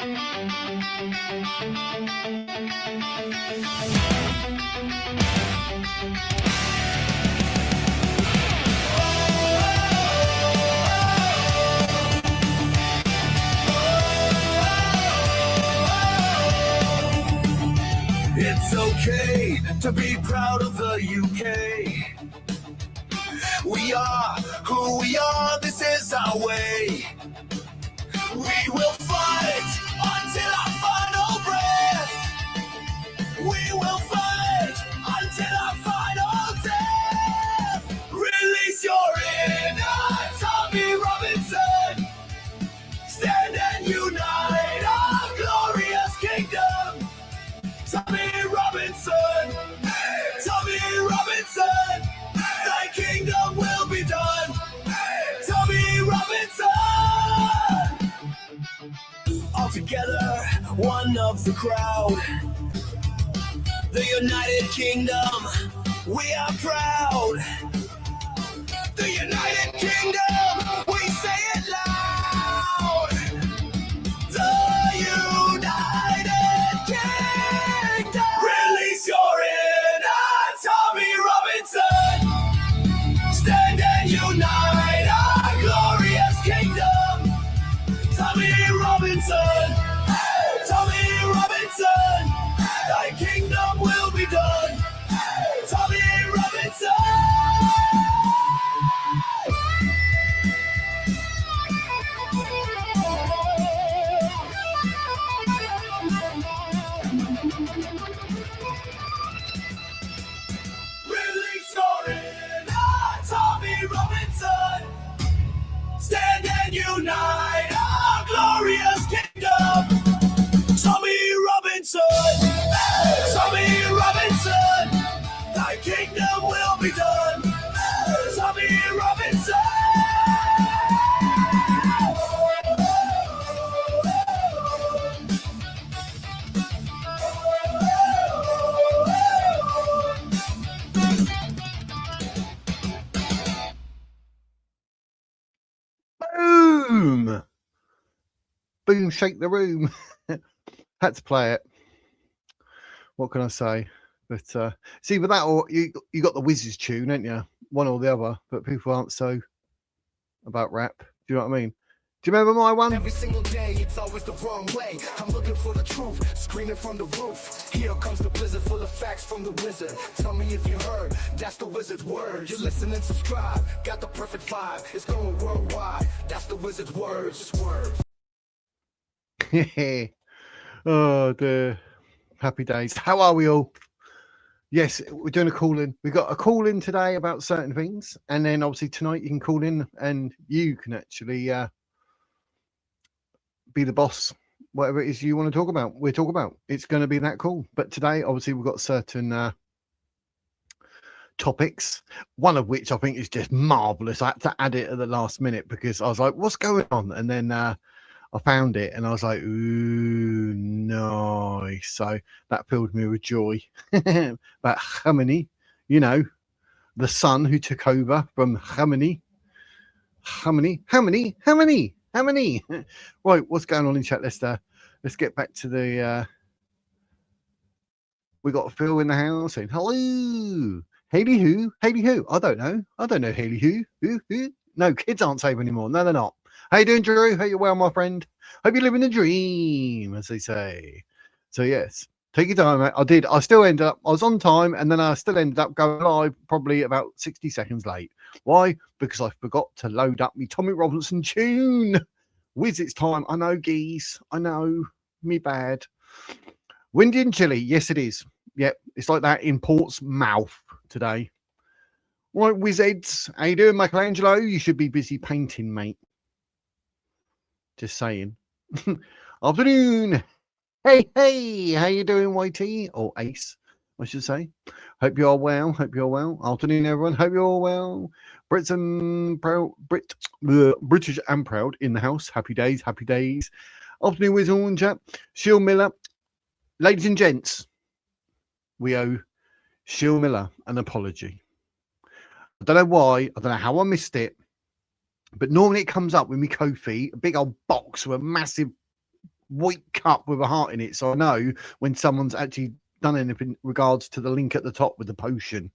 It's okay to be proud of the UK. We are who we are, this is our way. We will fight until our final breath. We will fight until our final death. Release your inner Tommy Robinson. Stand and unite our glorious kingdom. Tommy Robinson, Tommy Robinson, thy kingdom will be done. Tommy Robinson, all together, one of the crowd. The United Kingdom, we are proud. The United Kingdom, we say it loud. The United Kingdom. Release your inner Tommy Robinson. Stand and unite our glorious kingdom. Tommy Robinson, Tommy Robinson, thy kingdom will be done. Tommy Robinson. Release your inner Tommy Robinson. Stand and unite our glorious kingdom. Tommy Robinson, Tommy Robinson, thy kingdom will be done. Tommy Robinson. Boom! Boom, shake the room. Had to play it. What can I say? But see, with that, or you got the Wizz's tune, ain't you? One or the other, but people aren't so about rap. Do you know what I mean? Do you remember my one? Every single day, it's always the wrong way. I'm looking for the truth, screaming from the roof. Here comes the blizzard full of facts from the wizard. Tell me if you heard, that's the wizard's words. You listen and subscribe, got the perfect vibe. It's going worldwide, that's the wizard's words. Oh dear. Happy days. How are we all? Yes, we're doing a call-in. We've got a call-in today about certain things. And then obviously tonight you can call in and you can actually be the boss. Whatever it is you want to talk about, we'll talk about. It's going to be that cool. But today, obviously, we've got certain topics, one of which I think is just marvellous. I had to add it at the last minute because I was like, what's going on? And then I found it and I was like, ooh, nice. So that filled me with joy. About Khamenei, you know, the son who took over from Khamenei. Right, what's going on in chat? Let's get back to the we got Phil in the house saying hello. Haley who? I don't know Haley who? No, kids aren't safe anymore. No, they're not. How you doing, Drew? Hope you're well, my friend. Hope you're living the dream, as they say. So yes, take your time, mate. I still ended up, I was on time, and then I still ended up going live probably about 60 seconds late. Why? Because I forgot to load up me Tommy Robinson tune. Whiz, it's time. I know, geese. I know. Me bad. Windy and chilly. Yes, it is. Yep, it's like that in Portsmouth today. Right, Wizheads. How you doing, Michelangelo? You should be busy painting, mate. Just saying. Afternoon. Hey, how you doing, YT? Or Ace, I should say. Hope you're well. Afternoon, everyone. Hope you're all well. British and proud in the house. Happy days. Afternoon, Wiz on chat. Shield Miller. Ladies and gents, we owe Shield Miller an apology. I don't know why. I don't know how I missed it. But normally it comes up with me Kofi, a big old box with a massive white cup with a heart in it, so I know when someone's actually done anything in regards to the link at the top with the potion.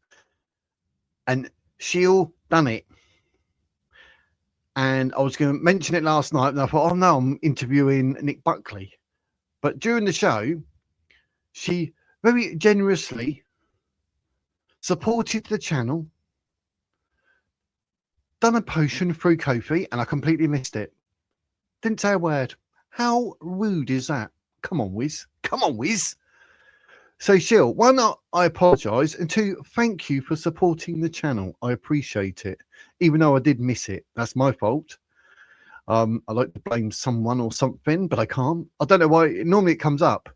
And she'll done it. And I was going to mention it last night, and I thought, oh no, I'm interviewing Nick Buckley. But during the show, she very generously supported the channel, done a potion through Kofi, and I completely missed it. Didn't say a word. How rude is that? Come on, Wiz. Come on, Wiz. So, Shill, one, I apologise, and two, thank you for supporting the channel. I appreciate it, even though I did miss it. That's my fault. I like to blame someone or something, but I can't. I don't know why. Normally it comes up.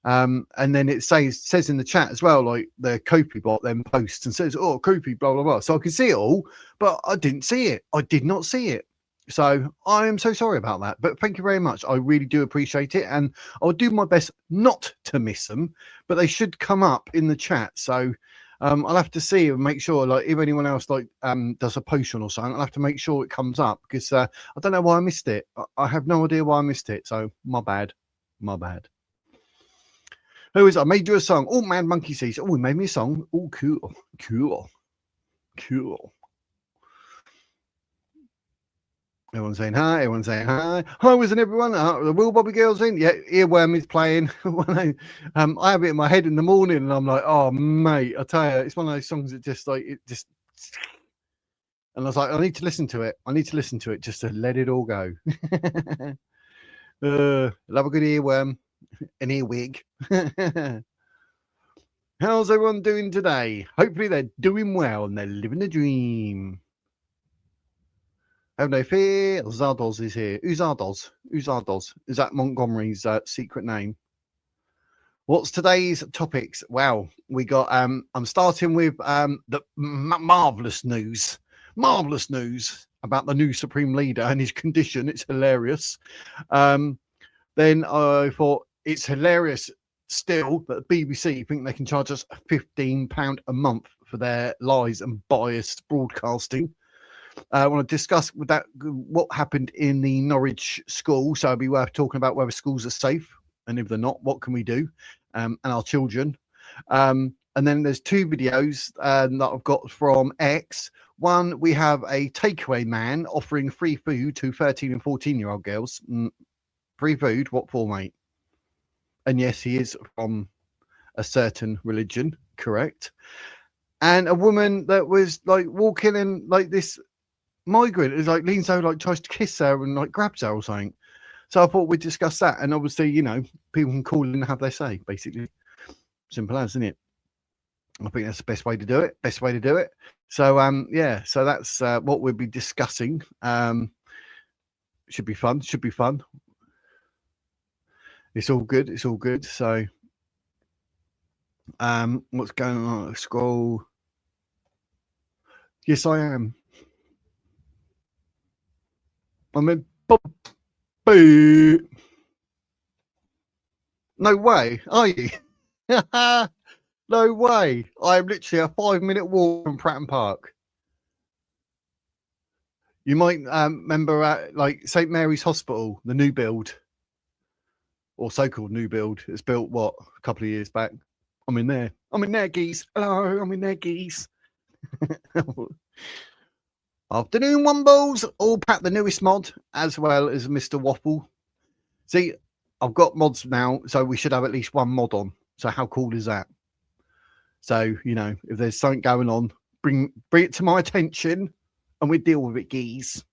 And then it says in the chat as well, like the Kofi bot then posts and says, oh, Kofi, blah, blah, blah. So I can see it all, but I didn't see it. I did not see it. So I am so sorry about that. But thank you very much. I really do appreciate it. And I'll do my best not to miss them, but they should come up in the chat. So I'll have to see and make sure, like, if anyone else like does a potion or something, I'll have to make sure it comes up, because I don't know why I missed it. I have no idea why I missed it. So my bad. My bad. Who is it? I made you a song. Oh, Mad Monkey Sees. Oh, he made me a song. Oh, cool. Cool. Cool. Everyone's saying hi. Everyone's saying hi. Hi, wasn't everyone? The Will Bobby Girls in. Yeah, Earworm is playing. I have it in my head in the morning, and I'm like, oh, mate, I tell you, it's one of those songs that just like it just. And I was like, I need to listen to it. I need to listen to it just to let it all go. Love a good earworm, an earwig. How's everyone doing today? Hopefully they're doing well and they're living the dream. Have no fear. Zardoz is here. Who's Zardoz? Who's Zardoz? Is that Montgomery's secret name? What's today's topics? Wow, we got. I'm starting with the marvelous news. Marvelous news about the new Supreme Leader and his condition. It's hilarious. Then I thought it's hilarious still that BBC think they can charge us £15 a month for their lies and biased broadcasting. I want to discuss with that what happened in the Norwich school. So it'll be worth talking about whether schools are safe, and if they're not, what can we do, and our children. And then there's two videos that I've got from X. One, we have a takeaway man offering free food to 13 and 14-year-old girls. Free food? What for, mate? And yes, he is from a certain religion, correct? And a woman that was like walking in, like this migrant is like leans over, like tries to kiss her and like grabs her or something. So I thought we'd discuss that. And obviously, you know, people can call in and have their say, basically. Simple as, isn't it? I think that's the best way to do it. Best way to do it. So yeah, so that's what we'll be discussing. Should be fun. Should be fun. It's all good. It's all good. So what's going on? Scroll. Yes, I am. I'm in. No way. Are you? No way. I'm literally a 5-minute walk from Pratton Park. You might remember like St. Mary's Hospital, the new build, or so-called new build. It's built, what, a couple of years back. I'm in there. I'm in there, geese. Hello, I'm in there, geese. Afternoon, Wumbles. All Pat, the newest mod, as well as Mr. Waffle. See, I've got mods now, so we should have at least one mod on. So how cool is that? So, you know, if there's something going on, bring it to my attention and we deal with it, geese.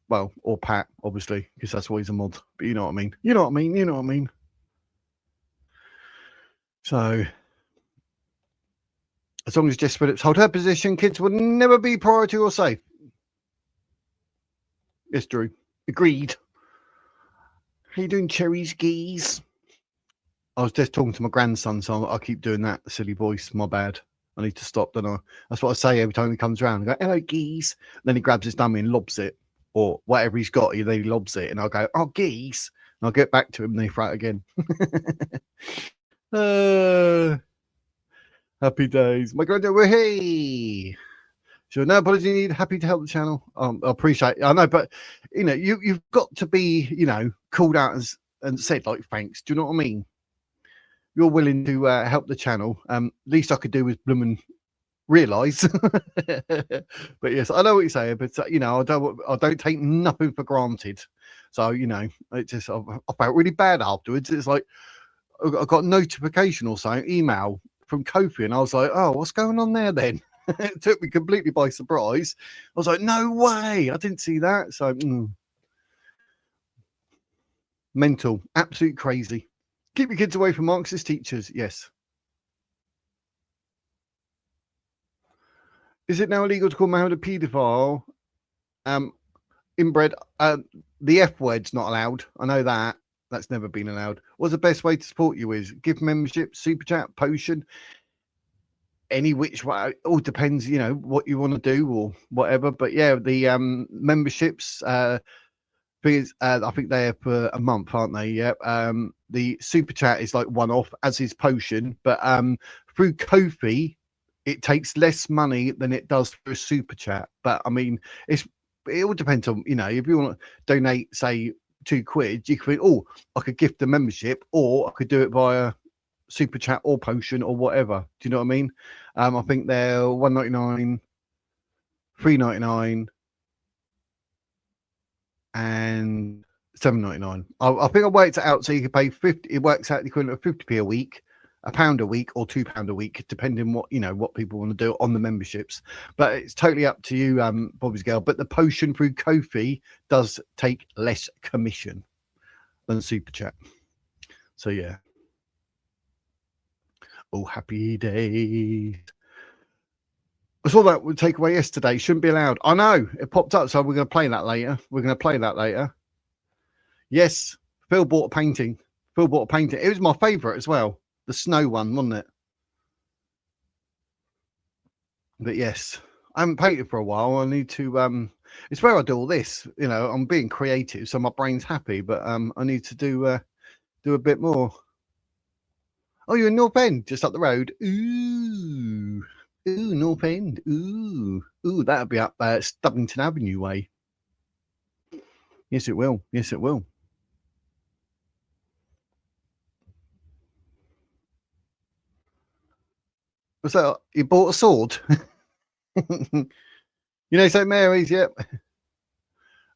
Well, or Pat, obviously, because that's always a mod. But you know what I mean. You know what I mean. You know what I mean. So, as long as Jess Phillips hold her position, kids will never be priority or safe. Yes, Drew. Agreed. How you doing, cherries, geese? I was just talking to my grandson, so I keep doing that silly voice. My bad. I need to stop, don't I? That's what I say every time he comes around. I go, hello, geese. Then he grabs his dummy and lobs it. Or whatever he's got, then he lobs it. And I'll go, oh, geese. And I'll get back to him and he throw it again. Happy days. My granddad, hey. Sure, no apology needed. Happy to help the channel. I appreciate it. I know, but you know, you've got to be, you know, called out and said like thanks. Do you know what I mean? You're willing to help the channel. Least I could do was blooming realise. But yes, I know what you're saying. But you know, I don't take nothing for granted. So you know, it just I felt really bad afterwards. It's like I got a notification or something, email from Kofi, and I was like, oh, what's going on there then? It took me completely by surprise. I was like, no way, I didn't see that. So mental, absolute crazy. Keep your kids away from Marxist teachers. Yes. Is it now illegal to call Mohammed a paedophile? Inbred. The F word's not allowed. I know that. That's never been allowed. What's the best way to support you is gift membership, super chat, potion, any which way. It all depends, you know, what you want to do or whatever. But yeah, the memberships, I think they're for a month, aren't they? Yeah. The super chat is like one off, as is potion. But through Ko-fi, it takes less money than it does for a super chat. But I mean, it all depends on, you know, if you want to donate, say, £2, you could, I could gift the membership, or I could do it via super chat or potion or whatever. Do you know what I mean? I think they're £1.99, £3.99, and £7.99. I think I worked it out so you could pay 50. It works out the equivalent of 50p a week, £1 a week, or £2 a week, depending what, you know, what people want to do on the memberships. But it's totally up to you, Bobby's girl. But the potion through Ko-fi does take less commission than super chat. So yeah. Oh, happy days. I saw that would take away yesterday. Shouldn't be allowed. I know it popped up, so we're going to play that later. Yes, Phil bought a painting. It was my favourite as well. The snow one, wasn't it? But yes, I haven't painted for a while. I need to. It's where I do all this. You know, I'm being creative, so my brain's happy. But I need to do a bit more. Oh, you're in North End, just up the road. Ooh, North End. Ooh, that'll be up Stubbington Avenue way. Yes, it will. What's that? You bought a sword? You know, St. Mary's, yep.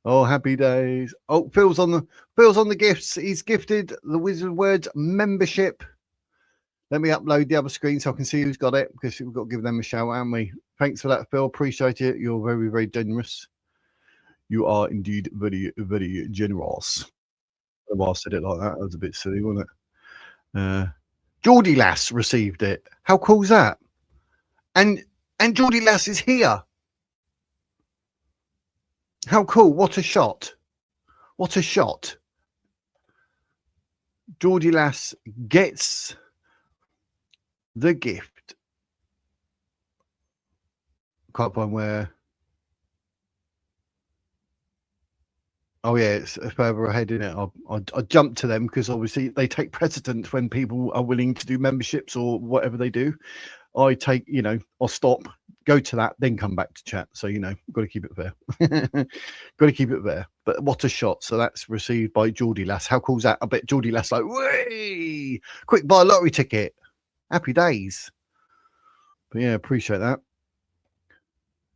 Oh, happy days. Oh, Phil's on the gifts. He's gifted the Wizard Words membership. Let me upload the other screen so I can see who's got it, because we've got to give them a shout, haven't we? Thanks for that, Phil. Appreciate it. You're very, very generous. You are indeed very, very generous. Well, I said it like that. That was a bit silly, wasn't it? Geordie Lass received it. How cool is that? And Geordie Lass is here. How cool. What a shot. Geordie Lass gets the gift. Can't find where. Oh yeah, it's further ahead in it. I jump to them because obviously they take precedence when people are willing to do memberships or whatever they do. I take, you know, I'll stop, go to that, then come back to chat. So, you know, got to keep it fair. But what a shot. So that's received by Geordie Lass. How cool is that? I bet Geordie Lass like, way, quick, buy a lottery ticket. Happy days. But yeah, appreciate that.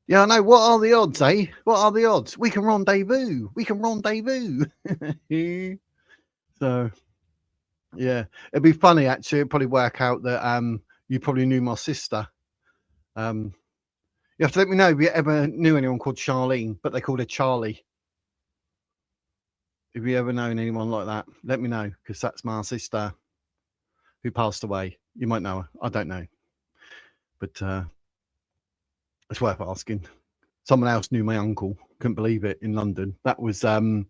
Yeah, I know. What are the odds, eh? What are the odds? We can rendezvous. So, yeah, it'd be funny actually. It'd probably work out that you probably knew my sister. You have to let me know if you ever knew anyone called Charlene, but they called her Charlie. If you ever known anyone like that, let me know, because that's my sister who passed away. You might know her. I don't know, but it's worth asking. Someone else knew my uncle. Couldn't believe it, in London. That was who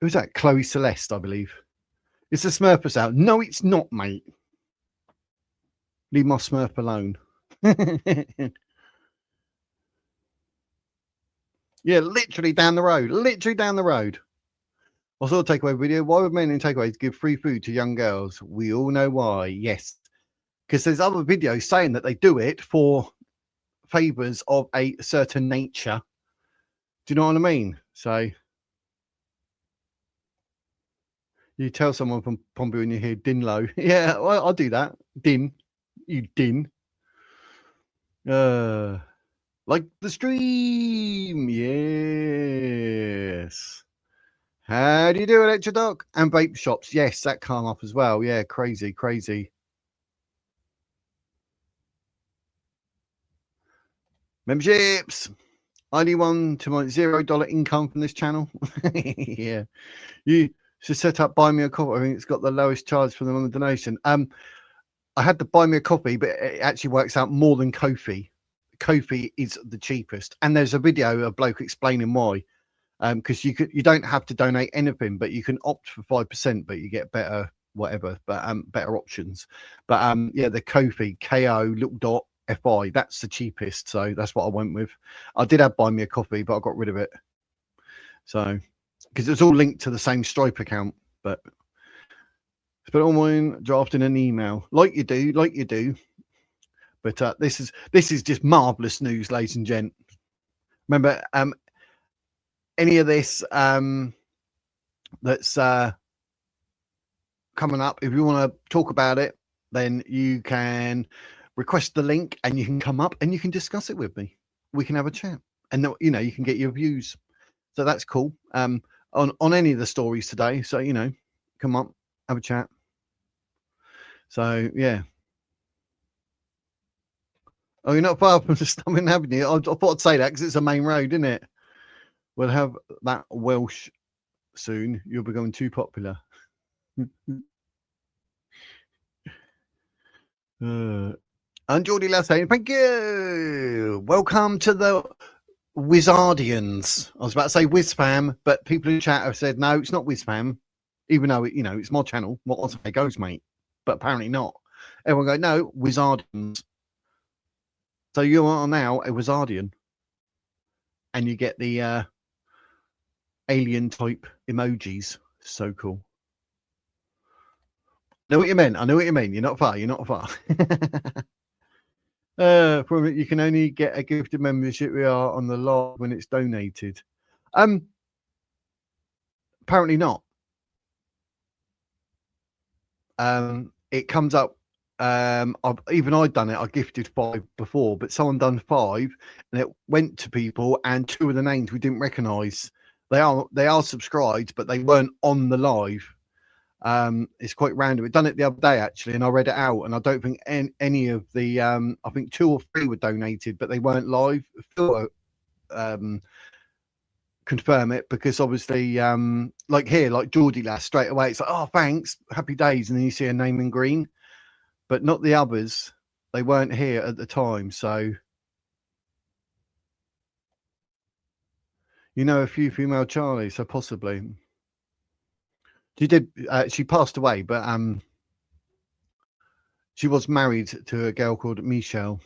was that? Chloe Celeste, I believe. It's a Smurf out. No, it's not, mate. Leave my Smurf alone. Yeah, literally down the road. I saw a takeaway video. Why would men in takeaways give free food to young girls? We all know why. Yes, because there's other videos saying that they do it for favors of a certain nature. Do you know what I mean? So you tell someone from Pompey when you hear din low. Yeah, well, I'll do that. Din. You din. Like the stream. Yes. How do you do, Electro Doc? And vape shops. Yes, that come up as well. Yeah, crazy, crazy. Memberships. Only $1.0 income from this channel. Yeah. You should set up Buy Me a Coffee. I think it's got the lowest charge for them on the donation. I had to Buy Me a Coffee, but it actually works out more than Ko-fi. Ko-fi is the cheapest. And there's a video of a bloke explaining why. Because you don't have to donate anything, but you can opt for 5%, but you get better whatever, but better options. But yeah, the Ko-fi, KO little dot FI, that's the cheapest, so that's what I went with. I did have Buy Me a Coffee, but I got rid of it. So because it's all linked to the same Stripe account, but spent all mine drafting an email, like you do. But this is just marvelous news, ladies and gents. Remember, any of this that's coming up, if you want to talk about it, then you can request the link and you can come up and you can discuss it with me. We can have a chat, and you know, you can get your views. So that's cool. On any of the stories today. So, you know, come up, have a chat. So yeah. Oh, you're not far from the Stumbling Avenue. I thought I'd say that because it's a main road, isn't it? We'll have that Welsh soon. You're becoming too popular. And Geordie Love saying, thank you. Welcome to the Wizardians. I was about to say Wizfam, but people in chat have said, no, it's not Wizfam, even though, you know, it's my channel. What it goes, mate. But apparently not. Everyone go, no, Wizardians. So you are now a Wizardian. And you get the alien type emojis. So cool. I know what you meant. I know what you mean. You're not far. You're not far. From it, you can only get a gifted membership. We are on the live when it's donated. Apparently not. It comes up. Even I'd done it. I gifted 5 before, but someone done 5, and it went to people, and 2 of the names we didn't recognise. They are subscribed, but they weren't on the live. It's quite random. We've done it the other day actually, and I read it out, and I don't think any of the I think 2 or 3 were donated, but they weren't live. Phil confirm it, because obviously like here, like Geordie Lass, straight away it's like, oh thanks, happy days, and then you see a name in green, but not the others. They weren't here at the time. So you know a few female Charlies, so possibly. She did. She passed away, but she was married to a girl called Michelle,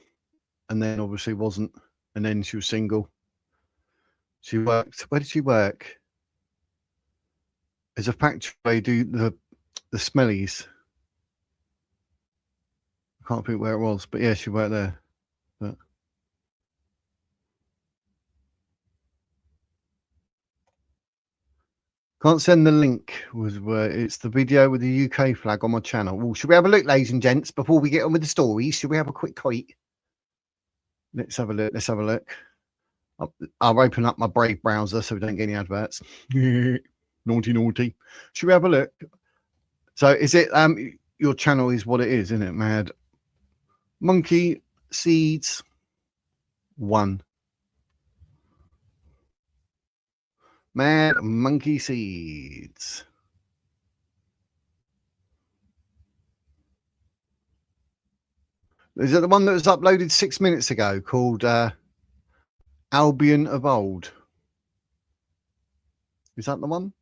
and then obviously wasn't, and then she was single. She worked. Where did she work? As a factory, they do the smellies. I can't think where it was, but yeah, she worked there. But can't send the link. Was where it's the video with the UK flag on my channel. Well, should we have a look, ladies and gents, before we get on with the stories? Should we have a quick kite? Let's have a look. Let's have a look. I'll open up my Brave browser so we don't get any adverts. Naughty. Should we have a look? So is it your channel is what it is, isn't it? Mad Monkey Seeds 1. Mad Monkey Seeds. Is it the one that was uploaded 6 minutes ago called Albion of Old? Is that the one?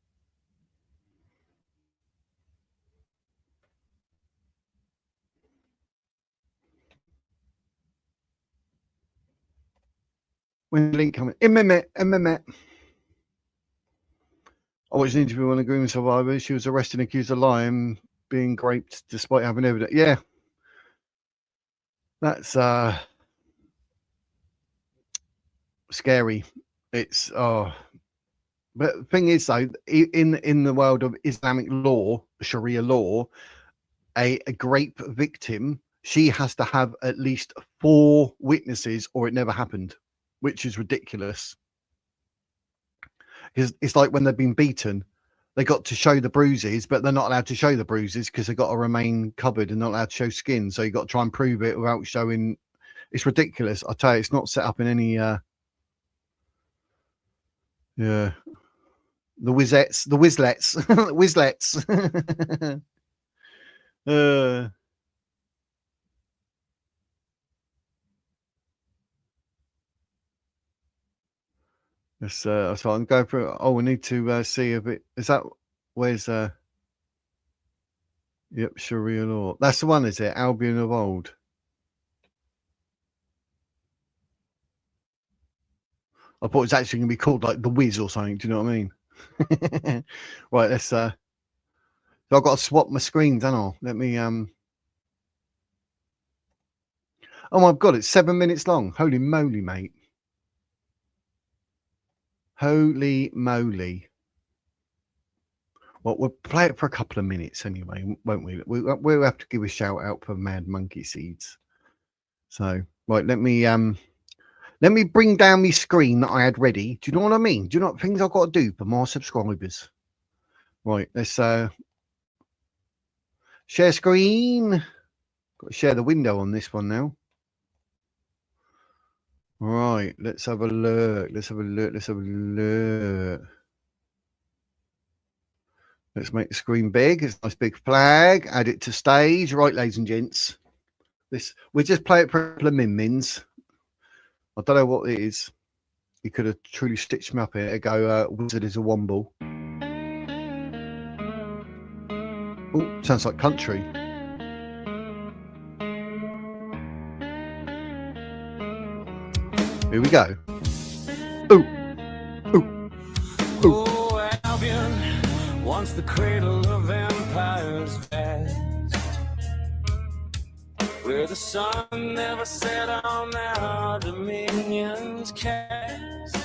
When the link coming? In a minute. I watched an interview on a grooming survivor. She was arrested and accused of lying, being raped despite having evidence. Yeah. That's scary. It's but the thing is though, in the world of Islamic law, Sharia law, a rape victim, she has to have at least 4 witnesses or it never happened, which is ridiculous. Because it's like when they've been beaten, they got to show the bruises, but they're not allowed to show the bruises because they've got to remain covered and not allowed to show skin. So you got to try and prove it without showing. It's ridiculous. I tell you, it's not set up in any the Wizlets, the Wizlets. So I'm going through. Oh, we need to see if it is that. Where's yep, Sharia law. That's the one, is it? Albion of old. I thought it was actually going to be called like the Wiz or something. Do you know what I mean? Right, let's. So I've got to swap my screens, haven't I? Let me. Oh my God, it's 7 minutes long. Holy moly, mate. Holy moly. Well, we'll play it for a couple of minutes anyway, won't we? We'll have to give a shout out for Mad Monkey Seeds. So, right, let me bring down my screen that I had ready. Do you know what I mean? Do you know what things I've got to do for more subscribers? Right, let's share screen. Got to share the window on this one now. Right, let's have a look. Let's make the screen big. It's a nice big flag. Add it to stage. Right, ladies and gents. We'll just play it for a couple of min-mins. I don't know what it is. You could have truly stitched me up here. Go, Wizard is a Womble. Oh, sounds like country. Here we go. Ooh. Ooh. Ooh. Oh, Albion, once the cradle of empires vast, where the sun never set on our dominions cast.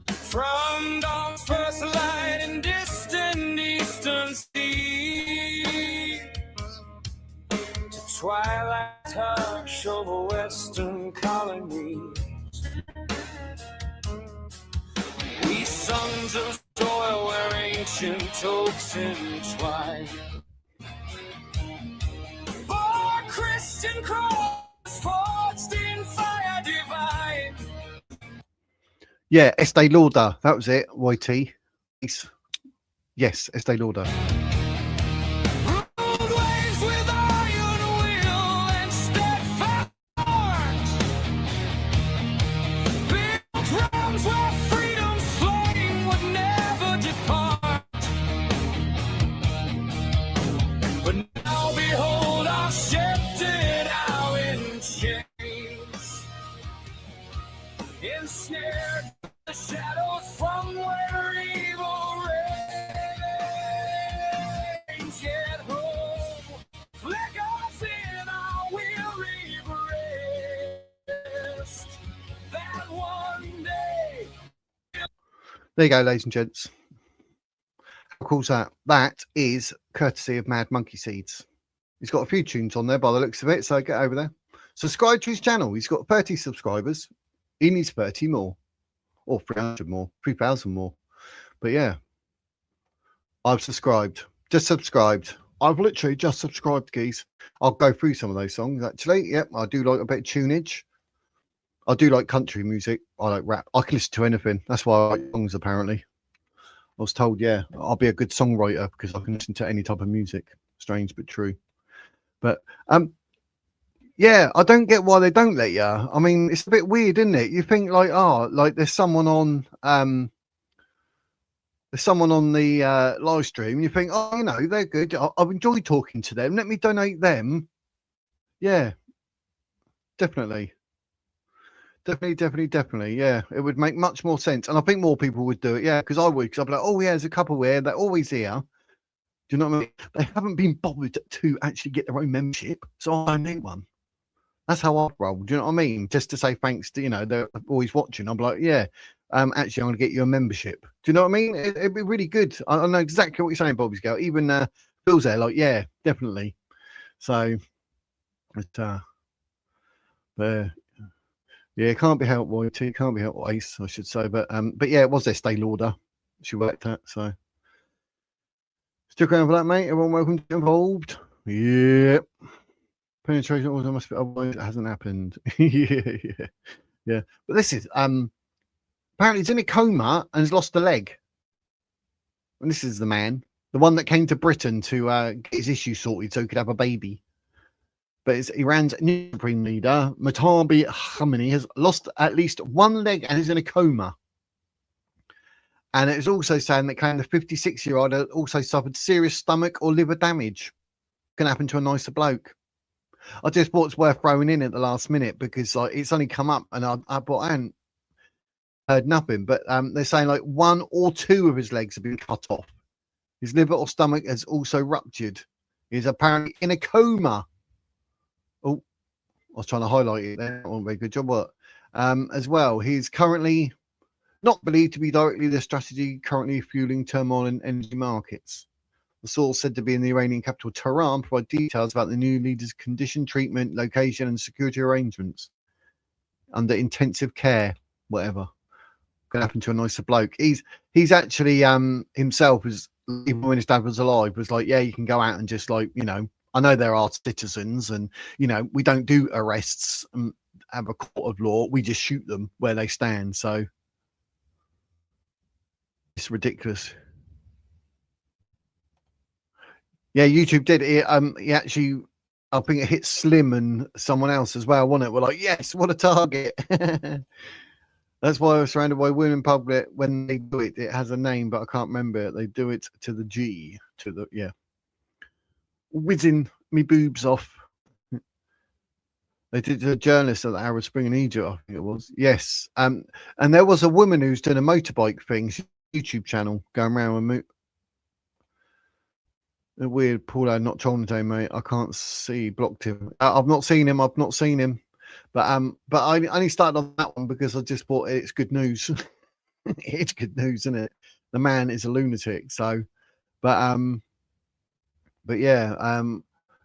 From dawn's first light in distant eastern seas to twilight's hush over western colonies, we sons of soil where ancient oaks entwine. Christian cross forged in fire divine. Yeah, Estee Lauder. That was it. YT. Yes, Estee Lauder. Roadways with iron will and steadfast heart. Built drums where freedom's flame would never depart. But now behold our shifted out in chains, ensnared the shadows from where evil reigns. Yet hope flickers in our weary breast, that one day. There you go, ladies and gents. How cool's that? That is courtesy of Mad Monkey Seeds. He's got a few tunes on there by the looks of it, so get over there. Subscribe to his channel. He's got 30 subscribers. He needs 30 more. Or 300 more. 3,000 more. But yeah. I've subscribed. Just subscribed. I've literally just subscribed, geez. I'll go through some of those songs, actually. Yep, I do like a bit of tunage. I do like country music. I like rap. I can listen to anything. That's why I like songs, apparently. I was told, yeah, I'll be a good songwriter because I can listen to any type of music. Strange but true. But yeah, I don't get why they don't let you. I mean, it's a bit weird, isn't it? You think like, oh, like there's someone on the live stream, and you think, oh, you know, they're good. I've enjoyed talking to them. Let me donate them. Yeah, definitely. Yeah, it would make much more sense, and I think more people would do it. Yeah, because I would. Because I'd be like, oh yeah, there's a couple here. They're always here. Do you know what I mean? They haven't been bothered to actually get their own membership, so I don't need one. That's how I roll. Do you know what I mean? Just to say thanks to, they're always watching. I'm like, yeah, actually, I'm going to get you a membership. Do you know what I mean? It'd be really good. I know exactly what you're saying, Bobby's girl. Even Phil's there, like, yeah, definitely. So, but yeah, can't be helped, YT. Can't be helped, Ace, I should say. But yeah, it was their stay lauder she worked at. So, stick around for that, mate. Everyone, welcome to get involved. Yeah. Penetration also must be, otherwise it hasn't happened. yeah. But this is apparently he's in a coma and has lost a leg. And this is the man, the one that came to Britain to get his issue sorted so he could have a baby. But it's Iran's new supreme leader, Mojtaba Khamenei, has lost at least one leg and is in a coma. And it's also saying that the 56-year-old has also suffered serious stomach or liver damage. Can happen to a nicer bloke. I just thought it's worth throwing in at the last minute because it's only come up and I hadn't heard nothing. But they're saying one or two of his legs have been cut off. His liver or stomach has also ruptured. He's apparently in a coma. Oh, I was trying to highlight it there. That wasn't a very good job. What? As well, he's currently not believed to be directly the strategy currently fueling turmoil in energy markets. The source said to be in the Iranian capital, Tehran, provide details about the new leader's condition, treatment, location, and security arrangements under intensive care, whatever. Could happen to a nicer bloke. He's actually himself, is even when his dad was alive, was like, yeah, you can go out and just I know there are citizens and, we don't do arrests and have a court of law. We just shoot them where they stand. So it's ridiculous. Yeah, YouTube did it. He actually, I think it hit Slim and someone else as well, wasn't it? We're like, yes, what a target. That's why I was surrounded by women in public. When they do it, it has a name, but I can't remember it. They do it to the G, whizzing me boobs off. They did to a journalist at the Arab Spring in Egypt, I think it was. Yes. And there was a woman who's doing a motorbike thing, YouTube channel, going around with a weird Paulo not trolling today, mate. I can't see. Blocked him. I've not seen him. But I only started on that one because I just thought it's good news. It's good news, isn't it? The man is a lunatic. So, but yeah.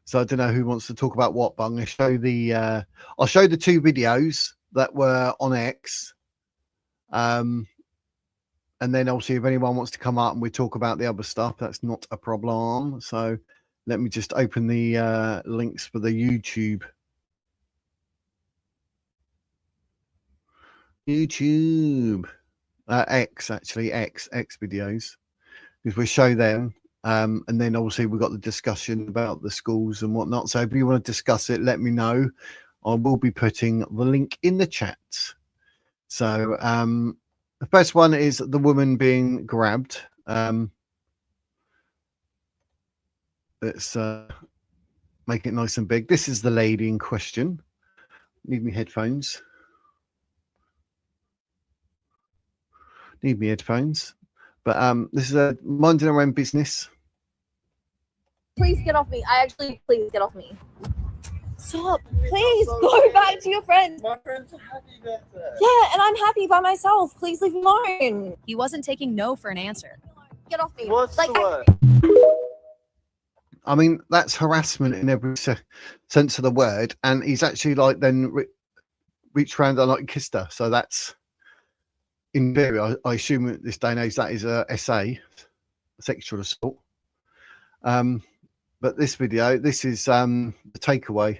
So I don't know who wants to talk about what, but I'm going to show I'll show the two videos that were on X. And then obviously if anyone wants to come up and we talk about the other stuff, that's not a problem. So let me just open the links for the YouTube. X videos, because we show them. And then obviously we've got the discussion about the schools and whatnot. So if you want to discuss it, let me know. I will be putting the link in the chat. So the first one is the woman being grabbed. Let's make it nice and big. This is the lady in question. Need me headphones. But this is a minding her own business. Please get off me. Please get off me. Stop. Please go back to your friends. My friends are happy that. Yeah, and I'm happy by myself. Please leave me alone. He wasn't taking no for an answer. Get off me. What's the word? I mean, that's harassment in every sense of the word. And he's actually then reached around and kissed her. So that's, in theory, I assume at this day and age, that is a SA, sexual assault. But this video, this is the takeaway.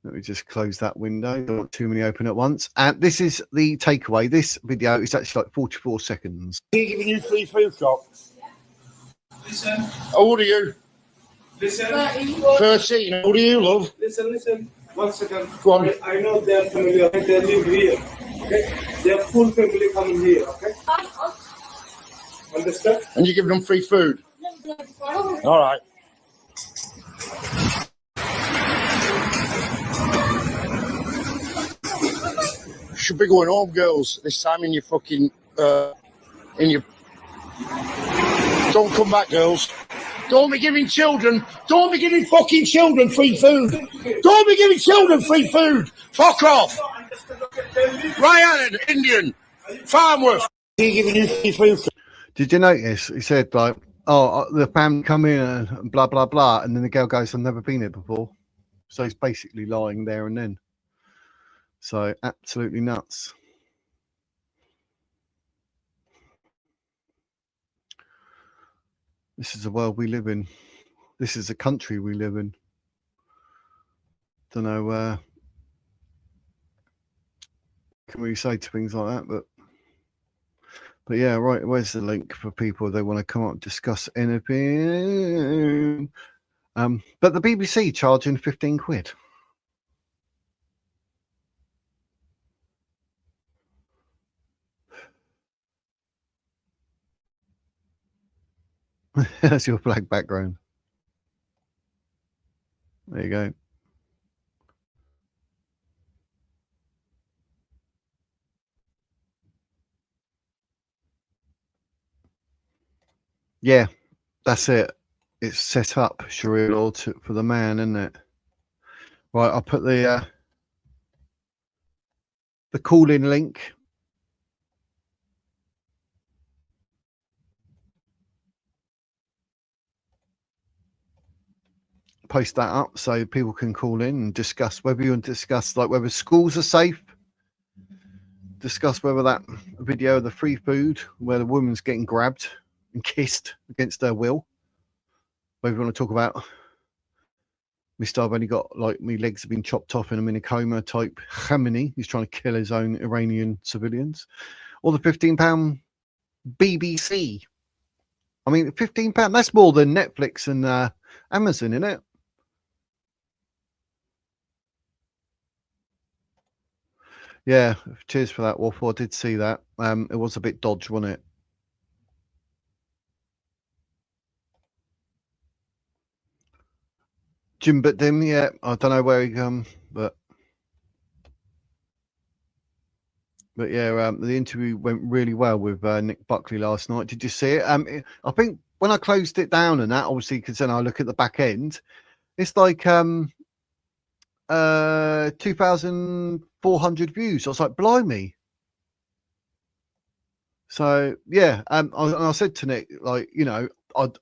Let me just close that window. Don't want too many open at once. And this is the takeaway. This video is actually 44 seconds. He's giving you free food shop. Listen. How old are you? Listen. 13. How old are you, love? Listen. 1 second. Go on. I know their family. Okay? They live here. Okay? Their full family coming here. Okay? Understand? And you're giving them free food? All right. Should be going home, girls. This time in your fucking Don't come back, girls. Don't be giving fucking children free food. Don't be giving children free food. Fuck off. Ryan, Indian, Farmworth. He giving you free food. Did you notice? He said like, "Oh, the family come in and blah blah blah," and then the girl goes, "I've never been here before." So he's basically lying there and then. So absolutely nuts. This is the world we live in. This is the country we live in. Don't know. Can we say to things like that? But yeah, right. Where's the link for people if they want to come up and discuss anything? But the BBC charging 15 quid. That's your black background. There you go. Yeah, that's it. It's set up Sharia law for the man, isn't it? Right, I'll put the call-in link. Post that up so people can call in and discuss whether you want to discuss like whether schools are safe. Discuss whether that video of the free food where the woman's getting grabbed and kissed against her will. Whether you want to talk about Mr. I've only got like my legs have been chopped off and I'm in a coma type Khamenei who's trying to kill his own Iranian civilians, or the £15 BBC. I mean, £15, that's more than Netflix and Amazon, isn't it? Yeah, cheers for that, Waffle. I did see that. It was a bit dodge, wasn't it? Jim but Dim, yeah. I don't know where he but yeah, the interview went really well with Nick Buckley last night. Did you see it? I think when I closed it down and that, obviously, because then I look at the back end, it's like 2,400 views. I was like, blimey. So yeah, I said to Nick, like, you know, I'm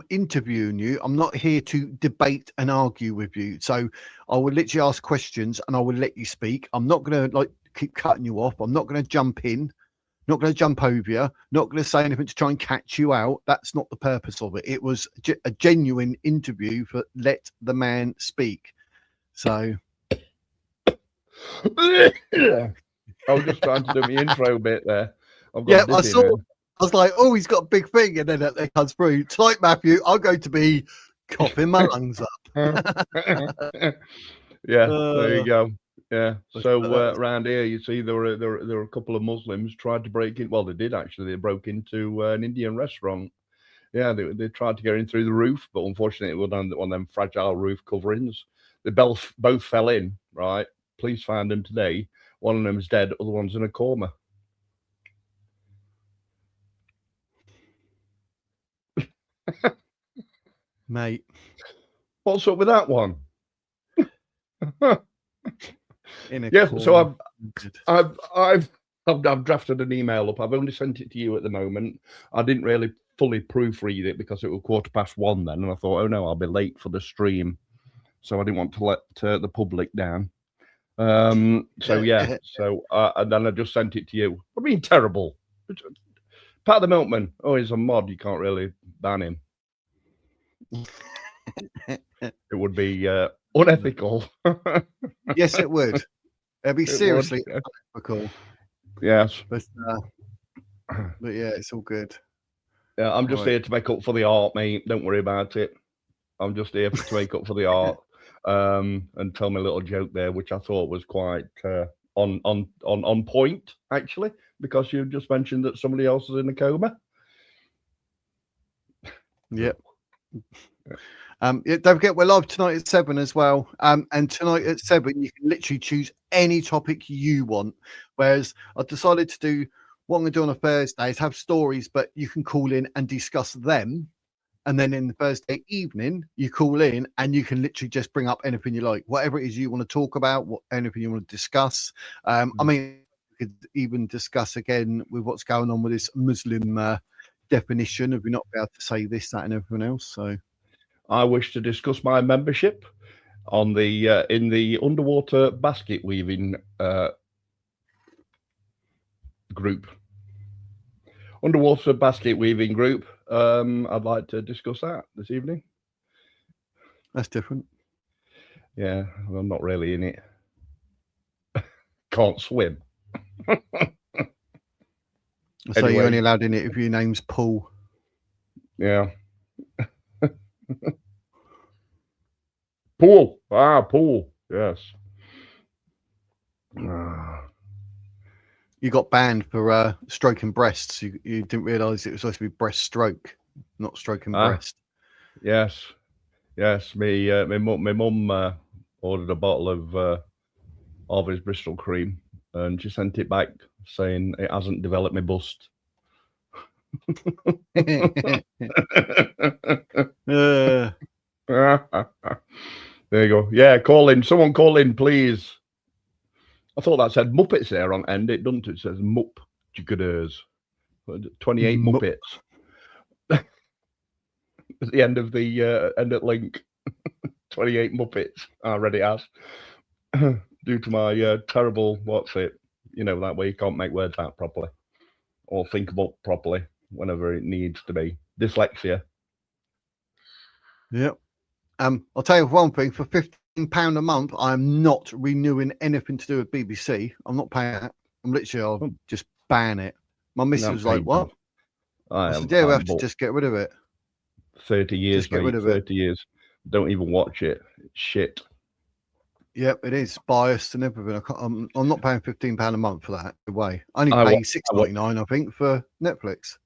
interviewing you. I'm not here to debate and argue with you. So I will literally ask questions and I will let you speak. I'm not going to like keep cutting you off. I'm not going to jump in, not going to jump over you, not going to say anything to try and catch you out. That's not the purpose of it. It was a genuine interview for let the man speak. So I was just trying to do my intro bit there. Yeah, I saw. I was like, oh, he's got a big thing, and then it comes through. Tonight, Matthew, I'm going to be coughing my lungs up. Yeah, there you go. Yeah. So around here, you see, there were a couple of Muslims tried to break in. Well, they did actually. They broke into an Indian restaurant. Yeah, they tried to get in through the roof, but unfortunately, it was on one of them fragile roof coverings. They both fell in. Right. Police found them today. One of them's dead. Other one's in a coma. Mate, what's up with that one? Yeah, so I've drafted an email up. I've only sent it to you at the moment. I didn't really fully proofread it because it was 1:15 then, and I thought, oh no, I'll be late for the stream, so I didn't want to let the public down. So yeah, so and then I just sent it to you. I mean, terrible. Pat the Milkman. Oh, he's a mod. You can't really ban him. It would be unethical. Yes, it would. It'd be seriously unethical. Yes. But yeah, it's all good. Yeah, I'm just here to make up for the art, mate. Don't worry about it. I'm just here to make up for the art and tell me a little joke there, which I thought was quite on point, actually, because you just mentioned that somebody else is in a coma. Yep. Don't forget we're live tonight at 7 as well. And tonight at 7 you can literally choose any topic you want. Whereas I decided to do what I'm going to do on a Thursday is have stories, but you can call in and discuss them. And then in the Thursday evening, you call in and you can literally just bring up anything you like, whatever it is you want to talk about, anything you want to discuss. I mean, we could even discuss again with what's going on with this Muslim definition of we're not allowed to say this, that, and everything else. So, I wish to discuss my membership on the in the underwater basket weaving group. Underwater basket weaving group. I'd like to discuss that this evening. That's different. Yeah, I'm not really in it. Can't swim. So you're only allowed in it if your name's Paul. Yeah. Paul. Paul. Yes. You got banned for stroking breasts. You didn't realise it was supposed to be breaststroke, not stroking breast. Yes. Yes. My mum ordered a bottle of his Bristol cream, and she sent it back saying it hasn't developed my bust. There you go. Yeah, call in. Someone call in, please. I thought that said Muppets there on end. It doesn't. It says Mupp Jigaders. 28 Muppets. At the end of the link. 28 Muppets. I read it as. Due to my terrible, what's it? You know, that way you can't make words out properly. Or think about properly whenever it needs to be. Dyslexia. Yep. I'll tell you one thing, for £15 a month, I'm not renewing anything to do with BBC. I'm not paying that. I'm literally, I'll just ban it. My missus was like, what? I said, yeah, we have to just get rid of it. 30 years, just get rid of 30 years. Don't even watch it. It's shit. Yep, it is biased and everything. I'm not paying £15 a month for that. Way. I only pay $6.99, I think, for Netflix.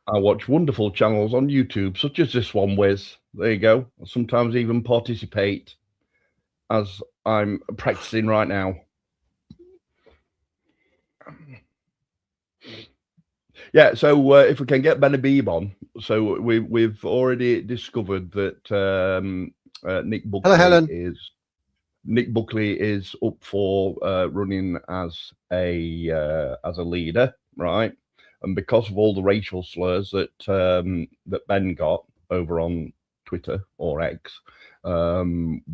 I watch wonderful channels on YouTube, such as this one, Wiz. There you go. I sometimes even participate, as I'm practicing right now. Yeah, so if we can get Ben Habib on. So we've already discovered that Nick Buckley is up for running as a leader, right? And because of all the racial slurs that that Ben got over on Twitter or X,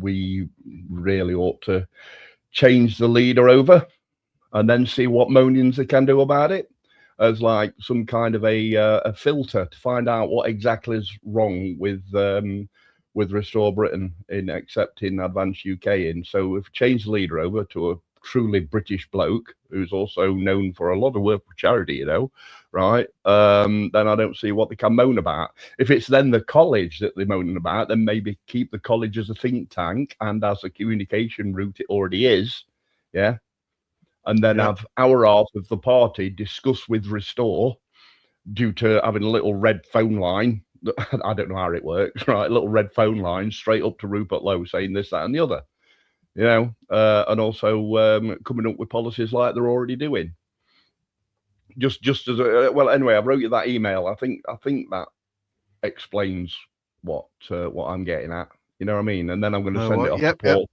we really ought to change the leader over and then see what moanings they can do about it, as like some kind of a filter to find out what exactly is wrong with Restore Britain in accepting Advance UK in. So if we change the leader over to a truly British bloke who's also known for a lot of work for charity, you know, right? Then I don't see what they can moan about. If it's then the college that they're moaning about, then maybe keep the college as a think tank and as a communication route it already is, yeah. And then have our half of the party discuss with Restore due to having a little red phone line. I don't know how it works, right? A little red phone line straight up to Rupert Lowe saying this, that, and the other. You know, and also coming up with policies like they're already doing. Just as well. Anyway, I wrote you that email. I think that explains what I'm getting at. You know what I mean? And then I'm going to send it off to Paul.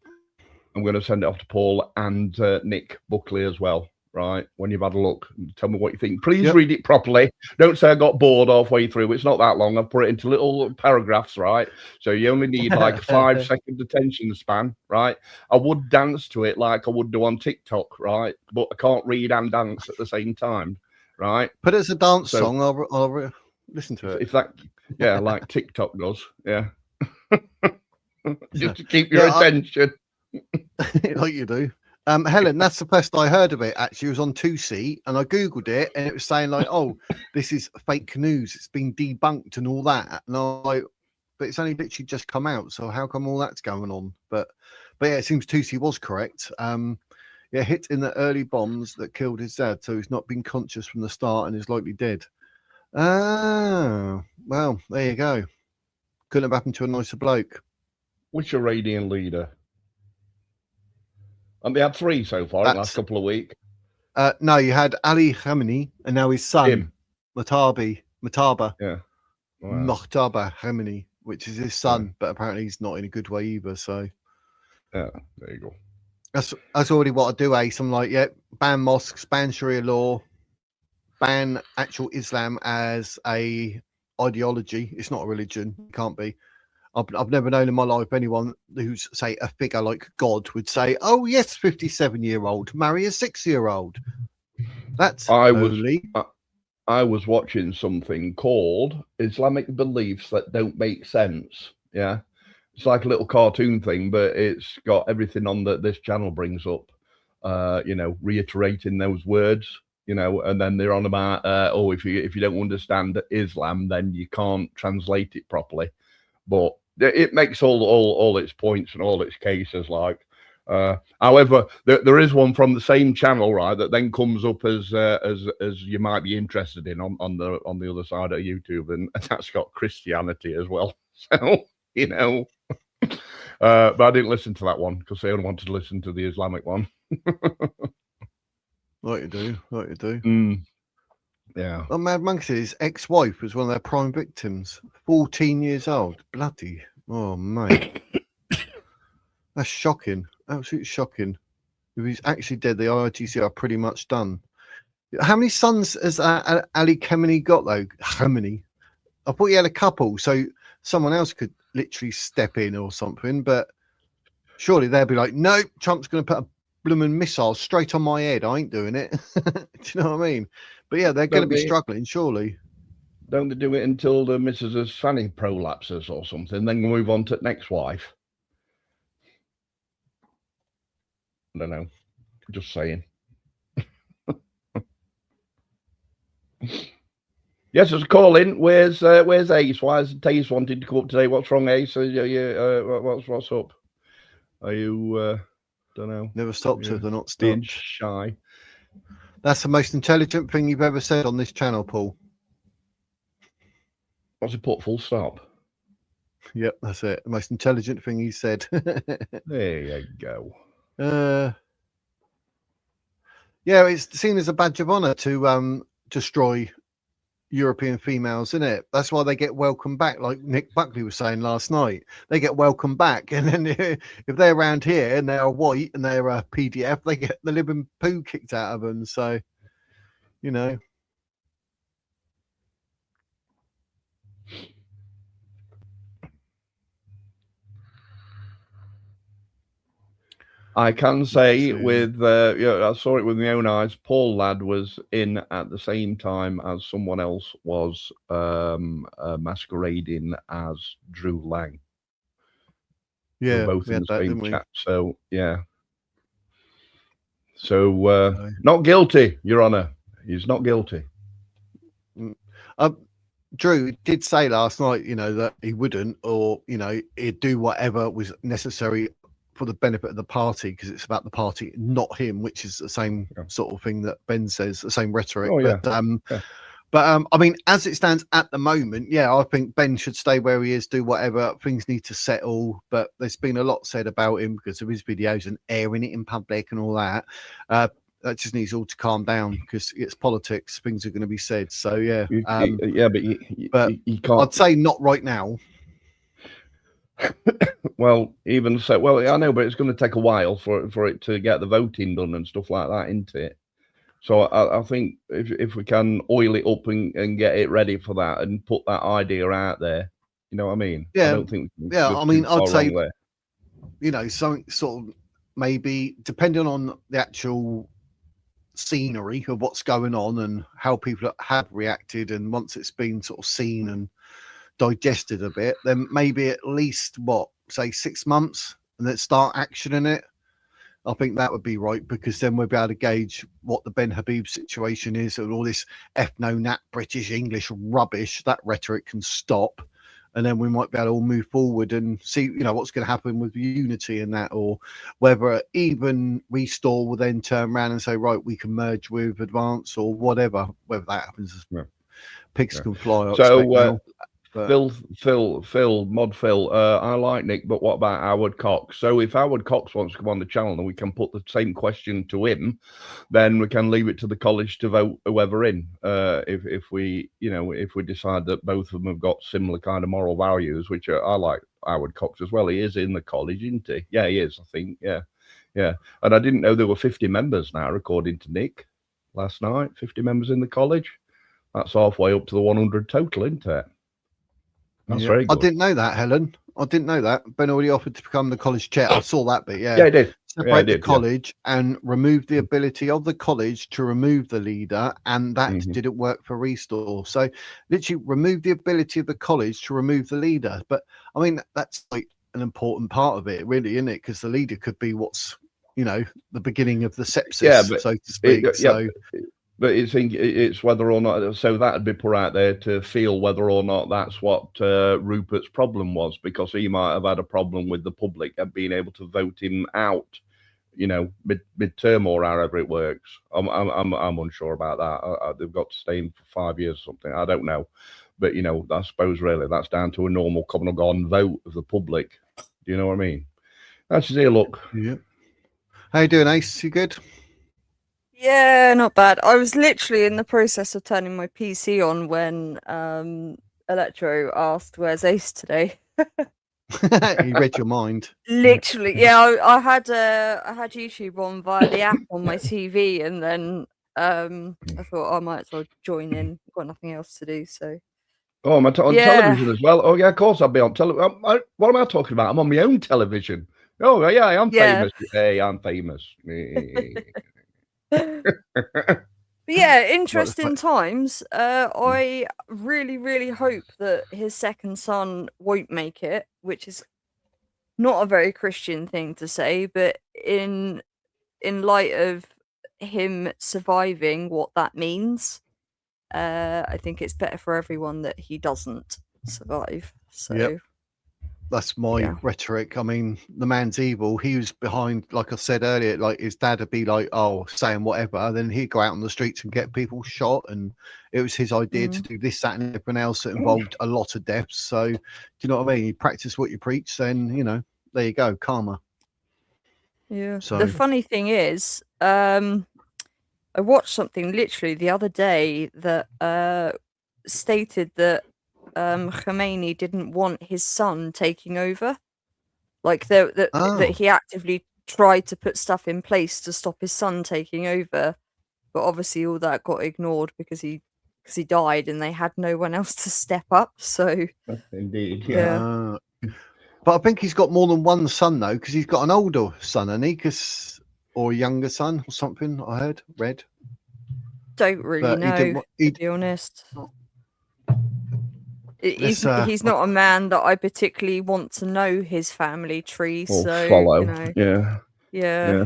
I'm going to send it off to Paul and Nick Buckley as well. Right? When you've had a look, tell me what you think. Please read it properly. Don't say I got bored halfway through. It's not that long. I've put it into little paragraphs, right? So you only need like a 5-second attention span, right? I would dance to it like I would do on TikTok, right? But I can't read and dance at the same time, right? But it's a dance song. I'll listen to it. If that, yeah, like TikTok does, yeah. Just to keep your attention. Like you do. Helen, that's the first I heard of it. Actually, it was on 2C, and I googled it, and it was saying like, "Oh, this is fake news. It's been debunked and all that." And I'm like, "But it's only literally just come out. So how come all that's going on?" But yeah, it seems 2C was correct. Yeah, hit in the early bombs that killed his dad, so he's not been conscious from the start and is likely dead. Ah, well, there you go. Couldn't have happened to a nicer bloke. Which Iranian leader? And they had 3 so far in the last couple of weeks. No, you had Ali Khamenei and now his son, Mojtaba. Yeah. Mojtaba Khamenei, which is his son, but apparently he's not in a good way either. So yeah, there you go. That's already what I do, Ace. I'm like, yeah, ban mosques, ban Sharia law, ban actual Islam as a ideology. It's not a religion. It can't be. I've never known in my life anyone who's, say, a figure like God would say, oh, yes, 57-year-old, marry a 6-year-old. That's holy. I was watching something called Islamic Beliefs That Don't Make Sense. Yeah. It's like a little cartoon thing, but it's got everything on that this channel brings up, reiterating those words, and then they're on about, if you don't understand Islam, then you can't translate it properly. But it makes all its points and all its cases. Like, however, there is one from the same channel, right, that then comes up as you might be interested in on the other side of YouTube, and that's got Christianity as well. So but I didn't listen to that one because I only wanted to listen to the Islamic one. Like you do. Yeah. Well, Mad Monkey's ex-wife was one of their prime victims. 14 years old. Bloody. Oh, mate. That's shocking. Absolutely shocking. If he's actually dead, the IRGC are pretty much done. How many sons has Ali Khamenei got, though? Khamenei. I thought he had a couple, so someone else could literally step in or something, but surely they'll be like, no, Trump's going to put a blooming missile straight on my head. I ain't doing it. Do you know what I mean? But yeah, they're going to be struggling, surely. Don't they do it until the missus' fanny prolapses or something, then move on to the next wife? I don't know. Just saying. Yes, there's a call in. Where's Ace? Why has Ace wanted to come up today? What's wrong, Ace? What's up? Are you don't know? Never stopped till they're not being stopped. Shy. That's the most intelligent thing you've ever said on this channel, Paul. What's it put? Full stop. Yep, that's it. The most intelligent thing he said. There you go. Yeah, it's seen as a badge of honor to destroy European females, isn't it? That's why they get welcome back, like Nick Buckley was saying last night. They get welcome back, and then if they're around here and they're white and they're a PDF, they get the living poo kicked out of them. So, I can say with, I saw it with my own eyes. Paul Ladd was in at the same time as someone else was masquerading as Drew Lang. Yeah, both in the same chat. So, yeah. So, not guilty, Your Honor. He's not guilty. Drew did say last night, that he wouldn't, or, he'd do whatever was necessary for the benefit of the party, because it's about the party, not him, which is the same sort of thing that Ben says, the same rhetoric. But I mean, as it stands at the moment, I think Ben should stay where he is, do whatever. Things need to settle, but there's been a lot said about him because of his videos and airing it in public and all that. That just needs all to calm down because it's politics. Things are going to be said. So but you can't. I'd say not right now. Well, even so, I know, but it's going to take a while for it to get the voting done and stuff like that, isn't it? So I think if we can oil it up and get it ready for that and put that idea out there, you know what I mean? Yeah. I don't think. I mean, I'd say, something sort of maybe depending on the actual scenery of what's going on and how people have reacted, and once it's been sort of seen and digested a bit, then maybe at least 6 months, and then start actioning it. I think that would be right, because then we'll be able to gauge what the Ben Habib situation is, and all this ethno-nat British English rubbish, that rhetoric can stop, and then we might be able to all move forward and see, what's going to happen with unity and that, or whether even Restore will then turn around and say, right, we can merge with Advance or whatever, whether that happens. Pigs can fly. But Mod Phil, I like Nick, but what about Howard Cox? So if Howard Cox wants to come on the channel and we can put the same question to him, then we can leave it to the college to vote whoever in. If we decide that both of them have got similar kind of moral values, which I like Howard Cox as well. He is in the college, isn't he? Yeah, he is, I think. Yeah. And I didn't know there were 50 members now, according to Nick last night. 50 members in the college. That's halfway up to the 100 total, isn't it? That's very good. I didn't know that, Helen. I didn't know that. Ben already offered to become the college chair. I saw that bit, yeah. Yeah, he did. Separate the college and remove the ability of the college to remove the leader, and that didn't work for Restore. So literally remove the ability of the college to remove the leader. But I mean, that's like an important part of it, really, isn't it? Because the leader could be what's, the beginning of the sepsis, so to speak. But it's whether or not, so that'd be put out there to feel whether or not that's what Rupert's problem was, because he might have had a problem with the public and being able to vote him out, midterm or however it works. I'm unsure about that. They've got to stay in for 5 years or something. I don't know, but I suppose really that's down to a normal come and gone vote of the public. Do you know what I mean? That's just here. Look. Yeah. How you doing, Ace? You good? Yeah, not bad. I was literally in the process of turning my PC on when Electro asked, "Where's Ace today?" He read your mind. Literally, yeah. I had YouTube on via the app on my TV, and then I thought I might as well join in. I've got nothing else to do, so. Oh, I'm on television as well. Oh yeah, of course I'll be on television. What am I talking about? I'm on my own television. Oh yeah, I'm famous. Hey, I'm famous. But yeah, interesting times. I really, really hope that his second son won't make it, which is not a very Christian thing to say, but in light of him surviving what that means, I think it's better for everyone that he doesn't survive. So that's my rhetoric. I mean, the man's evil. He was behind, like I said earlier, like his dad would be like, saying whatever. Then he'd go out on the streets and get people shot. And it was his idea to do this, that, and everything else that involved a lot of deaths. So, do you know what I mean? You practice what you preach, then, there you go, karma. Yeah. So the funny thing is, I watched something literally the other day that stated that Khamenei didn't want his son taking over, like that he actively tried to put stuff in place to stop his son taking over, but obviously all that got ignored because he died and they had no one else to step up. So indeed, but I think he's got more than one son though, because he's got an older son, and or a younger son or something. I read. Don't really know, to be honest. He's not a man that I particularly want to know his family tree. So follow. Yeah.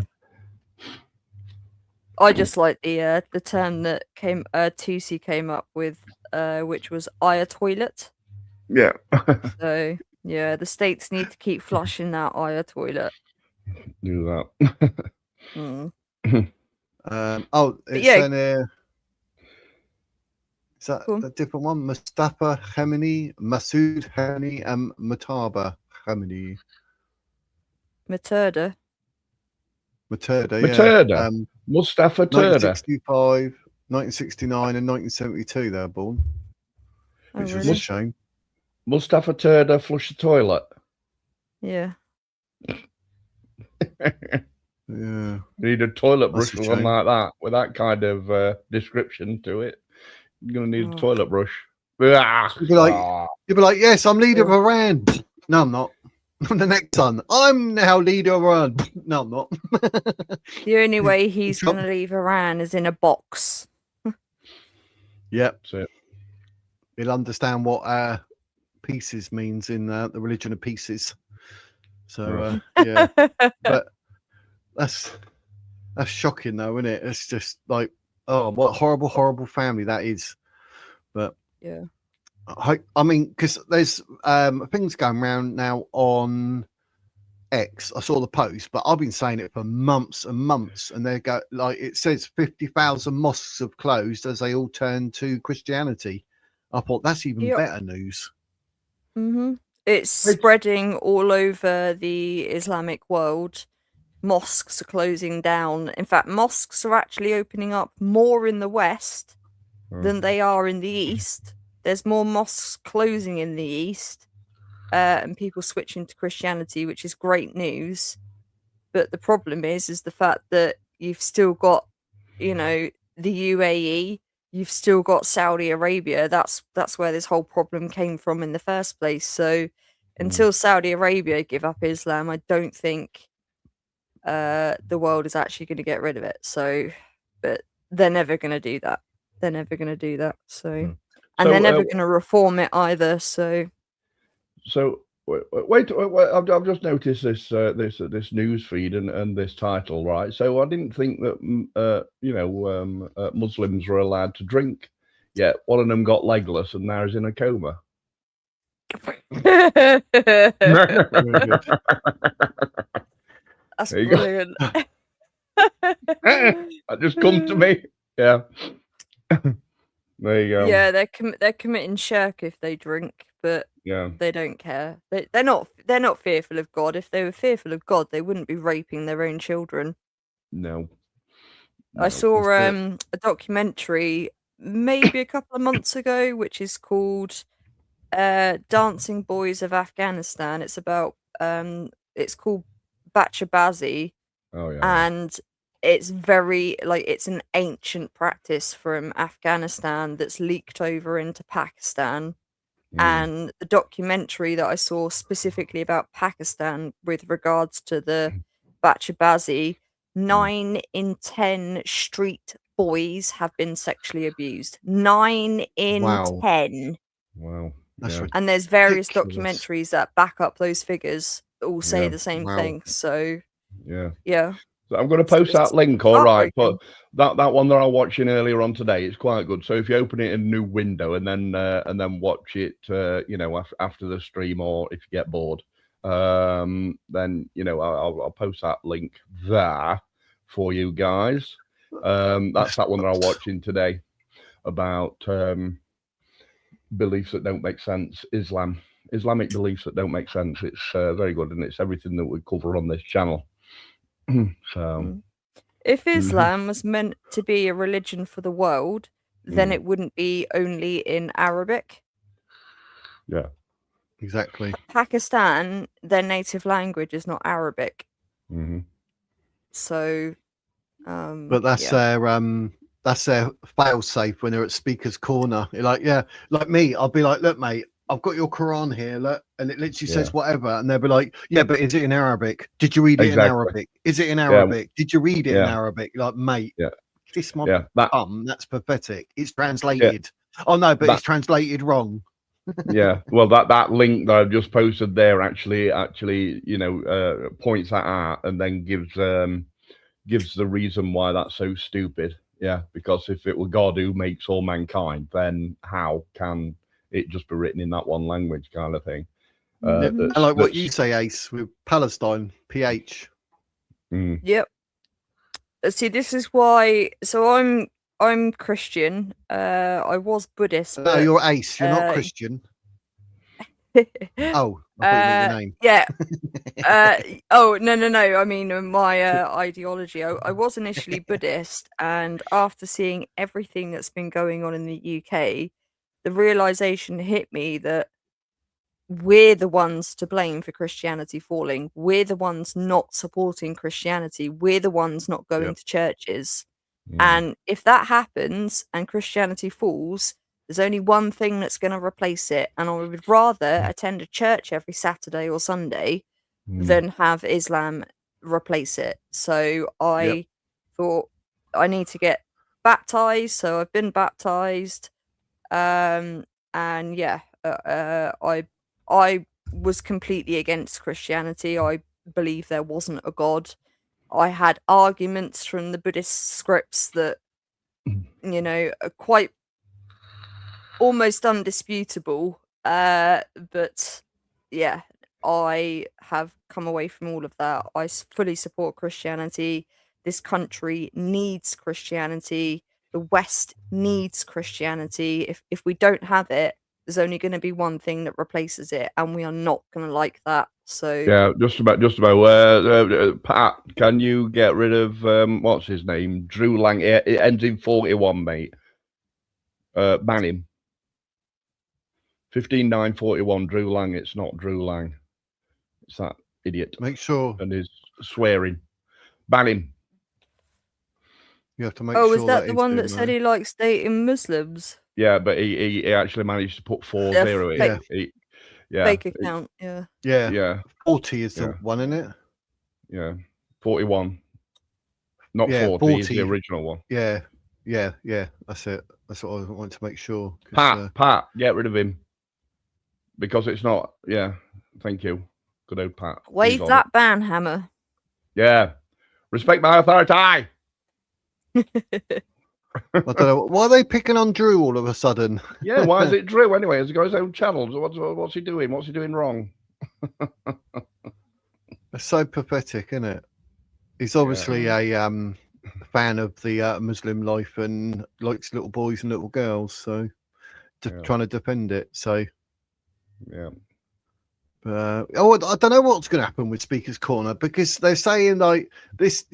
I just like the term that Tusi came up with, which was "ire toilet." Yeah. So yeah, the states need to keep flushing that ire toilet. Do that. Is that a different one? Mojtaba Khamenei, Masoud Khamenei, and Mojtaba Khamenei. Murtada. Yeah. Mustafa Turda. 1965, 1969, and 1972 they were born. Which was a shame. Mustafa Turda flush the toilet. Yeah. Yeah. You need a toilet brush or something like that with that kind of description to it. You're gonna need a toilet brush. You'd be like, yes, I'm leader of Iran. No, I'm not. The next son, I'm now leader of Iran. No, I'm not. The only way he's gonna leave Iran is in a box. Yep. That's it. He'll understand what pieces means in the religion of pieces. So yeah, but that's shocking though, isn't it? It's just like, oh, what horrible, horrible family that is. But yeah, I mean, because there's things going around now on X. I saw the post, but I've been saying it for months and months, and they go like, it says 50,000 mosques have closed as they all turn to Christianity. I thought that's even better news. It's spreading all over the Islamic world. Mosques are closing down. In fact, mosques are actually opening up more in the West than they are in the East. There's more mosques closing in the East, and people switching to Christianity, which is great news. But the problem is the fact that you've still got, you know, the UAE, you've still got Saudi Arabia. That's where this whole problem came from in the first place. So until Saudi Arabia give up Islam, I don't think the world is actually going to get rid of it. So, but they're never going to do that. They're never going to do that. So, and they're never going to reform it either. So wait, I've just noticed this news feed and this title, right? So I didn't think that Muslims were allowed to drink, yet one of them got legless and now is in a coma. That's brilliant. That just comes to me. Yeah. There you go. Yeah, they're committing shirk if they drink, but they don't care. They're not fearful of God. If they were fearful of God, they wouldn't be raping their own children. No. I saw a documentary maybe a couple of months ago, which is called Dancing Boys of Afghanistan. It's about it's called Bachabazi. Oh yeah. And it's very it's an ancient practice from Afghanistan that's leaked over into Pakistan. And the documentary that I saw specifically about Pakistan with regards to the Bachabazi, 9 in 10 street boys have been sexually abused. 9 in 10. Wow. And there's various documentaries that back up those figures that all say the same thing. So yeah. So I'm going to post that link, all right. But that one that I was watching earlier on today is quite good. So if you open it in a new window and then watch it, after the stream, or if you get bored, then I'll post that link there for you guys. That's that one that I'm watching today about beliefs that don't make sense. Islamic beliefs that don't make sense. It's very good, and it's everything that we cover on this channel. So, if Islam was meant to be a religion for the world, then it wouldn't be only in Arabic. Yeah, exactly. Pakistan, their native language is not Arabic. So, but that's their fail safe when they're at speaker's corner. You're like me, I'll be like, look, mate, I've got your Quran here, look, and it literally says whatever, and they'll be like, yeah, but is it in Arabic? Did you read it in Arabic? Is it in Arabic? Did you read it in Arabic? Like, mate, kiss my bum. That's pathetic. It's translated. Oh no, but it's translated wrong. Well, that link that I've just posted there actually points that out and then gives the reason why that's so stupid. Yeah, because if it were God who makes all mankind, then how can it just be written in that one language, kind of thing? I like what you say, Ace, with Palestine, PH. Yep. See, this is why. So I'm Christian. I was Buddhist. No, you're Ace. You're not Christian. Oh, I thought you meant the name. Yeah. Oh, no. I mean, my ideology. I was initially Buddhist, and after seeing everything that's been going on in the UK, the realization hit me that we're the ones to blame for Christianity falling. We're the ones not supporting Christianity. We're the ones not going to churches. And if that happens and Christianity falls, there's only one thing that's going to replace it. And I would rather attend a church every Saturday or Sunday than have Islam replace it. So I thought I need to get baptized. So I've been baptized. And I was completely against Christianity. I believe there wasn't a God. I had arguments from the Buddhist scripts that, are quite almost undisputable. But yeah, I have come away from all of that. I fully support Christianity. This country needs Christianity. The West needs Christianity. If we don't have it, there's only going to be one thing that replaces it, and we are not going to like that. So yeah, just about. Pat, can you get rid of what's his name? Drew Lang. It ends in 41, mate. Ban him. 15-9-41. Drew Lang. It's not Drew Lang. It's that idiot. Make sure. And his swearing. Ban him. You have to make sure. Oh, is that the he's one doing that said he likes dating Muslims? Yeah, but he actually managed to put 40. Yeah. Fake account. Yeah. Yeah. 40 is the one, isn't it? Yeah. 41. Not 40, 40 is the original one. Yeah. That's it. That's what I wanted to make sure. Pat, get rid of him. Because it's not. Yeah. Thank you. Good old Pat. Wave that ban hammer. Yeah. Respect my authority. I don't know. Why are they picking on Drew all of a sudden? Yeah, why is it Drew anyway? Has he got his own channel? What's he doing? What's he doing wrong? It's so pathetic, isn't it? He's obviously a fan of the Muslim life and likes little boys and little girls, so trying to defend it. So yeah. I don't know what's going to happen with Speaker's Corner, because they're saying like this,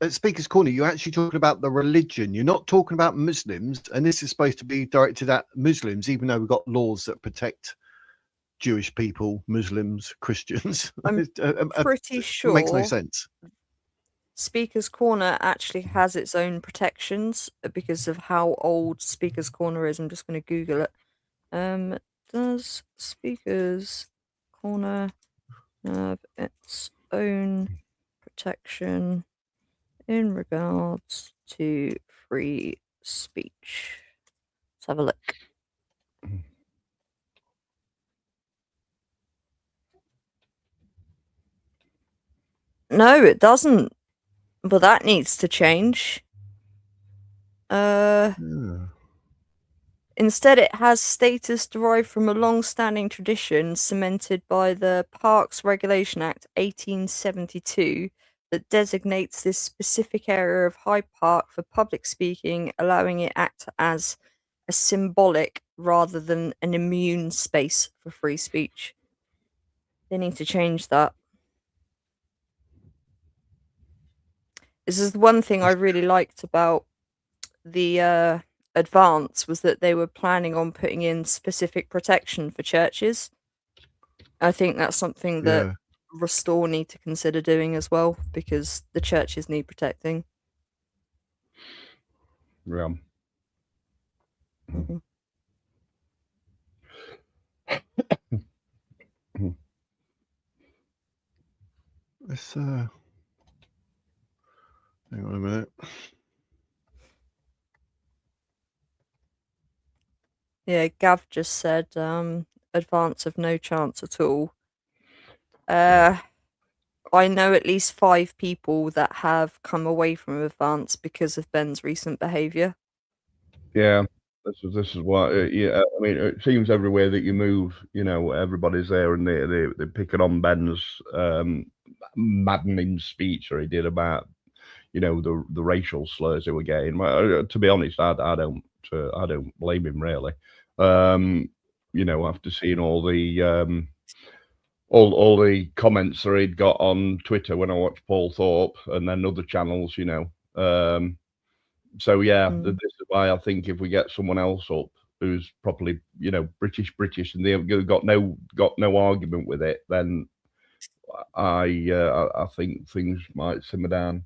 at Speaker's Corner, you're actually talking about the religion. You're not talking about Muslims, and this is supposed to be directed at Muslims, even though we've got laws that protect Jewish people, Muslims, Christians. I'm pretty sure it makes no sense. Speaker's Corner actually has its own protections because of how old Speaker's Corner is. I'm just going to Google it. Does Speaker's Corner have its own protection in regards to free speech? Let's have a look. No, it doesn't. But that needs to change. Instead, it has status derived from a long-standing tradition cemented by the Parks Regulation Act 1872 that designates this specific area of Hyde Park for public speaking, allowing it act as a symbolic rather than an immune space for free speech. They need to change that. This is the one thing I really liked about the advance, was that they were planning on putting in specific protection for churches. I think that's something that Restore need to consider doing as well, because the churches need protecting. Yeah. Mm-hmm. Let's hang on a minute. Yeah, Gav just said advance of no chance at all. I know at least 5 people that have come away from advance because of Ben's recent behaviour. Yeah, this is why. I mean, it seems everywhere that you move, everybody's there and they're picking on Ben's maddening speech that he did about, the racial slurs they were getting. To be honest, I don't blame him really. After seeing all the all the comments that he'd got on Twitter when I watched Paul Thorpe and then other channels, So yeah, this is why I think if we get someone else up who's properly, British, and they've got no argument with it, then I think things might simmer down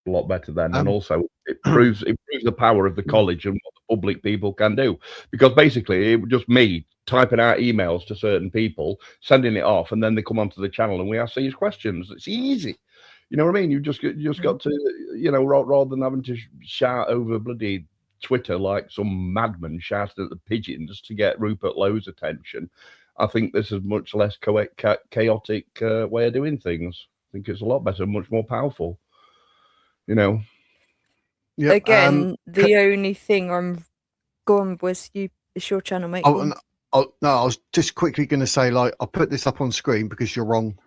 a lot better then. And also it proves the power of the college and what the public people can do, because basically it was just me typing out emails to certain people, sending it off, and then they come onto the channel and we ask these questions. It's easy. You know what I mean? You just got to, rather than having to shout over bloody Twitter like some madman shouting at the pigeons to get Rupert Lowe's attention. I think this is much less chaotic way of doing things. I think it's a lot better, much more powerful. Yep, Again, the only thing I'm going with it's your channel, mate. No, I was just quickly going to say, I'll put this up on screen because you're wrong.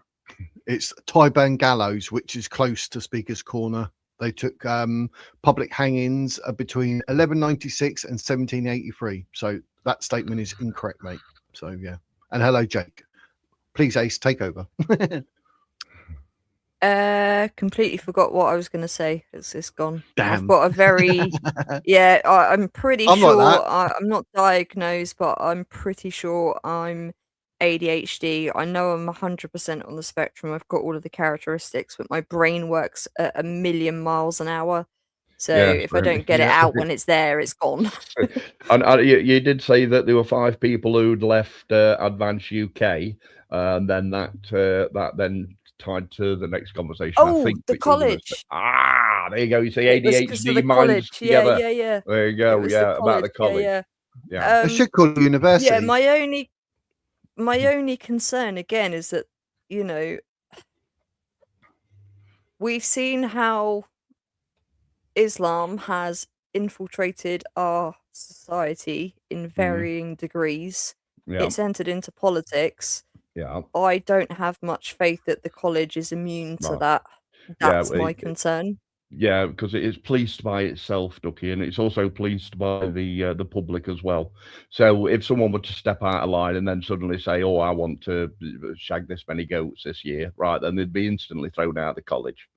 It's Tyburn Gallows, which is close to Speaker's Corner. They took public hangings between 1196 and 1783. So that statement is incorrect, mate. So yeah. And hello, Jake. Please, Ace, take over. Completely forgot what I was going to say. It's gone. Damn. I've got a very, yeah. I'm pretty I'm sure. like that. I'm not diagnosed, but I'm pretty sure I'm ADHD. I know I'm 100% on the spectrum. I've got all of the characteristics, but my brain works at 1,000,000 miles an hour. So Yeah, if I don't get it out when it's there, it's gone. And you did say that there were 5 people who'd left Advance UK, and then that then tied to the next conversation. I Oh, think the that you were gonna say- college. there you go. You say It was 'cause of the ADHD minds college. Yeah, together. yeah, yeah. There you It go. was Yeah, about the college. Yeah, Yeah. They should call it university. yeah. My only concern again is that, you know, we've seen how Islam has infiltrated our society in varying degrees. Yeah. It's entered into politics. Yeah. I don't have much faith that the college is immune to Right. that. Yeah, That's my concern. Yeah, because it is policed by itself, Ducky, and it's also policed by the public as well. So if someone were to step out of line and then suddenly say, "Oh, I want to shag this many goats this year," right, then they'd be instantly thrown out of the college.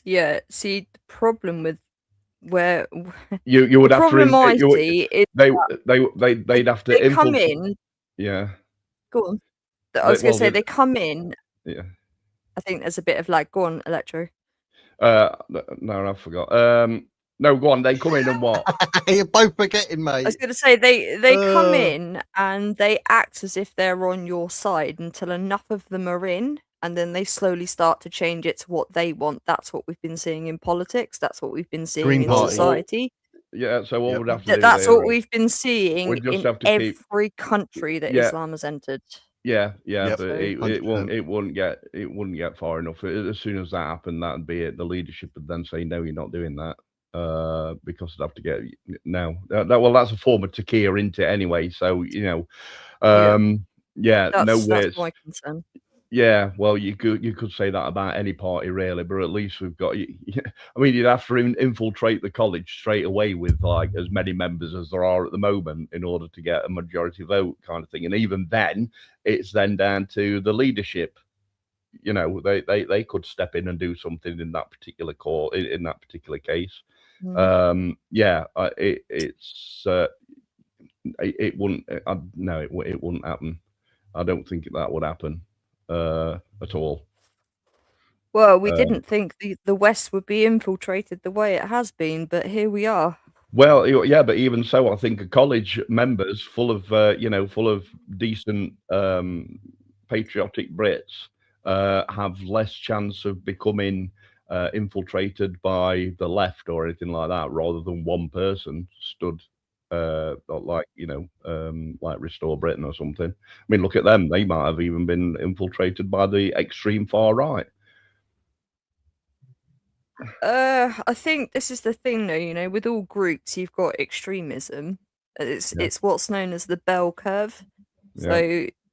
Yeah, see, the problem with where You would the have to. problem I see is They'd have to. they come in. Yeah. Go on. I was going to say Well, they come in. Yeah. I think there's a bit of like, go on, Electro. No, I forgot. No, go on. They come in and what? You're both forgetting, mate. I was going to say they come in and they act as if they're on your side until enough of them are in, and then they slowly start to change it to what they want. That's what we've been seeing in politics. That's what we've been seeing in society. Yeah, so what would have to do That's there what is- we've been seeing we just in have to keep- every country that Yeah. Islam has entered. Yeah, Yep. but it 100%. wouldn't get far enough. As soon as that happened, that'd be it. The leadership would then say, "No, you're not doing that," because they'd have to get no. Well, that's a form of takia into it anyway. So you know, That's my concern. Yeah, well, you could say that about any party really, but at least we've got. I mean, you'd have to infiltrate the college straight away with like as many members as there are at the moment in order to get a majority vote kind of thing, and even then, it's then down to the leadership. You know, they could step in and do something in that particular in that particular case. It wouldn't. No, it wouldn't happen. I don't think that would happen. At all. Well, we didn't think the West would be infiltrated the way it has been, but here we are. Well, yeah, but even so, I think college members full of decent patriotic Brits have less chance of becoming infiltrated by the left or anything like that, rather than one person stood like Restore Britain or something. I mean, look at them. They might have even been infiltrated by the extreme far right. I think this is the thing though, you know, with all groups you've got extremism. It's what's known as the bell curve. So,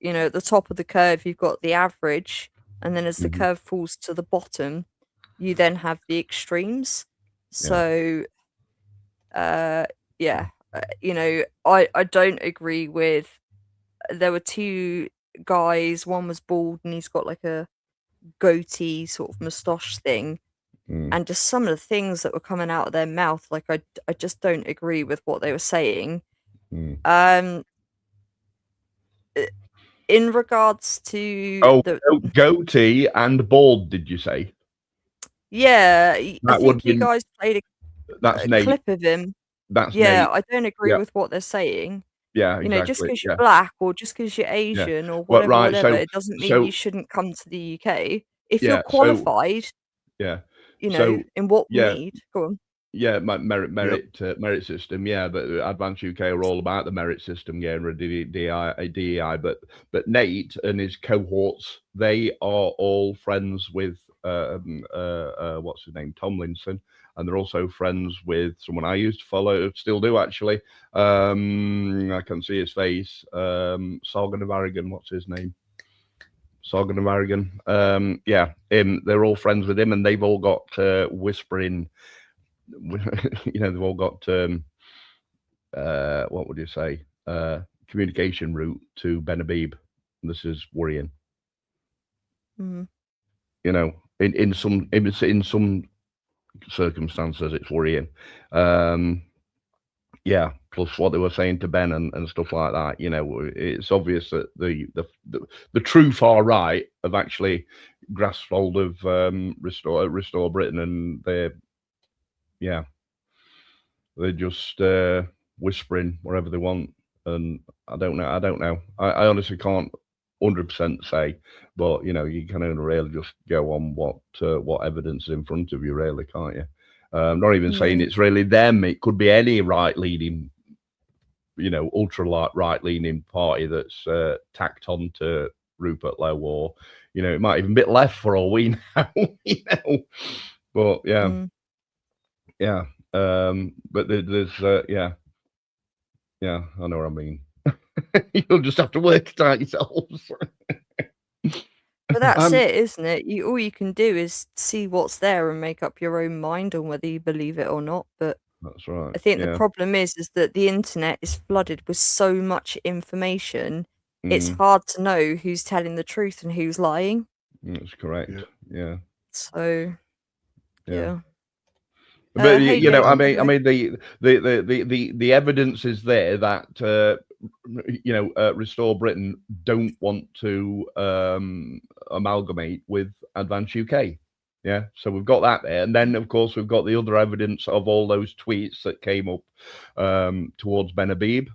you know, at the top of the curve you've got the average, and then as the curve falls to the bottom, you then have the extremes. So you know, I don't agree with. There were 2 guys. One was bald and he's got like a goatee sort of moustache thing, and just some of the things that were coming out of their mouth, like I just don't agree with what they were saying. In regards to goatee and bald, did you say? Yeah, I think you guys played a Nate. clip of him. That's yeah, Nate. I don't agree with what they're saying. Yeah, you know, just exactly, because you're black or just because you're Asian or Well, whatever, right, it doesn't mean you shouldn't come to the UK if you're so- qualified. You know, So, in what we yeah. need. Go on. Yeah, merit system. Yeah, but Advance UK are all about the merit system, getting rid of DEI. But Nate and his cohorts, they are all friends with what's his name, Tomlinson, and they're also friends with someone I used to follow, still do actually. I can see his face. Sargon of Aragon, what's his name? Sargon of Aragon. Yeah, him. They're all friends with him, and they've all got whispering. You know, they've all got what would you say, communication route to Ben Habib. This is worrying. Mm. You know, in some circumstances, it's worrying. Yeah, plus what they were saying to Ben and stuff like that. You know, it's obvious that the true far right have actually grasped hold of Restore Britain, and they're just whispering wherever they want. And I don't know. I honestly can't 100% say, but you know, you can only really just go on what evidence is in front of you, really, can't you? Not even saying it's really them. It could be any right-leaning, you know, ultra right-leaning party that's tacked on to Rupert Lowe, or you know, it might even be left for all we know. You know, but yeah. But there's yeah, I know what I mean. You'll just have to work it out yourselves. But that's it, isn't it? All you can do is see what's there and make up your own mind on whether you believe it or not. But that's right. I think the problem is that the internet is flooded with so much information. It's hard to know who's telling the truth and who's lying. That's correct. Yeah. So, yeah. But you know, I mean, the evidence is there that you know, Restore Britain don't want to amalgamate with Advance UK. Yeah, so we've got that there, and then of course we've got the other evidence of all those tweets that came up towards Ben Habib.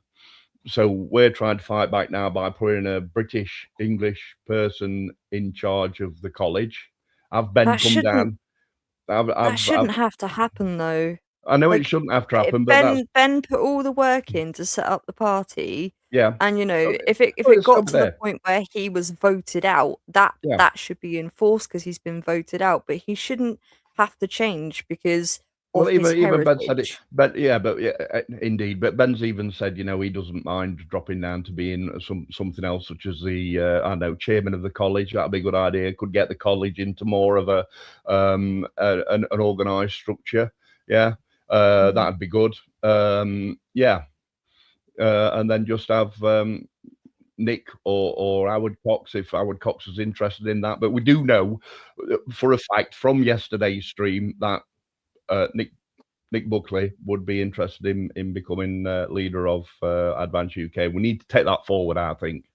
So we're trying to fight back now by putting a British English person in charge of the college. Have Ben come down. That shouldn't have to happen, though. I know it shouldn't have to happen, but Ben put all the work in to set up the party. Yeah, and you know, if it got to the point where he was voted out, that should be enforced because he's been voted out. But he shouldn't have to change because of his even Ben said heritage. it. But indeed. But Ben's even said, you know, he doesn't mind dropping down to being something else, such as the I don't know, chairman of the college. That'd be a good idea. Could get the college into more of an organised structure. Yeah, that'd be good. Yeah. And then just have Nick or Howard Cox, if Howard Cox is interested in that. But we do know for a fact from yesterday's stream that Nick Buckley would be interested in becoming leader of Advance UK. We need to take that forward, I think,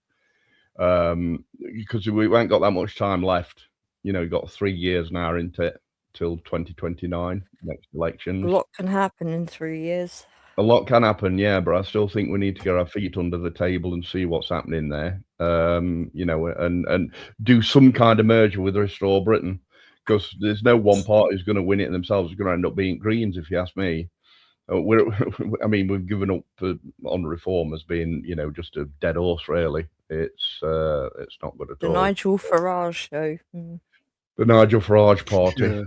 because we ain't got that much time left. You know, you've got 3 years now into it till 2029 next elections. A lot can happen in 3 years. A lot can happen, yeah, but I still think we need to get our feet under the table and see what's happening there. You know, and do some kind of merger with Restore Britain, because there's no one party who's going to win it themselves. It's going to end up being Greens, if you ask me. I mean, we've given up on reform as being, you know, just a dead horse. Really, it's not good at all. The Nigel Farage show. The Nigel Farage party,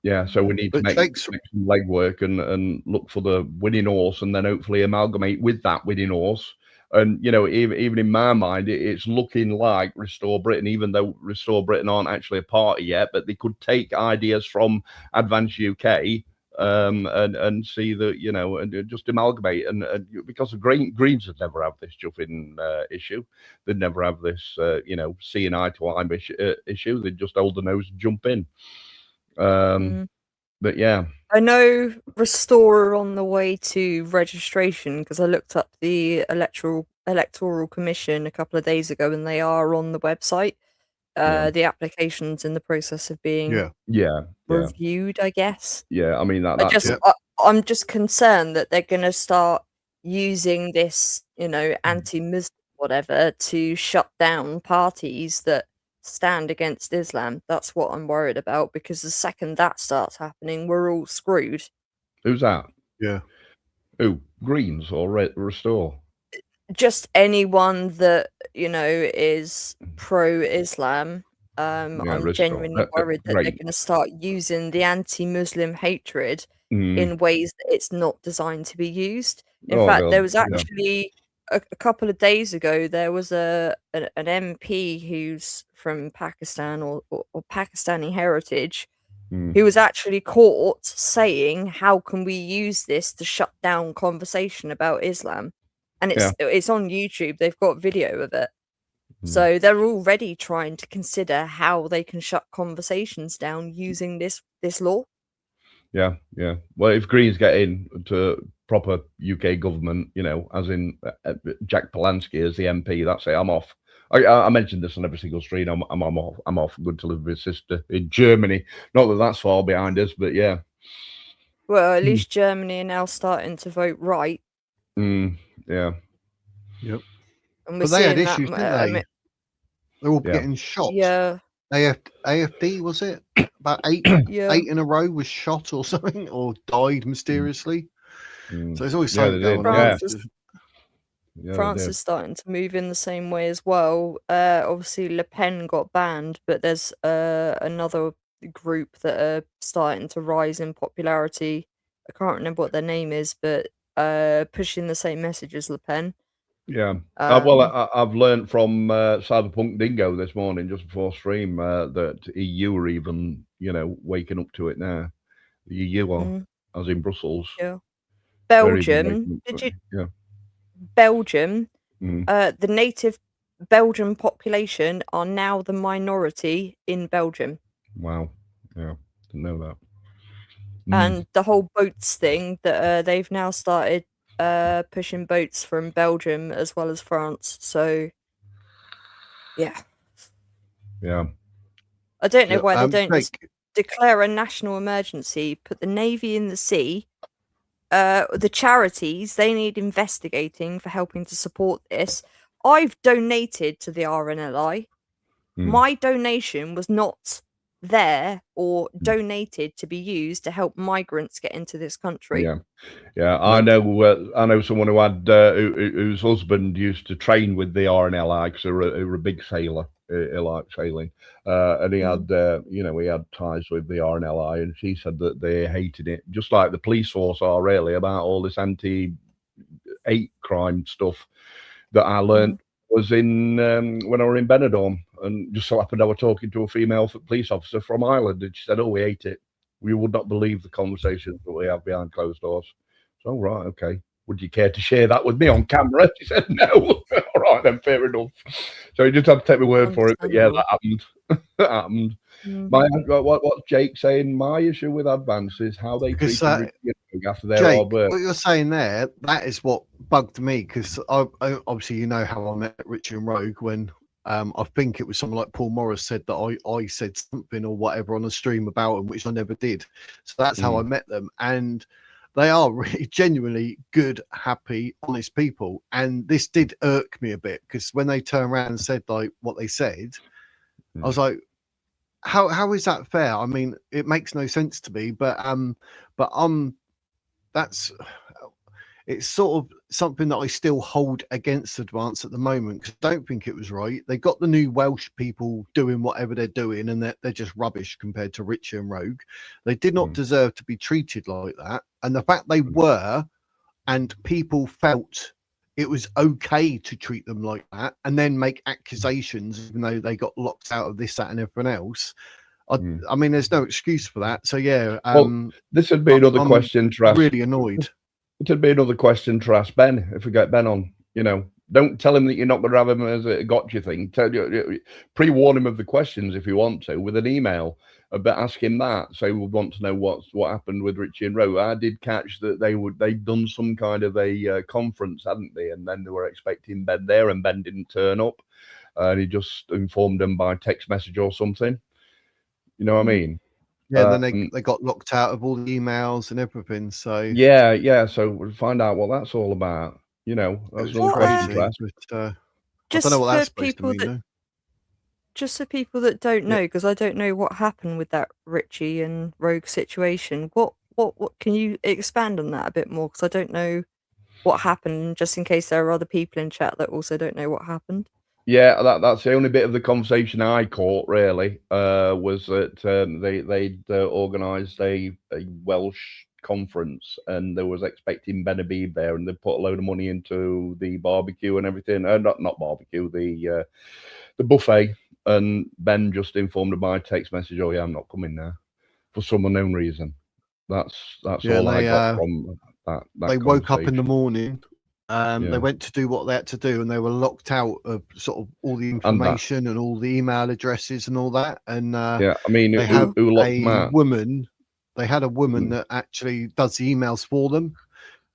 yeah. So we need to make some legwork and look for the winning horse, and then hopefully amalgamate with that winning horse. And you know, even in my mind, it's looking like Restore Britain, even though Restore Britain aren't actually a party yet, but they could take ideas from Advance UK and see that, you know, and just amalgamate. And because the Greens would never have this chuffing issue, they'd never have this, you know, seeing eye to eye issue. They'd just hold the nose and jump in. But yeah, I know Restore are on the way to registration because I looked up the electoral commission a couple of days ago, and they are on the website. The application's in the process of being reviewed, I guess. Yeah, I mean I'm just concerned that they're going to start using this, you know, anti-Muslim whatever to shut down parties that stand against Islam. That's what I'm worried about, because the second that starts happening, we're all screwed. Who's that? Yeah. Who? Greens or Restore? Just anyone that, you know, is pro-Islam. I'm genuinely worried that they're going to start using the anti-Muslim hatred in ways that it's not designed to be used. In fact, there was actually a couple of days ago, there was an MP who's from Pakistan or Pakistani heritage, He was actually caught saying, "How can we use this to shut down conversation about Islam?" And it's on YouTube. They've got video of it. So they're already trying to consider how they can shut conversations down using this law. Yeah. Well, if Greens get in to proper UK government, as in Jack Polanski as the MP, that's it. I'm off. I mentioned this on every single stream. I'm off. I'm off. Good to live with his sister in Germany. Not that that's far behind us, but yeah. Well, at least Germany are now starting to vote right. Yeah. Yep. And but they had issues, didn't they? They're all getting shot. Yeah. AFD, was it? About eight in a row was shot or something, or died mysteriously. So there's always something going on. France is starting to move in the same way as well. Obviously, Le Pen got banned, but there's another group that are starting to rise in popularity. I can't remember what their name is, but pushing the same message as Le Pen. Yeah. Well, I've learned from Cyberpunk Dingo this morning, just before stream, that EU are even, waking up to it now. The EU are, as in Brussels. Yeah. Belgium. Belgium. The native Belgian population are now the minority in Belgium. Wow. Yeah. Didn't know that. And the whole boats thing that they've now started pushing boats from Belgium as well as France. So, yeah. I don't know why they don't just declare a national emergency, put the Navy in the sea. The charities, they need investigating for helping to support this. I've donated to the RNLI. My donation was not there or donated to be used to help migrants get into this country. I know someone who had whose husband used to train with the RNLI because they were a big sailor. He liked sailing, and he had he had ties with the RNLI, and she said that they hated it, just like the police force are really, about all this anti-hate crime stuff that I learned was in when I were in Benidorm. And just so happened I was talking to a female police officer from Ireland, and she said, "Oh, we hate it. We would not believe the conversations that we have behind closed doors." So, right, okay. Would you care to share that with me on camera? She said, "No." All right, then, fair enough. So you just have to take my word for it. But yeah, that happened. That happened. What's Jake saying? My issue with Advance is how they treat after their hard work. What you're saying there, that is what bugged me, because obviously you know how I met Richie and Rogue when I think it was someone like Paul Morris said that I said something or whatever on a stream about them, which I never did. So that's how I met them. And they are really genuinely good, happy, honest people. And this did irk me a bit, because when they turned around and said like what they said, I was like, how is that fair? I mean, it makes no sense to me, but it's sort of something that I still hold against Advance at the moment, because I don't think it was right. They got the new Welsh people doing whatever they're doing, and they're just rubbish compared to Richie and Rogue. They did not deserve to be treated like that. And the fact they were, and people felt it was okay to treat them like that, and then make accusations, even though they got locked out of this, that, and everything else. I mean, there's no excuse for that. So yeah, this would be another question to ask. Really annoyed. It would be another question to ask Ben if we get Ben on. Don't tell him that you're not going to have him as a gotcha thing. Pre-warn him of the questions if you want to with an email. But ask him that. So we want to know what happened with Richie and Rowe. I did catch that they'd done some kind of a conference, hadn't they? And then they were expecting Ben there, and Ben didn't turn up. And he just informed them by text message or something. You know what I mean? Yeah, then they got locked out of all the emails and everything. So yeah. So we'll find out what that's all about. That's another question to ask. I don't know what that's supposed to mean. Just for people that don't know, because I don't know what happened with that Richie and Rogue situation. What can you expand on that a bit more? Because I don't know what happened, just in case there are other people in chat that also don't know what happened. Yeah, that's the only bit of the conversation I caught, really, was that they'd organised a Welsh conference, and they was expecting Ben Habib there, and they put a load of money into the barbecue and everything. Not barbecue, the buffet. And Ben just informed her by text message, "Oh yeah, I'm not coming now." for some unknown reason. That's Yeah, all and I they, got from that they woke up in the conversation. morning. Yeah. They went to do what they had to do, and they were locked out of sort of all the And that. information and all the email addresses and all that. And Yeah, I mean, they have who locked them a out? woman. They had a woman Mm. that actually does the emails for them,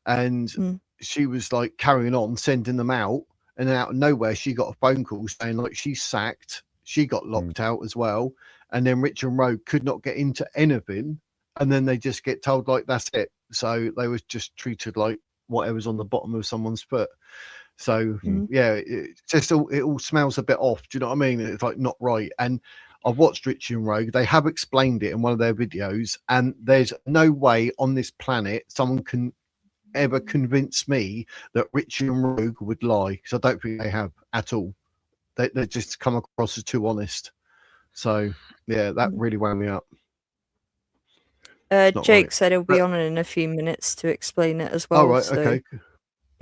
and she was like carrying on sending them out. And then out of nowhere, she got a phone call saying like she's sacked. She got locked out as well. And then Rich and Rogue could not get into anything. And then they just get told like that's it. So they was just treated like whatever's on the bottom of someone's foot. So yeah, it all smells a bit off. Do you know what I mean? It's like not right. And I've watched Richie and Rogue. They have explained it in one of their videos, and there's no way on this planet someone can ever convince me that Richie and Rogue would lie, because I don't think they have at all. They just come across as too honest. So yeah, that really wound me up. Jake said he'll be on in a few minutes to explain it as well. Oh right, so. okay.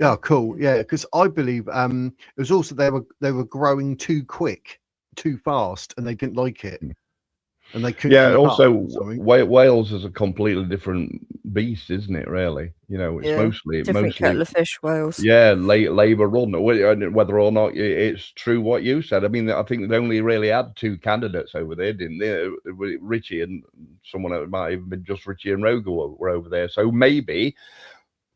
Yeah, cool. Yeah, because I believe it was also they were growing too quick, too fast, and they didn't like it, and they couldn't. Yeah, keep also up, Wales is a completely different beast, isn't it? Really, you know, it's mostly kettle of fish, Wales. Yeah, Labour run. Whether or not it's true what you said. I mean, I think they only really had two candidates over there, didn't they? Richie and someone else. It might even been just Richie and Rogue were over there. So maybe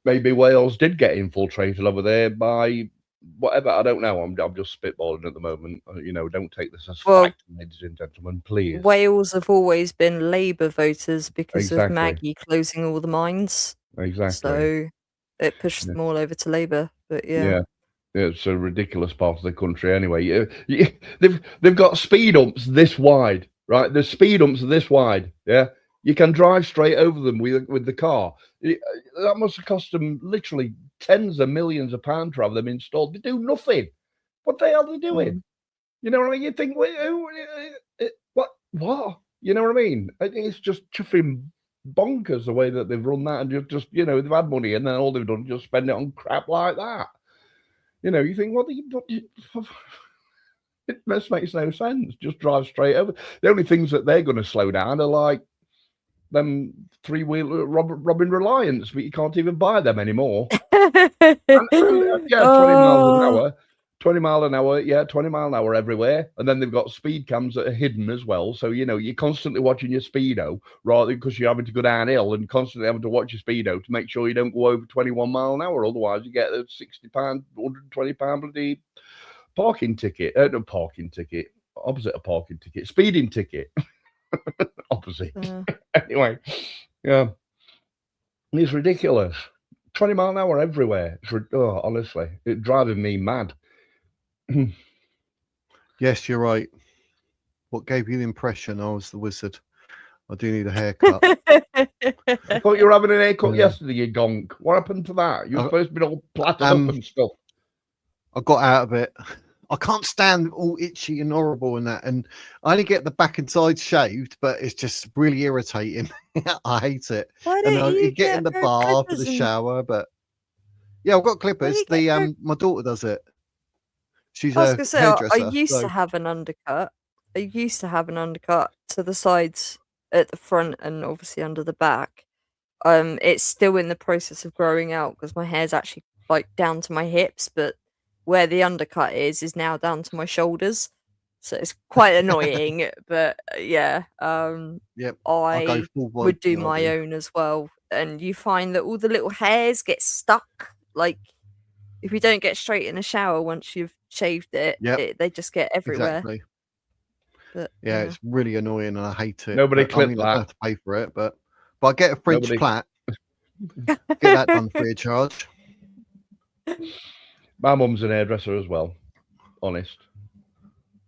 Wales did get infiltrated over there by whatever. I don't know. I'm just spitballing at the moment. You know, don't take this as fact, ladies and gentlemen, please. Wales have always been Labour voters because of Maggie closing all the mines. Exactly. So it pushed them all over to Labour. But yeah, it's a ridiculous part of the country anyway. They've got speed humps this wide, right? The speed humps are this wide. Yeah, you can drive straight over them with the car. That must have cost them literally tens of millions of pounds to have them installed. They do nothing. What the hell are they doing? You know what I mean? You think, what? You know what I mean? It's just chuffing bonkers the way that they've run that, and just you know, they've had money and then all they've done is just spend it on crap like that. You know, you think, it just makes no sense. Just drive straight over. The only things that they're going to slow down are like them three-wheeler robbing Reliance, but you can't even buy them anymore. and 20 miles an hour. 20 mile an hour, 20 mile an hour everywhere. And then they've got speed cams that are hidden as well. So, you know, you're constantly watching your speedo, rather because you're having to go downhill and constantly having to watch your speedo to make sure you don't go over 21 mile an hour. Otherwise, you get a £60, £120 bloody parking ticket. No, parking ticket. Opposite a parking ticket. Speeding ticket. Opposite. Anyway, yeah. It's ridiculous. 20 mile an hour everywhere. Honestly, it's driving me mad. Yes, you're right. What gave you the impression I was the wizard? I do need a haircut. I thought you were having an haircut yesterday, you gonk. What happened to that? You were supposed to be all plaited up and stuff. I got out of it. I can't stand all itchy and horrible and that. And I only get the back and sides shaved, but it's just really irritating. I hate it. Why and don't you get in the bath or the shower, but yeah, I've got clippers. My daughter does it. She's I was gonna say, hairdresser. I used to have an undercut. I used to have an undercut to the sides, at the front, and obviously under the back. It's still in the process of growing out because my hair's actually like down to my hips, but where the undercut is now down to my shoulders. So it's quite annoying. But yeah, yep, I would do my own as well, and you find that all the little hairs get stuck. Like if you don't get straight in a shower once you've shaved it, they just get everywhere. Exactly. But, yeah, it's really annoying and I hate it. Nobody clipped that. I have to pay for it, but I get a French plait. Get that done free of charge. My mum's an hairdresser as well. Honest.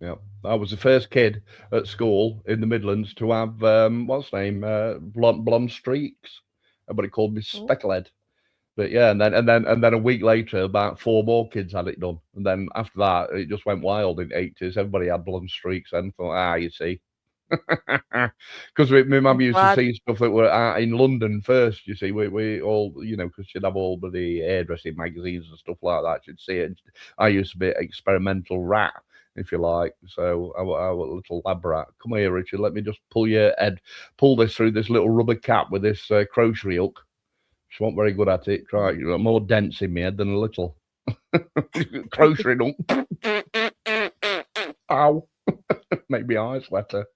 Yeah, I was the first kid at school in the Midlands to have what's the name, blonde streaks. Everybody called me Specklehead. But yeah, and then a week later, about 4 more kids had it done, and then after that, it just went wild in the 80s. Everybody had blonde streaks, and thought, you see, because my mum used to see stuff that were out in London first. You see, we all, you know, because she'd have all the hairdressing magazines and stuff like that. She'd see it. I used to be an experimental rat if you like. So our little lab rat. Come here, Richard. Let me just pull this through this little rubber cap with this crochet hook. She wasn't very good at it. Try more dents in my head than a little crochet hook. Ow! Make my eyes wetter.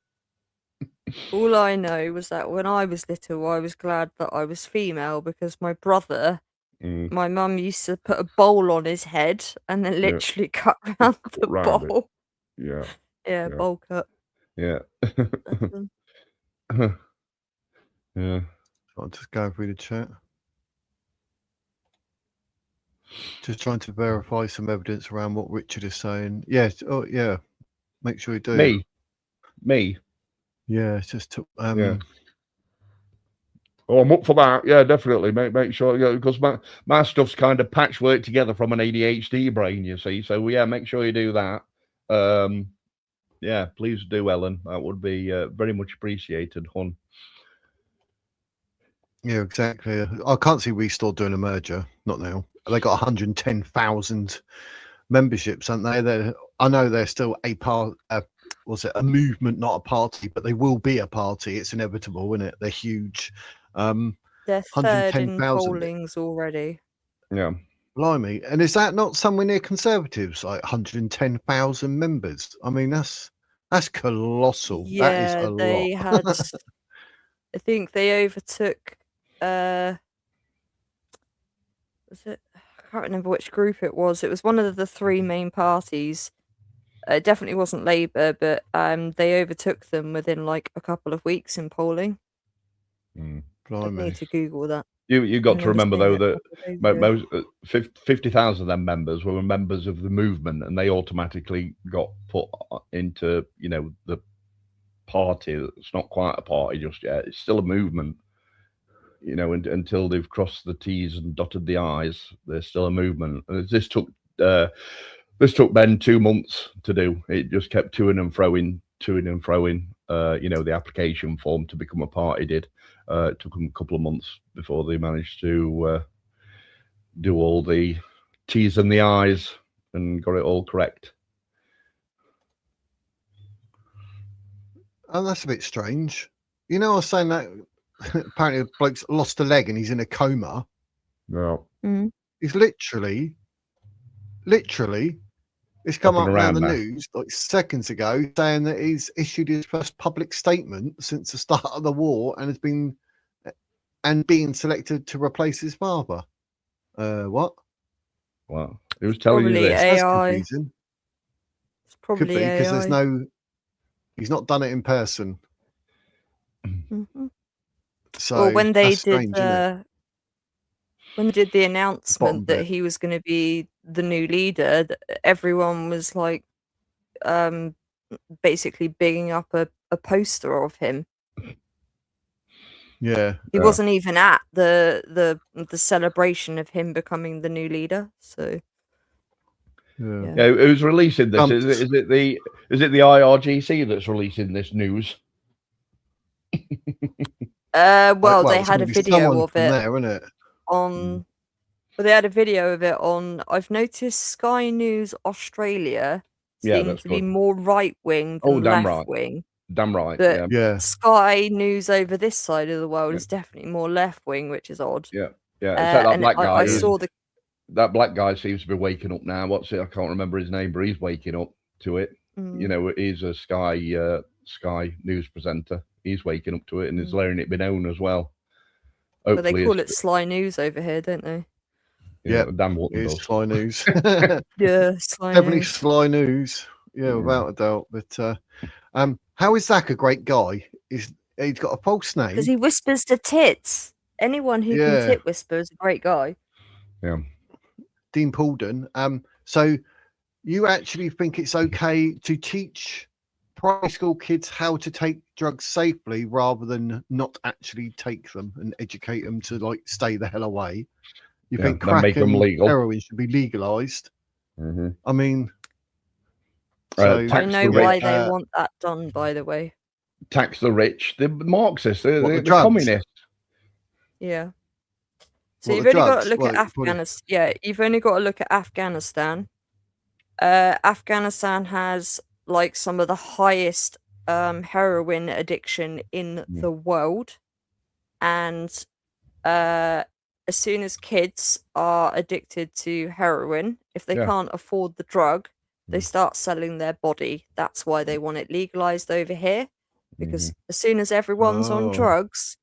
All I know was that when I was little, I was glad that I was female because my brother, my mum used to put a bowl on his head and then literally cut around the bowl. Yeah. Yeah, bowl cut. Yeah. Yeah. I'm just going through the chat. Just trying to verify some evidence around what Richard is saying. Yes. Oh, yeah. Make sure you do. Me. Yeah, it's just yeah. Oh, I'm up for that. Yeah, definitely. Make sure, because my stuff's kind of patchwork together from an ADHD brain, you see. So yeah, make sure you do that. Yeah, please do, Ellen. That would be very much appreciated, hon. Yeah, exactly. I can't see Restore doing a merger. Not now. They got 110,000 memberships, aren't they? I know they're still a part. Was it a movement, not a party? But they will be a party. It's inevitable, isn't it? They're huge. They're third in pollings already. Yeah. Blimey. And is that not somewhere near Conservatives? Like 110,000 members. I mean, that's colossal. Yeah, that is a they lot. had. I think they overtook. Was it? I can't remember which group it was. It was one of the three main parties. It definitely wasn't Labour, but they overtook them within like a couple of weeks in polling. I need to Google that. You got to remember though that most 50,000 of them members were members of the movement, and they automatically got put into the party. It's not quite a party just yet. It's still a movement. Until they've crossed the T's and dotted the I's, there's still a movement. And this took Ben 2 months to do. It just kept toing and froing. The application form to become a party did. It took them a couple of months before they managed to do all the T's and the I's and got it all correct. Oh, that's a bit strange. I was saying that apparently the bloke's lost a leg and he's in a coma. Yeah. He's literally, it's come up around the news like seconds ago saying that he's issued his first public statement since the start of the war and being selected to replace his father. What? Wow. He was telling you this. AI. That's confusing. It's probably Could be because he's not done it in person. So when they did the announcement that he was going to be the new leader, everyone was like basically bigging up a poster of him. Yeah. He wasn't even at the celebration of him becoming the new leader. So yeah, who's releasing this? Is it the IRGC that's releasing this news? Well, they had a video of it. There, isn't it? Well, they had a video of it on. I've noticed Sky News Australia seems to be more right wing than left wing. Damn right. But yeah. Sky News over this side of the world is definitely more left wing, which is odd. Yeah. That black guy. I saw that black guy seems to be waking up now. What's it? I can't remember his name, but he's waking up to it. He's a Sky News presenter. He's waking up to it and is letting it be known as well. But they call it Sly News over here, don't they? Yeah, damn what it is Sly News. Yeah, Sly definitely News. Sly News. Yeah, without a doubt. But how is Zach a great guy? He's got a false name because he whispers to tits. Anyone who can tit whisper is a great guy. Yeah. Dean Paulden. So you actually think it's okay to teach primary school kids how to take drugs safely rather than not actually take them and educate them to stay the hell away? You think crack and heroin should be legalized? I mean, I know why they want that done. By the way, tax the rich, the Marxists, the communists. Yeah. So you've only got to look at Afghanistan. Yeah, you've only got to look at Afghanistan. Afghanistan has like some of the highest heroin addiction in the world, and as soon as kids are addicted to heroin, if they can't afford the drug, they start selling their body. That's why they want it legalized over here, because as soon as everyone's on drugs,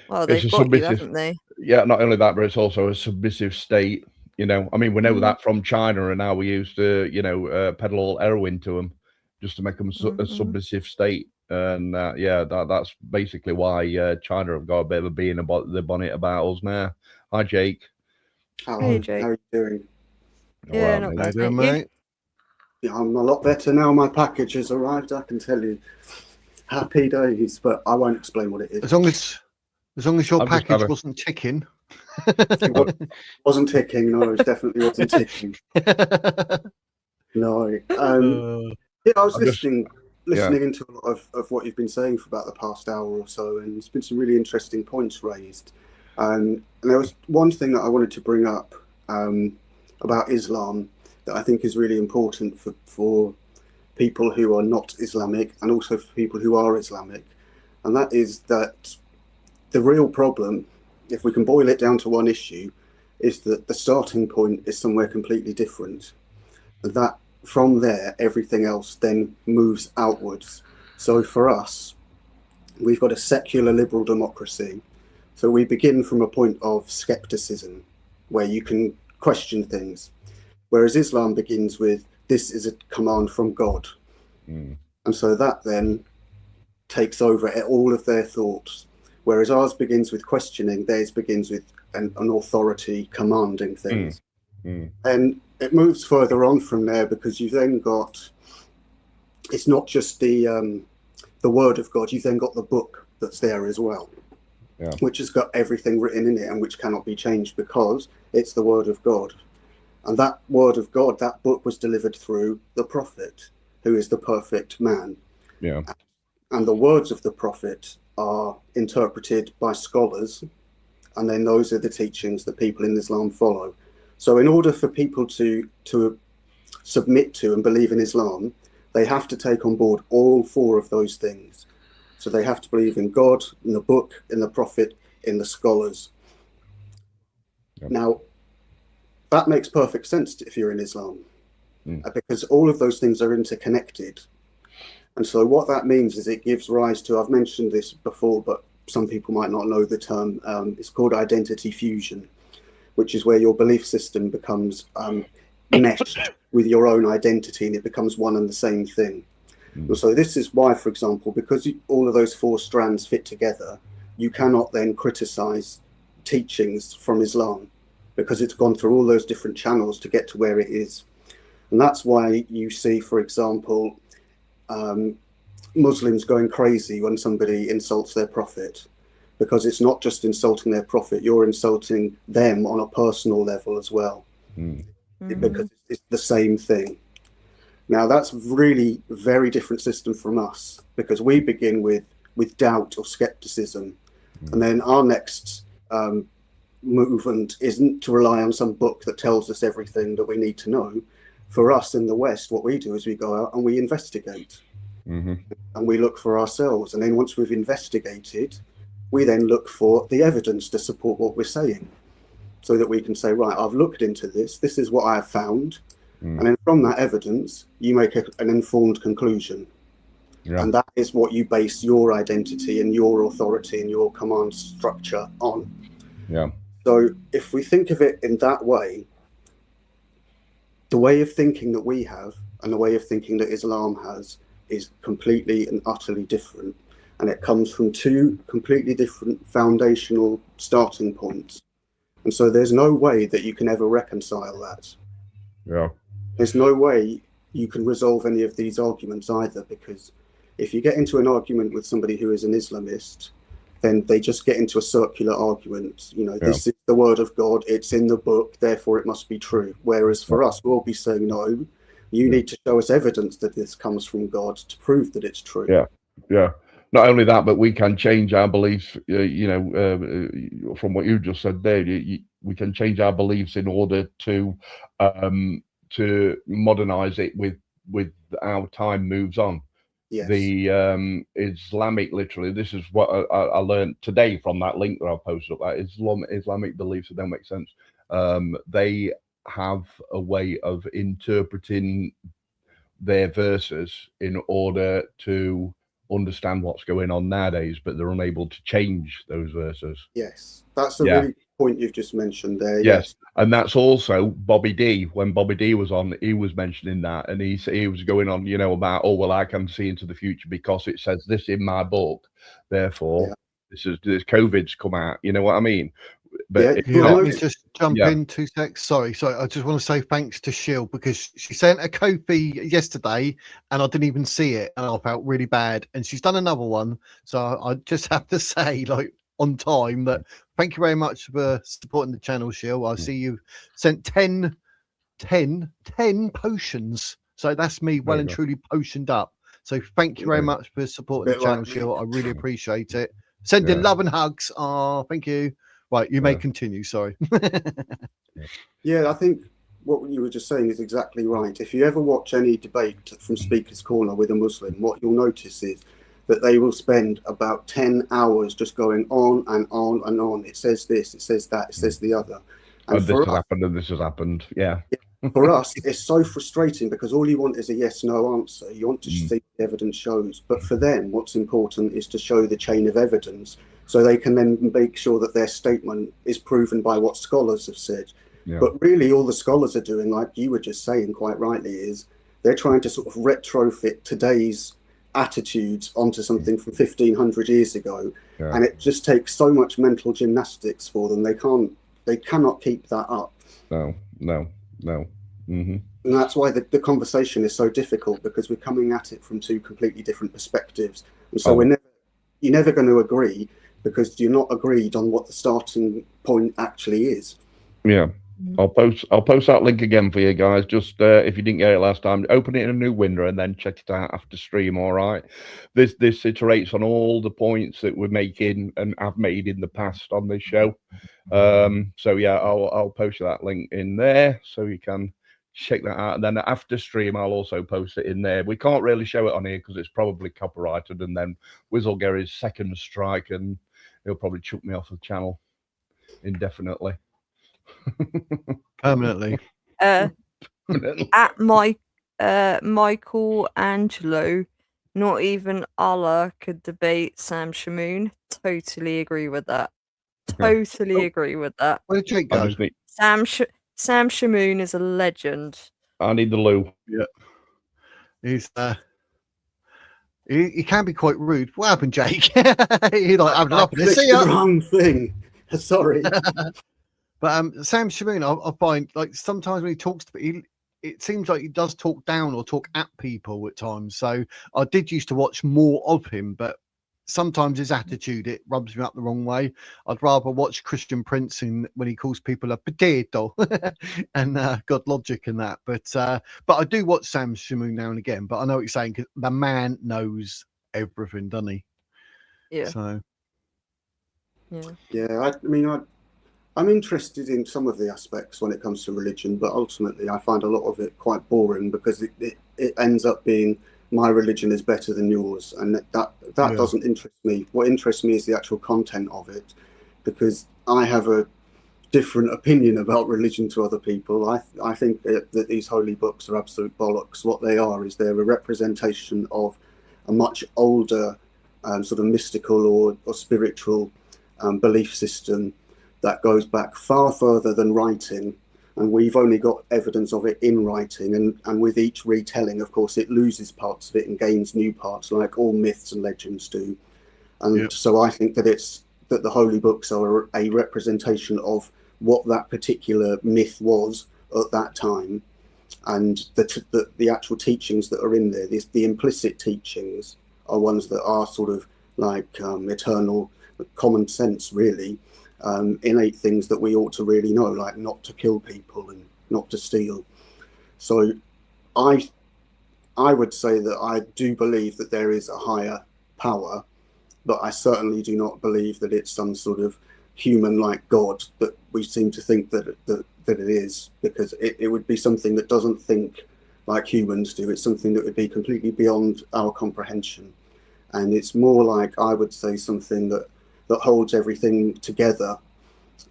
well, they've got you, haven't they? Yeah, not only that, but it's also a submissive state. You know, I mean, we know that from China, and now we used to, you know, peddle all heroin to them just to make them a submissive state. And that's basically why China have got a bit of a bee in the bonnet about us now. Hi, Jake. Hello. Hey, Jake. How are you doing? Yeah, not bad, mate. Yeah, I'm a lot better now. My package has arrived. I can tell you, happy days. But I won't explain what it is. As long as your package wasn't ticking. It wasn't ticking. No, it definitely wasn't ticking. No. Yeah, I was listening into a lot of what you've been saying for about the past hour or so, and there's been some really interesting points raised. And there was one thing that I wanted to bring up about Islam that I think is really important for people who are not Islamic, and also for people who are Islamic. And that is that the real problem, if we can boil it down to one issue, is that the starting point is somewhere completely different. And that from there, everything else then moves outwards. So for us, we've got a secular liberal democracy. So we begin from a point of skepticism, where you can question things. Whereas Islam begins with, this is a command from God. And so that then takes over all of their thoughts. Whereas ours begins with questioning, theirs begins with an authority commanding things. And it moves further on from there, because you've then got, it's not just the word of God, you've then got the book that's there as well, which has got everything written in it and which cannot be changed because it's the word of God. And that word of God, that book was delivered through the prophet, who is the perfect man. And the words of the prophet are interpreted by scholars, and then those are the teachings that people in Islam follow. So in order for people to submit to and believe in Islam, they have to take on board all four of those things. So they have to believe in God, in the book, in the prophet, in the scholars. Now, that makes perfect sense if you're in Islam, because all of those things are interconnected. And so what that means is it gives rise to, I've mentioned this before, but some people might not know the term, it's called identity fusion, which is where your belief system becomes meshed with your own identity, and it becomes one and the same thing. And so this is why, for example, because all of those four strands fit together, you cannot then criticize teachings from Islam, because it's gone through all those different channels to get to where it is. And that's why you see, for example, Muslims going crazy when somebody insults their prophet, because it's not just insulting their prophet, you're insulting them on a personal level as well, because it's the same thing. Now that's really very different system from us, because we begin with doubt or skepticism, and then our next movement isn't to rely on some book that tells us everything that we need to know. For us in the West, what we do is we go out and we investigate, and we look for ourselves. And then once we've investigated, we then look for the evidence to support what we're saying, so that we can say, right, I've looked into this, this is what I have found. And then from that evidence, you make an informed conclusion. And that is what you base your identity and your authority and your command structure on. So if we think of it in that way, the way of thinking that we have and the way of thinking that Islam has is completely and utterly different. And it comes from two completely different foundational starting points. And so there's no way that you can ever reconcile that. There's no way you can resolve any of these arguments either, because if you get into an argument with somebody who is an Islamist, then they just get into a circular argument. You know, this is the word of God, it's in the book, therefore it must be true. Whereas for us, we'll be saying, no, you need to show us evidence that this comes from God to prove that it's true. Not only that, but we can change our beliefs, from what you just said there, we can change our beliefs in order to to modernize it with how time moves on. Yes. The Islamic, literally, this is what I learned today from that link that I posted up. That Islamic beliefs that don't make sense. They have a way of interpreting their verses in order to understand what's going on nowadays, but they're unable to change those verses. Yes, that's a really good point you've just mentioned there. Yes. And that's also Bobby D. When Bobby D was on, he was mentioning that, and he was going on, you know, about, oh well, I can see into the future because it says this in my book, therefore this COVID's come out. You know what I mean? But let me just jump in 2 secs. Sorry. I just want to say thanks to Shield because she sent a copy yesterday and I didn't even see it and I felt really bad. And she's done another one, so I just have to say, like, on time, that thank you very much for supporting the channel, Shield. I see you sent 10 potions, so that's me well and truly potioned up. So thank you very much for supporting the channel, Shield. I really appreciate it. Sending love and hugs. Thank you. Right, you may continue. Sorry. Yeah, I think what you were just saying is exactly right. If you ever watch any debate from Speaker's Corner with a Muslim, what you'll notice is that they will spend about 10 hours just going on and on and on. It says this, it says that, it says the other. And this has happened and this has happened. Yeah. For us, it's so frustrating because all you want is a yes/no answer. You want to see the evidence shows. But for them, what's important is to show the chain of evidence so they can then make sure that their statement is proven by what scholars have said. Yeah. But really, all the scholars are doing, like you were just saying quite rightly, is they're trying to sort of retrofit today's attitudes onto something from 1500 years ago. Yeah. And it just takes so much mental gymnastics for them. They cannot keep that up. No. Mm-hmm. And that's why the conversation is so difficult, because we're coming at it from two completely different perspectives. And so you're never going to agree because you're not agreed on what the starting point actually is. Yeah. I'll post that link again for you guys. Just if you didn't get it last time, open it in a new window and then check it out after stream. All right. This iterates on all the points that we're making and I've made in the past on this show. So yeah, I'll post you that link in there so you can check that out. And then after stream, I'll also post it in there. We can't really show it on here because it's probably copyrighted, and then Wiz will get his second strike and he'll probably chuck me off the channel indefinitely. Permanently. At Michael Angelo, not even Allah could debate Sam Shamoon. Totally agree with that. Totally agree with that. Where did Jake go? Sam Shamoon is a legend. I need the loo. Yeah. He's he can be quite rude. What happened, Jake? He like having up and see the wrong thing. Sorry. But Sam Shamoon, I find, like, sometimes when he talks to it seems like he does talk down or talk at people at times. So I did used to watch more of him, but sometimes his attitude, it rubs me up the wrong way. I'd rather watch Christian Prince when he calls people a potato and God Logic and that. But I do watch Sam Shamoon now and again. But I know what you're saying, because the man knows everything, doesn't he? Yeah. So. Yeah. I mean, I'm interested in some of the aspects when it comes to religion, but ultimately I find a lot of it quite boring because it ends up being my religion is better than yours, and that doesn't interest me. What interests me is the actual content of it, because I have a different opinion about religion to other people. I think that these holy books are absolute bollocks. What they are is they're a representation of a much older sort of mystical or spiritual belief system that goes back far further than writing, and we've only got evidence of it in writing, and with each retelling, of course, it loses parts of it and gains new parts, like all myths and legends do. And so I think that that the holy books are a representation of what that particular myth was at that time, and the actual teachings that are in there, the implicit teachings, are ones that are sort of like eternal common sense, really. Innate things that we ought to really know, like not to kill people and not to steal. So I would say that I do believe that there is a higher power, but I certainly do not believe that it's some sort of human-like God that we seem to think that it is, because it would be something that doesn't think like humans do. It's something that would be completely beyond our comprehension, and it's more like, I would say, something that holds everything together,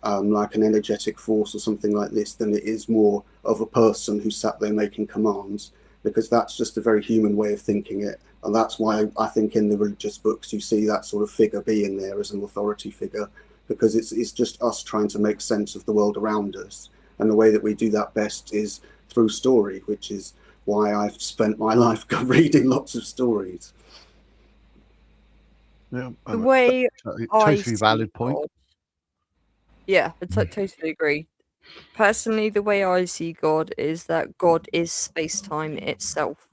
like an energetic force or something like this, than it is more of a person who sat there making commands, because that's just a very human way of thinking it. And that's why I think in the religious books you see that sort of figure being there as an authority figure, because it's just us trying to make sense of the world around us. And the way that we do that best is through story, which is why I've spent my life reading lots of stories. Yeah, The way totally valid point. God, yeah, I totally agree. Personally, the way I see God is that God is space-time itself.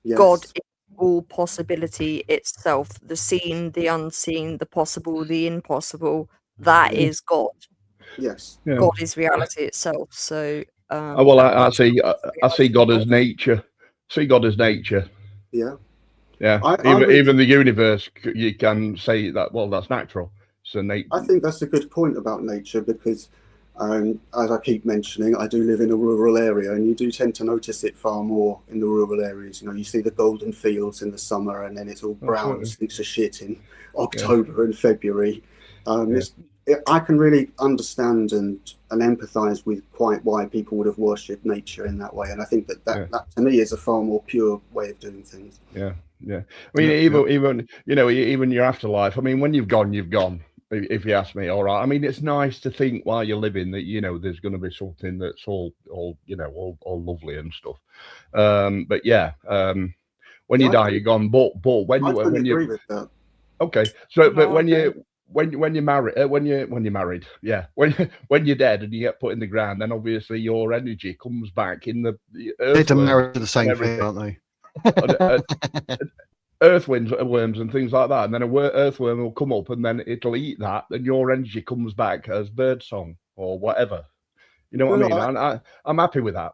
Yes. God is all possibility itself. The seen, the unseen, the possible, the impossible. That is God. Yes. Yeah. God is reality itself. So, well, I see God as nature. See God as nature. Yeah. Yeah. Even the universe, you can say that. Well, that's natural. So I think that's a good point about nature, because as I keep mentioning, I do live in a rural area, and you do tend to notice it far more in the rural areas. You know, you see the golden fields in the summer, and then it's all brown and stinks of shit in October and February. I can really understand and empathise with quite why people would have worshipped nature in that way, and I think that to me is a far more pure way of doing things. Yeah. I mean, even you know, even your afterlife. I mean, when you've gone, you've gone. If you ask me, all right. I mean, it's nice to think while you're living that, you know, there's going to be something that's all you know, all lovely and stuff. But yeah, when you die, you're gone. But when you agree with that. Okay, so but when you're married, when you're married, yeah, when you're dead and you get put in the ground, then obviously your energy comes back in the earth. They're married to the same thing, aren't they? Earthworms and things like that, and then earthworm will come up and then it'll eat that, and your energy comes back as birdsong or whatever. You know what I mean? I'm happy with that.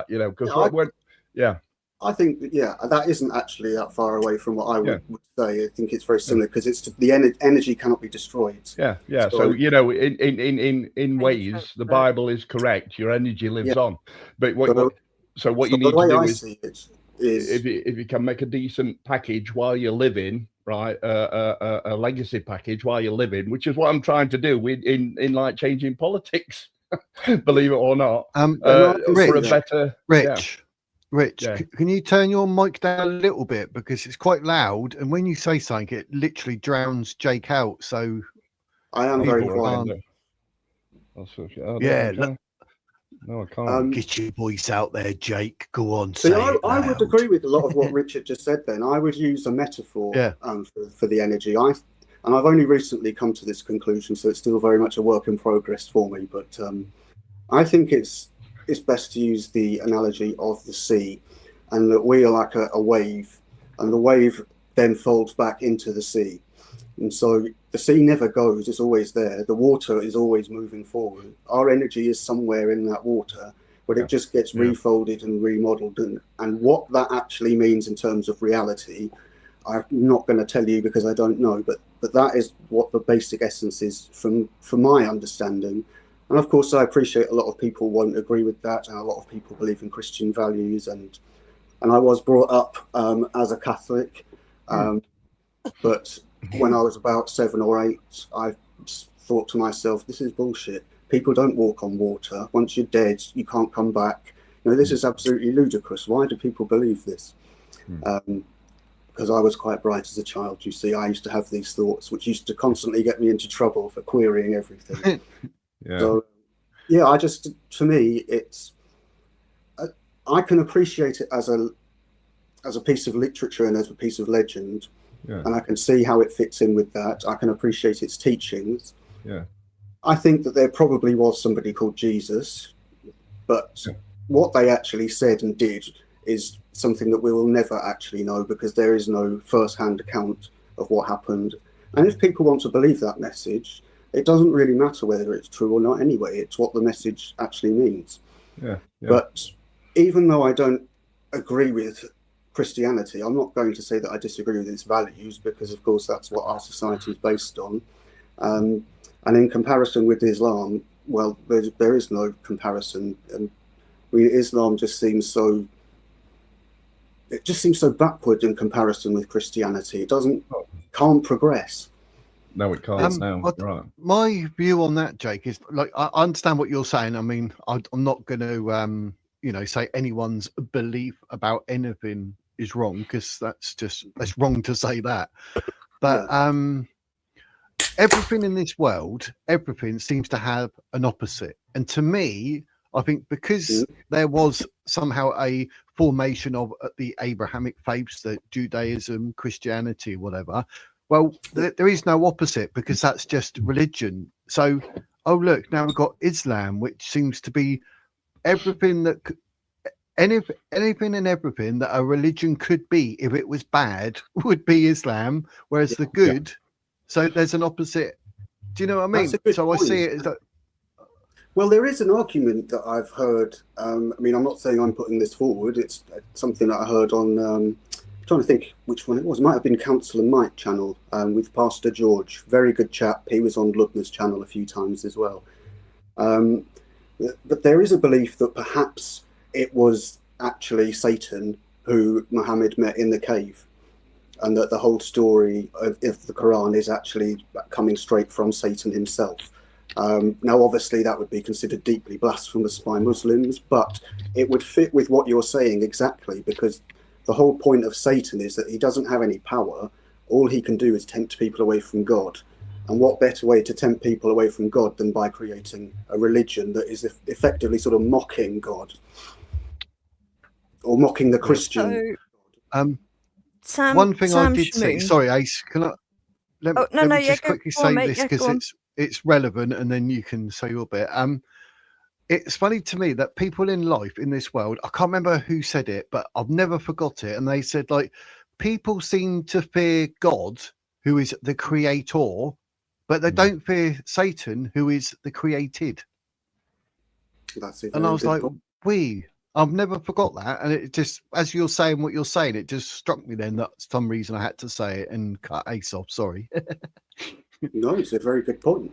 You know, because I think that isn't actually that far away from what I would say. I think it's very similar, because it's the energy cannot be destroyed. Yeah. So you know, in ways, the Bible is correct. Your energy lives on, but what you need to do is if you can make a decent package while you're living, right, a legacy package while you're living, which is what I'm trying to do in like changing politics, believe it or not, for a better Rich, can you turn your mic down a little bit, because it's quite loud, and when you say something, it literally drowns Jake out. So I am very quiet. No, I can't. Get your voice out there, Jake. Go on. See, I would agree with a lot of what Richard just said. Then I would use a metaphor for the energy. And I've only recently come to this conclusion, so it's still very much a work in progress for me. But I think it's best to use the analogy of the sea, and that we are like a wave, and the wave then folds back into the sea. And so the sea never goes, it's always there. The water is always moving forward. Our energy is somewhere in that water, but it just gets refolded and remodeled. And what that actually means in terms of reality, I'm not going to tell you because I don't know, but that is what the basic essence is from my understanding. And of course, I appreciate a lot of people won't agree with that, and a lot of people believe in Christian values. And I was brought up as a Catholic, but when I was about 7 or 8, I thought to myself, this is bullshit. People don't walk on water. Once you're dead, you can't come back. You know, this is absolutely ludicrous. Why do people believe this? Because I was quite bright as a child, you see. I used to have these thoughts, which used to constantly get me into trouble for querying everything. So, to me, I can appreciate it as a piece of literature and as a piece of legend. And I can see how it fits in with that. I can appreciate its teachings. I think that there probably was somebody called Jesus, but what they actually said and did is something that we will never actually know, because there is no first-hand account of what happened. And if people want to believe that message, it doesn't really matter whether it's true or not anyway. It's what the message actually means. But even though I don't agree with Christianity, I'm not going to say that I disagree with its values, because of course that's what our society is based on. And in comparison with Islam, well, there is no comparison. And Islam just seems so. It just seems so backward in comparison with Christianity. It can't progress. No, it can't. Right. My view on that, Jake, is like I understand what you're saying. I mean, I'm not going to, say anyone's belief about anything is wrong, because that's wrong to say that. But everything in this world, everything seems to have an opposite. And to me, I think because there was somehow a formation of the Abrahamic faiths, the Judaism, Christianity, whatever. Well, there is no opposite, because that's just religion. So, look, now we've got Islam, which seems to be everything that anything and everything that a religion could be, if it was bad, would be Islam, whereas the good. So there's an opposite. Do you know what I mean? So I see it as that. Well, there is an argument that I've heard. I mean, I'm not saying I'm putting this forward. It's something that I heard on. I'm trying to think which one it was. It might have been Council and Might channel with Pastor George. Very good chap. He was on Lubna's channel a few times as well. But there is a belief that perhaps it was actually Satan who Muhammad met in the cave, and that the whole story of the Quran is actually coming straight from Satan himself. Now, obviously, that would be considered deeply blasphemous by Muslims, but it would fit with what you're saying exactly, because the whole point of Satan is that he doesn't have any power. All he can do is tempt people away from God. And what better way to tempt people away from God than by creating a religion that is effectively sort of mocking God, or mocking the Christian. One thing I did see. Sorry, Ace. Can I? Let me just quickly say this, because it's relevant, and then you can say your bit. It's funny to me that people in life in this world, I can't remember who said it, but I've never forgot it. And they said, like, people seem to fear God, who is the creator, but they don't fear Satan, who is the created. And I was like, I've never forgot that. And it just, as you're saying what you're saying, it just struck me then that for some reason I had to say it and cut Ace off. Sorry. No, it's a very good point.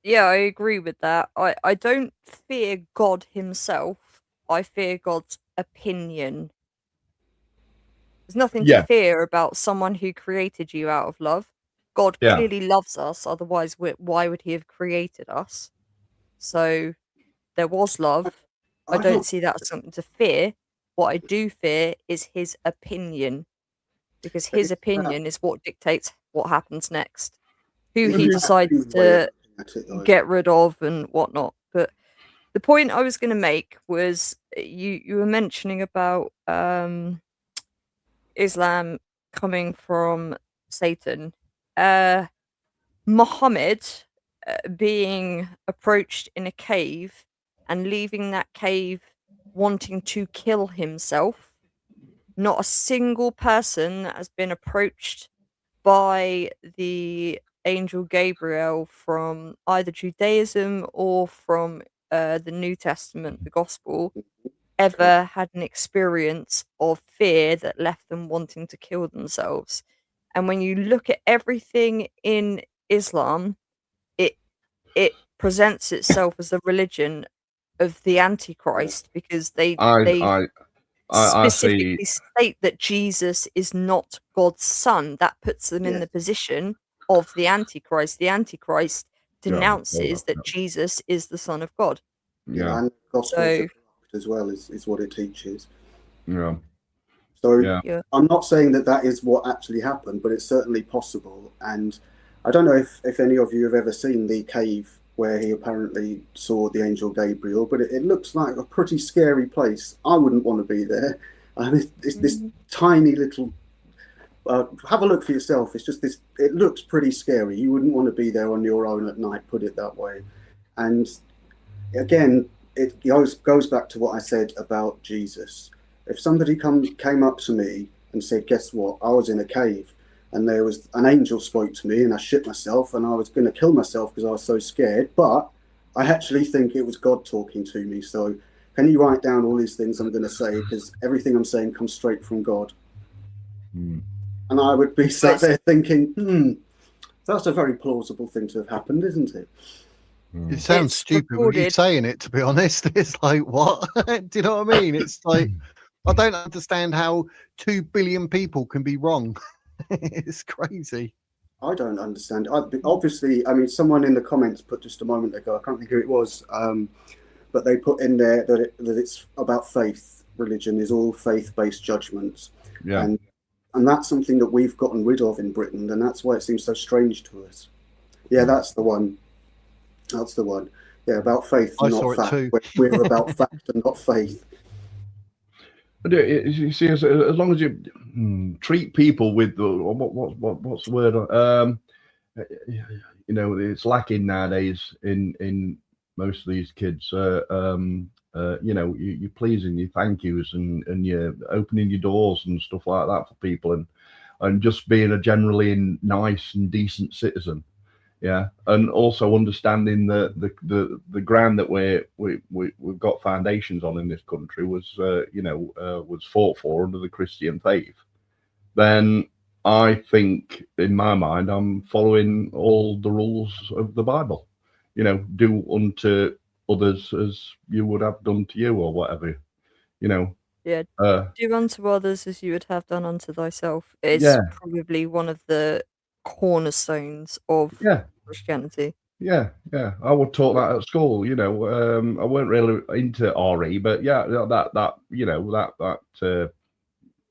Yeah, I agree with that. I don't fear God himself. I fear God's opinion. There's nothing to fear about someone who created you out of love. God clearly loves us. Otherwise, why would he have created us? So there was love. I don't see that as something to fear. What I do fear is his opinion, because his opinion is what dictates what happens next, who he decides to get rid of and whatnot. But the point I was going to make was you were mentioning about Islam coming from Satan. Muhammad being approached in a cave and leaving that cave wanting to kill himself. Not a single person that has been approached by the angel Gabriel from either Judaism or from the New Testament, the Gospel, ever had an experience of fear that left them wanting to kill themselves. And when you look at everything in Islam, it presents itself as a religion of the Antichrist, because they specifically state that Jesus is not God's son. That puts them in the position of the Antichrist. The Antichrist denounces that Jesus is the Son of God. Yeah, and Gospel as well is what it teaches. Yeah. So I'm not saying that is what actually happened, but it's certainly possible. And I don't know if any of you have ever seen the cave where he apparently saw the angel Gabriel, but it looks like a pretty scary place. I wouldn't want to be there. It's this tiny little. Have a look for yourself. It's just this. It looks pretty scary. You wouldn't want to be there on your own at night. Put it that way. And again, it goes back to what I said about Jesus. If somebody came up to me and said, "Guess what? I was in a cave, and there was an angel spoke to me, and I shit myself, and I was going to kill myself because I was so scared, but I actually think it was God talking to me. So can you write down all these things I'm going to say, because everything I'm saying comes straight from God." And I would be sat there thinking, That's a very plausible thing to have happened, isn't it? It sounds stupid when you saying it, to be honest. It's like, what? Do you know what I mean? It's like, I don't understand how 2 billion people can be wrong. It's crazy. I don't understand. Obviously, I mean, someone in the comments put just a moment ago, I can't think who it was, but they put in there that it's about faith. Religion is all faith-based judgments. Yeah. And that's something that we've gotten rid of in Britain, and that's why it seems so strange to us. Yeah, that's the one. That's the one. Yeah, about faith, not fact. We're about fact and not faith. But you see, as long as you treat people with the what's the word? You know, it's lacking nowadays in most of these kids. You know, you're pleasing, you thank yous, and you're opening your doors and stuff like that for people, and just being a generally nice and decent citizen. Yeah, and also understanding the ground that we've got foundations on in this country was was fought for under the Christian faith. Then I think, in my mind, I'm following all the rules of the Bible. You know, do unto others as you would have done to you, or whatever. You know. Yeah. Do unto others as you would have done unto thyself. It's probably one of the cornerstones of Christianity. Yeah. I would taught that at school. You know, I weren't really into RE, but that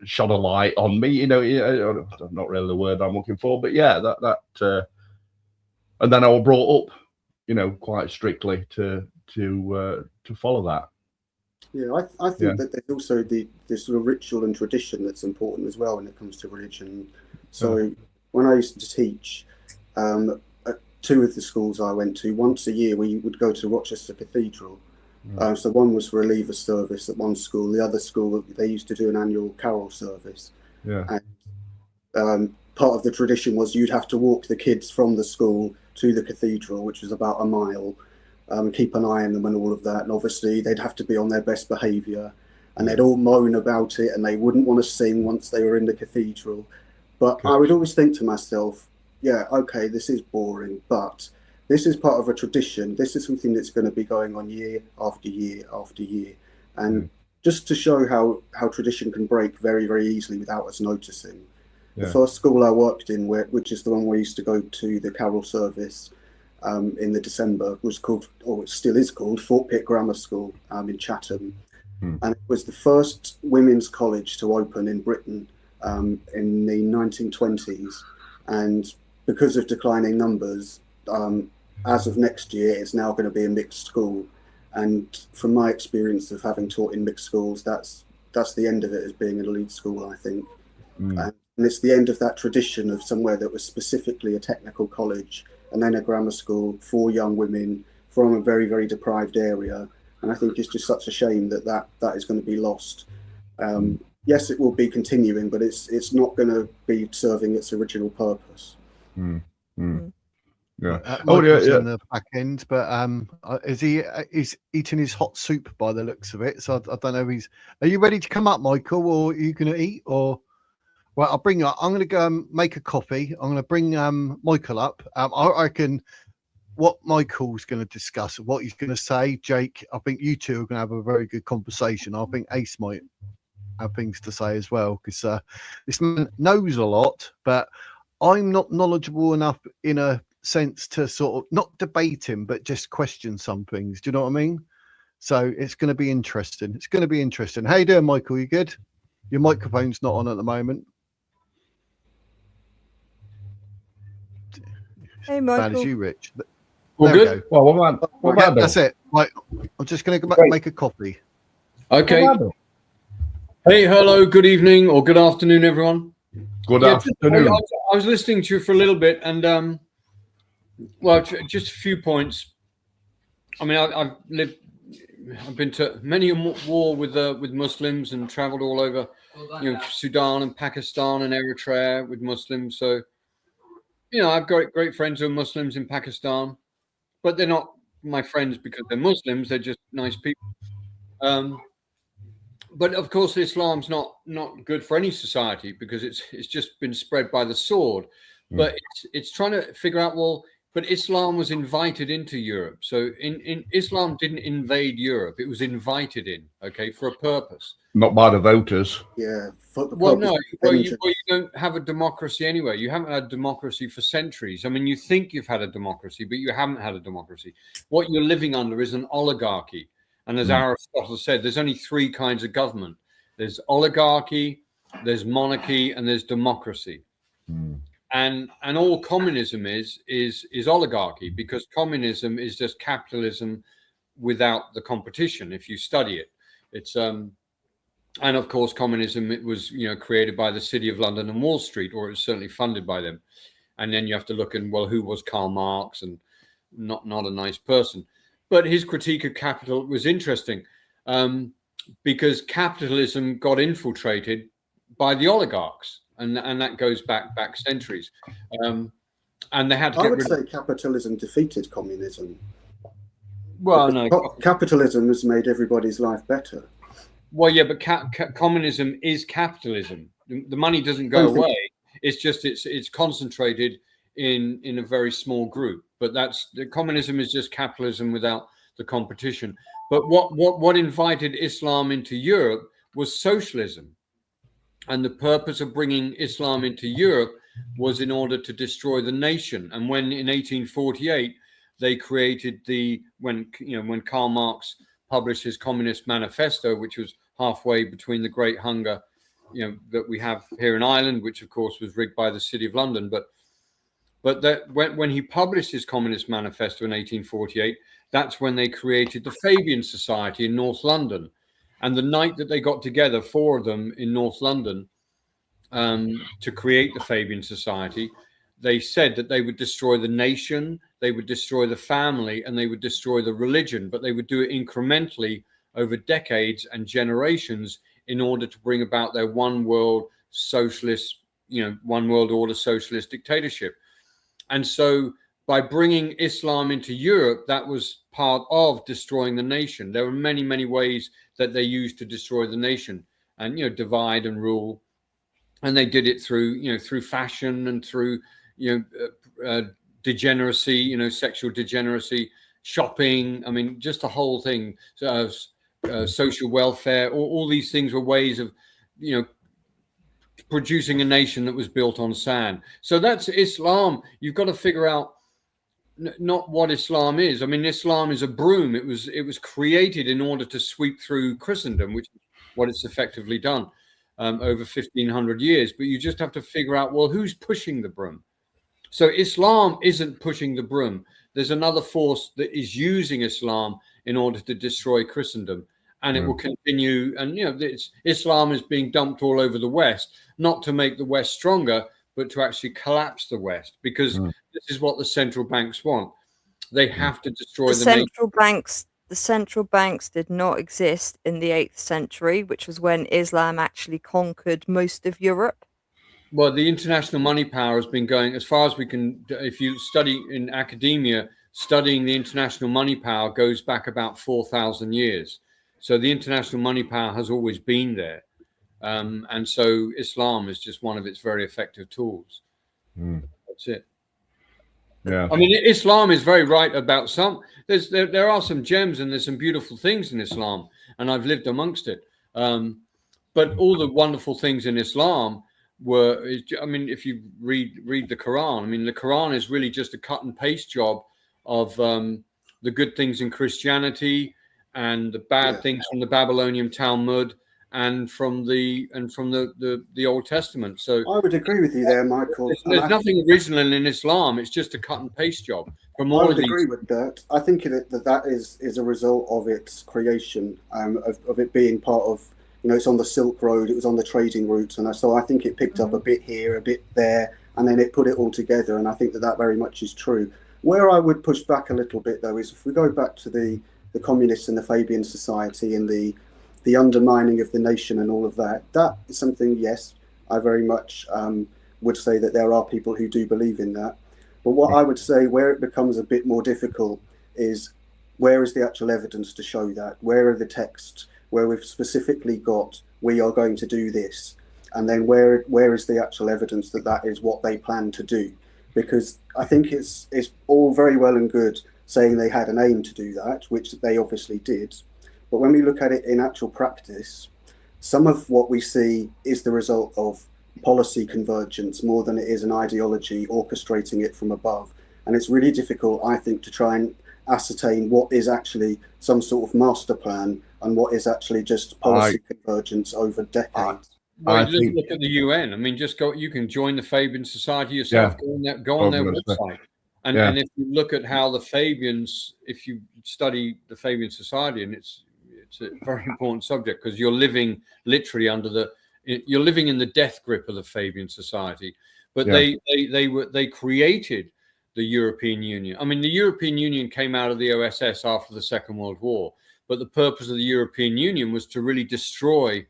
shone a light on me. You know, not really the word I'm looking for, but that. And then I was brought up, you know, quite strictly to follow that. Yeah, I think that there's also this sort of ritual and tradition that's important as well when it comes to religion. So when I used to teach at 2 of the schools I went to, once a year we would go to Rochester Cathedral. So one was for a leaver service at one school. The other school, they used to do an annual carol service. Yeah. And part of the tradition was you'd have to walk the kids from the school to the cathedral, which was about a mile. Keep an eye on them and all of that. And obviously they'd have to be on their best behaviour, and they'd all moan about it, and they wouldn't want to sing once they were in the cathedral. But I would always think to myself, yeah, okay, this is boring, but this is part of a tradition. This is something that's going to be going on year after year after year. And just to show how tradition can break very, very easily without us noticing. The first school I worked in, which is the one where I used to go to the carol service, in the December, was called, or it still is called, Fort Pitt Grammar School in Chatham. And it was the first women's college to open in Britain in the 1920s. And because of declining numbers, as of next year, it's now going to be a mixed school. And from my experience of having taught in mixed schools, that's the end of it as being an elite school, I think. And it's the end of that tradition of somewhere that was specifically a technical college, and then a grammar school for young women from a very, very deprived area. And I think it's just such a shame that is going to be lost. Yes, it will be continuing, but it's not going to be serving its original purpose. Yeah. In the back end, but he's eating his hot soup by the looks of it. So I don't know if are you ready to come up, Michael, or are you going to eat? Or well, I'll bring you up. I'm going to go and make a coffee. I'm going to bring Michael up. I reckon what Michael's going to discuss, what he's going to say, Jake, I think you two are going to have a very good conversation. I think Ace might have things to say as well, because this man knows a lot, but I'm not knowledgeable enough in a sense to sort of not debate him, but just question some things. Do you know what I mean? So it's going to be interesting. It's going to be interesting. How you doing, Michael? You good? Your microphone's not on at the moment. Hey, Michael. Bad as you, Rich. All good? Well, what about that's it. Right, I'm just going to go back and make a coffee. Okay. Hey, hello, good evening or good afternoon, everyone. Good afternoon. I was listening to you for a little bit, and just a few points. I mean, I've been to many a war with Muslims and travelled all over, Sudan and Pakistan and Eritrea with Muslims. So, I've got great friends who are Muslims in Pakistan, but they're not my friends because they're Muslims. They're just nice people. But of course, Islam's not good for any society because it's just been spread by the sword. But it's trying to figure out, well, but Islam was invited into Europe. So in Islam didn't invade Europe. It was invited in, okay, for a purpose. Not by the voters. Yeah. Well, no, you don't have a democracy anyway. You haven't had democracy for centuries. I mean, you think you've had a democracy, but you haven't had a democracy. What you're living under is an oligarchy. And as Aristotle said, there's only three kinds of government. There's oligarchy, there's monarchy, and there's democracy. And all communism is oligarchy, because communism is just capitalism without the competition. If you study it, it's and of course communism, it was created by the City of London and Wall Street, or it was certainly funded by them. And then you have to look in, well, who was Karl Marx? And not a nice person. But his critique of capital was interesting, because capitalism got infiltrated by the oligarchs. And that goes back centuries, and they had to I would say capitalism defeated communism. Well, no, capitalism has made everybody's life better. Well, yeah, but communism is capitalism. The money doesn't go away. It's just it's concentrated in a very small group. But communism is just capitalism without the competition. But what invited Islam into Europe was socialism. And the purpose of bringing Islam into Europe was in order to destroy the nation. And when in 1848 they created when Karl Marx published his Communist Manifesto, which was halfway between the Great Hunger, that we have here in Ireland, which of course was rigged by the City of London. But that when he published his Communist Manifesto in 1848, that's when they created the Fabian Society in North London. And the night that they got together, four of them in North London, to create the Fabian Society, they said that they would destroy the nation, they would destroy the family, and they would destroy the religion. But they would do it incrementally over decades and generations in order to bring about their one world socialist, one world order socialist dictatorship. And so by bringing Islam into Europe, that was part of destroying the nation. There were many, many ways that they used to destroy the nation and, divide and rule. And they did it through, through fashion and through, degeneracy, sexual degeneracy, shopping. I mean, just the whole thing, social welfare, all these things were ways of, producing a nation that was built on sand. So that's Islam. You've got to figure out not what Islam is. I mean, Islam is a broom. It was created in order to sweep through Christendom, which is what it's effectively done over 1,500 years. But you just have to figure out, well, who's pushing the broom? So Islam isn't pushing the broom. There's another force that is using Islam in order to destroy Christendom, and it will continue. And Islam is being dumped all over the West, not to make the West stronger, but to actually collapse the West, because this is what the central banks want. They have to destroy the central banks. The central banks did not exist in the 8th century, which was when Islam actually conquered most of Europe. Well, the international money power has been going as far as we can. If you study in academia, studying the international money power goes back about 4,000 years. So the international money power has always been there. And so Islam is just one of its very effective tools. That's it. Yeah. I mean, Islam is very right about some. There are some gems and there's some beautiful things in Islam, and I've lived amongst it. But all the wonderful things in Islam were, I mean, if you read the Quran, I mean, the Quran is really just a cut and paste job of the good things in Christianity and the bad things from the Babylonian Talmud and from the Old Testament. So I would agree with you there, Michael. There's nothing original in Islam. It's just a cut and paste job from all I of would these. agree with that. I think that is a result of its creation, of it being part of, it's on the Silk Road, it was on the trading routes, and so I think it picked up a bit here, a bit there, and then it put it all together, and I think that very much is true. Where I would push back a little bit, though, is if we go back to the communists and the Fabian Society and the undermining of the nation and all of that, that is something, yes, I very much would say that there are people who do believe in that. But what I would say where it becomes a bit more difficult is, where is the actual evidence to show that? Where are the texts where we've specifically got, we are going to do this? And then where is the actual evidence that is what they plan to do? because I think it's all very well and good saying they had an aim to do that, which they obviously did. But when we look at it in actual practice, some of what we see is the result of policy convergence more than it is an ideology orchestrating it from above. And it's really difficult, I think, to try and ascertain what is actually some sort of master plan and what is actually just policy convergence over decades. Well, look at the UN. I mean, just go. You can join the Fabian Society yourself. Yeah. Go on their website, and if you look at how the Fabians, if you study the Fabian Society, and it's a very important subject because you're living literally you're living in the death grip of the Fabian Society. But they created the European Union. I mean, the European Union came out of the OSS after the Second World War, but the purpose of the European Union was to really destroy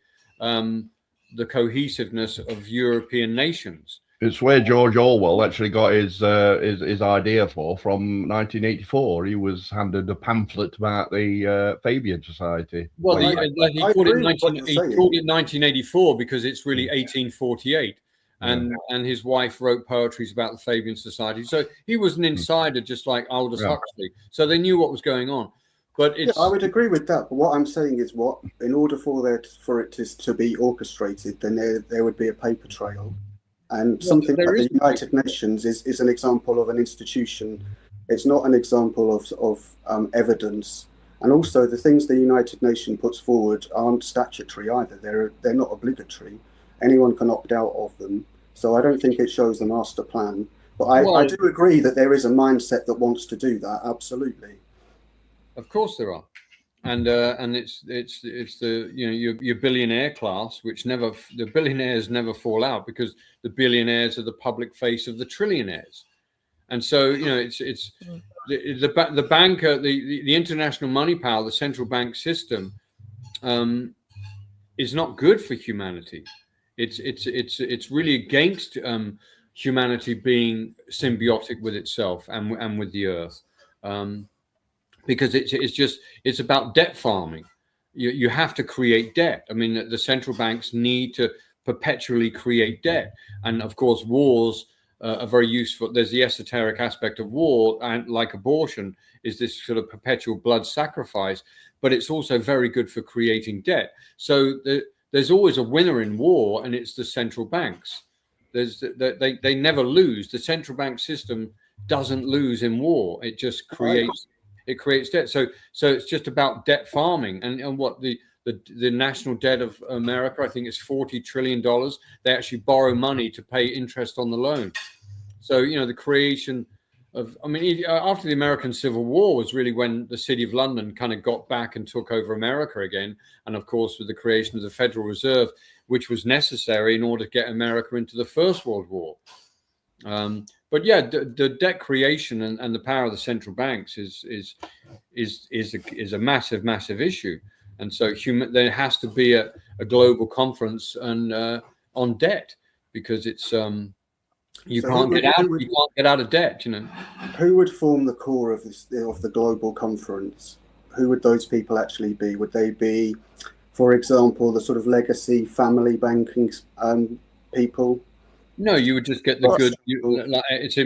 the cohesiveness of European nations. It's where George Orwell actually got his idea from 1984. He was handed a pamphlet about the Fabian Society. Well, he called it 1984 because it's really 1848. And his wife wrote poetries about the Fabian Society. So he was an insider, just like Aldous Huxley. So they knew what was going on. But I would agree with that. But what I'm saying is, in order for it to be orchestrated, then there would be a paper trail, and something like the United Nations is an example of an institution. It's not an example of evidence. And also, the things the United Nations puts forward aren't statutory either. They're not obligatory. Anyone can opt out of them. So I don't think it shows a master plan. But I do agree that there is a mindset that wants to do that. Absolutely. Of course there are, and it's the your billionaire class, which the billionaires never fall out because the billionaires are the public face of the trillionaires, and so it's the banker, the international money power, the central bank system, is not good for humanity. It's really against humanity being symbiotic with itself and with the earth. Because it's about debt farming. You have to create debt. I mean, the central banks need to perpetually create debt, and of course, wars are very useful. There's the esoteric aspect of war, and like abortion, is this sort of perpetual blood sacrifice. But it's also very good for creating debt. So there's always a winner in war, and it's the central banks. They never lose. The central bank system doesn't lose in war. It just creates. It creates debt. So it's just about debt farming, and what the national debt of America, I think it's $40 trillion. They actually borrow money to pay interest on the loan. So the creation of, I mean, after the American Civil War was really when the City of London kind of got back and took over America again, and of course with the creation of the Federal Reserve, which was necessary in order to get America into the First World War. But the debt creation and the power of the central banks is a massive issue, and so there has to be a global conference on debt, because it's you can't get out of debt. Who would form the core of the global conference? Who would those people actually be? Would they be, for example, the sort of legacy family banking people? No, you would just get the good.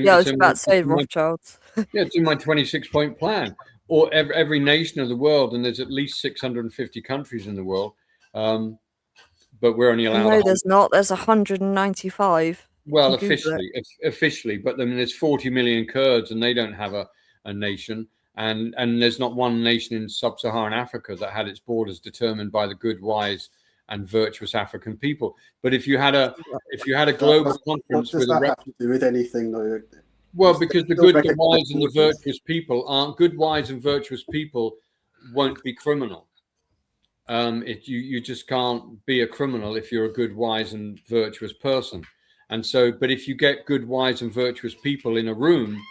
I was about to say Rothschilds. It's in my 26-point plan. Or every nation of the world, and there's at least 650 countries in the world, but we're only allowed. No, there's not. There's 195. Well, officially, but I mean, there's 40 million Kurds, and they don't have a nation, and there's not one nation in sub-Saharan Africa that had its borders determined by the good, wise, and virtuous African people. But if you had a global conference, what does that have to do with anything, though? Well, because the good, the wise, and the virtuous people aren't good, wise, and virtuous people won't be criminal. You just can't be a criminal if you're a good, wise, and virtuous person. And so, but if you get good, wise, and virtuous people in a room,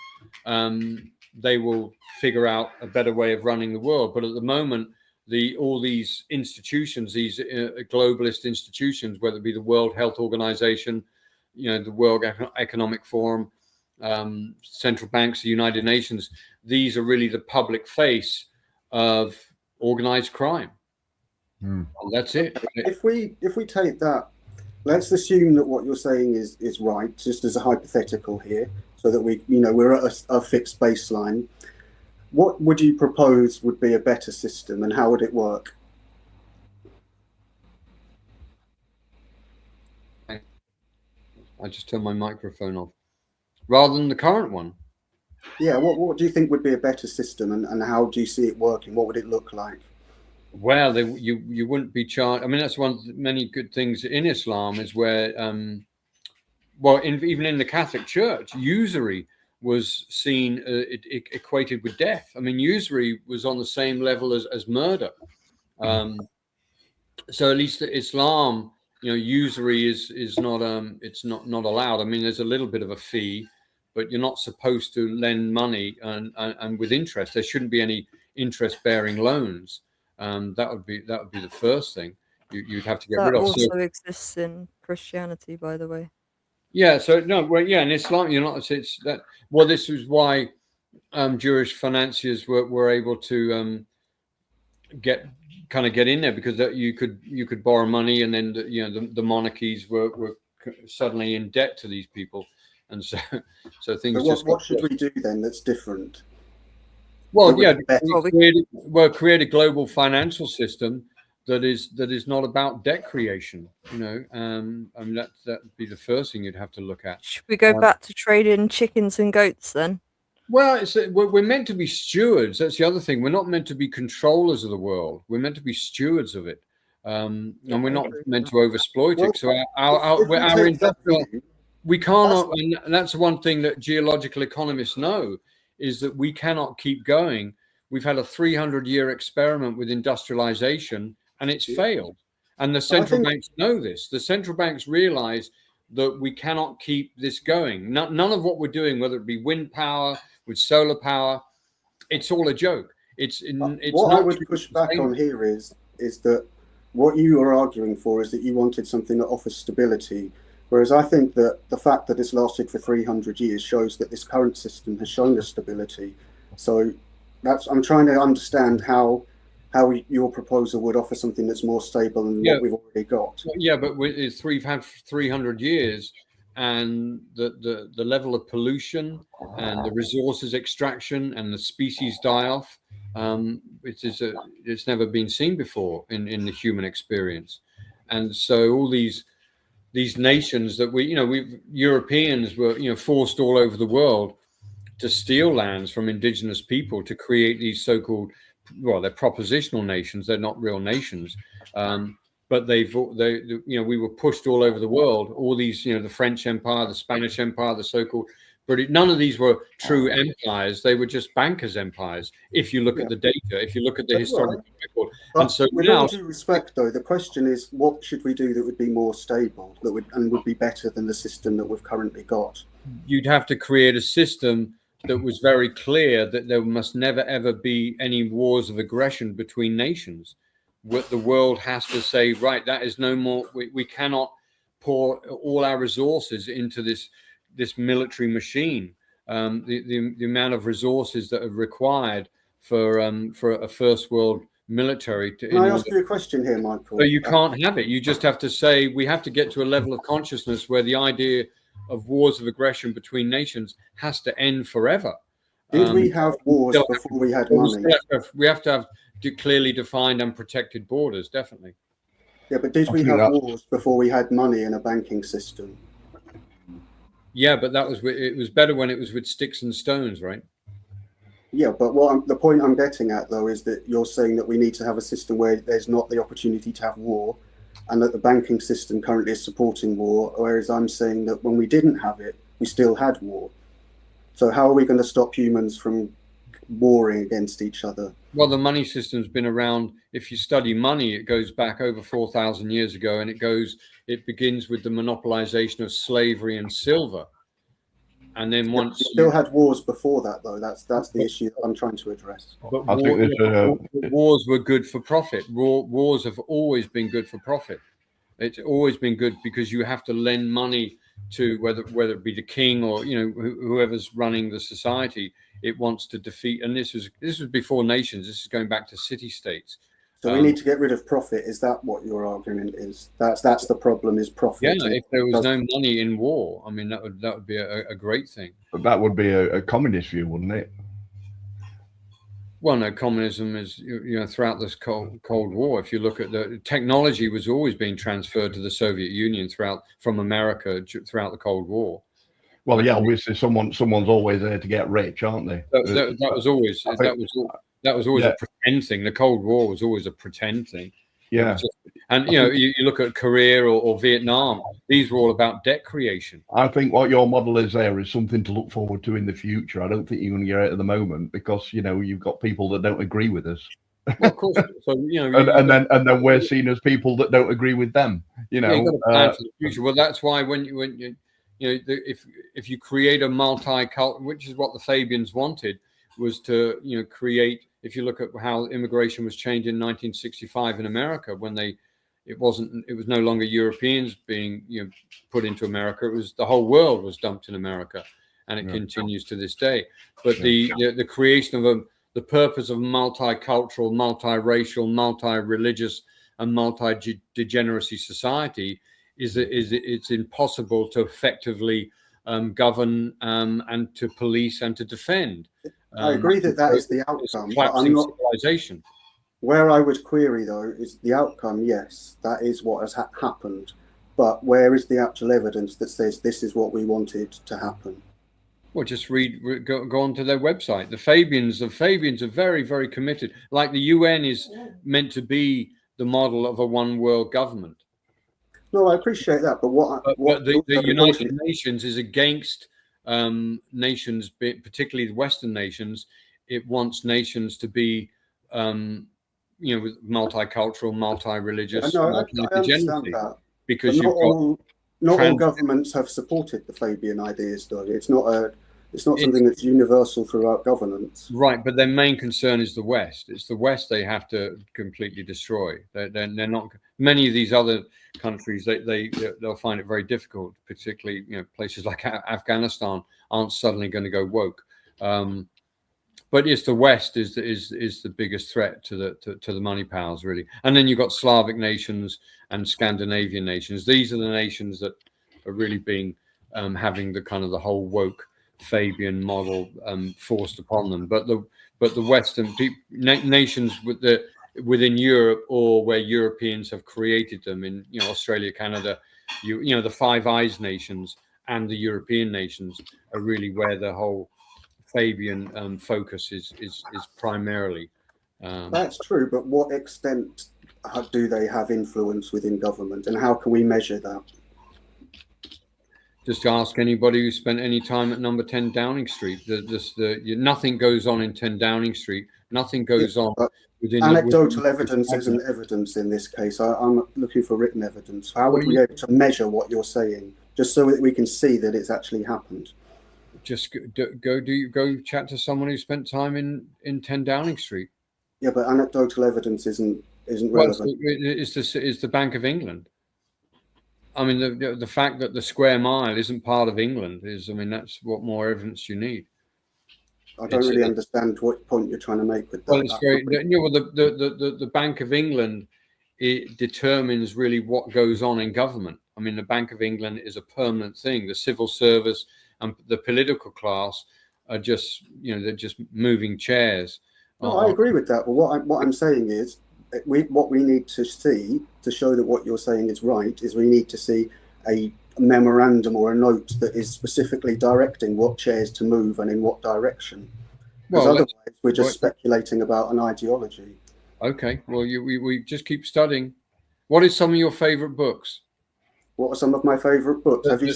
they will figure out a better way of running the world. But at the moment, all these institutions, these globalist institutions, whether it be the World Health Organization, the World Economic Forum, central banks, the United Nations, these are really the public face of organized crime. And that's it. If we take that, let's assume that what you're saying is right, just as a hypothetical here, so that we're at a fixed baseline. What would you propose would be a better system, and how would it work? I just turned my microphone off. Rather than the current one. Yeah, what do you think would be a better system, and how do you see it working? What would it look like? Well, you wouldn't be charged. I mean, that's one of the many good things in Islam is where, even in the Catholic Church, usury was seen equated with death. I mean, usury was on the same level as murder. So at least Islam, usury is not it's not allowed. I mean, there's a little bit of a fee, but you're not supposed to lend money and with interest. There shouldn't be any interest-bearing loans. That would be the first thing you'd have to get rid of. That also exists in Christianity, by the way. Yeah. So no. Well, yeah. In Islam, you're not. It's that. Well, this is why Jewish financiers were able to get in there, because you could borrow money, and then the monarchies were suddenly in debt to these people, and so things. So what should we do then that's different? Well, create a global financial system that is not about debt creation. I mean that'd be the first thing you'd have to look at. Should we go back to trading chickens and goats then? Well, we're meant to be stewards. That's the other thing. We're not meant to be controllers of the world. We're meant to be stewards of it, and we're not meant to overexploit it. So our industrial, we cannot, and that's one thing that geological economists know, is that we cannot keep going. We've had a 300-year experiment with industrialization, and it's failed. And the central banks know this. The central banks realize that we cannot keep this going. None of what we're doing, whether it be wind power, with solar power, it's all a joke. What I would push back on here is that what you are arguing for is that you wanted something that offers stability. Whereas I think that the fact that it's lasted for 300 years shows that this current system has shown us stability. So I'm trying to understand how your proposal would offer something that's more stable than what we've already got. Yeah, but we've had 300 years, and the level of pollution and the resources extraction and the species die-off, it's never been seen before in the human experience. And so all these nations that we Europeans were forced all over the world to steal lands from indigenous people to create these so-called, well, they're propositional nations. They're not real nations, but we were pushed all over the world. All these, the French Empire, the Spanish Empire, the so-called British. None of these were true empires. They were just bankers' empires. If you look at the data, if you look at the historical record, and so with all due respect, though, the question is, what should we do that would be more stable, that would be better than the system that we've currently got? You'd have to create a system that was very clear that there must never ever be any wars of aggression between nations. What the world has to say, right, that is no more. We cannot pour all our resources into this military machine. The amount of resources that are required for a first world military. Can I ask you a question here, Michael? So you can't have it. You just have to say we have to get to a level of consciousness where the idea of wars of aggression between nations has to end forever. Did we have wars before we had money? We have to have clearly defined and protected borders, definitely. Yeah, but did we have wars before we had money in a banking system? Yeah, but it was better when it was with sticks and stones, right? Yeah, but the point I'm getting at, though, is that you're saying that we need to have a system where there's not the opportunity to have war, and that the banking system currently is supporting war, whereas I'm saying that when we didn't have it, we still had war. So how are we going to stop humans from warring against each other? Well, the money system's been around. If you study money, it goes back over 4,000 years ago, and it begins with the monopolization of slavery and silver. And then once we still had wars before that, though. That's the issue that I'm trying to address. But wars were good for profit. Wars have always been good for profit. It's always been good because you have to lend money to whether it be the king or whoever's running the society. It wants to defeat, and this was before nations. This is going back to city states. So we need to get rid of profit. Is that what your argument is? That's the problem, is profit. Yeah, if there was no money in war, I mean, that would be a great thing. But that would be a communist view, wouldn't it? Well, no, communism is, throughout this Cold War. If you look at the technology, was always being transferred to the Soviet Union from America throughout the Cold War. Well, yeah, obviously someone's always there to get rich, aren't they? That was always a pretend thing. The Cold War was always a pretend thing. Yeah. And you look at Korea or Vietnam, these were all about debt creation. I think what your model is there is something to look forward to in the future. I don't think you're going to get it at the moment because you've got people that don't agree with us. Well, of course. So and then we're seen as people that don't agree with them. You've got to plan for the future. Well, that's why when you if you create a multicultural, which is what the Fabians wanted, was to create. If you look at how immigration was changed in 1965 in America, when it was no longer Europeans being put into America. It was the whole world was dumped in America, and it continues to this day. But the creation of the purpose of multicultural, multiracial, multi-religious, and multi-degeneracy society is it's impossible to effectively govern and to police and to defend. I agree that is the outcome. But I'm not, civilization. Where I would query, though, is the outcome. Yes, that is what has happened. But where is the actual evidence that says this is what we wanted to happen? Well, just go onto their website. The Fabians are very, very committed. Like the UN is meant to be the model of a one world government. No, I appreciate that. But the United Nations is against nations, particularly the Western nations. It wants nations to be with multicultural, multi-religious, multi-degeneracy. Because not all governments have supported the Fabian ideas, though. It's not something that's universal throughout governance. Right, but their main concern is the West. It's the West they have to completely destroy. They're not. Many of these other countries, they'll find it very difficult, particularly places like Afghanistan aren't suddenly going to go woke. But it's the West is the biggest threat to the money powers, really. And then you've got Slavic nations and Scandinavian nations. These are the nations that are really being having the kind of the whole woke Fabian model forced upon them. But the Western nations within Europe, or where Europeans have created them in Australia, Canada, the Five Eyes nations and the European nations are really where the whole Fabian focus is primarily. That's true, but what extent do they have influence within government, and how can we measure that? Just ask anybody who spent any time at number 10 Downing Street. Nothing goes on in 10 Downing Street. Nothing goes on. Anecdotal evidence isn't evidence in this case. I'm looking for written evidence. How would we be able to measure what you're saying, just so that we can see that it's actually happened? Just go chat to someone who spent time in 10 Downing Street. Yeah, but anecdotal evidence isn't relevant. It's the Bank of England. I mean, the fact that the square mile isn't part of England that's what more evidence you need. I don't really understand what point you're trying to make with that. Well, it's very. The Bank of England, it determines really what goes on in government. I mean, the Bank of England is a permanent thing. The civil service and the political class are just, they're just moving chairs. No, I agree with that. But what I'm saying is, what we need to see to show that what you're saying is right is we need to see a memorandum or a note that is specifically directing what chairs to move and in what direction. Because otherwise, we're just speculating about an ideology. Okay. Well, we just keep studying. What is some of your favorite books? What are some of my favorite books? Have you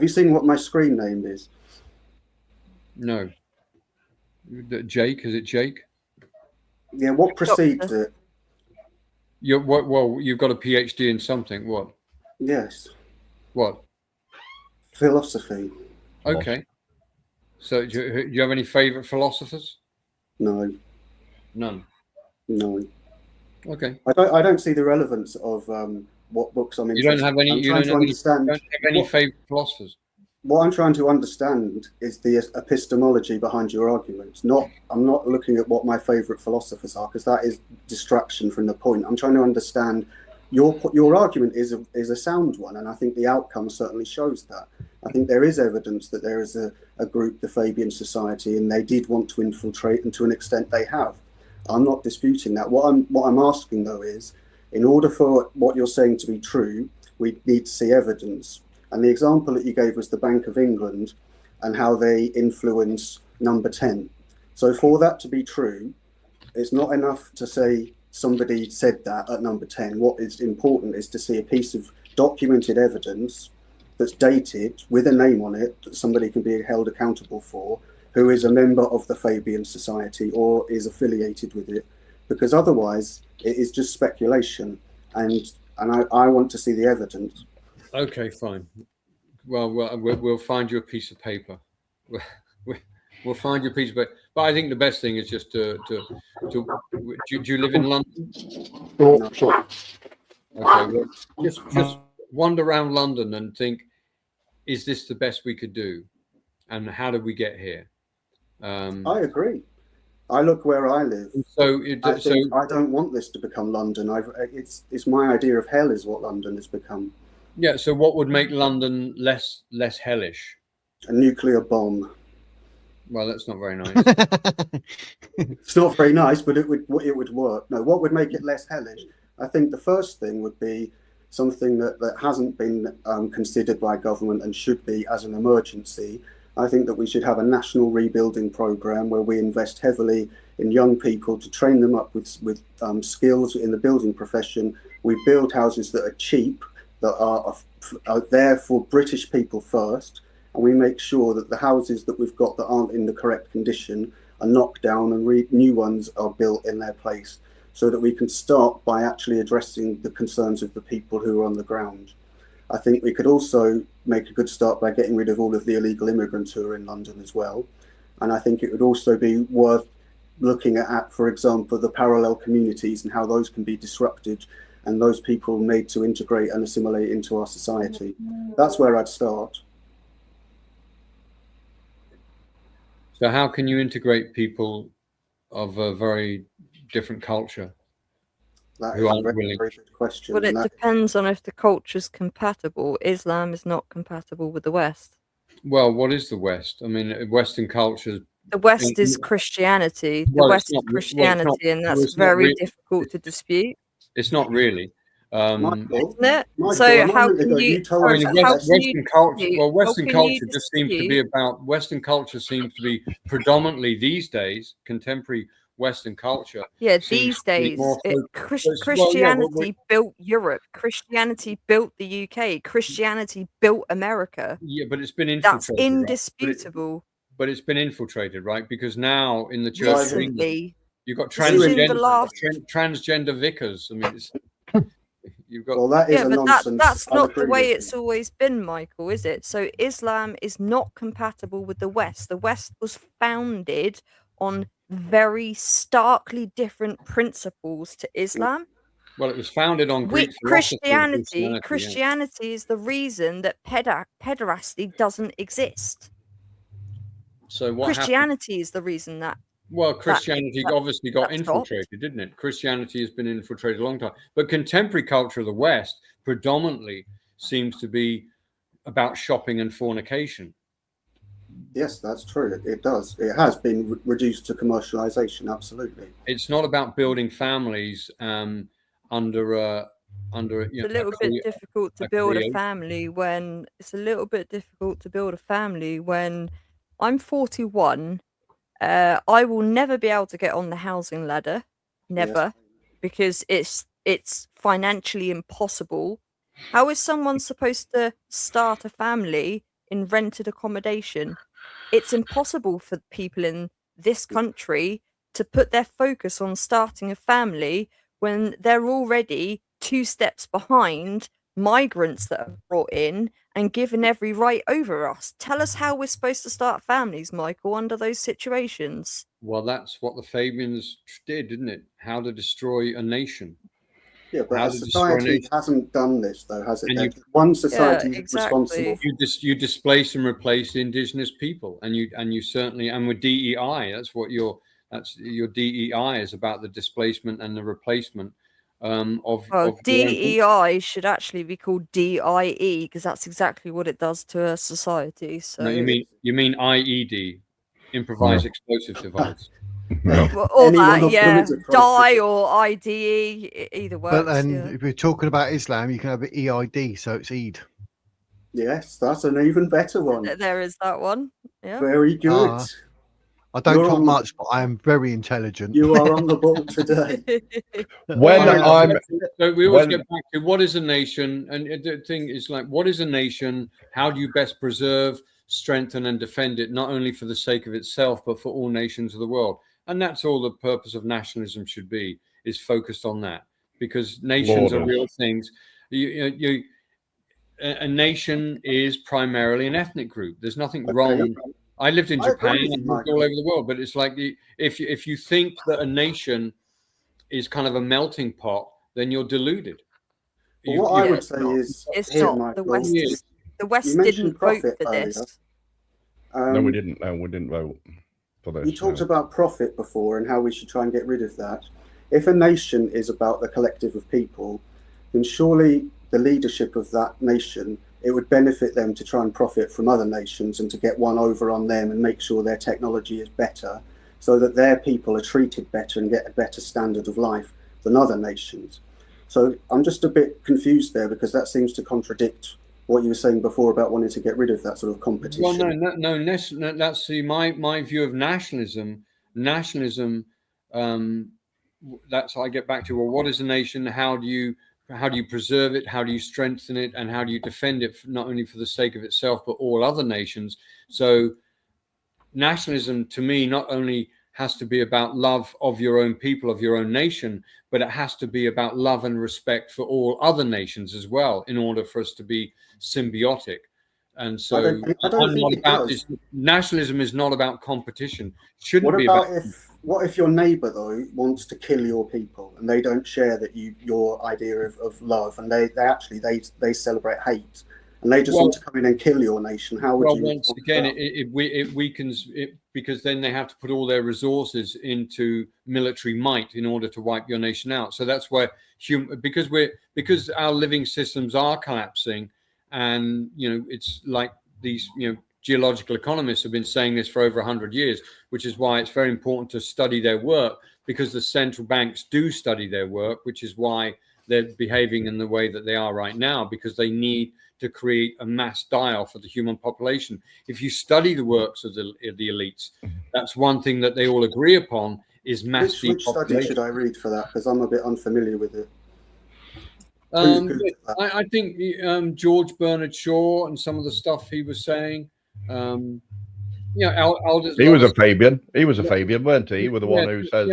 seen what my screen name is? No. Jake? Is it Jake? Yeah. What precedes it? You've got a PhD in something. What? Yes. What? Philosophy. Okay. So do you have any favorite philosophers? No. None. No. Okay. I don't see the relevance of what books I'm interested in. You don't have any favorite philosophers? what I'm trying to understand is the epistemology behind your argument. I'm not looking at what my favourite philosophers are, because that is distraction from the point. I'm trying to understand your argument is a sound one, and I think the outcome certainly shows that. I think there is evidence that there is a group, the Fabian Society, and they did want to infiltrate, and to an extent they have. I'm not disputing that. What I'm asking though is, in order for what you're saying to be true, we need to see evidence. And the example that you gave was the Bank of England and how they influence Number 10. So for that to be true, it's not enough to say somebody said that at Number 10. What is important is to see a piece of documented evidence that's dated with a name on it that somebody can be held accountable for, who is a member of the Fabian Society or is affiliated with it, because otherwise it is just speculation. And I want to see the evidence. Okay, fine. Well, we'll find you a piece of paper. We'll find you a piece of paper. But I think the best thing is just do you live in London? No, sure. Okay, well, just wander around London and think, is this the best we could do? And how did we get here? I agree. I look where I live. So I don't want this to become London. It's my idea of hell is what London has become. Yeah. So what would make London less hellish? A nuclear bomb. Well, that's not very nice. It's not very nice, but it would work. No, what would make it less hellish? I think the first thing would be something that hasn't been considered by government and should be as an emergency. I think that we should have a national rebuilding program where we invest heavily in young people to train them up with skills in the building profession. We build houses that are cheap, that are there for British people first, and we make sure that the houses that we've got that aren't in the correct condition are knocked down and new ones are built in their place, so that we can start by actually addressing the concerns of the people who are on the ground. I think we could also make a good start by getting rid of all of the illegal immigrants who are in London as well. And I think it would also be worth looking at, for example, the parallel communities and how those can be disrupted and those people made to integrate and assimilate into our society. That's where I'd start. So how can you integrate people of a very different culture? That is a very good question. Well, it depends on if the culture's compatible. Islam is not compatible with the West. Well, what is the West? I mean, Western culture. The West is Christianity. The West is Christianity, and that's very difficult to dispute. It's not really. Isn't it? So how can you? Western culture. Well, Western culture just seems to be about. Western culture seems to be predominantly these days contemporary Western culture. Yeah, these days, Christianity built Europe. Christianity built the UK. Christianity built America. Yeah, but it's been infiltrated. That's indisputable. But it's been infiltrated, right? Because now in the church, you've got transgender vicars. I mean, you've got. Well, that is a nonsense. That's not the way it's always been, Michael, is it? So Islam is not compatible with the West. The West was founded on very starkly different principles to Islam. Well, it was founded on Greek Christianity. Christianity is the reason that pederasty doesn't exist. So what Christianity is the reason that. Well, Christianity obviously got infiltrated, didn't it? Christianity has been infiltrated a long time. But contemporary culture of the West predominantly seems to be about shopping and fornication. Yes, that's true. It does. It has been reduced to commercialization. Absolutely. It's not about building families under a. It's a little bit difficult to build a family when I'm 41. I will never be able to get on the housing ladder, never, because it's financially impossible. How is someone supposed to start a family in rented accommodation? It's impossible for people in this country to put their focus on starting a family when they're already 2 steps behind migrants that are brought in and given every right over us. Tell us how we're supposed to start families, Michael, under those situations. Well, that's what the Fabians did, didn't it? How to destroy a nation. Yeah, but how a to destroy a society nation. hasn't done this, though, has it? And That one society is exactly. responsible. You displace and replace the indigenous people, and you certainly, and with DEI, that's your DEI is about the displacement and the replacement of DEI should actually be called DIE because that's exactly what it does to a society. So No, you mean IED, improvised explosive device. well, all Anyone that, of them yeah, is a die or IDE, either works. But then, yeah. if you're talking about Islam, you can have an EID, so it's Eid. Yes, that's an even better one. There is that one. Yeah. Very good. I don't You're talk on much, but I am very intelligent. You are on the ball today. So we always get back to what is a nation, and the thing is like, what is a nation? How do you best preserve, strengthen, and defend it, not only for the sake of itself, but for all nations of the world? And that's all the purpose of nationalism should be, is focused on that, because nations are real things. A nation is primarily an ethnic group. There's nothing wrong. I lived in Japan, I lived all over the world, but it's like if you think that a nation is kind of a melting pot, then you're deluded. Well, what I would say is, it's here, not. Michael, The West you mentioned didn't vote profit for earlier. this. No, we didn't. No, we didn't vote for this. You talked about profit before and how we should try and get rid of that. If a nation is about the collective of people, then surely the leadership of that nation, it would benefit them to try and profit from other nations and to get one over on them and make sure their technology is better so that their people are treated better and get a better standard of life than other nations. So I'm just a bit confused there, because that seems to contradict what you were saying before about wanting to get rid of that sort of competition. Well, no, that's my view of nationalism. Nationalism, that's how I get back to, well, what is a nation? How do you preserve it? How do you strengthen it? And how do you defend it, not only for the sake of itself, but all other nations? So nationalism, to me, not only has to be about love of your own people, of your own nation, but it has to be about love and respect for all other nations as well, in order for us to be symbiotic. And so I don't think it does. Nationalism is not about competition. What if your neighbour, though, wants to kill your people and they don't share your idea of love, and they celebrate hate, and they just want to come in and kill your nation? How would you? Once again, it weakens it, because then they have to put all their resources into military might in order to wipe your nation out. So that's where because our living systems are collapsing, and it's like these geological economists have been saying this for over 100 years, which is why it's very important to study their work, because the central banks do study their work, which is why they're behaving in the way that they are right now, because they need to create a mass dial for the human population. If you study the works of the elites, that's one thing that they all agree upon, is mass Which study should I read for that? Because I'm a bit unfamiliar with it. I think George Bernard Shaw and some of the stuff he was saying. He was a Fabian. He was a Fabian, weren't he? He was the one who says,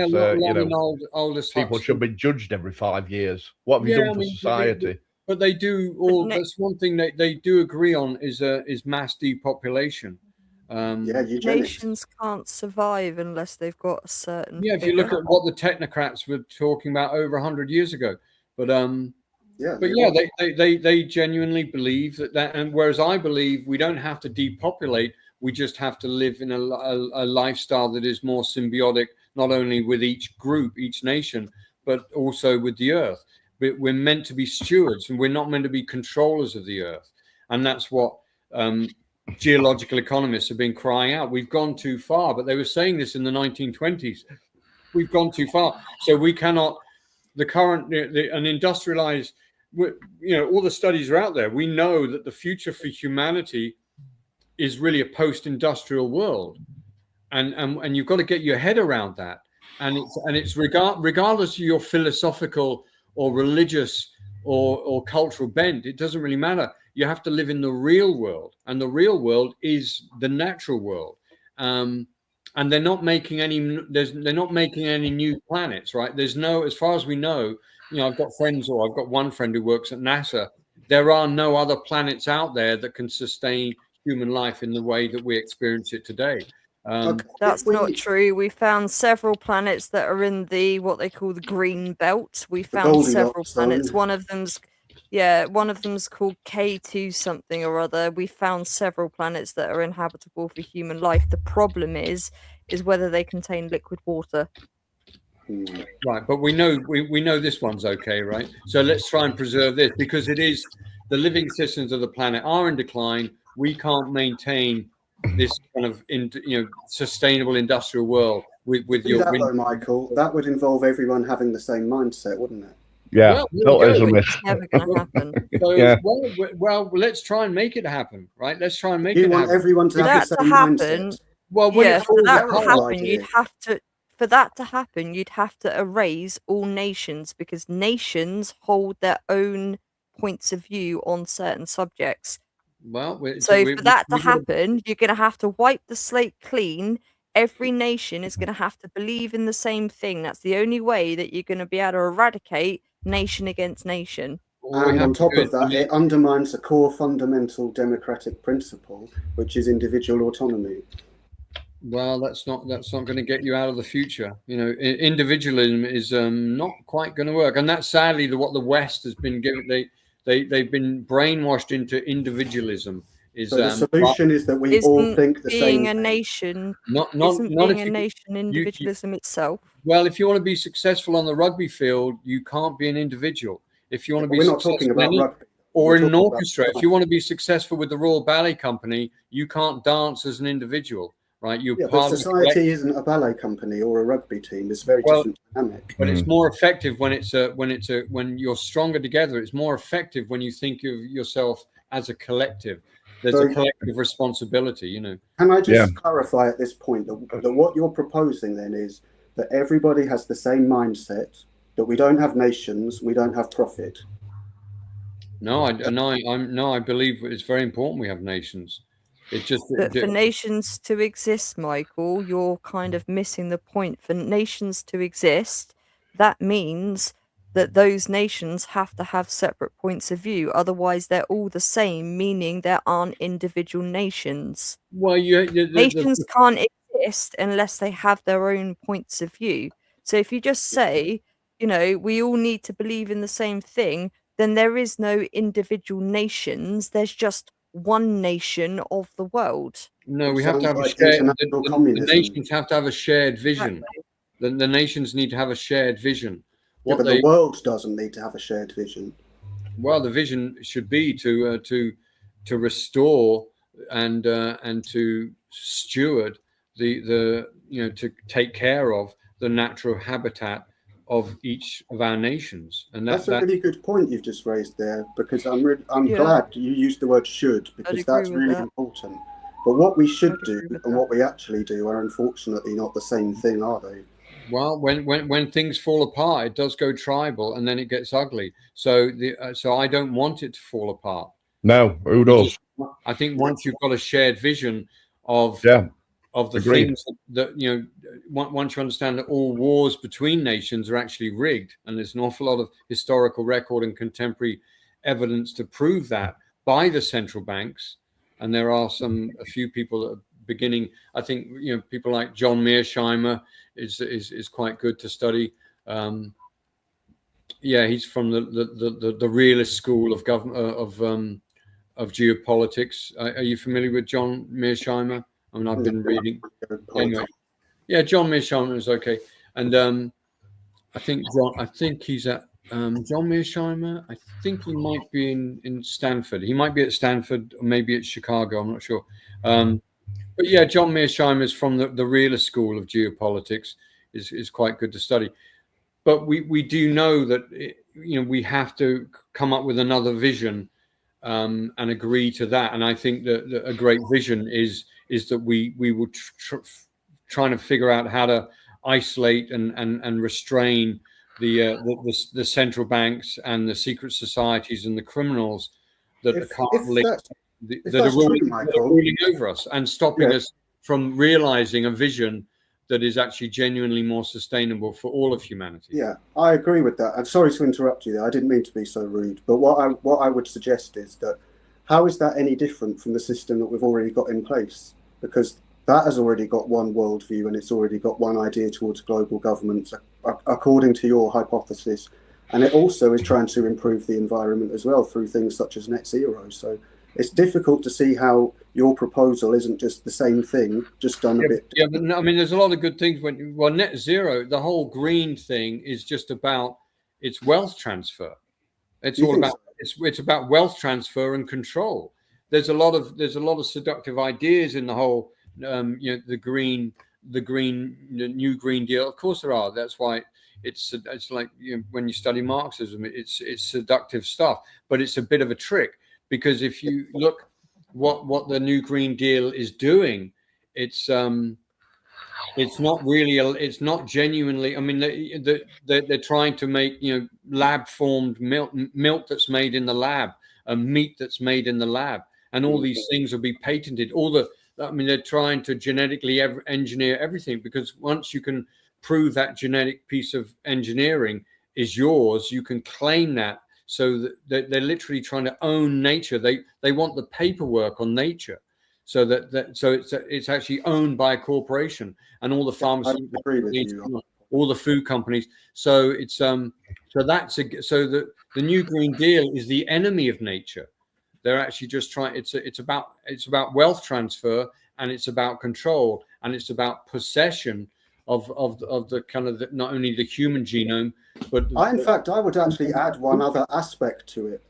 people should be judged every 5 years. What have you done for society? But they do all. That's one thing they do agree on is mass depopulation. Nations can't survive unless they've got a certain. Yeah, if you look at what the technocrats were talking about over 100 years ago, they genuinely believe that, and whereas I believe we don't have to depopulate, we just have to live in a lifestyle that is more symbiotic, not only with each group, each nation, but also with the earth. We're meant to be stewards, and we're not meant to be controllers of the earth. And that's what geological economists have been crying out. We've gone too far, but they were saying this in the 1920s. We've gone too far. So we cannot, an industrialized, all the studies are out there. We know that the future for humanity is really a post-industrial world. And you've got to get your head around that. And it's regardless of your philosophical or religious or cultural bent, it doesn't really matter. You have to live in the real world, and the real world is the natural world. And they're not making any new planets, right? There's no, as far as we know, I've got one friend who works at NASA. There are no other planets out there that can sustain human life in the way that we experience it today. That's not true. We found several planets that are in the what they call the green belt. We found several planets. One of them's called K2 something or other. We found several planets that are inhabitable for human life. The problem is whether they contain liquid water. Right, but we know this one's okay, right? So let's try and preserve this, because it is the living systems of the planet are in decline. We can't maintain this kind of sustainable industrial world with your though, Michael. That would involve everyone having the same mindset, wouldn't it? Yeah, it's never going to happen. So, well, let's try and make it happen, right? Let's try and make it happen. You want everyone to have the same mindset. Well, for that to happen, you'd have to erase all nations, because nations hold their own points of view on certain subjects. Well, for that to happen, you're going to have to wipe the slate clean. Every nation is going to have to believe in the same thing. That's the only way that you're going to be able to eradicate nation against nation. And on top of that, it undermines a core fundamental democratic principle, which is individual autonomy. Well, that's not going to get you out of the future. Individualism is not quite going to work, and that's sadly what the West has been given. They've been brainwashed into individualism. So the solution is that we all think the same. Being a nation, individualism itself. Well, if you want to be successful on the rugby field, you can't be an individual. If you want to be not talking about rugby. Or in an orchestra, if you want to be successful with the Royal Ballet Company, you can't dance as an individual, right? But society isn't a ballet company or a rugby team. It's very different dynamic. But it's more effective when you're stronger together. It's more effective when you think of yourself as a collective. There's a collective responsibility, Can I just clarify at this point that what you're proposing then is that everybody has the same mindset, that we don't have nations, we don't have profit? No, I believe it's very important we have nations. It's just that for nations to exist, Michael, you're kind of missing the point. For nations to exist, that means that those nations have to have separate points of view. Otherwise, they're all the same, meaning there aren't individual nations. Well, nations can't exist unless they have their own points of view. So if you just say, we all need to believe in the same thing, then there is no individual nations. There's just one nation of the world. No, we have to have a shared. The nations have to have a shared vision. Exactly. The nations need to have a shared vision. But the world doesn't need to have a shared vision. Well, the vision should be to restore and to steward to take care of the natural habitat of each of our nations. And that's a really good point you've just raised there, because I'm glad you used the word should, because that's really important. But what we should do and what we actually do are unfortunately not the same thing, are they? Well, when things fall apart, it does go tribal, and then it gets ugly. So I don't want it to fall apart. No, who does? I think once you've got a shared vision of the things that once you understand that all wars between nations are actually rigged, and there's an awful lot of historical record and contemporary evidence to prove that by the central banks, and there are a few people that are beginning. I think people like John Mearsheimer is quite good to study. He's from the realist school of government of geopolitics. Are you familiar with John Mearsheimer? I mean, I've been reading. Anyway, John Mearsheimer is okay, and I think he's at John Mearsheimer. I think he might be in Stanford. He might be at Stanford, or maybe at Chicago. I'm not sure. But John Mearsheimer is from the realist school of geopolitics. Is quite good to study. But we do know that we have to come up with another vision and agree to that. And I think that a great vision is that we will trying to figure out how to isolate and restrain the central banks and the secret societies and the criminals that are ruling over us and stopping us from realizing a vision that is actually genuinely more sustainable for all of humanity. Yeah, I agree with that. I'm sorry to interrupt you there. I didn't mean to be so rude. But what I would suggest is that how is that any different from the system that we've already got in place? Because that has already got one worldview and it's already got one idea towards global governments, according to your hypothesis. And it also is trying to improve the environment as well through things such as net zero. So it's difficult to see how your proposal isn't just the same thing, just done a bit. Yeah, but no, I mean, there's a lot of good things. Well, net zero, the whole green thing is just about it's wealth transfer. It's all about it's about wealth transfer and control. There's a lot of seductive ideas in the whole the new Green Deal. Of course there are. That's why it's like when you study Marxism, it's seductive stuff, but it's a bit of a trick, because if you look what the new Green Deal is doing, it's not really it's not genuinely. I mean, they're trying to make lab formed milk that's made in the lab, meat that's made in the lab, and all these things will be patented. They're trying to genetically engineer everything, because once you can prove that genetic piece of engineering is yours, you can claim that. So that they're literally trying to own nature. They want the paperwork on nature, so it's actually owned by a corporation, and all the pharmaceutical companies, all the food companies. So it's the new Green Deal is the enemy of nature. They're actually just trying. It's about wealth transfer, and it's about control, and it's about possession of the kind of not only the human genome, but in fact I would actually add one other aspect to it,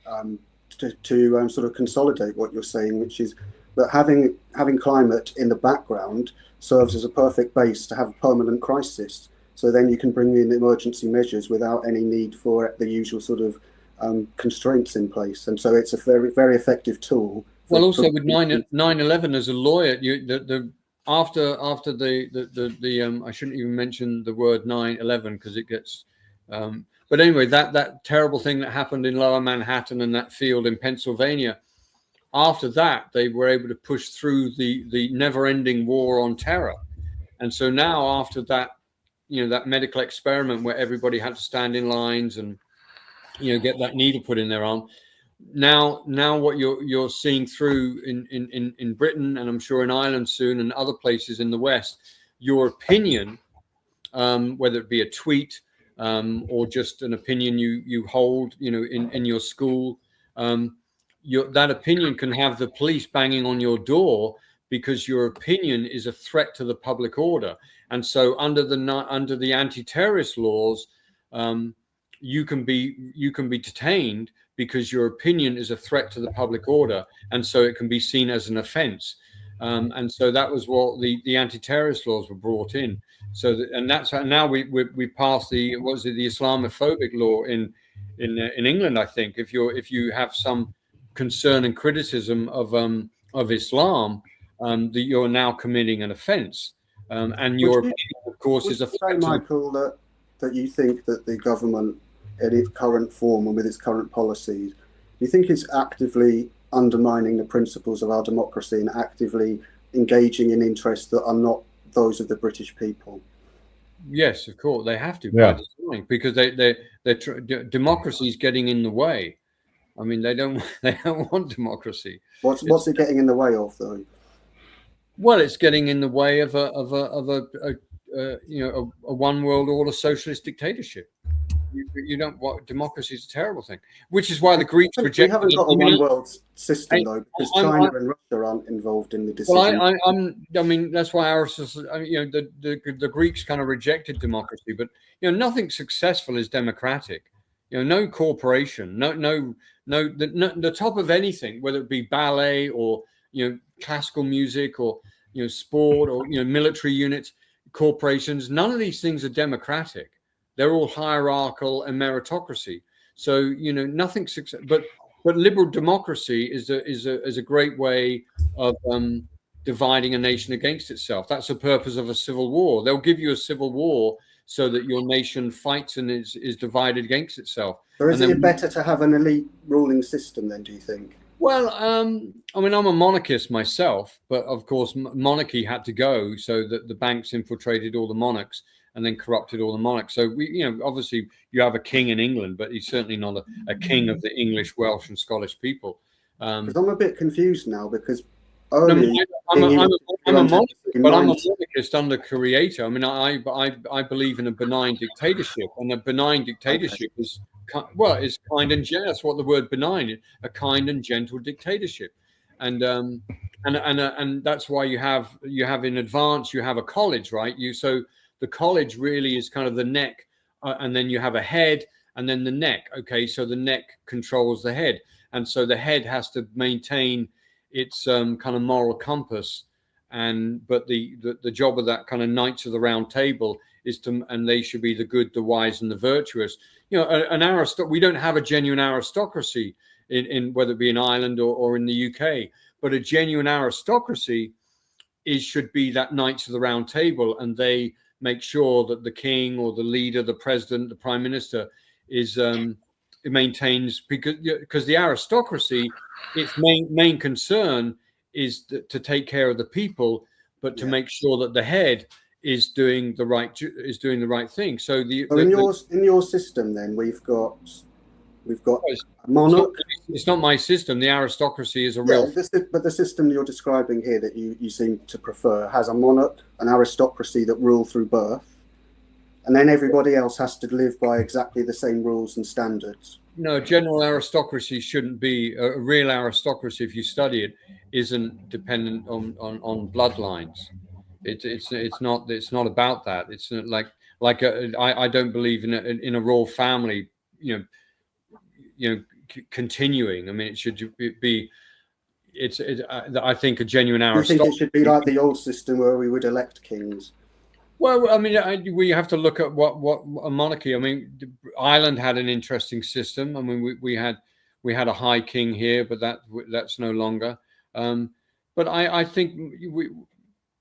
to sort of consolidate what you're saying, which is that having climate in the background serves as a perfect base to have a permanent crisis. So then you can bring in emergency measures without any need for the usual sort of constraints in place, and so it's a very, very effective tool. Well, also with 9/11, as a lawyer, after the I shouldn't even mention the word 9/11 because it gets. But anyway, that terrible thing that happened in Lower Manhattan and that field in Pennsylvania. After that, they were able to push through the never-ending war on terror, and so now after that, that medical experiment where everybody had to stand in lines and get that needle put in their arm. Now what you're seeing through in Britain, and I'm sure in Ireland soon, and other places in the West, your opinion, whether it be a tweet or just an opinion you hold, in your school, that opinion can have the police banging on your door because your opinion is a threat to the public order. And so under the anti-terrorist laws, you can be detained because your opinion is a threat to the public order, and so it can be seen as an offence. And so that was what the anti-terrorist laws were brought in. So that's how now we passed the Islamophobic law in England. I think if you have some concern and criticism of Islam, that you're now committing an offence, and your opinion, of course, is a threat. Michael, that you think that the government, in its current form and with its current policies, you think it's actively undermining the principles of our democracy and actively engaging in interests that are not those of the British people? Yes, of course they have to, because democracy is getting in the way. I mean, they don't want democracy. What's it getting in the way of, though? Well, it's getting in the way of a one world order socialist dictatorship. You don't want democracy is a terrible thing, which is why the Greeks rejected. We haven't got a one world system though, because China and Russia aren't involved in the decision. Well, I mean that's why the Greeks kind of rejected democracy, but nothing successful is democratic. No corporation, no the top of anything, whether it be ballet or classical music or sport or military units, corporations. None of these things are democratic. They're all hierarchical and meritocracy. So nothing success. But liberal democracy is a great way of dividing a nation against itself. That's the purpose of a civil war. They'll give you a civil war so that your nation fights and is divided against itself. So is it better to have an elite ruling system then, do you think? Well, I mean, I'm a monarchist myself, but of course monarchy had to go so that the banks infiltrated all the monarchs and then corrupted all the monarchs. So obviously you have a king in England, but he's certainly not a king of the English, Welsh and Scottish people. Because I'm a bit confused now, because only I'm a monarchist, but I'm a monarchist under creator. I mean, I believe in a benign dictatorship, and a benign dictatorship is kind and gentle. That's what the word benign is, a kind and gentle dictatorship, and that's why you have in advance, you have a college, right? So the college really is kind of the neck, and then you have a head, and then the neck. Okay, so the neck controls the head, and so the head has to maintain its kind of moral compass, but the job of that kind of Knights of the Round Table is and they should be the good, the wise, and the virtuous. You know, we don't have a genuine aristocracy in whether it be in Ireland or in the UK, but a genuine aristocracy should be that Knights of the Round Table, and they make sure that the king or the leader, the president, the prime minister is it maintains, because the aristocracy, its main concern is to take care of the people, but to make sure that the head is doing the right thing. So in your system, then we've got a monarch. It's not my system. The aristocracy is a real. But the system you're describing here that you seem to prefer has a monarch, an aristocracy that rule through birth. And then everybody else has to live by exactly the same rules and standards. No, general aristocracy shouldn't be a real aristocracy. If you study it, isn't dependent on bloodlines. It's not about that. It's like I don't believe in a royal family. Continuing. I mean, it should be. I think a genuine aristocracy. You think it should be like the old system where we would elect kings? Well, I mean, we have to look at what a monarchy. I mean, Ireland had an interesting system. I mean, we had a high king here, but that's no longer. But I think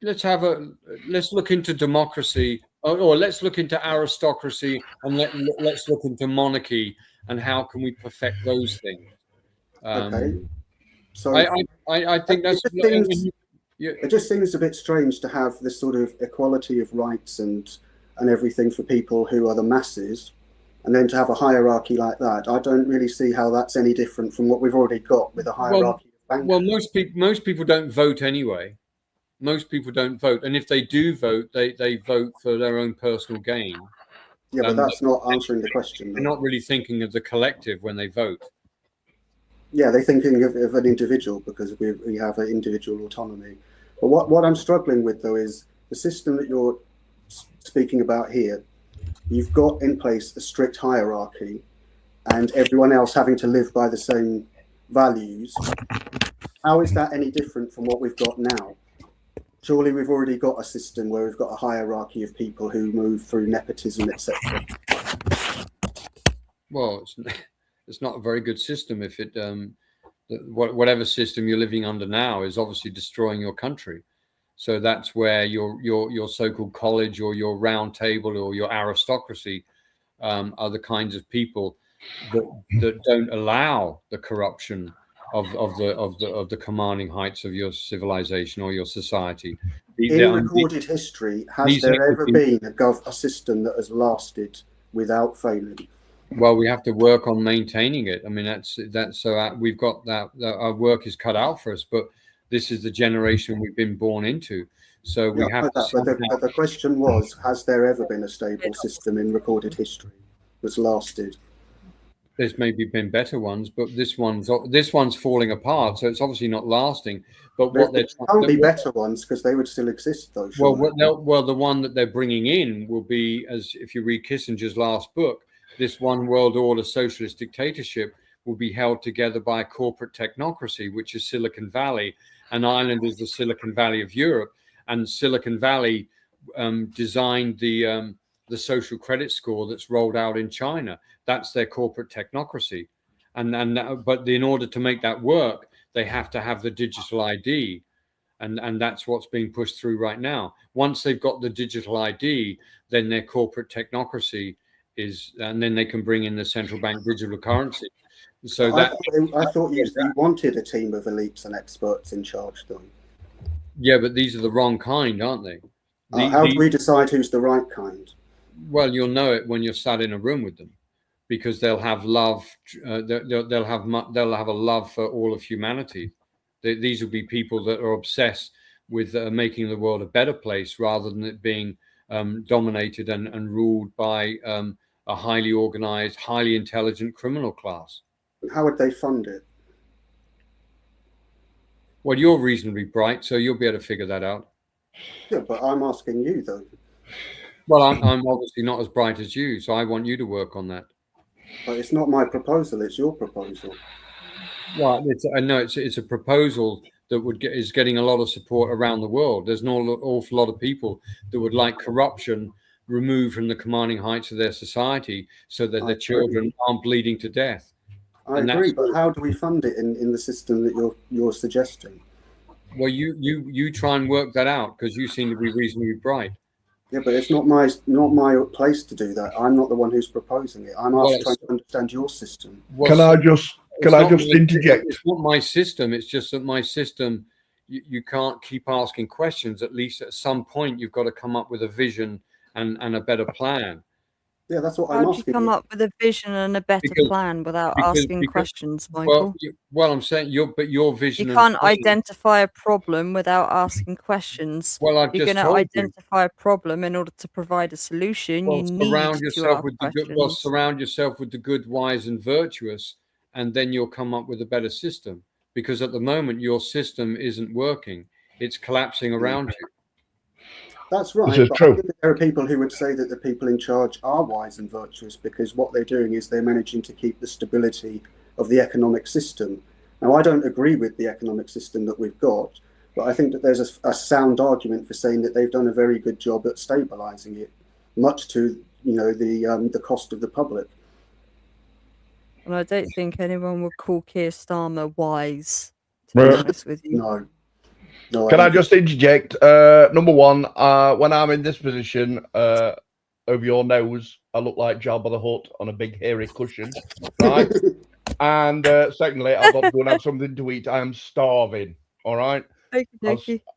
let's look into democracy, or let's look into aristocracy, and let's look into monarchy, and how can we perfect those things. Okay. So I think that's. It just seems a bit strange to have this sort of equality of rights and everything for people who are the masses, and then to have a hierarchy like that. I don't really see how that's any different from what we've already got with a hierarchy of bankers. Well, most people don't vote anyway. Most people don't vote, and if they do vote, they vote for their own personal gain. Yeah, but that's not answering the question. They're not really thinking of the collective when they vote. Yeah, they're thinking of an individual because we have an individual autonomy. But what I'm struggling with, though, is the system that you're speaking about here. You've got in place a strict hierarchy and everyone else having to live by the same values. How is that any different from what we've got now? Surely we've already got a system where we've got a hierarchy of people who move through nepotism, etc. Well, it's not a very good system if it whatever system you're living under now is obviously destroying your country. So that's where your so-called college or your round table or your aristocracy are the kinds of people that don't allow the corruption of the commanding heights of your civilization or your society. In recorded history, has there ever been a system that has lasted without failing? Well, we have to work on maintaining it. I mean, that's so we've got that our work is cut out for us, but this is the generation we've been born into. So we have to. But the question was, has there ever been a stable system in recorded history that's lasted? There's maybe been better ones, but this one's falling apart. So it's obviously not lasting. But what there can't be better ones because they would still exist, though. Well, the one that they're bringing in will be, as if you read Kissinger's last book, this one world order socialist dictatorship will be held together by a corporate technocracy, which is Silicon Valley, and Ireland is the Silicon Valley of Europe. And Silicon Valley designed the social credit score that's rolled out in China. That's their corporate technocracy. But in order to make that work, they have to have the digital ID. And that's what's being pushed through right now. Once they've got the digital ID, then their corporate technocracy and then they can bring in the central bank digital currency. So I thought you wanted a team of elites and experts in charge, though. Yeah, but these are the wrong kind, aren't they? How do we decide who's the right kind? Well, you'll know it when you're sat in a room with them, because they'll have love. They'll have a love for all of humanity, These will be people that are obsessed with making the world a better place rather than it being dominated and ruled by a highly organized, highly intelligent criminal class. How would they fund it? Well, you're reasonably bright, so you'll be able to figure that out. Yeah, but I'm asking you, though. Well, I'm obviously not as bright as you, so I want you to work on that. But it's not my proposal, it's your proposal. Well, I know it's a proposal that is getting a lot of support around the world. There's an awful lot of people that would like corruption removed from the commanding heights of their society so that their children aren't bleeding to death. I agree, but how do we fund it in the system that you're suggesting? Well, you try and work that out because you seem to be reasonably bright. Yeah, but it's not my place to do that. I'm not the one who's proposing it. I'm trying to understand your system. Can I just interject? It's not my system. It's just that my system, you can't keep asking questions. At least at some point, you've got to come up with a vision and a better plan. Yeah, that's what I'm asking. How do you come up with a vision and a better plan without asking questions, Michael? Well, I'm saying your vision. You can't identify a problem without asking questions. Well, you're going to identify a problem in order to provide a solution. Well, you need surround to yourself ask with the questions. good. Well, surround yourself with the good, wise, and virtuous, and then you'll come up with a better system. Because at the moment, your system isn't working; it's collapsing around you. That's right. But I think there are people who would say that the people in charge are wise and virtuous because what they're doing is they're managing to keep the stability of the economic system. Now, I don't agree with the economic system that we've got, but I think that there's a sound argument for saying that they've done a very good job at stabilising it, much to the cost of the public. And I don't think anyone would call Keir Starmer wise, to be honest with you. No. Can I just interject? Number one, when I'm in this position over your nose, I look like Jabba the Hutt on a big hairy cushion, right? And secondly, I've got to go and have something to eat. I am starving. All right.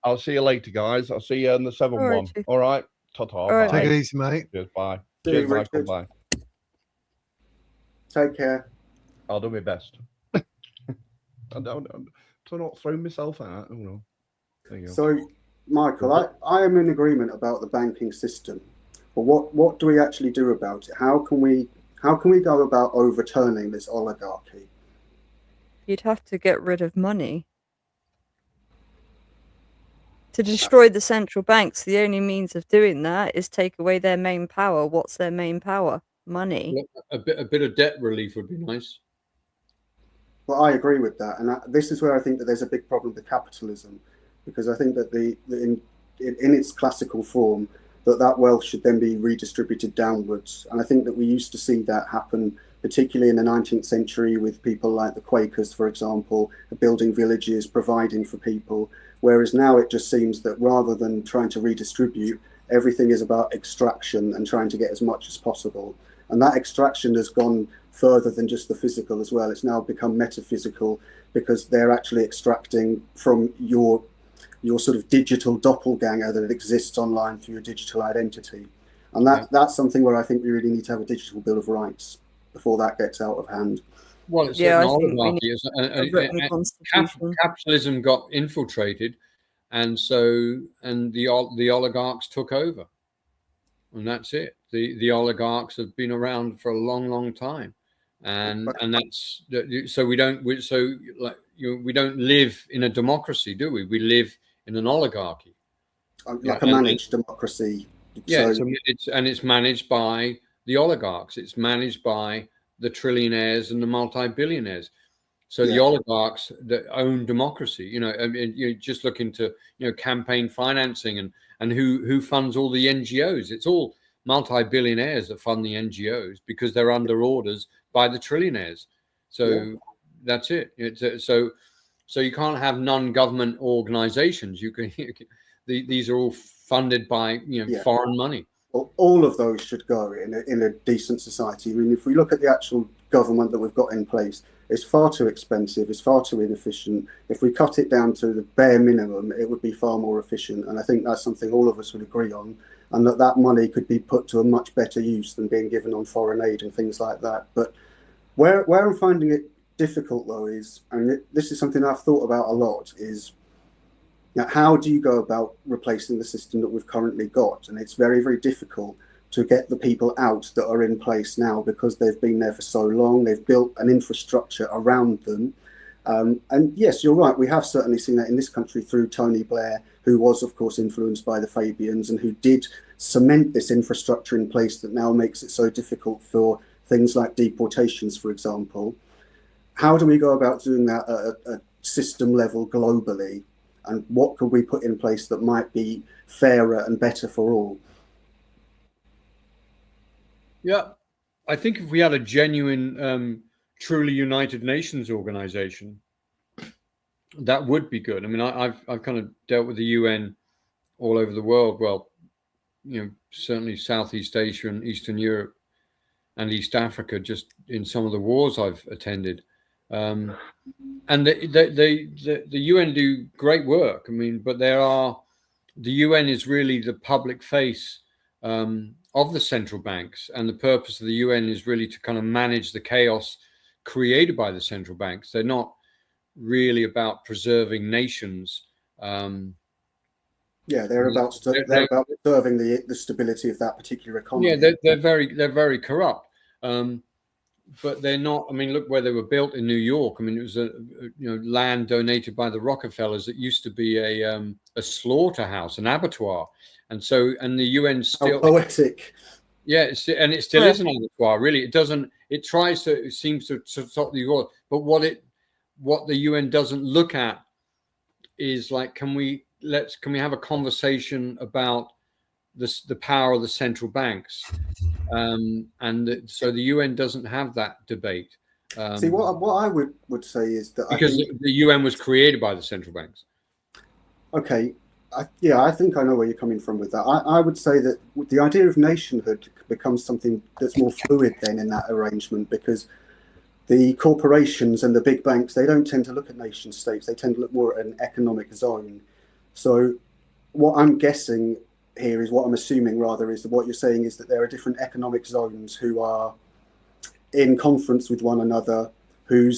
I'll see you later, guys. I'll see you in the 7-1. All right. Ta-ta. All right. Take it easy, mate. Cheers. Bye. Cheers, Michael. Bye. Take care. I'll do my best. I don't to not throw myself out. Oh no. So, Michael, I am in agreement about the banking system, but what do we actually do about it? How can we go about overturning this oligarchy? You'd have to get rid of money. To destroy the central banks, the only means of doing that is take away their main power. What's their main power? Money. A bit of debt relief would be nice. Well, I agree with that, and this is where I think that there's a big problem with capitalism. Because I think that in its classical form, that wealth should then be redistributed downwards. And I think that we used to see that happen, particularly in the 19th century with people like the Quakers, for example, building villages, providing for people. Whereas now it just seems that rather than trying to redistribute, everything is about extraction and trying to get as much as possible. And that extraction has gone further than just the physical as well. It's now become metaphysical because they're actually extracting from your sort of digital doppelganger that exists online through your digital identity. And that's something where I think we really need to have a digital Bill of Rights before that gets out of hand. Well, it's an oligarchy. Capitalism got infiltrated, and the oligarchs took over. And that's it. The oligarchs have been around for a long, long time. And that's so we don't live in a democracy, do we? We live in an oligarchy, like a managed democracy. Yeah, it's managed by the oligarchs. It's managed by the trillionaires and the multi-billionaires. So the oligarchs that own democracy, I mean, you just look into campaign financing and who funds all the NGOs. It's all multi-billionaires that fund the NGOs because they're under orders by the trillionaires. So that's it. So you can't have non-government organizations. These are all funded by foreign money. Well, all of those should go in a decent society. I mean, if we look at the actual government that we've got in place, it's far too expensive. It's far too inefficient. If we cut it down to the bare minimum, it would be far more efficient. And I think that's something all of us would agree on. And that money could be put to a much better use than being given on foreign aid and things like that. But where I'm finding it difficult though is, and this is something I've thought about a lot, is how do you go about replacing the system that we've currently got? And it's very, very difficult to get the people out that are in place now because they've been there for so long. They've built an infrastructure around them. And yes, you're right. We have certainly seen that in this country through Tony Blair, who was, of course, influenced by the Fabians and who did cement this infrastructure in place that now makes it so difficult for things like deportations, for example. How do we go about doing that at a system level globally? And what could we put in place that might be fairer and better for all? Yeah, I think if we had a genuine, truly United Nations organization, that would be good. I mean, I've kind of dealt with the UN all over the world. Well, certainly Southeast Asia and Eastern Europe and East Africa, just in some of the wars I've attended. And the UN do great work. I mean, but the UN is really the public face of the central banks, and the purpose of the UN is really to kind of manage the chaos created by the central banks. They're not really about preserving nations. They're about preserving the stability of that particular economy. Yeah, they're very corrupt. But they're not. I mean, look where they were built in New York. I mean, it was land donated by the Rockefellers that used to be a slaughterhouse, an abattoir, and the UN still poetic. Yeah, and it still is an abattoir. Really, it doesn't. It seems to stop the war. But what the UN doesn't look at is like, can we have a conversation about the power of the central banks? So the UN doesn't have that debate. See, what I would say is that because the UN was created by the central banks. Okay, I think I know where you're coming from with that. I would say that the idea of nationhood becomes something that's more fluid then in that arrangement, because the corporations and the big banks, they don't tend to look at nation states. They tend to look more at an economic zone. So what I'm guessing here is, what I'm assuming rather, is that what you're saying is that there are different economic zones who are in conference with one another, who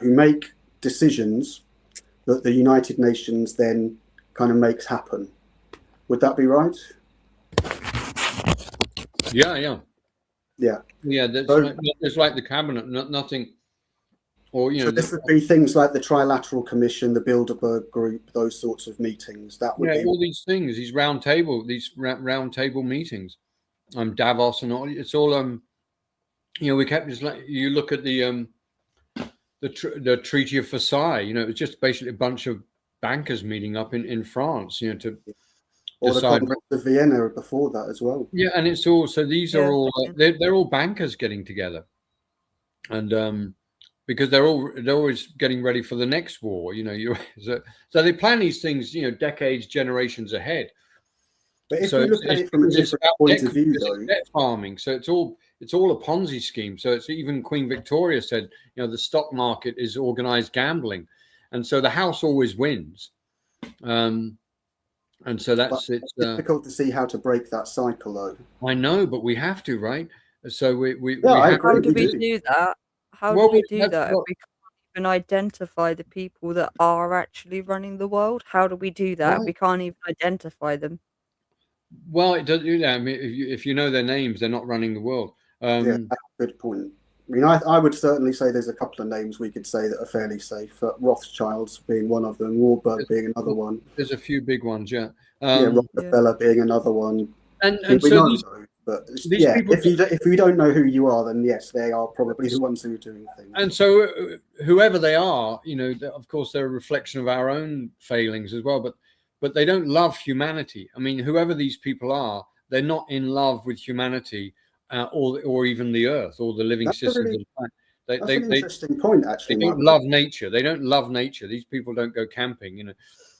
make decisions that the United Nations then kind of makes happen. Would that be right? Yeah. It's like the cabinet, nothing. Or so this would be things like the Trilateral Commission, the Bilderberg Group, those sorts of meetings. That would be all these things, these round table meetings, Davos and all. It's all we kept just like, you look at the Treaty of Versailles. It was just basically a bunch of bankers meeting up in France. To or decide. The Conference of Vienna before that as well. Yeah, and it's all so these are all they're all bankers getting together, and because they're always getting ready for the next war, so they plan these things, decades, generations ahead. But if you look at it from a different point of view, though, debt farming, so it's all a Ponzi scheme. So it's even Queen Victoria said, the stock market is organized gambling, and so the house always wins. And so it's difficult to see how to break that cycle, though. I know, but we have to, right? So how do we do that? How do we do that if we can't even identify the people that are actually running the world? How do we do that if we can't even identify them? Well, it does. I mean, if you know their names, they're not running the world. That's a good point. I mean, I would certainly say there's a couple of names we could say that are fairly safe. Rothschilds being one of them, Warburg being another one. There's a few big ones, yeah. Rockefeller being another one. And so people, if we don't know who you are, then yes, they are probably the ones who are doing things. And so, whoever they are, of course, they're a reflection of our own failings as well. But they don't love humanity. I mean, whoever these people are, they're not in love with humanity, or even the earth, or the living systems of the planet. That's an interesting point, actually. They don't love nature. They don't love nature. These people don't go camping,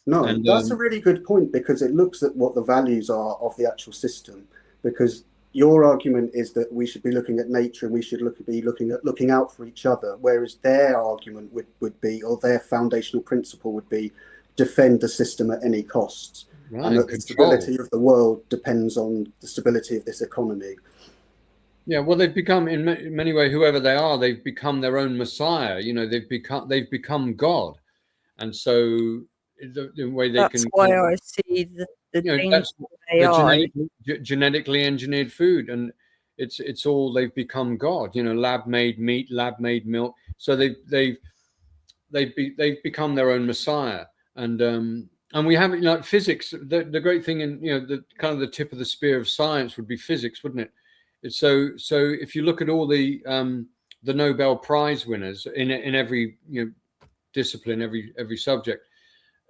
No, and that's a really good point, because it looks at what the values are of the actual system. Because your argument is that we should be looking at nature and we should be looking out for each other, whereas their argument would be, or their foundational principle would be, defend the system at any cost. Right, and that the stability of the world depends on the stability of this economy. Yeah, well, they've become in many ways, whoever they are, they've become their own messiah. You know, they've become God, and so the way they That's can, why I see the you know, danger that's of the AI. genetically engineered food, and it's all they've become God. You know, lab made meat, lab made milk. So they've become their own messiah, and we have, you know, physics. The great thing, in, you know, the kind of the tip of the spear of science would be physics, wouldn't it? It's so if you look at all the Nobel Prize winners in every, you know, discipline, every subject,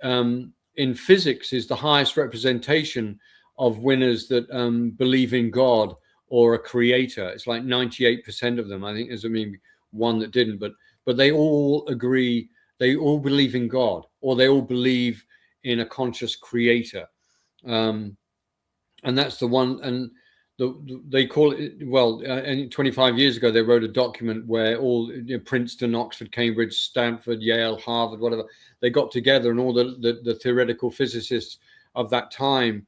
in physics is the highest representation of winners that believe in God or a creator. It's like 98% of them. I think there's one that didn't, but they all agree. They all believe in God, or they all believe in a conscious creator, and that's the one. And they call it, well, and 25 years ago they wrote a document where all, you know, Princeton, Oxford, Cambridge, Stanford, Yale, Harvard, whatever, they got together, and all the theoretical physicists of that time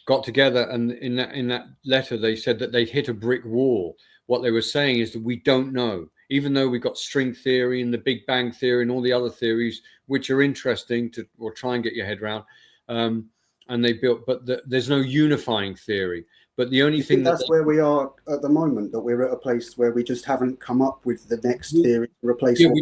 got together, and in that letter they said that they'd hit a brick wall. What they were saying is that we don't know, even though we've got string theory and the Big Bang theory and all the other theories, which are interesting to, or try and get your head around. And they built, but there's no unifying theory. But the only thing that's where we are at the moment, that we're at a place where we just haven't come up with the next theory to replace what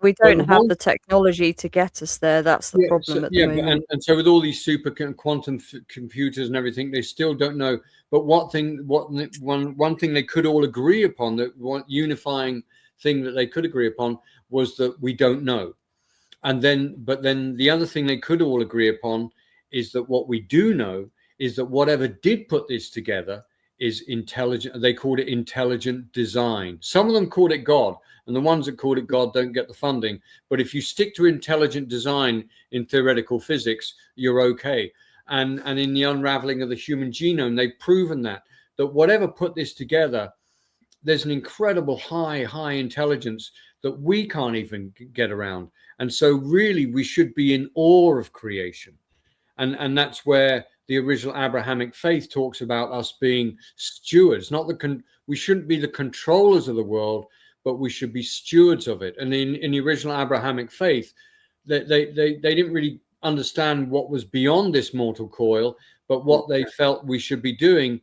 we don't have the technology to get us there. That's the problem at the moment. And so with all these super quantum computers and everything, they still don't know. But one thing they could all agree upon, that one unifying thing that they could agree upon, was that we don't know. And then the other thing they could all agree upon is that what we do know is that whatever did put this together is intelligent. They called it intelligent design. Some of them called it God, and the ones that called it God don't get the funding. But if you stick to intelligent design in theoretical physics, you're okay. And in the unraveling of the human genome, they've proven that whatever put this together, there's an incredible high intelligence that we can't even get around. And so really we should be in awe of creation. And that's where the original Abrahamic faith talks about us being stewards, we shouldn't be the controllers of the world, but we should be stewards of it. And in the original Abrahamic faith, they didn't really understand what was beyond this mortal coil, but what they felt we should be doing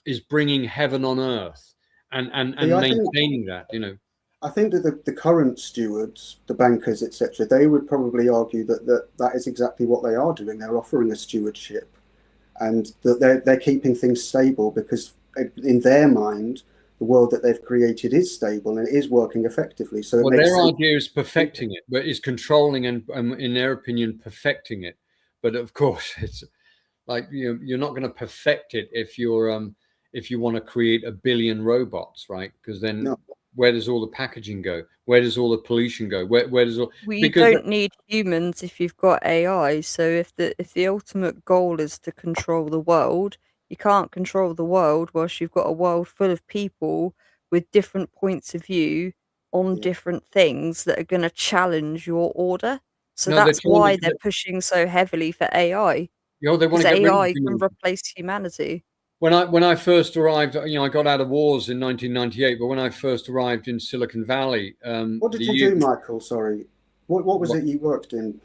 is bringing heaven on earth and maintaining that, you know. I think that the current stewards, the bankers, etc., they would probably argue that is exactly what they are doing. They're offering a stewardship, and that they're keeping things stable, because in their mind, the world that they've created is stable and it is working effectively. So their idea is perfecting it, but is controlling and in their opinion, perfecting it. But of course, it's like, you're not going to perfect it if you want to create 1 billion robots, right? Because then where does all the packaging go? Where does all the pollution go? Where does all? You don't need humans if you've got AI. So if the ultimate goal is to control the world, you can't control the world whilst you've got a world full of people with different points of view on different things that are going to challenge your order. So that's why they're pushing so heavily for AI. Because AI can replace humanity. When I first arrived, I got out of wars in 1998. But when I first arrived in Silicon Valley, what did you do, Michael? Sorry, what was it you worked in?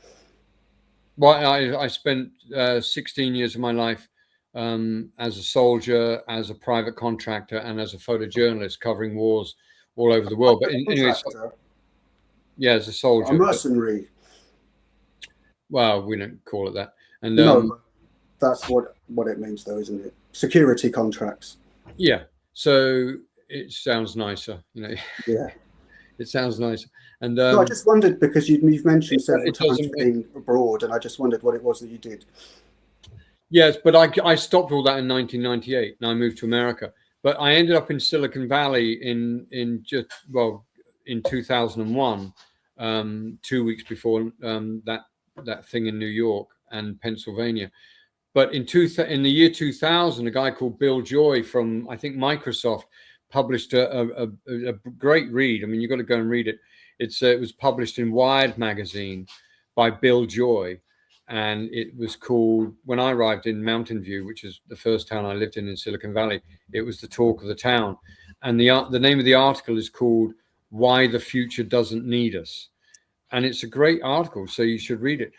Well, I spent 16 years of my life as a soldier, as a private contractor, and as a photojournalist covering wars all over the world. But anyway, as a soldier, a mercenary. Well, we don't call it that. And no, that's what it means, though, isn't it? Security contracts. Yeah. So it sounds nicer, Yeah. It sounds nicer. And no, I just wondered, because you've mentioned several times being abroad, and I just wondered what it was that you did. Yes, but I stopped all that in 1998, and I moved to America. But I ended up in Silicon Valley in 2001, 2 weeks before that thing in New York and Pennsylvania. But in the year 2000, a guy called Bill Joy from, I think, Microsoft published a great read. I mean, you've got to go and read it. It was published in Wired magazine by Bill Joy. and it was called, when I arrived in Mountain View, which is the first town I lived in Silicon Valley, it was the talk of the town. And the name of the article is called "Why the Future Doesn't Need Us," and it's a great article, so you should read it,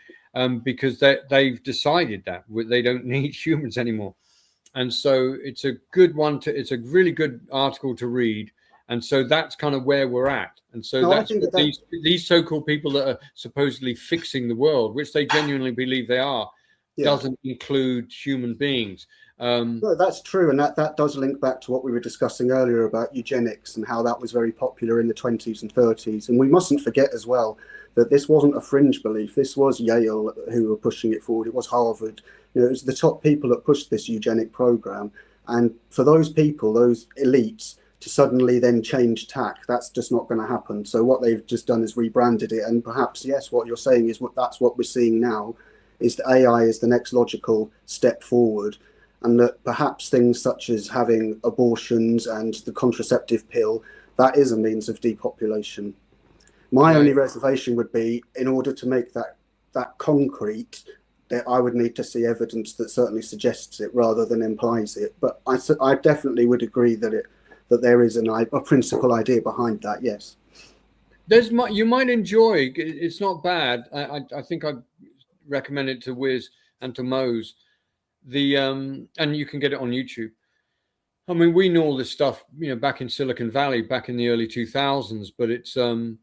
because they've decided that they don't need humans anymore. And so it's a good one it's a really good article to read. And so that's kind of where we're at. And so that's what these so-called people that are supposedly fixing the world, which they genuinely believe they are, doesn't include human beings. No, that's true. And that does link back to what we were discussing earlier about eugenics and how that was very popular in the 20s and 30s. And we mustn't forget as well that this wasn't a fringe belief. This was Yale who were pushing it forward. It was Harvard. It was the top people that pushed this eugenic program. And for those people, those elites, to suddenly then change tack, that's just not going to happen. So what they've just done is rebranded it. And perhaps, yes, what you're saying is that's what we're seeing now, is that AI is the next logical step forward. And that perhaps things such as having abortions and the contraceptive pill, that is a means of depopulation. My only reservation would be, in order to make that concrete, that I would need to see evidence that certainly suggests it rather than implies it. But I definitely would agree that there is a principal idea behind that. Yes, you might enjoy. It's not bad. I think I'd recommend it to Wiz and to Mose. And you can get it on YouTube. I mean, we know all this stuff, back in Silicon Valley, back in the early 2000s. But it's a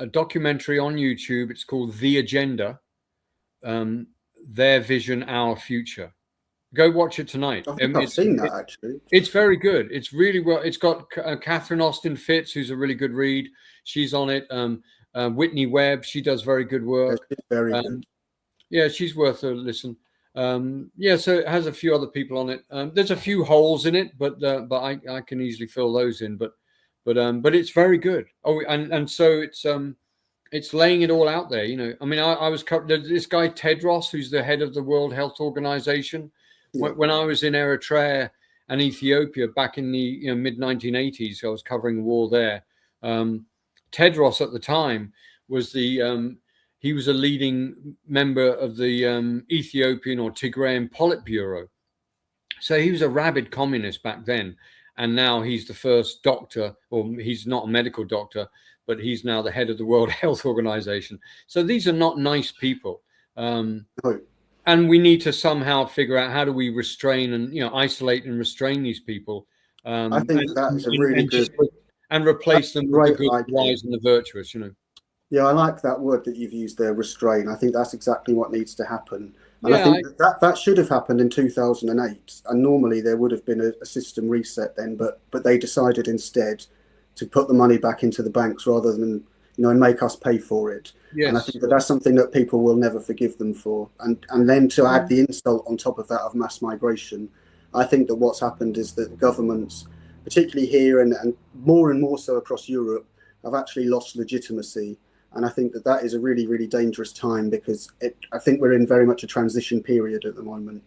documentary on YouTube. It's called The Agenda. Their Vision, Our Future. Go watch it tonight. I've seen that, actually. It's very good. It's really well. It's got Catherine Austin Fitz, who's a really good read. She's on it. Whitney Webb, she does very good work. Very good. Yeah, she's worth a listen. So it has a few other people on it. There's a few holes in it, but I can easily fill those in. But it's very good. Oh, and so it's laying it all out there. I mean, I was this guy Tedros, who's the head of the World Health Organization. When I was in Eritrea and Ethiopia back in the mid 1980s, I was covering the war there. Tedros at the time was he was a leading member of the Ethiopian or Tigrayan Politburo. So he was a rabid communist back then. And now he's the first doctor, or he's not a medical doctor, but he's now the head of the World Health Organization. So these are not nice people. And we need to somehow figure out how do we restrain and isolate and restrain these people. I think that's a really good, and replace them with the good, wise, and the virtuous. Yeah, I like that word that you've used there, restrain. I think that's exactly what needs to happen. And I think that should have happened in 2008. And normally there would have been a system reset then, but they decided instead to put the money back into the banks rather than and make us pay for it. Yes. And I think that's something that people will never forgive them for. And then to add the insult on top of that of mass migration, I think that what's happened is that governments, particularly here and more so across Europe, have actually lost legitimacy. And I think that is a really, really dangerous time because I think we're in very much a transition period at the moment.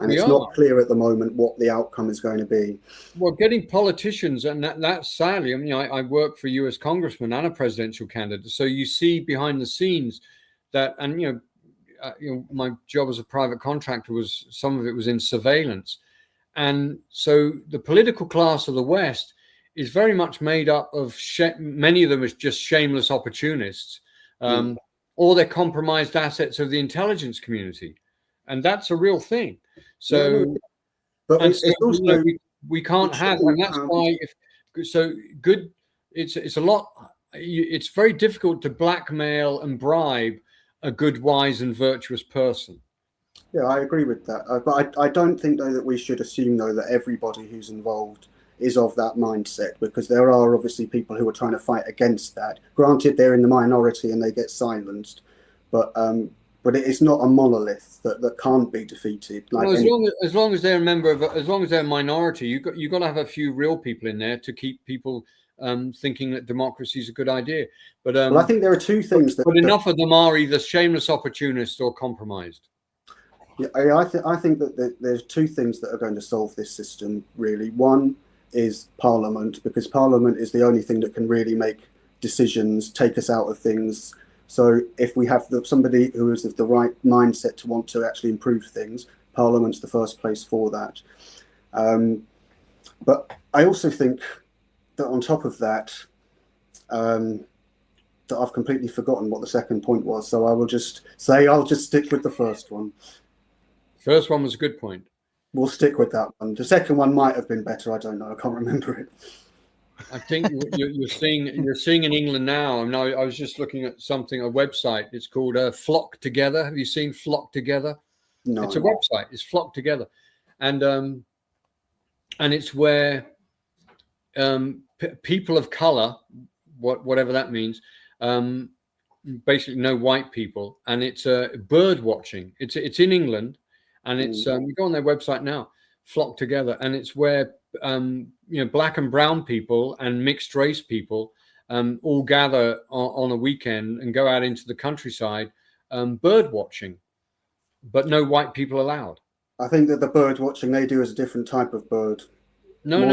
And it's not clear at the moment what the outcome is going to be. Well, getting politicians, and that's sadly, I mean, I work for US congressman and a presidential candidate. So you see behind the scenes that, and, my job as a private contractor some of it was in surveillance. And so the political class of the West is very much made up of, many of them is just shameless opportunists, or they're compromised assets of the intelligence community. And that's a real thing. So, but it's also, we can't have, and that's why it's a lot. It's very difficult to blackmail and bribe a good, wise, and virtuous person. Yeah, I agree with that. But I don't think though that we should assume though that everybody who's involved is of that mindset, because there are obviously people who are trying to fight against that. Granted, they're in the minority and they get silenced, but it's not a monolith that can't be defeated. Well, as long as they're a member of, as long as they're a minority, you've got to have a few real people in there to keep people thinking that democracy is a good idea. But I think there are two things. But enough of them are either shameless opportunists or compromised. Yeah, I think that there's two things that are going to solve this system, really. One is Parliament, because Parliament is the only thing that can really make decisions, take us out of things, So if we have somebody who is of the right mindset to want to actually improve things, Parliament's the first place for that. But I also think that on top of that, that I've completely forgotten what the second point was. So I will just say I'll just stick with the first one. First one was a good point. We'll stick with that one. The second one might have been better. I don't know. I can't remember it. I think you're seeing in England now. I was just looking at something, a website. It's called Flock Together. Have you seen Flock Together? No. It's a website. It's Flock Together, and it's where people of color, whatever that means, basically no white people, and it's bird watching. It's in England, and it's you go on their website now, Flock Together, and it's where black and brown people and mixed race people all gather on a weekend and go out into the countryside bird watching, but no white people allowed. I think that the bird watching they do is a different type of bird. They're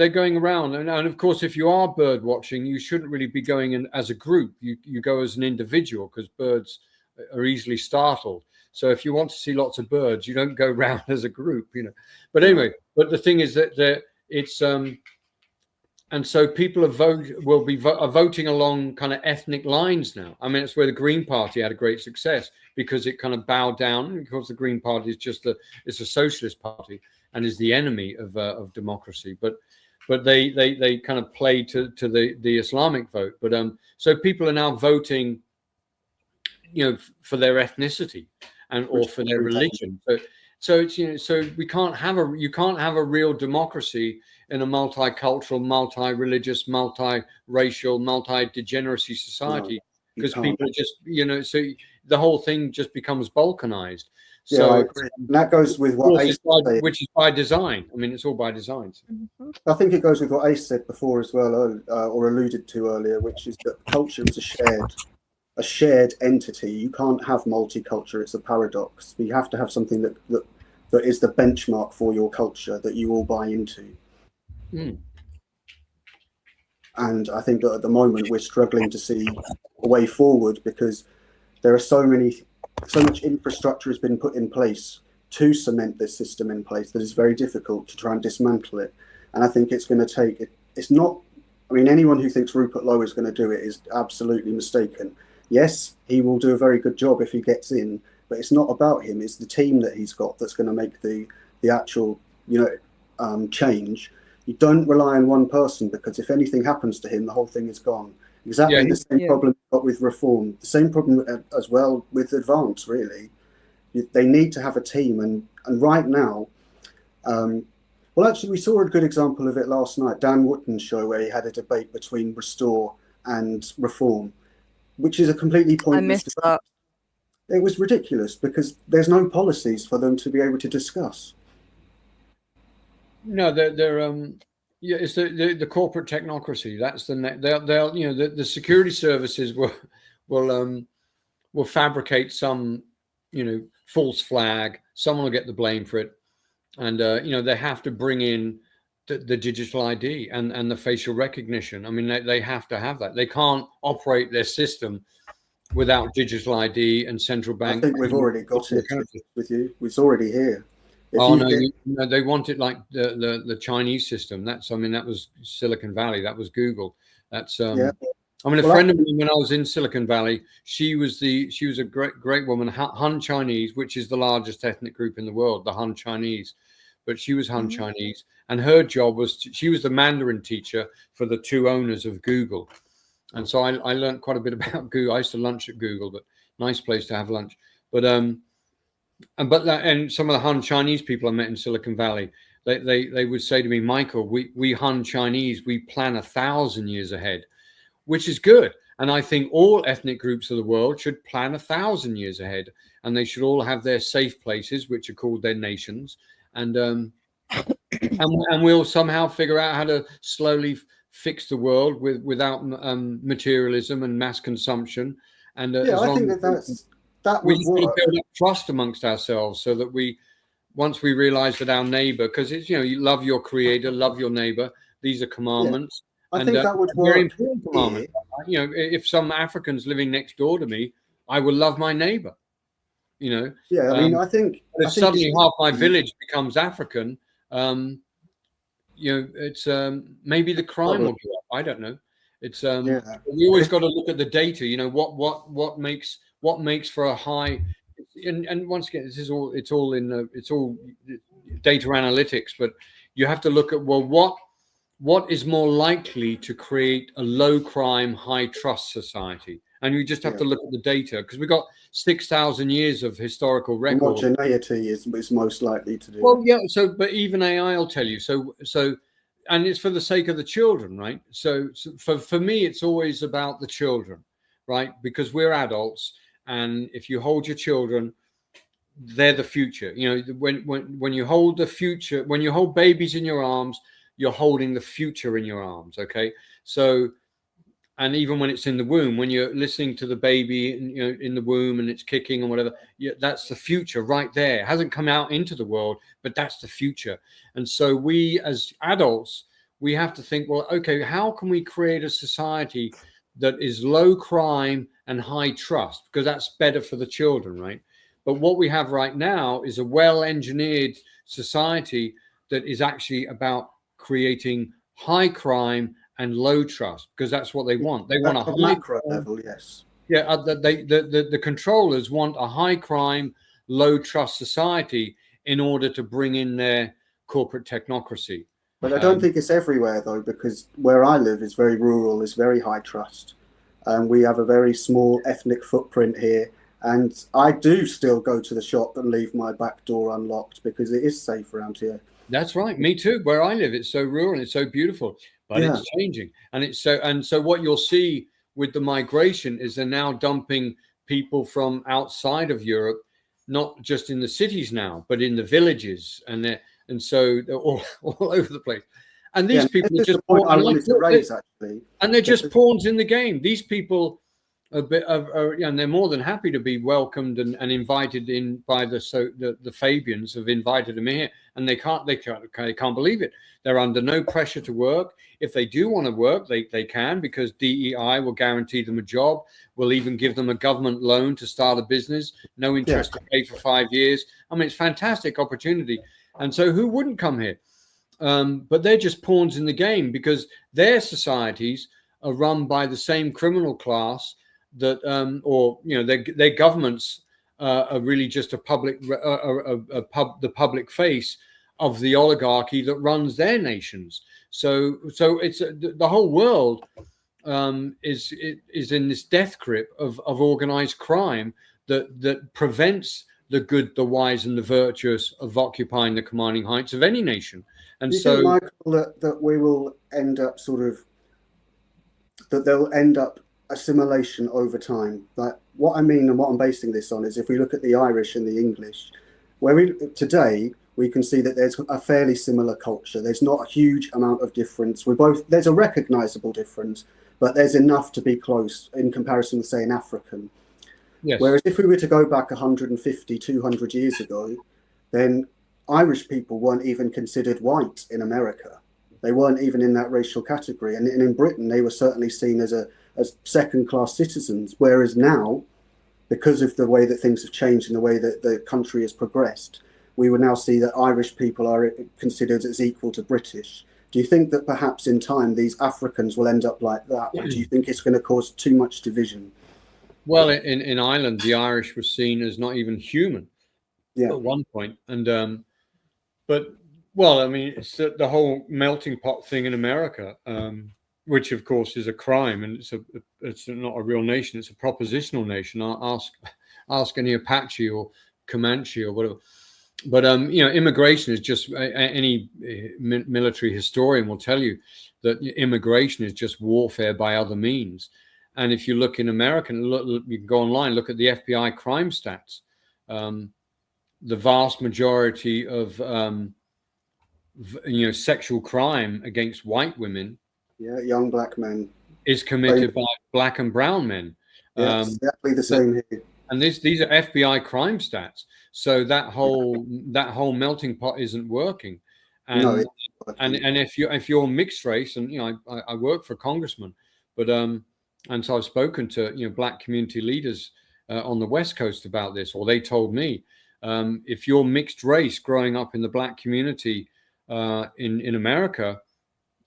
going around, and of course, if you are bird watching, you shouldn't really be going in as a group. You go as an individual because birds are easily startled. So if you want to see lots of birds, you don't go round as a group, But anyway, but the thing is that it's and so people are voting along kind of ethnic lines now. I mean, it's where the Green Party had a great success because it kind of bowed down. Because the Green Party is it's a socialist party and is the enemy of democracy. But they kind of play to the Islamic vote. But so people are now voting, for their ethnicity or for their religion. So it's so you can't have a real democracy in a multicultural, multi-religious, multi-racial, multi-degeneracy society because people are just so the whole thing just becomes balkanized. Yeah, so I agree. And that goes with what Ace said, which is by design. I mean, it's all by design. I think it goes with what Ace said before as well, or alluded to earlier, which is that culture is a shared entity. You can't have multicultural. It's a paradox. But you have to have something that is the benchmark for your culture that you all buy into. And I think that at the moment we're struggling to see a way forward because there are so much infrastructure has been put in place to cement this system in place that it's very difficult to try and dismantle it. And I think it's going to take it. It's not. I mean, anyone who thinks Rupert Lowe is going to do it is absolutely mistaken. Yes, he will do a very good job if he gets in, but it's not about him. It's the team that he's got that's going to make the actual change. You don't rely on one person because if anything happens to him, the whole thing is gone. Exactly the same problem we've got with reform. The same problem as well with advance. Really, they need to have a team, and right now, well, actually, we saw a good example of it last night. Dan Wootton's show where he had a debate between Restore and Reform, which is a completely pointless. I missed that. It was ridiculous because there's no policies for them to be able to discuss. No, it's the corporate technocracy. That's they'll the security services will fabricate some false flag. Someone will get the blame for it, and they have to bring in the digital ID and the facial recognition. I mean, they have to have that. They can't operate their system without digital ID and central bank. I think we've already got it with you. It's already here. They want it like the Chinese system. That was Silicon Valley. That was Google. That's I mean, a friend of mine when I was in Silicon Valley, she was a great woman, Han Chinese, which is the largest ethnic group in the world, the Han Chinese. But she was Han Chinese, and her job was she was the Mandarin teacher for the two owners of Google. And so I learned quite a bit about Google. I used to lunch at Google, but nice place to have lunch. But and some of the Han Chinese people I met in Silicon Valley, they would say to me, Michael, we Han Chinese, we plan 1,000 years ahead, which is good. And I think all ethnic groups of the world should plan 1,000 years ahead, and they should all have their safe places, which are called their nations. And we'll somehow figure out how to slowly fix the world without materialism and mass consumption. And I think that we would need to work. build up trust amongst ourselves, so that once we realize that our neighbor, because it's you love your creator, love your neighbor. These are commandments. I think that would work. You know, if some African's living next door to me, I will love my neighbor. You know. Yeah, I mean, I think if suddenly half my village becomes African, you know, it's maybe the crime will go up. I don't know. It's we always got to look at the data. You know, what makes for a high. And once again, it's all data analytics, but you have to look at, well, what is more likely to create a low crime, high trust society? And you just have to look at the data, because we've got 6,000 years of historical record. Homogeneity is most likely to do. Well, yeah. So, but even AI will tell you. So, and it's for the sake of the children, right? So for me, it's always about the children, right? Because we're adults, and if you hold your children, they're the future. You know, when you hold the future, when you hold babies in your arms, you're holding the future in your arms. Okay, so. And even when it's in the womb, when you're listening to the baby, you know, in the womb and it's kicking and whatever, that's the future right there. It hasn't come out into the world, but that's the future. And so we, as adults, we have to think, well, okay, how can we create a society that is low crime and high trust? Because that's better for the children, right? But what we have right now is a well-engineered society that is actually about creating high crime and low trust, because that's what they want. They want a high macro level, yes. Yeah, the controllers want a high crime, low trust society in order to bring in their corporate technocracy. But I don't think it's everywhere, though, because where I live is very rural, is very high trust. And we have a very small ethnic footprint here. And I do still go to the shop and leave my back door unlocked because it is safe around here. That's right. Me too. Where I live, it's so rural and it's so beautiful. But it's changing, and so what you'll see with the migration is they're now dumping people from outside of Europe, not just in the cities now, but in the villages, and so they're all over the place. And these people are just just pawns in the game. These people and they're more than happy to be welcomed and invited in by the Fabians have invited them here, and they can't believe it. They're under no pressure to work. If they do want to work, they can, because DEI will guarantee them a job. We'll even give them a government loan to start a business, no interest to pay for 5 years. I mean, it's a fantastic opportunity. And so who wouldn't come here? But they're just pawns in the game, because their societies are run by the same criminal class that, or, you know, their governments are really just the public face of the oligarchy that runs their nations. So it's the whole world is in this death grip of organized crime that prevents the good, the wise, and the virtuous of occupying the commanding heights of any nation. And do you think, Michael, that we will end up that they'll end up assimilation over time? Like, what I mean and what I'm basing this on is, if we look at the Irish and the English, today we can see that there's a fairly similar culture. There's not a huge amount of difference. There's a recognizable difference, but there's enough to be close in comparison to, say, an African. Yes. Whereas if we were to go back 150, 200 years ago, then Irish people weren't even considered white in America. They weren't even in that racial category. And in Britain, they were certainly seen as second-class citizens. Whereas now, because of the way that things have changed and the way that the country has progressed, we would now see that Irish people are considered as equal to British. Do you think that perhaps in time these Africans will end up like that? Or do you think it's going to cause too much division? Well, in Ireland, the Irish were seen as not even human at one point. And but, well, I mean, it's the whole melting pot thing in America, which of course is a crime, and it's not a real nation. It's a propositional nation. Ask any Apache or Comanche or whatever. But you know, immigration is just, any military historian will tell you that immigration is just warfare by other means. And if you look in America, you can go online, look at the FBI crime stats. The vast majority of sexual crime against white women, young black men, is committed by black and brown men. Exactly the same here. And these are FBI crime stats. So that whole melting pot isn't working. And and if you're mixed race, and you know, I work for a congressman, but And so I've spoken to black community leaders on the West Coast about this, or they told me, if you're mixed race growing up in the black community in America,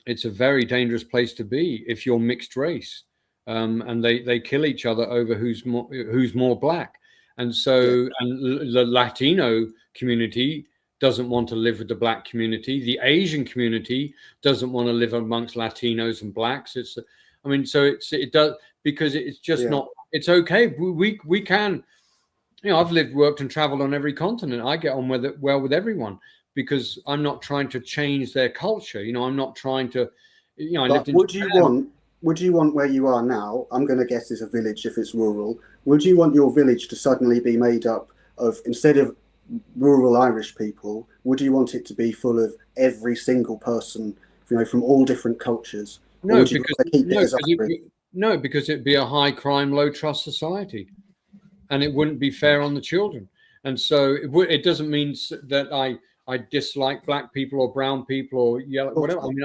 it's a very dangerous place to be if you're mixed race, and they kill each other over who's more black. And so, and the Latino community doesn't want to live with the black community. The Asian community doesn't want to live amongst Latinos and blacks. It does, because it's just not. It's okay. We can. I've lived, worked, and traveled on every continent. I get on well with everyone because I'm not trying to change their culture. I'm not trying to. I lived in. Would you want where you are now? I'm going to guess it's a village if it's rural. Would you want your village to suddenly be made up of, instead of rural Irish people, would you want it to be full of every single person, from all different cultures? No, because it'd be a high crime, low trust society, and it wouldn't be fair on the children. And so it doesn't mean that I dislike black people or brown people or yellow, whatever. I mean,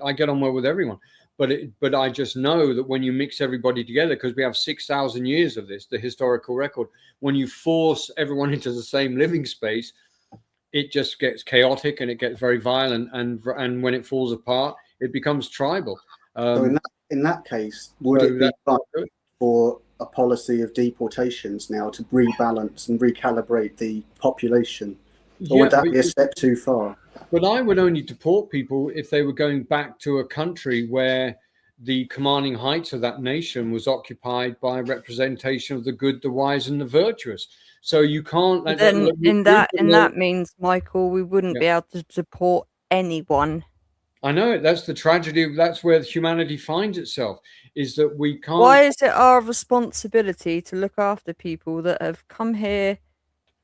I get on well with everyone. But I just know that when you mix everybody together, because we have 6,000 years of this, the historical record, when you force everyone into the same living space, it just gets chaotic and it gets very violent. And when it falls apart, it becomes tribal. So in that case, would it be right for a policy of deportations now to rebalance and recalibrate the population? Or would that be a step too far? But I would only deport people if they were going back to a country where the commanding heights of that nation was occupied by a representation of the good, the wise, and the virtuous. So you can't. That means, Michael, we wouldn't be able to deport anyone. I know it. That's the tragedy. That's where humanity finds itself, is that we can't. Why is it our responsibility to look after people that have come here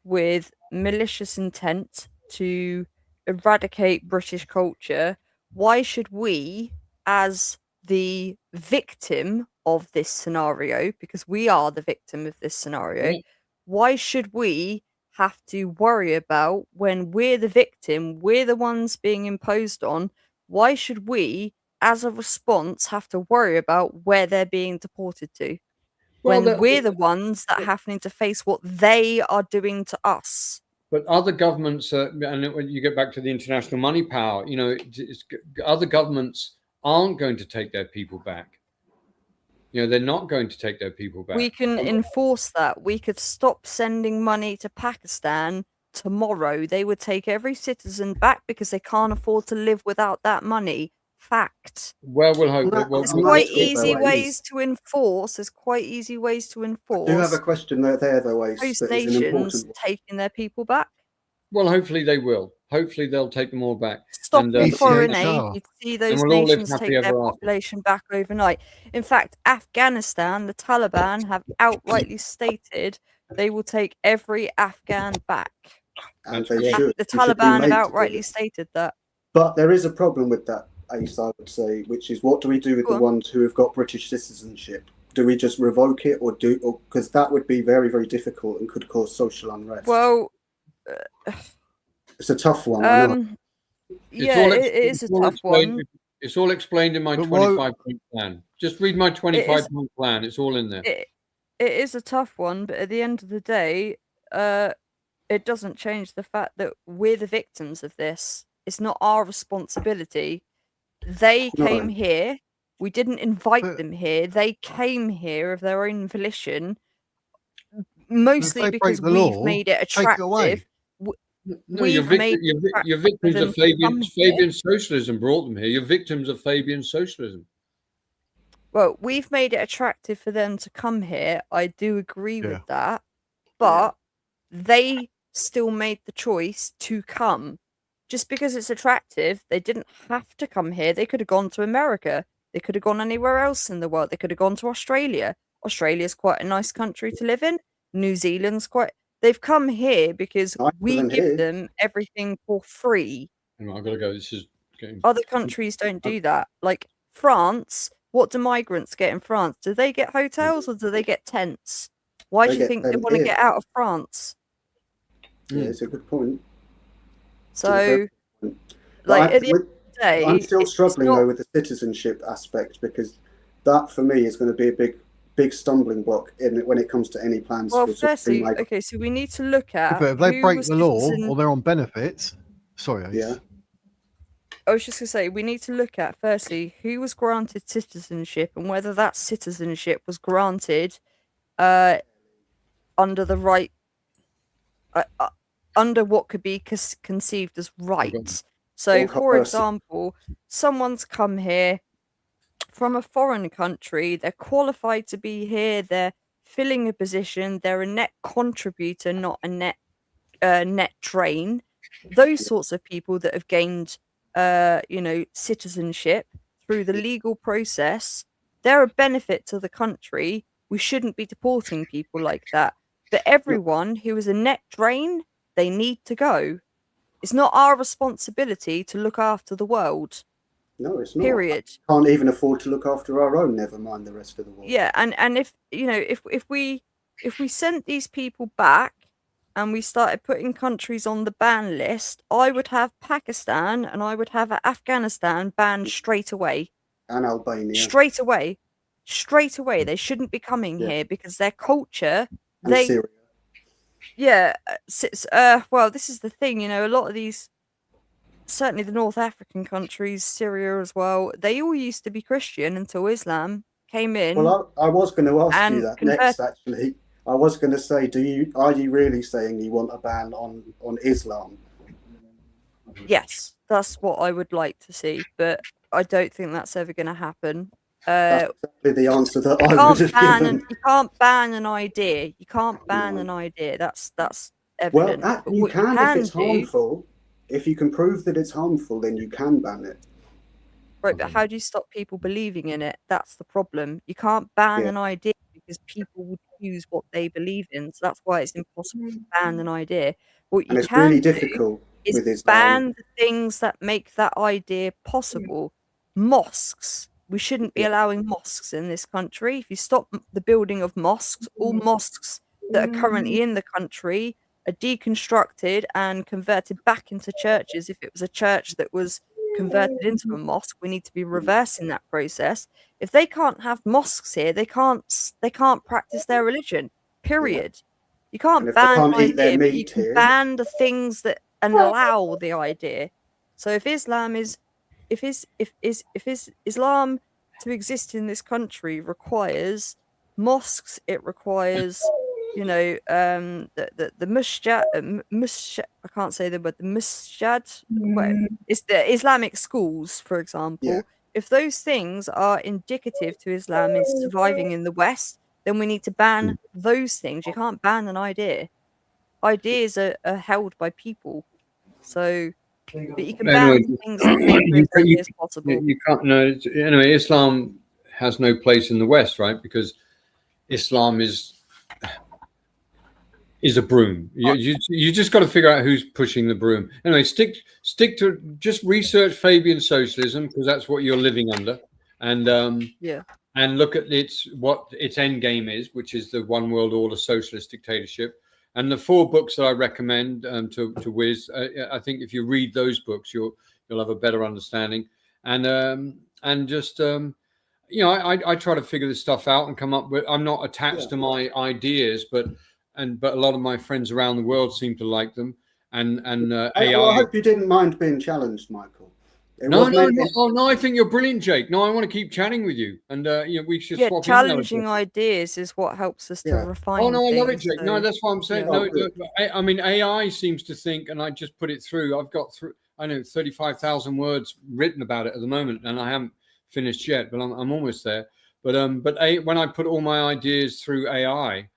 with malicious intent to eradicate British culture? Why should we, as the victim of this scenario, because we are the victim of this scenario, why should we have to worry about, when we're the victim, we're the ones being imposed on, why should we, as a response, have to worry about where they're being deported to? When we're the ones that are having to face what they are doing to us. But other governments, and when you get back to the international money power, other governments aren't going to take their people back. They're not going to take their people back. We can enforce that. We could stop sending money to Pakistan tomorrow. They would take every citizen back because they can't afford to live without that money. Fact. Well, we'll hope. There's quite easy ways to enforce. I do have a question there, though, Ace. Those nations taking their people back. Well, hopefully they will. Hopefully they'll take them all back. Stopping foreign aid, you'd see those nations take their population back overnight. In fact, Afghanistan, the Taliban have outrightly stated they will take every Afghan back. And they should. The Taliban have outrightly stated that. But there is a problem with that, Ace, I would say, which is, what do we do with the ones who have got British citizenship? Do we just revoke it, or because that would be very, very difficult and could cause social unrest? Well, it's a tough one. I know. It is a tough one. It's all explained in my 25-point plan. Just read my 25-point plan. It's all in there. It is a tough one, but at the end of the day, it doesn't change the fact that we're the victims of this. It's not our responsibility. They came here. We didn't invite them here. They came here of their own volition, mostly because we've made it attractive. No, you're victims of Fabian socialism brought them here. You're victims of Fabian socialism. Well, we've made it attractive for them to come here. I do agree with that. But they still made the choice to come. Just because it's attractive, they didn't have to come here. They could have gone to America. They could have gone anywhere else in the world. They could have gone to Australia. Australia's quite a nice country to live in. New Zealand's quite... They've come here because we give them everything for free. I've got to go. Other countries don't do that. Like France, what do migrants get in France? Do they get hotels or do they get tents? Why do you think they want to get out of France? Yeah, it's a good point. So, like, at the end of the day, I'm still struggling though with the citizenship aspect, because that for me is going to be a big stumbling block when it comes to any plans. Well, for firstly, okay, so we need to look at. But if they break was the law citizen- or they're on benefits, sorry, Ace. Yeah. I was just going to say, we need to look at, firstly, who was granted citizenship and whether that citizenship was granted under the right, under what could be conceived as right. So, for example, someone's come here from a foreign country, they're qualified to be here, they're filling a position, they're a net contributor, not a net drain. Those sorts of people that have gained citizenship through the legal process, they're a benefit to the country. We shouldn't be deporting people like that. But everyone who is a net drain, they need to go. It's not our responsibility to look after the world. No, it's not. Period. Can't even afford to look after our own, never mind the rest of the world. Yeah, and if we sent these people back and we started putting countries on the ban list, I would have Pakistan and I would have Afghanistan banned straight away. And Albania. Straight away. They shouldn't be coming here because their culture. And Syria. Yeah. Well, this is the thing, a lot of these, certainly the North African countries, Syria as well, they all used to be Christian until Islam came in. Well, I was going to ask you that next, actually. I was going to say, are you really saying you want a ban on Islam? Yes, that's what I would like to see, but I don't think that's ever going to happen. That's exactly the answer that I would have given. You can't ban an idea. You can't ban an idea. That's evident. Well, you can if it's harmful. If you can prove that it's harmful, then you can ban it. Right, but how do you stop people believing in it? That's the problem. You can't ban an idea because people would choose what they believe in. So that's why it's impossible to ban an idea. What you it's can really difficult with Islam. Ban the things that make that idea possible. Mosques. We shouldn't be allowing mosques in this country. If you stop the building of mosques, all mosques that are currently in the country are deconstructed and converted back into churches. If it was a church that was converted into a mosque, we need to be reversing that process. If they can't have mosques here, they can't practice their religion. Period. You can't ban the idea, but you can ban the things that and allow the idea. So if Islam to exist in this country requires mosques, it requires the mushad, I can't say the word, the mushad. It's the Islamic schools, for example. Yeah. If those things are indicative to Islam in surviving in the West, then we need to ban those things. You can't ban an idea. Ideas are held by people. So, but you can ban things that make ideas possible. You can't. No. Anyway, Islam has no place in the West, right? Because Islam is a broom. You just got to figure out who's pushing the broom. Anyway, stick to just research Fabian socialism because that's what you're living under, and and look at what its end game is, which is the one world order socialist dictatorship. And the 4 books that I recommend to Wiz, I think if you read those books, you'll have a better understanding. And just I try to figure this stuff out and come up with. I'm not attached to my ideas, but a lot of my friends around the world seem to like them. And AI. Well, I hope you didn't mind being challenged, Michael. No, I think you're brilliant, Jake. No, I want to keep chatting with you, and we should swap. Challenging ideas is what helps us to refine. Oh no, I love it, things, Jake. so. No, that's what I'm saying. I mean, AI seems to think, and I just put it through. I've got 35,000 words written about it at the moment, and I haven't finished yet, but I'm almost there. But when I put all my ideas through AI,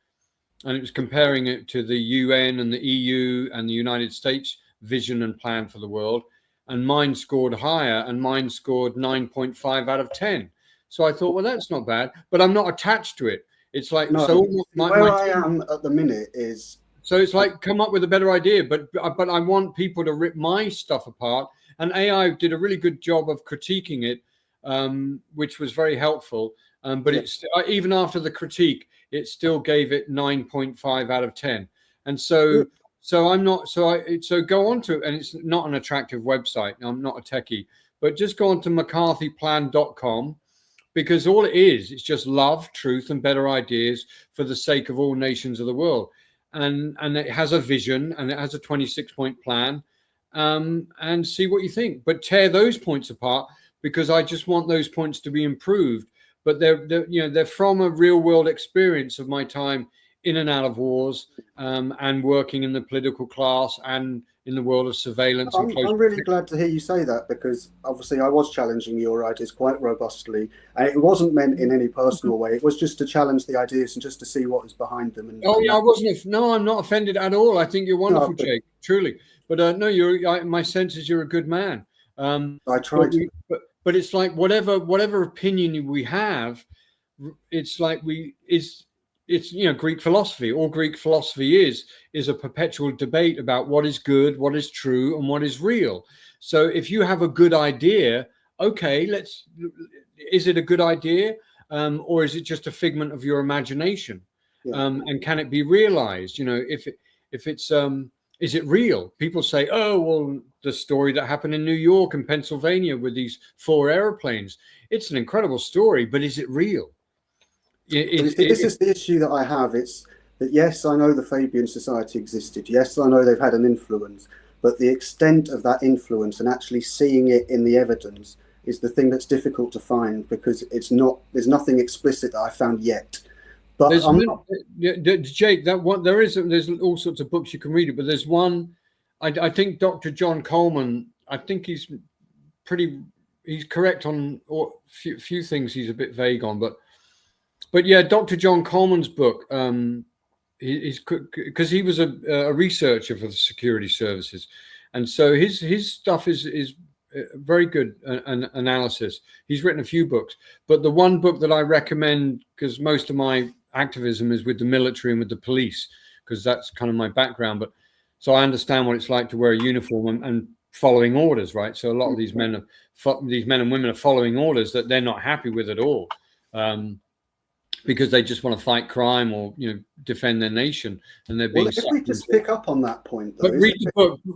and it was comparing it to the UN and the EU and the United States vision and plan for the world. And mine scored higher, and mine scored 9.5 out of 10. So I thought, well, that's not bad, but I'm not attached to it. It's like where I am at the minute is. So it's like come up with a better idea, but I want people to rip my stuff apart. And AI did a really good job of critiquing it, which was very helpful. But it's even after the critique, it still gave it 9.5 out of 10. And so. So I'm not. So go on to, and it's not an attractive website. I'm not a techie, but just go on to McCarthyplan.com, because all it is, it's just love, truth, and better ideas for the sake of all nations of the world. And it has a vision, and it has a 26-point plan, and see what you think. But tear those points apart, because I just want those points to be improved. But they're from a real world experience of my time in and out of wars, and working in the political class and in the world of surveillance. I'm really glad to hear you say that, because obviously I was challenging your ideas quite robustly, and it wasn't meant in any personal way. It was just to challenge the ideas and just to see what was behind them. And I wasn't. No, I'm not offended at all. I think you're wonderful, Jake. Truly, but no, my sense is you're a good man. I tried to. But it's like whatever opinion we have, it's like it's Greek philosophy. All Greek philosophy is a perpetual debate about what is good, what is true, and what is real. So if you have a good idea, okay, is it a good idea, or is it just a figment of your imagination? Yeah. And can it be realized? If it's is it real? People say, oh, well, the story that happened in New York and Pennsylvania with these 4 airplanes, it's an incredible story, but is it real? This is the issue that I have. It's that, yes, I know the Fabian Society existed. Yes, I know they've had an influence, but the extent of that influence and actually seeing it in the evidence is the thing that's difficult to find, because there's nothing explicit that I found yet. But Jake, there's all sorts of books you can read it, but there's one. I think Dr. John Coleman. I think he's correct on a few things. He's a bit vague on, but yeah, Dr. John Coleman's book. Because he was a researcher for the security services, and so his stuff is very good analysis. He's written a few books, but the one book that I recommend, because most of my activism is with the military and with the police, because that's kind of my background. But so I understand what it's like to wear a uniform and following orders, right? So a lot of these men and women are following orders that they're not happy with at all, because they just want to fight crime or defend their nation, and they're being. Well, if we just pick up on that point, though,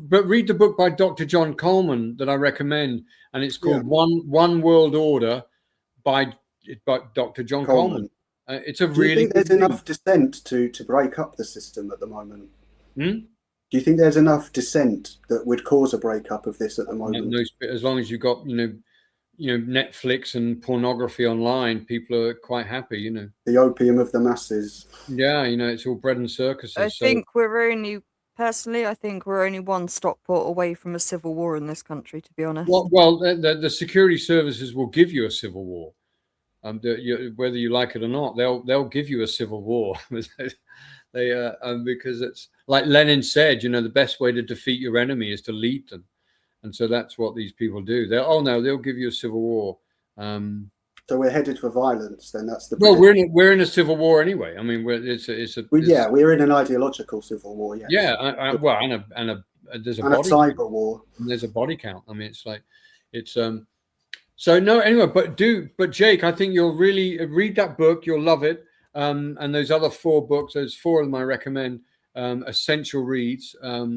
but read the book by Dr. John Coleman that I recommend, and it's called One World Order by Dr. John Coleman. It's a really. Do you think there's enough dissent to break up the system at the moment? Do you think there's enough dissent that would cause a breakup of this at the moment? As long as you've got Netflix and pornography online, people are quite happy. The opium of the masses. Yeah, it's all bread and circuses. I think we're only one Stockport away from a civil war in this country, to be honest. Well, the security services will give you a civil war. Whether you like it or not, they'll give you a civil war. Because it's like Lenin said, the best way to defeat your enemy is to lead them, and so that's what these people do. They'll give you a civil war. So we're headed for violence. Then that's the. Well, we're in a civil war anyway. I mean, we're in an ideological civil war. Yes. Yeah. There's a cyber war. And there's a body count. I mean, it's. So no, anyway, but Jake, I think you'll really read that book. You'll love it. And those other 4 books, there's 4 of them I recommend, essential reads, a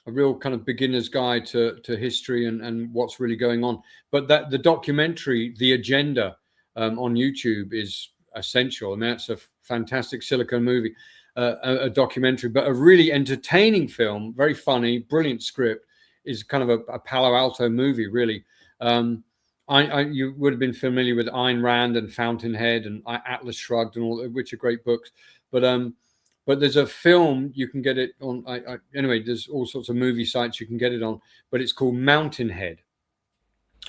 real kind of beginner's guide to history and what's really going on. But the documentary, The Agenda, on YouTube is essential. I mean, that's a fantastic Silicon movie, a documentary, but a really entertaining film, very funny, brilliant script, is kind of a Palo Alto movie, really. You would have been familiar with Ayn Rand and Fountainhead and Atlas Shrugged and all, which are great books. But there's a film, you can get it on. Anyway, there's all sorts of movie sites you can get it on. But it's called Mountainhead.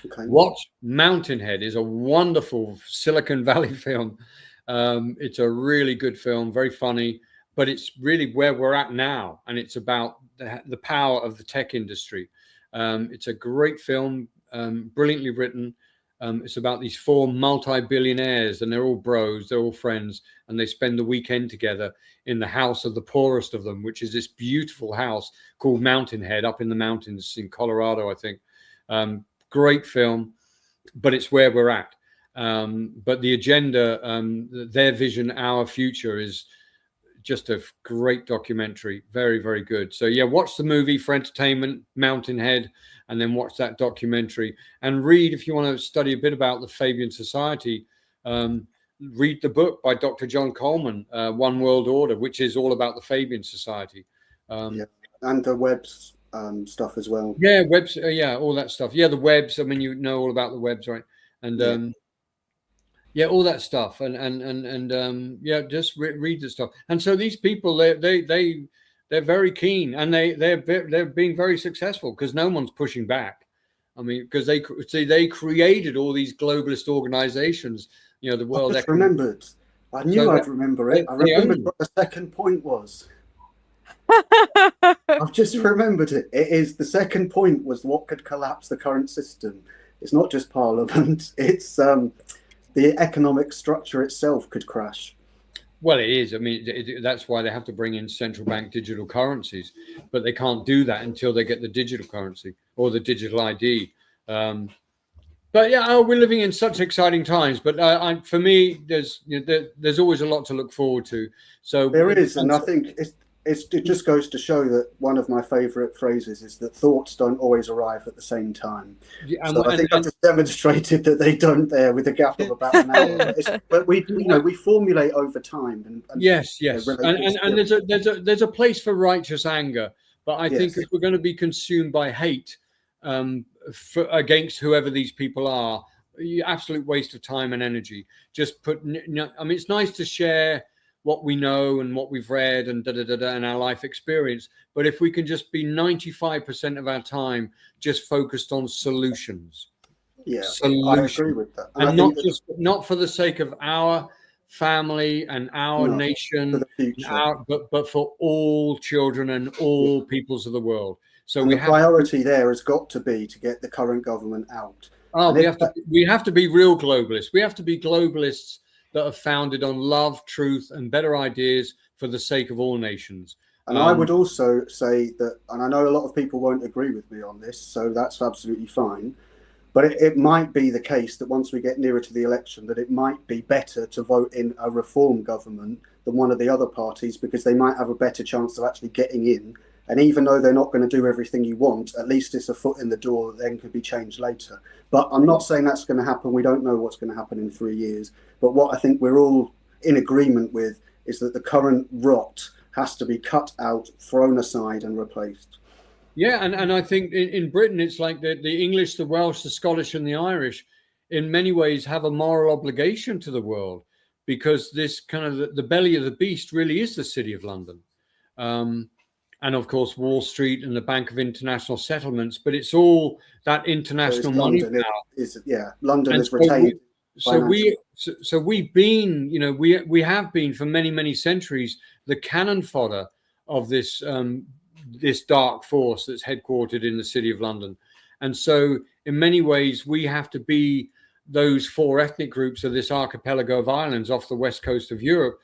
Okay. Watch Mountainhead. Is a wonderful Silicon Valley film. It's a really good film, very funny. But it's really where we're at now, and it's about the power of the tech industry. It's a great film. Brilliantly written. It's about these 4 multi-billionaires, and they're all bros, they're all friends, and they spend the weekend together in the house of the poorest of them, which is this beautiful house called Mountainhead up in the mountains in Colorado, I think. Great film, but it's where we're at. But The Agenda, their vision, our future, is just a great documentary. Very, very good. So yeah, watch the movie for entertainment, Mountainhead, and then watch that documentary and read, if you want to study a bit about the Fabian Society, Read the book by Dr. John Coleman, One World Order, which is all about the Fabian Society. And the webs stuff as well. Yeah, webs. All that stuff. Yeah, the webs. I mean, you know all about the webs, right? And all that stuff. And just read the stuff. And so these people, they're very keen, and they're being very successful because no one's pushing back. I mean, because they created all these globalist organizations. You know, the World. I just remembered. I knew I'd remember it. I remembered what the second point was. I've just remembered it. It is the second point was what could collapse the current system. It's not just Parliament. It's the economic structure itself could crash. Well, it is. I mean, that's why they have to bring in central bank digital currencies, but they can't do that until they get the digital currency or the digital ID. But yeah, we're living in such exciting times. But for me, there's always a lot to look forward to. So there is, and I think it just goes to show that one of my favourite phrases is that thoughts don't always arrive at the same time. So I think I've just demonstrated that they don't there with a gap of about an hour. But we formulate over time. And yes, and there's a place for righteous anger. But I think if we're going to be consumed by hate against whoever these people are, absolute waste of time and energy. I mean, it's nice to share what we know and what we've read and and our life experience. But if we can just be 95% of our time just focused on solutions. Yeah, I agree with that. And not for the sake of our family and our nation, but for all children and all peoples of the world. So the priority there has got to be to get the current government out. We have to be real globalists. We have to be globalists that are founded on love, truth, and better ideas for the sake of all nations. And I would also say that, and I know a lot of people won't agree with me on this, so that's absolutely fine. But it might be the case that once we get nearer to the election, that it might be better to vote in a reform government than one of the other parties, because they might have a better chance of actually getting in. And even though they're not going to do everything you want, at least it's a foot in the door that then could be changed later. But I'm not saying that's going to happen. We don't know what's going to happen in 3 years. But what I think we're all in agreement with is that the current rot has to be cut out, thrown aside and replaced. Yeah, and I think in Britain, it's like the English, the Welsh, the Scottish and the Irish, in many ways have a moral obligation to the world, because this kind of the belly of the beast really is the City of London. And of course, Wall Street and the Bank of International Settlements, but it's all that international money power. London is retained. So we've been, we have been for many, many centuries the cannon fodder of this this dark force that's headquartered in the City of London. And so in many ways, we have to be those four ethnic groups of this archipelago of islands off the west coast of Europe.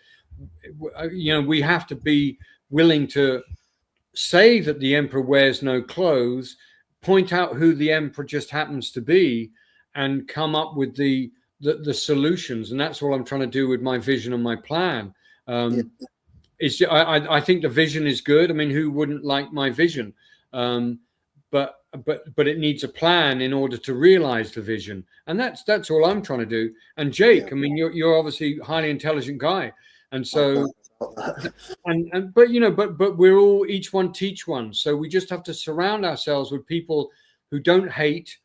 We have to be willing to say that the emperor wears no clothes, point out who the emperor just happens to be, and come up with the solutions. And that's what I'm trying to do with my vision and my plan. I think the vision is good. I mean, who wouldn't like my vision? But it needs a plan in order to realize the vision. And that's all I'm trying to do. And Jake, I mean, you're obviously a highly intelligent guy. And so but we're all each one teach one. So we just have to surround ourselves with people who don't hate,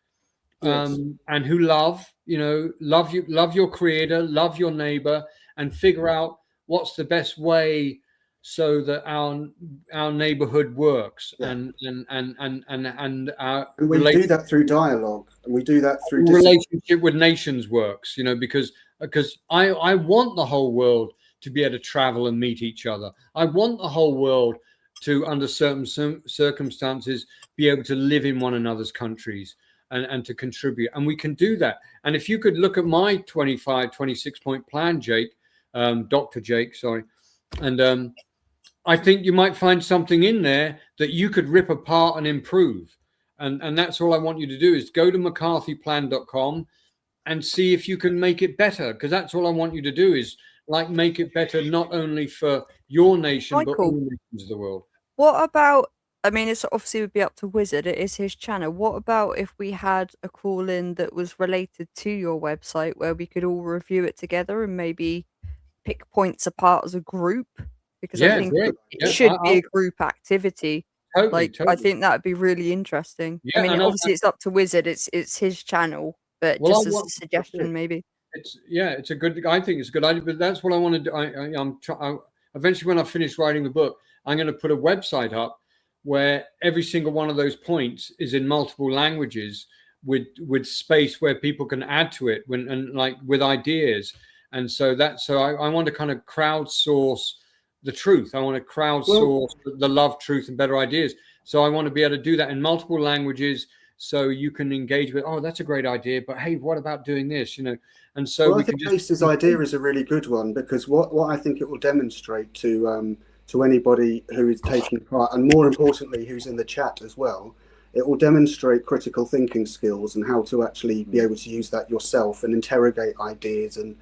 and who love your creator, love your neighbor, and figure out what's the best way so that our neighborhood works. And we do that through dialogue, and we do that through relationship with nations works, because I want the whole world to be able to travel and meet each other. I want the whole world to, under certain circumstances, be able to live in one another's countries and to contribute. And we can do that. And if you could look at my 26-point plan, Jake, Dr. Jake, sorry, and I think you might find something in there that you could rip apart and improve. And that's all I want you to do, is go to mccarthyplan.com and see if you can make it better, because that's all I want you to do, is make it better, not only for your nation, Michael, but all nations of the world. What about I mean, it's obviously would be up to Wizard. It is his channel. What about if we had a call in that was related to your website where we could all review it together and maybe pick points apart as a group? Because I think it should be a group activity. Totally. I think that would be really interesting. Yeah, I mean, obviously it's up to Wizard. It's his channel, but just as a suggestion, maybe. It's a good. I think it's a good idea. But that's what I want to do. Eventually, when I finish writing the book, I'm going to put a website up where every single one of those points is in multiple languages with space where people can add to it with ideas. And so I want to kind of crowdsource the truth. I want to crowdsource the love, truth, and better ideas. So I want to be able to do that in multiple languages so you can engage with, oh, that's a great idea, but hey, what about doing this? And so I think Ace's idea is a really good one, because what I think it will demonstrate to anybody who is taking part, and more importantly, who's in the chat as well, it will demonstrate critical thinking skills and how to actually be able to use that yourself and interrogate ideas and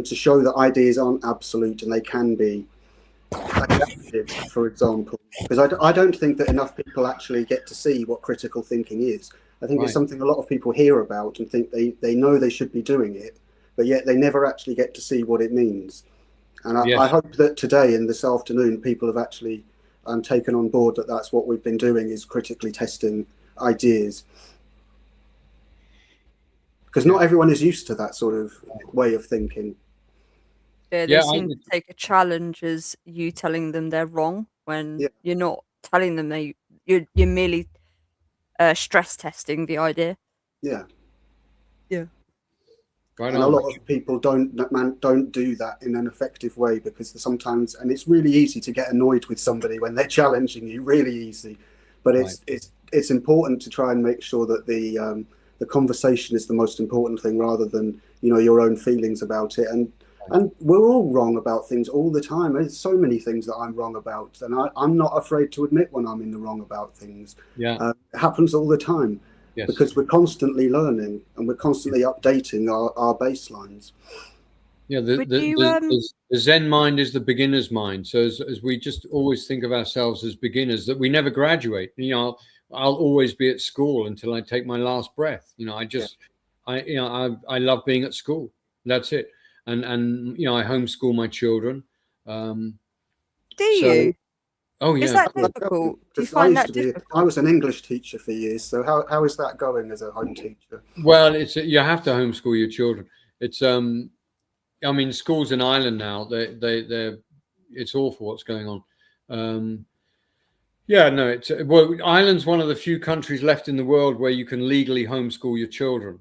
to show that ideas aren't absolute and they can be adaptive, for example. Because I don't think that enough people actually get to see what critical thinking is. I think it's something a lot of people hear about and think they know they should be doing it, but yet they never actually get to see what it means. And I hope that today and this afternoon, people have actually taken on board that that's what we've been doing, is critically testing ideas. Because not everyone is used to that sort of way of thinking. Yeah, they seem to take a challenge as you telling them they're wrong when you're not telling them you're merely stress testing the idea. Yeah. Yeah. And a lot of people don't do that in an effective way, because sometimes, and it's really easy to get annoyed with somebody when they're challenging you, really easy. But it's important to try and make sure that the conversation is the most important thing, rather than your own feelings about it. And we're all wrong about things all the time. There's so many things that I'm wrong about, and I'm not afraid to admit when I'm in the wrong about things. Yeah, it happens all the time. Yes. Because we're constantly learning and we're constantly updating our baselines. Yeah, the Zen mind is the beginner's mind. So as we just always think of ourselves as beginners, that we never graduate. I'll always be at school until I take my last breath. I love being at school. That's it. And I homeschool my children. Do you? Oh yeah. Is that difficult? Do you find that difficult? I was an English teacher for years, so how is that going as a home teacher? Well, you have to homeschool your children. It's schools in Ireland now, it's awful what's going on. Ireland's one of the few countries left in the world where you can legally homeschool your children.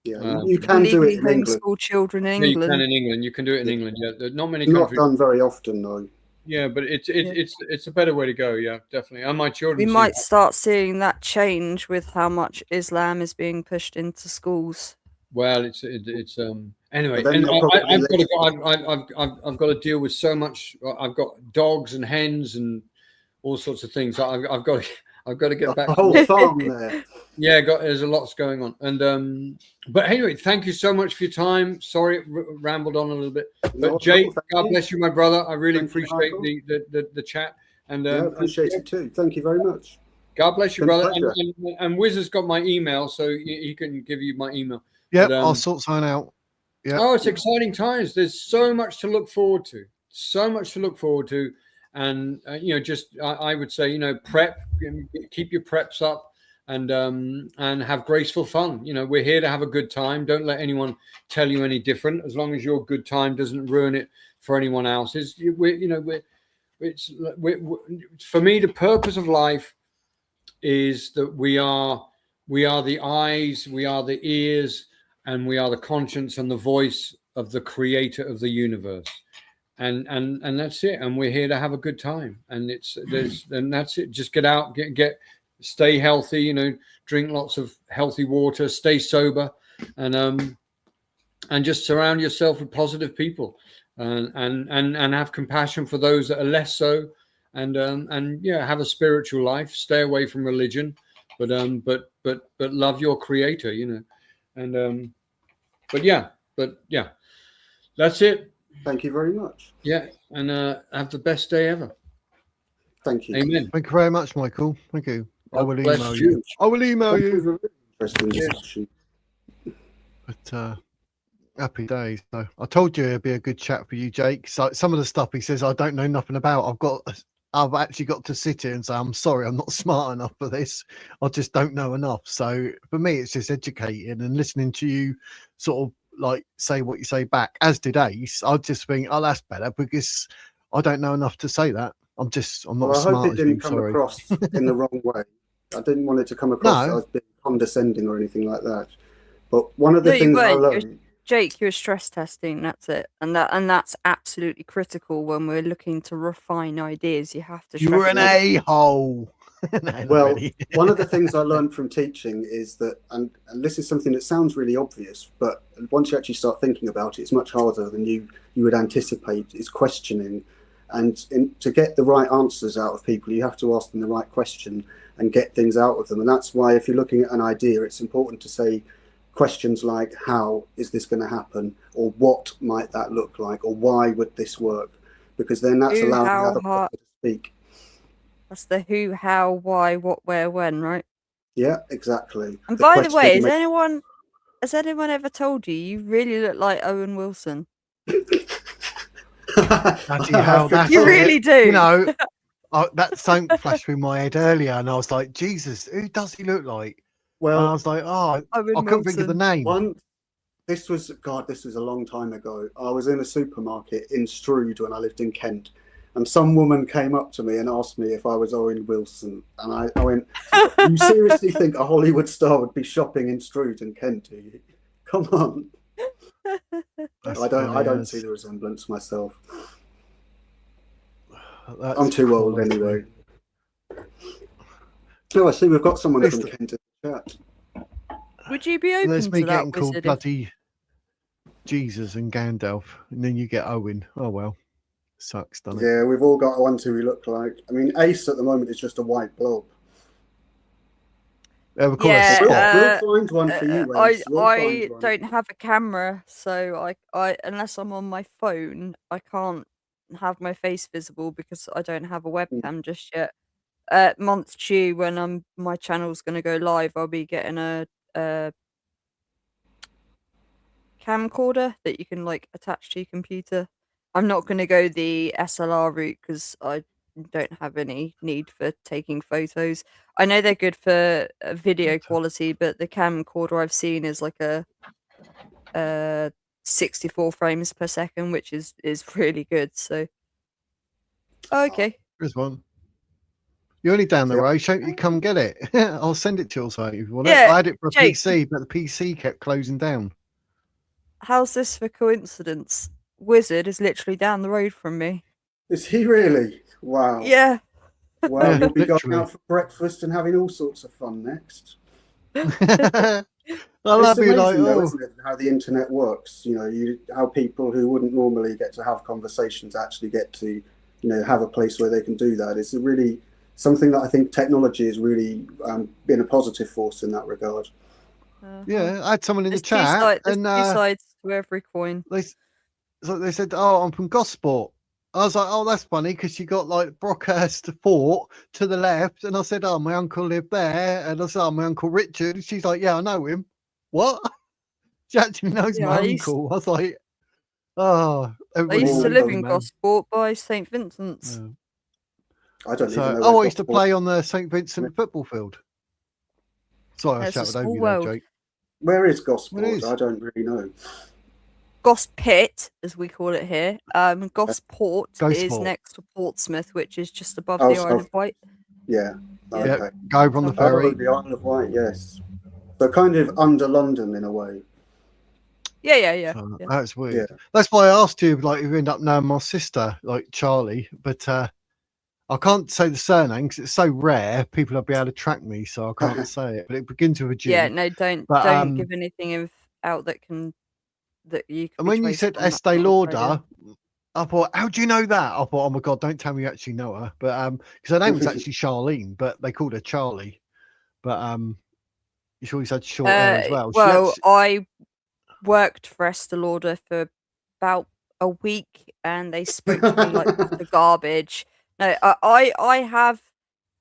Yeah, you can do it in England. Homeschool children in England. You can in England. You can do it in England. Yeah, not many Not countries. done very often though. Yeah, but it's a better way to go. Yeah, definitely. And my children. We might start seeing that change with how much Islam is being pushed into schools. Well, it's anyway. And I've got to deal with so much. I've got dogs and hens and all sorts of things. I've got to get back. A whole farm there. Yeah, there's a lot going on. And but anyway, thank you so much for your time. Sorry, rambled on a little bit. But Jake, God bless you, my brother. I really appreciate the chat. And I appreciate it too. Thank you very much. God bless you, brother. And Wiz has got my email, so he can give you my email. Yeah, I'll sort something out. Yeah. Oh, it's exciting times. There's so much to look forward to. So much to look forward to. And I would say, prep, keep your preps up, and have graceful fun. We're here to have a good time. Don't let anyone tell you any different. As long as your good time doesn't ruin it for anyone else's. For me, the purpose of life is that we are the eyes, we are the ears, and we are the conscience and the voice of the creator of the universe. And that's it. And we're here to have a good time. And that's it. Just get out, stay healthy, drink lots of healthy water, stay sober, and just surround yourself with positive people, and have compassion for those that are less so, and have a spiritual life. Stay away from religion, but love your creator, but that's it. Thank you very much. Yeah, and have the best day ever. Thank you. Amen. Thank you very much, Michael. Thank you. I will bless email you. you. I will email That was you. a really interesting discussion. But happy days. So I told you it'd be a good chat for you, Jake. So some of the stuff he says I don't know nothing about. I've actually got to sit here and say, I'm sorry, I'm not smart enough for this. I just don't know enough. So for me, it's just educating and listening to you sort of like say what you say back, as did Ace. I just think, oh, that's better because I don't know enough to say that. I'm not Well, I smart hope it as didn't you, come sorry. across in the wrong way. I didn't want it to come across No. as being condescending or anything like that. But one of the things I learned... Jake, you're stress testing. That's it, and that's absolutely critical when we're looking to refine ideas. You have to. You're an a-hole. Well, one of the things I learned from teaching is that, and this is something that sounds really obvious, but once you actually start thinking about it, it's much harder than you would anticipate, is questioning. And to get the right answers out of people, you have to ask them the right question and get things out of them. And that's why if you're looking at an idea, it's important to say questions like, how is this going to happen? Or what might that look like? Or why would this work? Because then that's allowing the other person to speak. That's the who, how, why, what, where, when, right? Yeah, exactly. And by the way, has anyone ever told you really look like Owen Wilson? Bloody hell, that's you really do. You know, that something flashed through my head earlier, and I was like, Jesus, who does he look like? Well, and I was like, oh, I couldn't think of the name. This was a long time ago. I was in a supermarket in Strood when I lived in Kent, and some woman came up to me and asked me if I was Owen Wilson, and I went, "You seriously think a Hollywood star would be shopping in Strood in Kent? Do you? Come on." I don't see the resemblance myself. I'm too old anyway. Oh, I see we've got someone from Kent in the chat. Would you be open There's to me that getting called wizard bloody Jesus and Gandalf, and then you get Owen. Oh well, sucks, doesn't it? Yeah, we've all got ones who we look like. I mean, Ace at the moment is just a white blob. We'll find one for you, Ace. I don't have a camera, so I unless I'm on my phone, I can't have my face visible because I don't have a webcam just yet. Month due when my channel's going to go live, I'll be getting a camcorder that you can like attach to your computer. I'm not going to go the SLR route because I don't have any need for taking photos. I know they're good for video quality, but the camcorder I've seen is like a 64 frames per second, which is really good. So okay, there's one. You're only down the road. You come get it. I'll send it to you also if you want it. I had it for a PC, but the PC kept closing down. How's this for coincidence? Wizard is literally down the road from me. Is he really? Wow. Yeah. Well, you'll be going out for breakfast and having all sorts of fun next. I'll be like, isn't it, how the internet works? You know, how people who wouldn't normally get to have conversations actually get to, you know, have a place where they can do that. It's really something that I think technology has really been a positive force in that regard. Yeah, I had someone in the chat, and two sides to every coin. They said, "Oh, I'm from Gosport." I was like, "Oh, that's funny because you got like Brockhurst Fort to the left," and I said, "Oh, my uncle lived there," and I said, "Oh, my uncle Richard." She's like, "Yeah, I know him." What? She actually knows my uncle. I was like, "Oh." I used to live in Gosport by St. Vincent's. Yeah. I don't even know. Oh, I used to play on the St. Vincent football field. Sorry, I shouted over you there, Jake. Where is Gosport? I don't really know. Gospit, as we call it here. Gosport is next to Portsmouth, which is just above the Isle of Wight. Yeah. Okay. Yeah, go over on the ferry. The Isle of Wight, yes. So kind of under London in a way. Yeah. So, that's weird. Yeah. That's why I asked you, like, you end up knowing my sister, like Charlie, but I can't say the surname because it's so rare. People will be able to track me, so I can't say it. But it begins with a G. Yeah, no, don't give anything out that you. And when you said Estee Lauder, I thought, how do you know that? I thought, oh my god, don't tell me you actually know her. But because her name was actually Charlene, but they called her Charlie. But she always had short hair as well. Well, I worked for Estee Lauder for about a week, and they spoke to me like the garbage. No, I have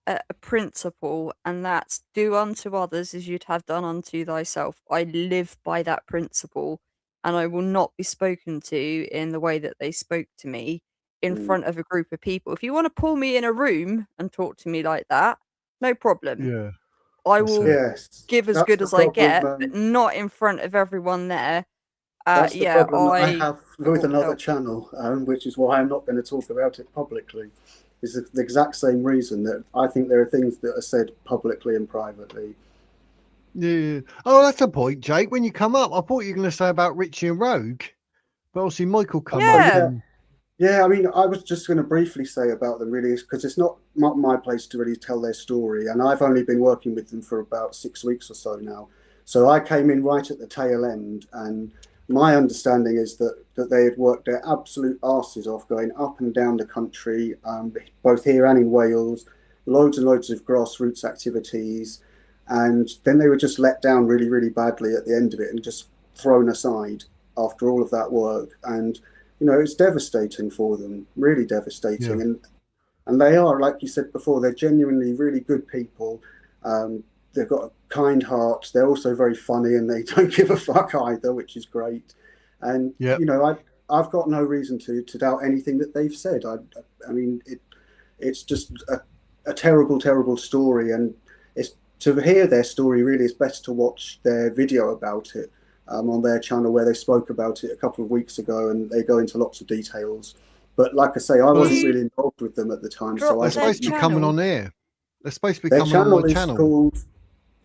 a principle, and that's do unto others as you'd have done unto thyself. I live by that principle, and I will not be spoken to in the way that they spoke to me in front of a group of people. If you want to pull me in a room and talk to me like that, no problem. Yeah. I will Yes, give as that's good the as I get, problem. but not in front of everyone there. That's the Yeah, problem that I have with will another help. channel, which is why I'm not going to talk about it publicly. Is the exact same reason that I think there are things that are said publicly and privately. Yeah. Oh, that's a point, Jake. When you come up, I thought you were going to say about Richie and Rogue, but obviously Michael come up. Yeah. And... Yeah, I mean, I was just going to briefly say about them, really, because it's not my place to really tell their story, and I've only been working with them for about 6 weeks or so now. So I came in right at the tail end, and my understanding is that they had worked their absolute arses off, going up and down the country, both here and in Wales, loads and loads of grassroots activities, and then they were just let down really, really badly at the end of it and just thrown aside after all of that work. And you know, it's devastating for them, really devastating. Yeah. And they are, like you said before, they're genuinely really good people. They've got a kind heart. They're also very funny, and they don't give a fuck either, which is great. And you know, I've got no reason to doubt anything that they've said. I mean, it's just a terrible, terrible story, and it's to hear their story. Really, it's best to watch their video about it. On their channel, where they spoke about it a couple of weeks ago, and they go into lots of details. But like I say, I wasn't really involved with them at the time, so they're supposed to be coming on here. They're supposed to be their coming on my is channel. Called,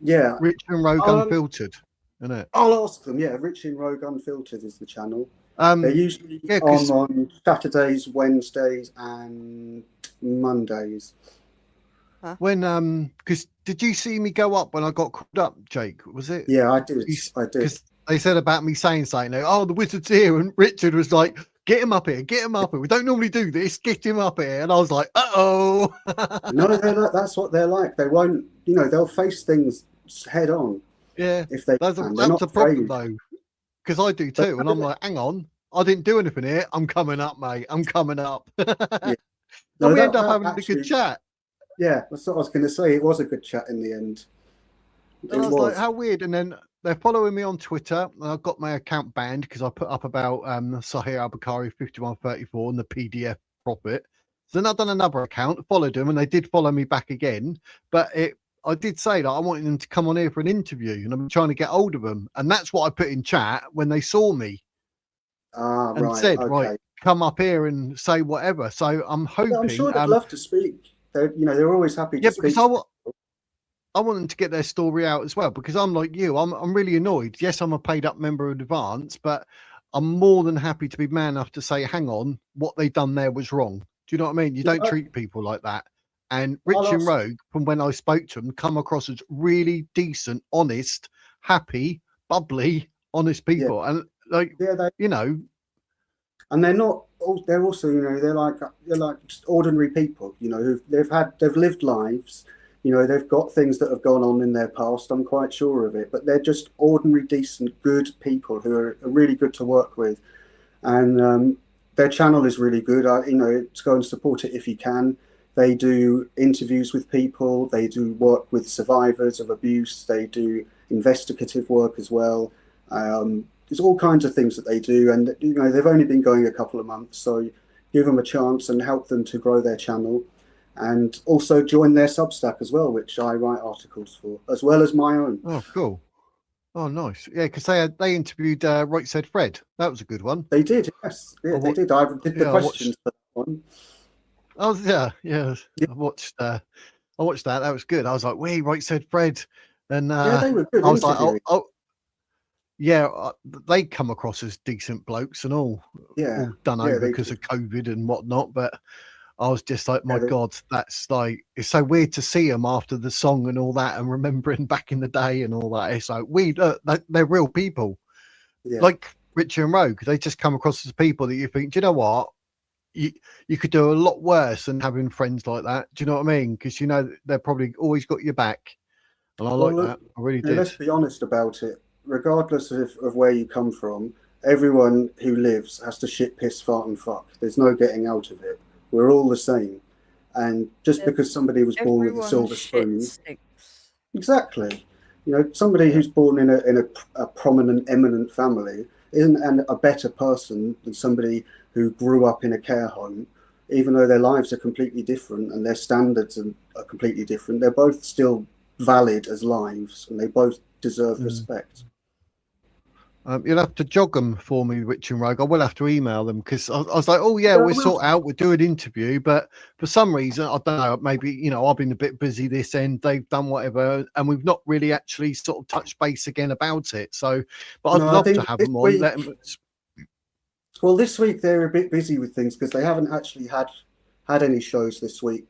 yeah, Rich and Rogue Unfiltered, isn't it? I'll ask them. Yeah, Rich and Rogue Unfiltered is the channel. They're usually on Saturdays, Wednesdays, and Mondays. When because did you see me go up when I got called up, Jake? Was it? Yeah, I did. I did. Because they said about me saying something. Oh, the wizard's here, and Richard was like, "Get him up here, get him up here. We don't normally do this. Get him up here." And I was like, "Uh-oh." No, that's what they're like. They won't. You know, they'll face things head on. Yeah, if they that's a problem though, because I do too, and I'm like, "Hang on, I didn't do anything here. I'm coming up, mate. I'm coming up." Yeah. And we end up having a good chat. Yeah, that's what I was going to say. It was a good chat in the end. And I was like, how weird. And then they're following me on Twitter. And I've got my account banned because I put up about Sahir Al-Bukhari 5134 and the PDF profit. So then I've done another account, followed them, and they did follow me back again. But I did say that I wanted them to come on here for an interview, and I'm trying to get hold of them. And that's what I put in chat when they saw me. And said, right, come up here and say whatever. So I'm hoping. Yeah, I'm sure they'd love to speak. They're always happy to speak. Because I want them to get their story out as well, because I'm like you. I'm really annoyed. Yes, I'm a paid up member of Advance, but I'm more than happy to be man enough to say, hang on, what they done there was wrong. Do you know what I mean? You don't treat people like that. And Rich and Rogue, from when I spoke to them, come across as really decent, honest, happy, bubbly, honest people. And like, you know, and they're not. They're also, you know, they're like just ordinary people. You know, they've lived lives. You know, they've got things that have gone on in their past. I'm quite sure of it. But they're just ordinary, decent, good people who are really good to work with. And their channel is really good. You know, to go and support it if you can. They do interviews with people. They do work with survivors of abuse. They do investigative work as well. There's all kinds of things that they do, and you know they've only been going a couple of months, so give them a chance and help them to grow their channel, and also join their Substack as well, which I write articles for, as well as my own. Oh, cool! Oh, nice. Yeah, because they interviewed Right Said Fred. That was a good one. They did, yes. Yeah, they did. I did the questions for that one. Oh yeah. I watched that. That was good. I was like, "Wait, Right Said Fred," and they were good. I was like, yeah, they come across as decent blokes and all done over because of COVID and whatnot. But I was just like, my God, that's like, it's so weird to see them after the song and all that, and remembering back in the day and all that. It's like, they're real people. Yeah. Like Richie and Rogue, they just come across as people that you think, do you know what? You could do a lot worse than having friends like that. Do you know what I mean? Because you know they're probably always got your back. And I like that. I really did. Let's be honest about it. Regardless of where you come from, everyone who lives has to shit, piss, fart and fuck. There's no getting out of it. We're all the same. And just because somebody was born with a silver spoon, exactly, you know, somebody who's born in a prominent, eminent family isn't a better person than somebody who grew up in a care home, even though their lives are completely different and their standards are completely different. They're both still valid as lives, and they both deserve respect. You'll have to jog them for me, Rich and Rogue. I will have to email them because I was like, oh yeah, we'll sort out, we'll do an interview. But for some reason, I don't know, maybe, you know, I've been a bit busy this end, they've done whatever, and we've not really actually sort of touched base again about it. So, but I'd love to have them on. Let them... Well, this week they're a bit busy with things because they haven't actually had any shows this week.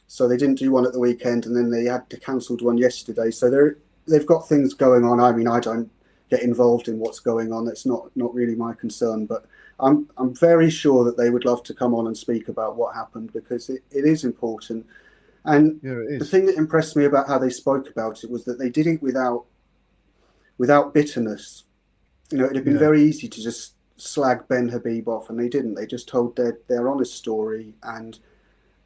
So they didn't do one at the weekend, and then they had to cancelled one yesterday. So they've got things going on. I mean, I don't get involved in what's going on. It's not really my concern, but I'm very sure that they would love to come on and speak about what happened, because it is important. And the thing that impressed me about how they spoke about it was that they did it without bitterness. You know, it'd have been very easy to just slag Ben Habib off, and they didn't. They just told their honest story, and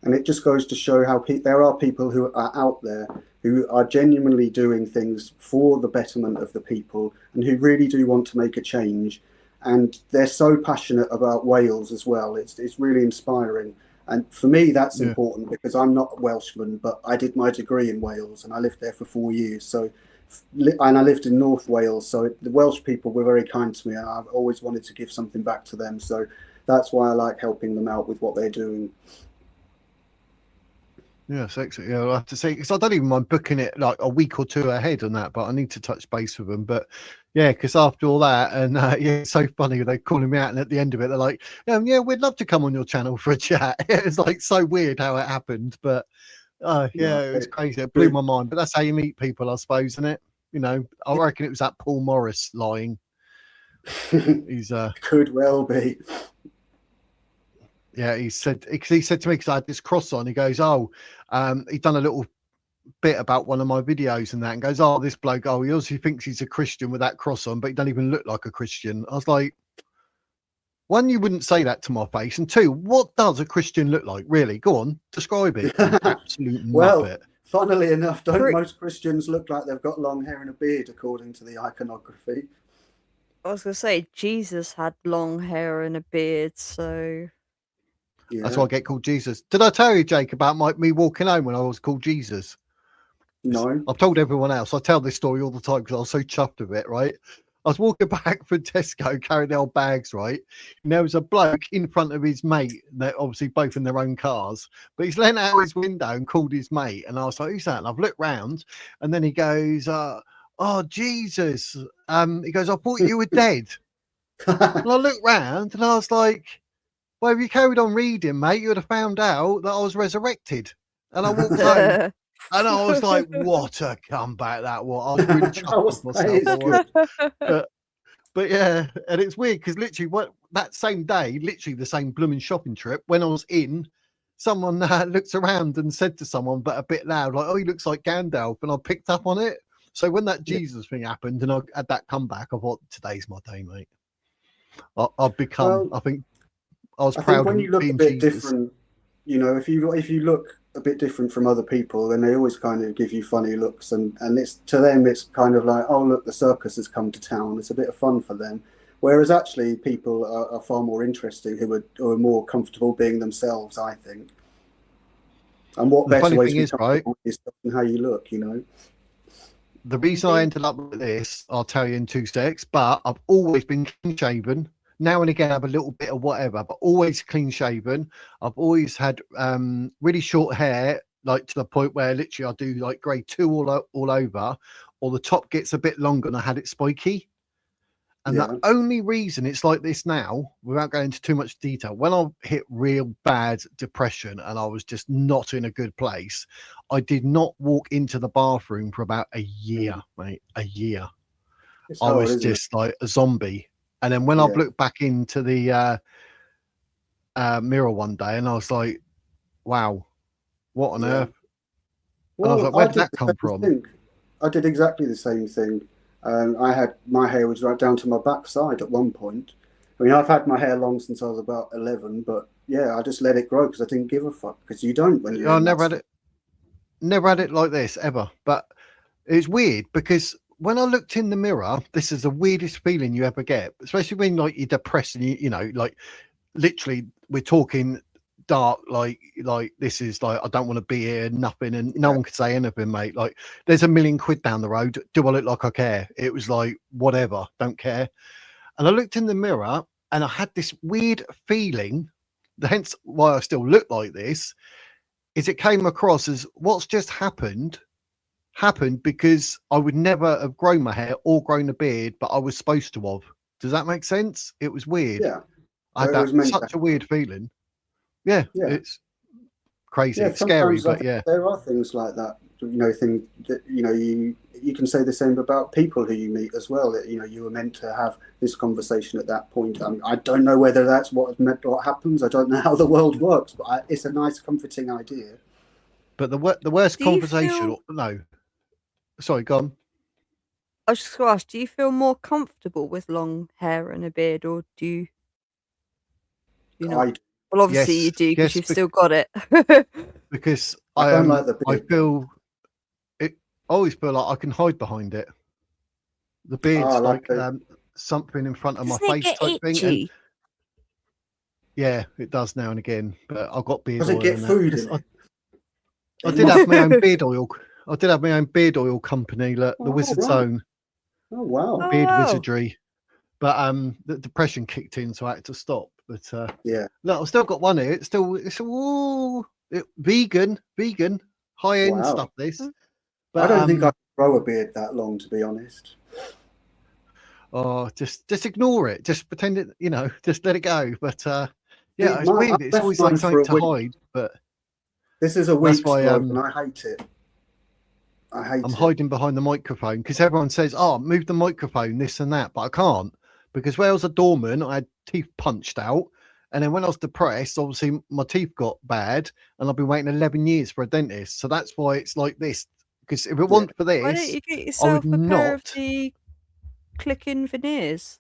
it just goes to show how there are people who are out there who are genuinely doing things for the betterment of the people and who really do want to make a change. And they're so passionate about Wales as well. It's really inspiring. And for me, that's important, because I'm not a Welshman, but I did my degree in Wales and I lived there for 4 years. And I lived in North Wales. So the Welsh people were very kind to me, and I've always wanted to give something back to them. So that's why I like helping them out with what they're doing. Yes, excellent. Yeah, I'll have to say, because I don't even mind booking it like a week or two ahead on that, but I need to touch base with them. But yeah, because after all that, and it's so funny, they're calling me out, and at the end of it, they're like, yeah, we'd love to come on your channel for a chat. It's like so weird how it happened, but it was crazy. It blew my mind. But that's how you meet people, I suppose, isn't it? You know, I reckon it was that Paul Morris lying. He's could well be. Yeah, he said to me, because I had this cross on, he goes, he'd done a little bit about one of my videos and that, and goes, this bloke, he obviously thinks he's a Christian with that cross on, but he doesn't even look like a Christian. I was like, one, you wouldn't say that to my face, and two, what does a Christian look like, really? Go on, describe it. Absolute muppet. Funnily enough, don't most Christians look like they've got long hair and a beard, according to the iconography? I was going to say, Jesus had long hair and a beard, so... Yeah. That's why I get called Jesus. Did I tell you, Jake, about me walking home when I was called Jesus? No. I've told everyone else. I tell this story all the time because I was so chuffed with it, right? I was walking back from Tesco, carrying the old bags, right? And there was a bloke in front of his mate, they're obviously both in their own cars, but he's leant out his window and called his mate. And I was like, who's that? And I've looked round, and then he goes, Jesus. He goes, I thought you were dead. And I looked round and I was like, well, if you carried on reading, mate, you would have found out that I was resurrected. And I walked home, and I was like, what a comeback that was. I was really chuffed with myself. But yeah, and it's weird because literally that same day, literally the same blooming shopping trip, when I was in, someone looked around and said to someone, but a bit loud, like, he looks like Gandalf. And I picked up on it. So when that Jesus thing happened and I had that comeback, I thought, today's my day, mate. I've become, I think, I was proud when of you look a bit different, you know, if you look a bit different from other people, then they always kind of give you funny looks, and it's to them it's kind of like, oh look, the circus has come to town. It's a bit of fun for them. Whereas actually people are far more interesting who are more comfortable being themselves, I think. And what better way to be comfortable is how you look, you know. The reason I ended up with this, I'll tell you in 2 seconds, but I've always been clean shaven. Now and again, I have a little bit of whatever, but always clean shaven. I've always had really short hair, like to the point where literally I do like grade 2 all over, or the top gets a bit longer and I had it spiky. And the only reason it's like this now, without going into too much detail, when I hit real bad depression and I was just not in a good place, I did not walk into the bathroom for about a year, mate. A year. I was just like a zombie. And then when I've looked back into the mirror one day, and I was like, wow, what on earth? Well, and I was like, where did that come from? I did exactly the same thing. My hair was right down to my backside at one point. I mean, I've had my hair long since I was about 11, but yeah, I just let it grow because I didn't give a fuck. Because you don't when you're. I never had it like this ever. But it's weird because when I looked in the mirror, this is the weirdest feeling you ever get, especially when like you're depressed and you know, like literally we're talking dark, like this is like I don't want to be here, nothing, and no one could say anything, mate. Like there's £1 million down the road. Do I look like I care? It was like whatever, don't care. And I looked in the mirror and I had this weird feeling, hence why I still look like this, is it came across as what's just happened because I would never have grown my hair or grown a beard, but I was supposed to have. Does that make sense? It was weird. Yeah. I had such a weird feeling. Yeah, it's crazy. Yeah, it's scary, but yeah. There are things like that, you know, things that, you know, you can say the same about people who you meet as well. That, you know, you were meant to have this conversation at that point. I don't know whether that's what happens. I don't know how the world works, but it's a nice, comforting idea. But the worst conversation, no. Sorry, go on. I was just going to ask, do you feel more comfortable with long hair and a beard, or do you not? Well, obviously you do because you've still got it. Because I don't like the I beard. feel it. I always feel like I can hide behind it. The beard's like something in front of my face type thing. And, yeah, it does now and again. But I've got beard Does oil. it get food in it? I did have my own beard oil. I did have my own beard oil company, the Wizard's Own. Oh wow! Beard Wizardry. But the depression kicked in, so I had to stop. But yeah, look, I've still got one here. It's all vegan, high end stuff. This, but I don't think I can grow a beard that long, to be honest. Oh, just ignore it. Just pretend it, you know, just let it go. But yeah, it's weird. It's always like something to hide. But this is a week's growth, and I hate it. I'm hiding behind the microphone because everyone says, "Oh, move the microphone, this and that," but I can't because when I was a doorman, I had teeth punched out, and then when I was depressed, obviously my teeth got bad, and I've been waiting 11 years for a dentist. So that's why it's like this. Because if it wasn't for this, why don't you get yourself a pair of the clicking veneers?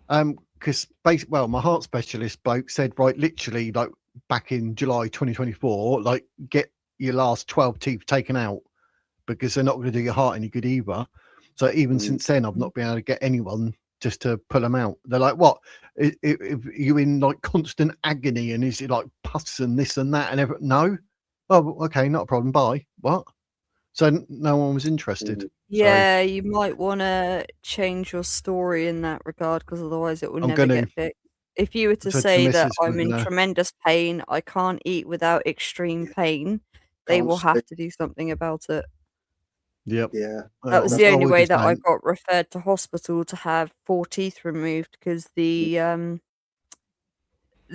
Because basically, well, my heart specialist bloke said, right, literally, like back in July 2024, like get your last 12 teeth taken out. Because they're not going to do your heart any good either. So even since then, I've not been able to get anyone just to pull them out. They're like, what? If you in like constant agony and is it like pus and this and that and everything? No. Oh, okay, not a problem. Bye. What? So no one was interested. Yeah, you might want to change your story in that regard because otherwise it will never get fixed. If you were to say that I'm in tremendous pain, I can't eat without extreme pain, they will have to do something about it. Yep. Yeah. That was the only way that I got referred to hospital to have 4 teeth removed because the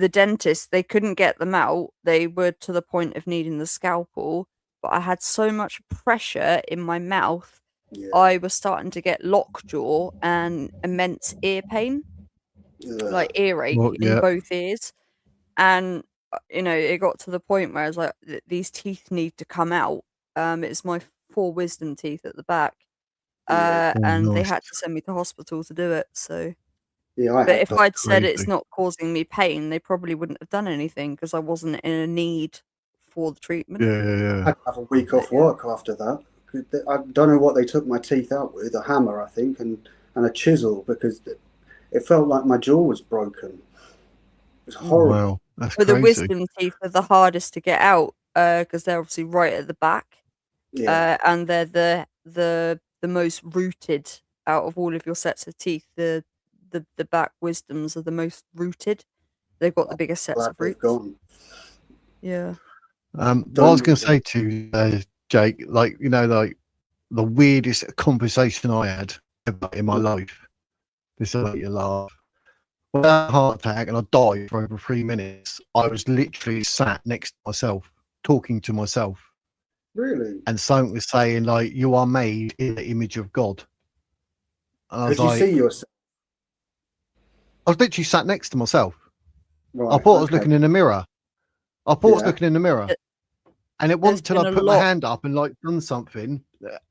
dentist, they couldn't get them out. They were to the point of needing the scalpel, but I had so much pressure in my mouth, I was starting to get lockjaw and immense ear pain, like earache in both ears. And, you know, it got to the point where I was like, these teeth need to come out. It's my 4 wisdom teeth at the back, and they had to send me to hospital to do it. So, but if I'd said it's not causing me pain, they probably wouldn't have done anything because I wasn't in a need for the treatment. I'd have a week off work after that. I don't know what they took my teeth out with, a hammer, I think, and a chisel because it felt like my jaw was broken. It was horrible. Wow, that's crazy. crazy. The wisdom teeth are the hardest to get out because they're obviously right at the back. And they're the most rooted out of all of your sets of teeth. The back wisdoms are the most rooted. They've got the biggest sets of roots. Yeah. What I was going to say to you, Jake, like, you know, like the weirdest conversation I had in my life. This will make you laugh. When I had a heart attack and I died for over 3 minutes, I was literally sat next to myself, talking to myself. Really? And someone was saying, like, you are made in the image of God. And I was Did you see yourself? I was literally sat next to myself. Right, I thought I was looking in the mirror. I was looking in the mirror. And it wasn't until I put my hand up and like done something,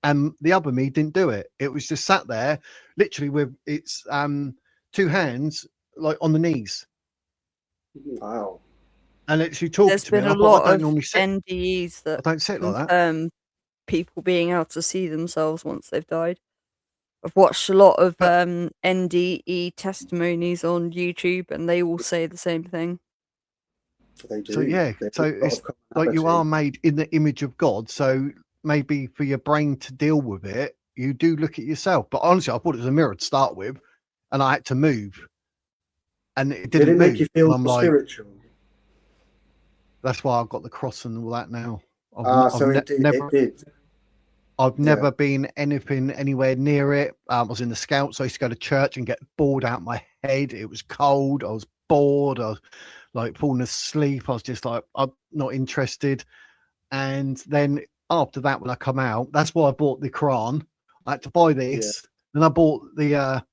and the other me didn't do it. It was just sat there, literally with its 2 hands like on the knees. Wow. And literally talking There's to me. been And a I thought, lot I don't of normally sit. NDEs I that don't sit like that. confirm people being able to see themselves once they've died. I've watched a lot of NDE testimonies on YouTube, and they all say the same thing. They do. So yeah, so it's like you are made in the image of God. So maybe for your brain to deal with it, you do look at yourself. But honestly, I thought it was a mirror to start with, and I had to move, and it didn't Did it move. make you feel I'm more like, spiritual? that's why I've got the cross and all that now. So it did. I've never been anywhere near it. I was in the Scouts. I used to go to church and get bored out my head. It was cold. I was bored. I was like falling asleep. I was just like, I'm not interested. And then after that, when I come out, that's why I bought the Quran. I had to buy this. Then I bought the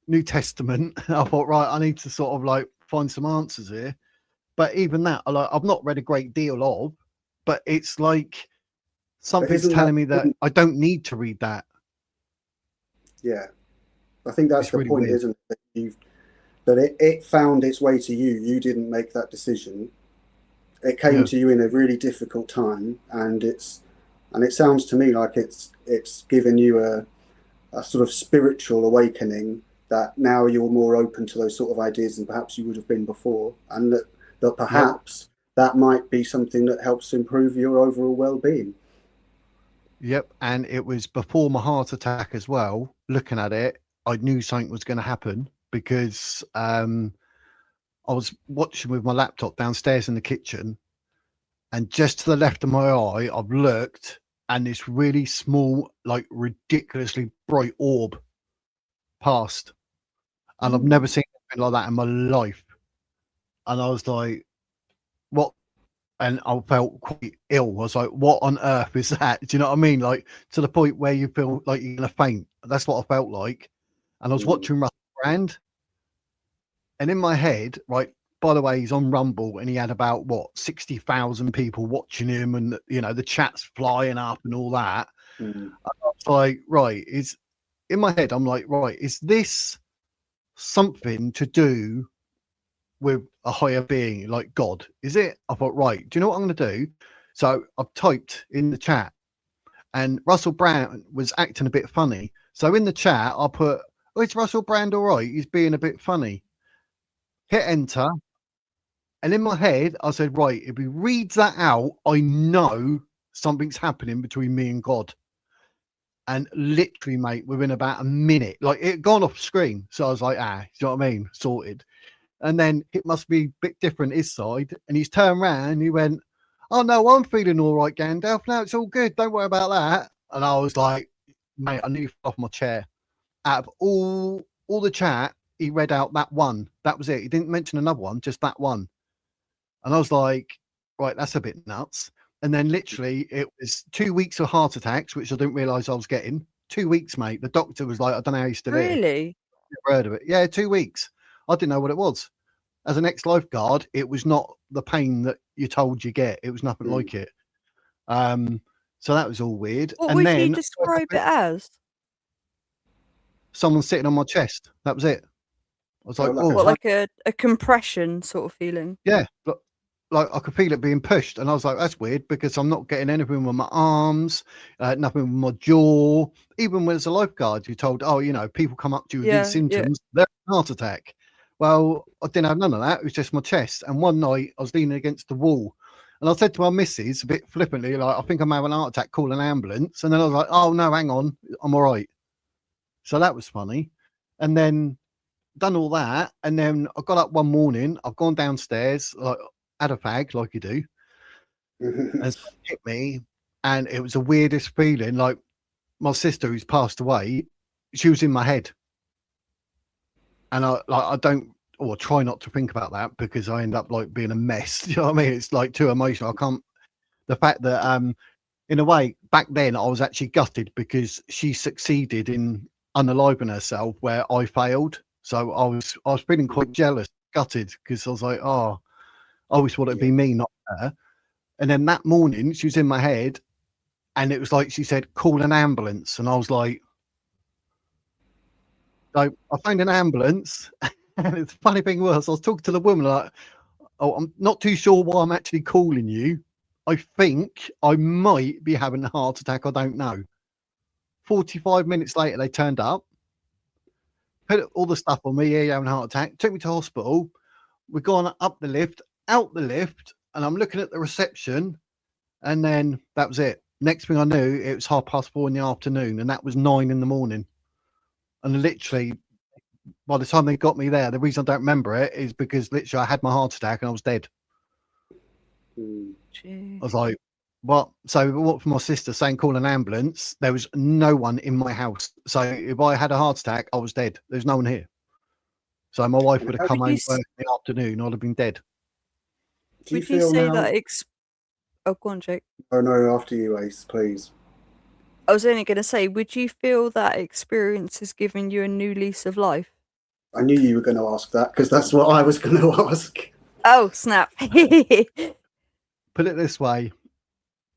New Testament. I thought, right, I need to sort of like find some answers here. But even that, I've not read a great deal of, but it's like something's telling me that I don't need to read that. Yeah, I think that's the point, isn't it? That it found its way to you. You didn't make that decision. It came to you in a really difficult time, and it sounds to me like it's given you a sort of spiritual awakening, that now you're more open to those sort of ideas than perhaps you would have been before, and that perhaps that might be something that helps improve your overall well-being. Yep, and it was before my heart attack as well. Looking at it, I knew something was going to happen because I was watching with my laptop downstairs in the kitchen, and just to the left of my eye, I've looked, and this really small, like ridiculously bright orb passed, and I've never seen anything like that in my life. And I was like, what? And I felt quite ill. I was like, what on earth is that? Do you know what I mean? Like, to the point where you feel like you're going to faint. That's what I felt like. And I was watching Russell Brand. And in my head, right, by the way, he's on Rumble and he had about, 60,000 people watching him, and, you know, the chat's flying up and all that. And I was like, right, in my head, I'm like, right, is this something to do with a higher being like God? Is it? I thought, right, do you know what I'm going to do? So I've typed in the chat, and Russell Brand was acting a bit funny. So in the chat, I put, oh, is Russell Brand all right? He's being a bit funny. Hit enter. And in my head, I said, right, if he reads that out, I know something's happening between me and God. And literally, mate, within about a minute, like it had gone off screen. So I was like, do you know what I mean? Sorted. And then it must be a bit different his side. And he's turned around and he went, oh, no, I'm feeling all right, Gandalf. No, it's all good. Don't worry about that. And I was like, mate, I nearly fell off my chair. Out of all the chat, he read out that one. That was it. He didn't mention another one, just that one. And I was like, right, that's a bit nuts. And then literally it was 2 weeks of heart attacks, which I didn't realise I was getting. 2 weeks, mate. The doctor was like, I don't know how you're still here. Really? Never heard of it. Yeah, 2 weeks. I didn't know what it was. As an ex-lifeguard, it was not the pain that you're told you get. It was nothing like it. So that was all weird. What and would then you describe it as? Someone sitting on my chest. That was it. I was like, what, like a compression sort of feeling? Yeah, but like I could feel it being pushed, and I was like, that's weird because I'm not getting anything with my arms, nothing with my jaw. Even when as a lifeguard, you're told, oh, you know, people come up to you with these symptoms, they're a heart attack. Well, I didn't have none of that. It was just my chest. And one night I was leaning against the wall, and I said to my missus a bit flippantly, like, I think I'm having a heart attack, call an ambulance. And then I was like, oh no, hang on, I'm all right. So that was funny. And then done all that, and then I got up one morning, I've gone downstairs, like had a fag like you do, and it hit me, and it was the weirdest feeling. Like my sister who's passed away, she was in my head, and I don't, or try not to think about that because I end up like being a mess. You know what I mean? It's like too emotional. I can't. The fact that in a way back then I was actually gutted because she succeeded in unaliving herself where I failed. So I was feeling quite jealous, gutted, because I was like, oh, I always thought it'd be me, not her. And then that morning she was in my head, and it was like she said, call an ambulance. And I was like, so I phoned an ambulance, And the funny thing was, I was talking to the woman like, "Oh, I'm not too sure why I'm actually calling you. I think I might be having a heart attack. I don't know." 45 minutes later, they turned up, put all the stuff on me. Yeah, you're having a heart attack. Took me to hospital. We've gone up the lift, out the lift, and I'm looking at the reception, and then that was it. Next thing I knew, it was 4:30 in the afternoon, and that was 9 in the morning. And literally, by the time they got me there, the reason I don't remember it is because literally I had my heart attack and I was dead. I was like, what? So what for my sister saying call an ambulance? There was no one in my house. So if I had a heart attack, I was dead. There's no one here. So my wife would have come home in the afternoon. I'd have been dead. Would you say that? Oh, go on, Jake. Oh no, after you, Ace, please. I was only going to say, would you feel that experience has given you a new lease of life? I knew you were going to ask that because that's what I was going to ask. Oh, snap. Put it this way.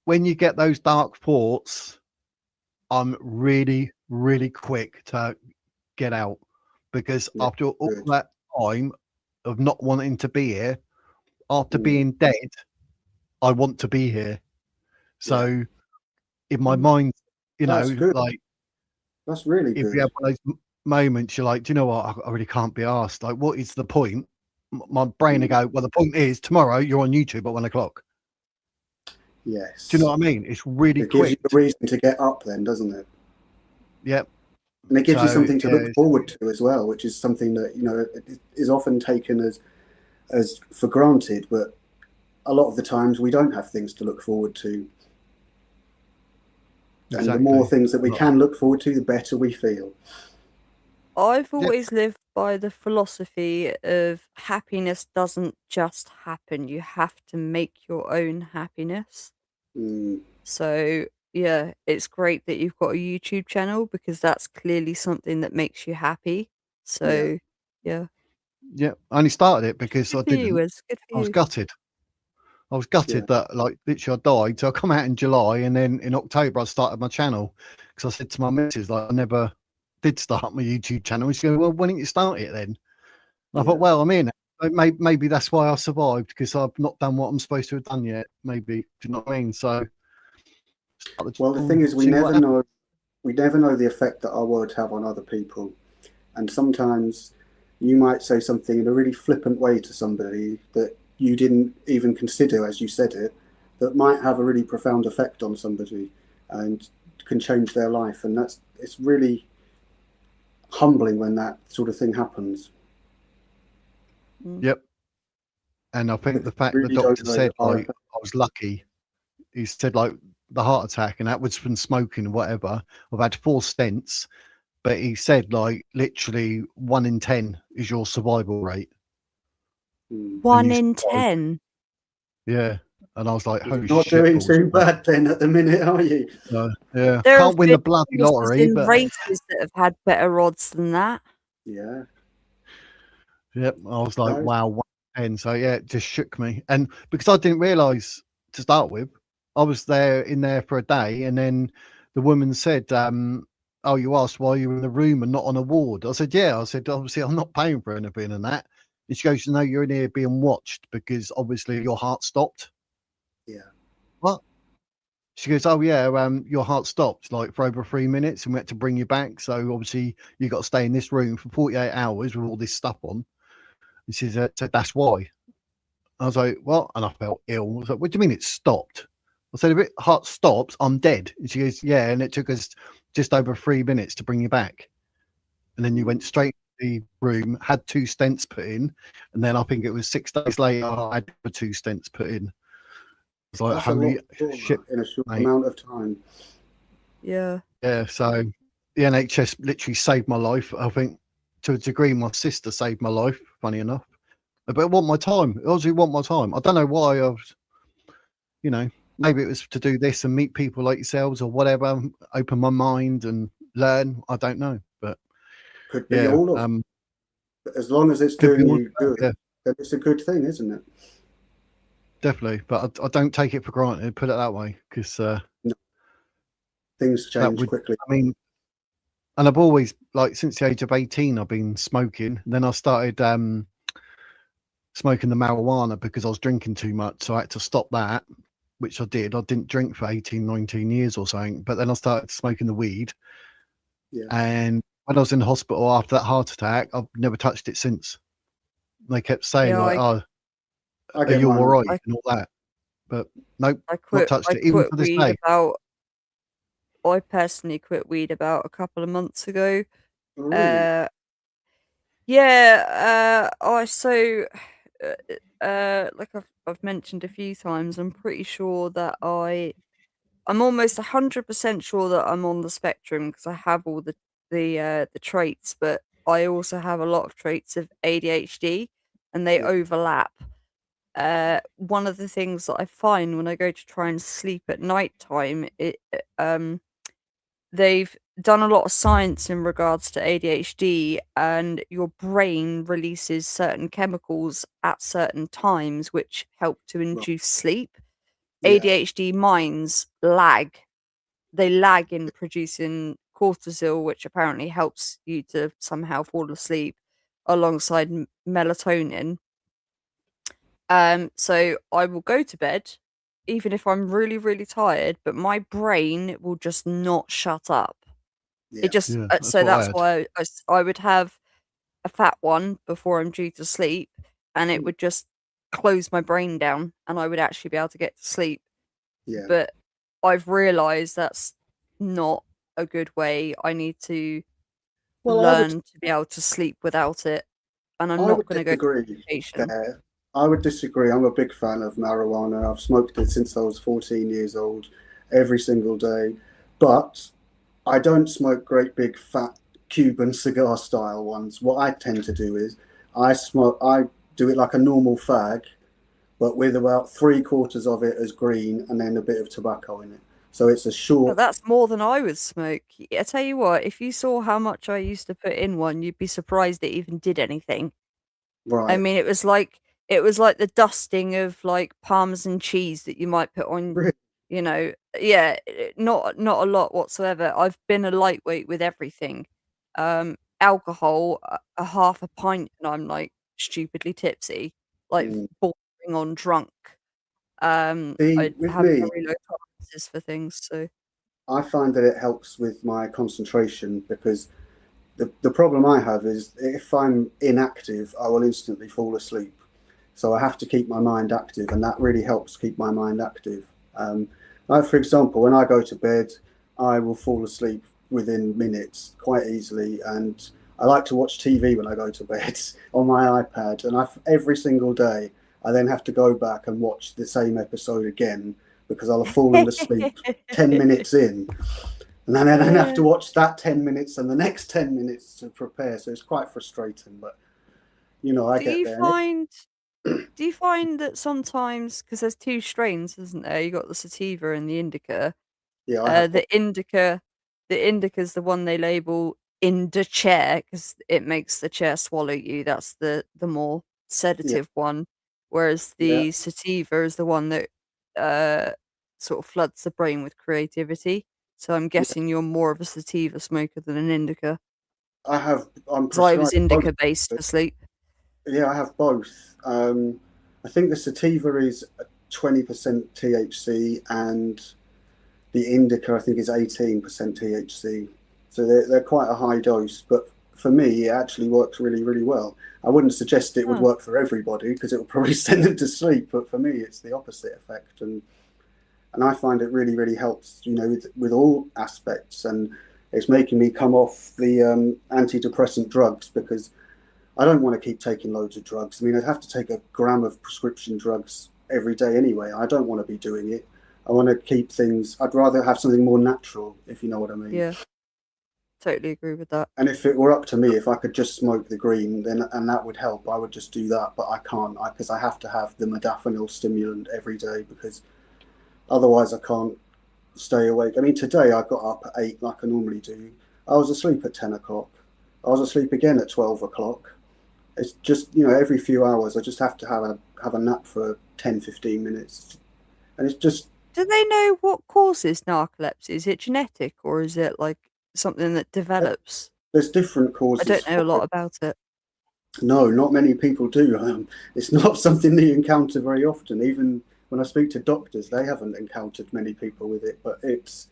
When you get those dark thoughts, I'm really, really quick to get out because after all that time of not wanting to be here, after being dead, I want to be here. So in my mind, you know, like that's really good. If you have one of those moments, you're like, do you know what? I really can't be asked. Like, what is the point? My brain will go, well, the point is tomorrow you're on YouTube at 1 o'clock. Yes. Do you know what I mean? It's really it gives quick. you a reason to get up then, doesn't it? Yep. And it gives you something to look forward to as well, which is something that, you know, is often taken as for granted, but a lot of the times we don't have things to look forward to. And the more things that we can look forward to, the better we feel. I've always lived by the philosophy of happiness doesn't just happen. You have to make your own happiness. So, yeah, it's great that you've got a YouTube channel because that's clearly something that makes you happy. So, yeah. Yeah, I only started it because I didn't. I was gutted. I was gutted that, like, literally I died. So I come out in July, and then in October I started my channel because I said to my missus, like, I never did start my YouTube channel. And she goes, well, why didn't you start it then? And I thought, well, I'm in it. Maybe that's why I survived because I've not done what I'm supposed to have done yet. Maybe, do you know what I mean? So, well, the thing is, we never know the effect that our words have on other people, and sometimes you might say something in a really flippant way to somebody that you didn't even consider as you said it, that might have a really profound effect on somebody and can change their life. And it's really humbling when that sort of thing happens. Yep. And I think the fact the doctor said, like, I was lucky. He said, like, the heart attack, and that was from smoking and whatever. I've had 4 stents, but he said, like, literally 1 in 10 is your survival rate. 1 in 10. Yeah, and I was like, "Holy shit!" Not doing too bad then at the minute, are you? Yeah, There can't have win the been bloody horses lottery, in but races that have had better odds than that. Yeah. Yep, I was like, "Wow, 1 in 10." So yeah, it just shook me, and because I didn't realise to start with, I was in there for a day, and then the woman said, "Oh, you asked why you were in the room and not on a ward." I said, "Yeah." I said, "Obviously, I'm not paying for anything and that." And she goes, "No, you're in here being watched because obviously your heart stopped." Yeah. What? She goes, "Oh yeah, your heart stopped like for over 3 minutes, and we had to bring you back. So obviously you got to stay in this room for 48 hours with all this stuff on." And she said, "So that's why." I was like, "What?" And I felt ill. I was like, "What do you mean it stopped?" I said, "If it heart stops, I'm dead." And she goes, "Yeah, and it took us just over 3 minutes to bring you back, and then you went straight." The room, had 2 stents put in, and then I think it was 6 days later I had the 2 stents put in. It's like, holy shit, in a short mate. amount of time. Yeah. So the NHS literally saved my life. I think to a degree my sister saved my life, funny enough. But I want my time. I obviously want my time. I don't know why I was, you know, maybe it was to do this and meet people like yourselves or whatever, open my mind and learn. I don't know, but could be all of but as long as it's doing you good, then it's a good thing, isn't it? Definitely, but I don't take it for granted. Put it that way, because things change quickly. I mean, And I've always, like, since the age of 18, I've been smoking. Then I started smoking the marijuana because I was drinking too much. So I had to stop that, which I did. I didn't drink for 18, 19 years or something. But then I started smoking the weed. Yeah. And when I was in the hospital after that heart attack, I've never touched it since. They kept saying, Yeah, like, I are get you mine. all right? And all that. But nope, I not touched it, even quit to this weed day. I personally quit weed about a couple of months ago. Really? Yeah, like I've mentioned a few times, I'm pretty sure that I'm almost 100% sure that I'm on the spectrum because I have all the traits, but I also have a lot of traits of ADHD, and they Yeah. overlap. One of the things that I find when I go to try and sleep at night time, they've done a lot of science in regards to ADHD, and your brain releases certain chemicals at certain times which help to induce sleep. Yeah. ADHD minds lag. They lag in producing cortisol, which apparently helps you to somehow fall asleep, alongside melatonin. So I will go to bed even if I'm really, really tired, but my brain will just not shut up. Yeah. It just Yeah, that's so what I that's had. why I would have a fat one before I'm due to sleep, and it Mm. would just close my brain down, and I would actually be able to get to sleep. Yeah. But I've realised that's not a good way. I need to Well, learn to be able to sleep without it, and I'm I not would going to go to disagree medication. there. I would disagree. I'm a big fan of marijuana. I've smoked it since I was 14 years old, every single day. But I don't smoke great big fat Cuban cigar style ones. What I tend to do is I do it like a normal fag, but with about 3/4 of it as green and then a bit of tobacco in it. So it's a But short, that's more than I would smoke. I tell you what, if you saw how much I used to put in one, you'd be surprised it even did anything. I right? mean, it was like the dusting of like Parmesan cheese that you might put on, Really? yeah, not a lot whatsoever. I've been a lightweight with everything. Alcohol, a half a pint, and I'm like stupidly tipsy, like Mm. bordering on drunk. See, I with have me, very low tolerances for things, so. I find that it helps with my concentration because the problem I have is if I'm inactive, I will instantly fall asleep. So I have to keep my mind active, and that really helps keep my mind active. Like for example, when I go to bed, I will fall asleep within minutes quite easily, and I like to watch TV when I go to bed on my iPad. And every single day, I then have to go back and watch the same episode again because I'll have fallen asleep 10 minutes in. And then I have to watch that 10 minutes and the next 10 minutes to prepare. So it's quite frustrating, but I Do get you there. find do you find that sometimes, because there's two strains, isn't there? You got the sativa and the indica. Yeah, I have. The indica's the one they label Indichair because it makes the chair swallow you. That's the more Yeah, sedative one, whereas yeah, the sativa is the one that sort of floods the brain with creativity. So I'm yeah. guessing you're more of a sativa smoker than an indica, I'm because I was prescribed both. indica based for sleep. Yeah, I have both. I think the sativa is 20% THC and the indica, I think, is 18% THC. So they're quite a high dose. But for me, it actually works really, really well. I wouldn't suggest it would Huh. work for everybody because it would probably send them to sleep. But for me, it's the opposite effect. And I find it really, really helps, with all aspects. And it's making me come off the antidepressant drugs because I don't want to keep taking loads of drugs. I mean, I'd have to take a gram of prescription drugs every day anyway. I don't want to be doing it. I want to keep things. I'd rather have something more natural, if you know what I mean. Yeah, totally agree with that. And if it were up to me, if I could just smoke the green, and that would help, I would just do that. But I can't because I have to have the modafinil stimulant every day because otherwise I can't stay awake. I mean, today I got up at 8 like I normally do. I was asleep at 10 o'clock. I was asleep again at 12 o'clock. It's just, every few hours I just have to have a nap for 10, 15 minutes. And it's just... Do they know what causes narcolepsy? Is it genetic or is it like something that develops? There's different causes. I don't know a lot about it. No, not many people do. It's not something that you encounter very often. Even when I speak to doctors, they haven't encountered many people with it. But it's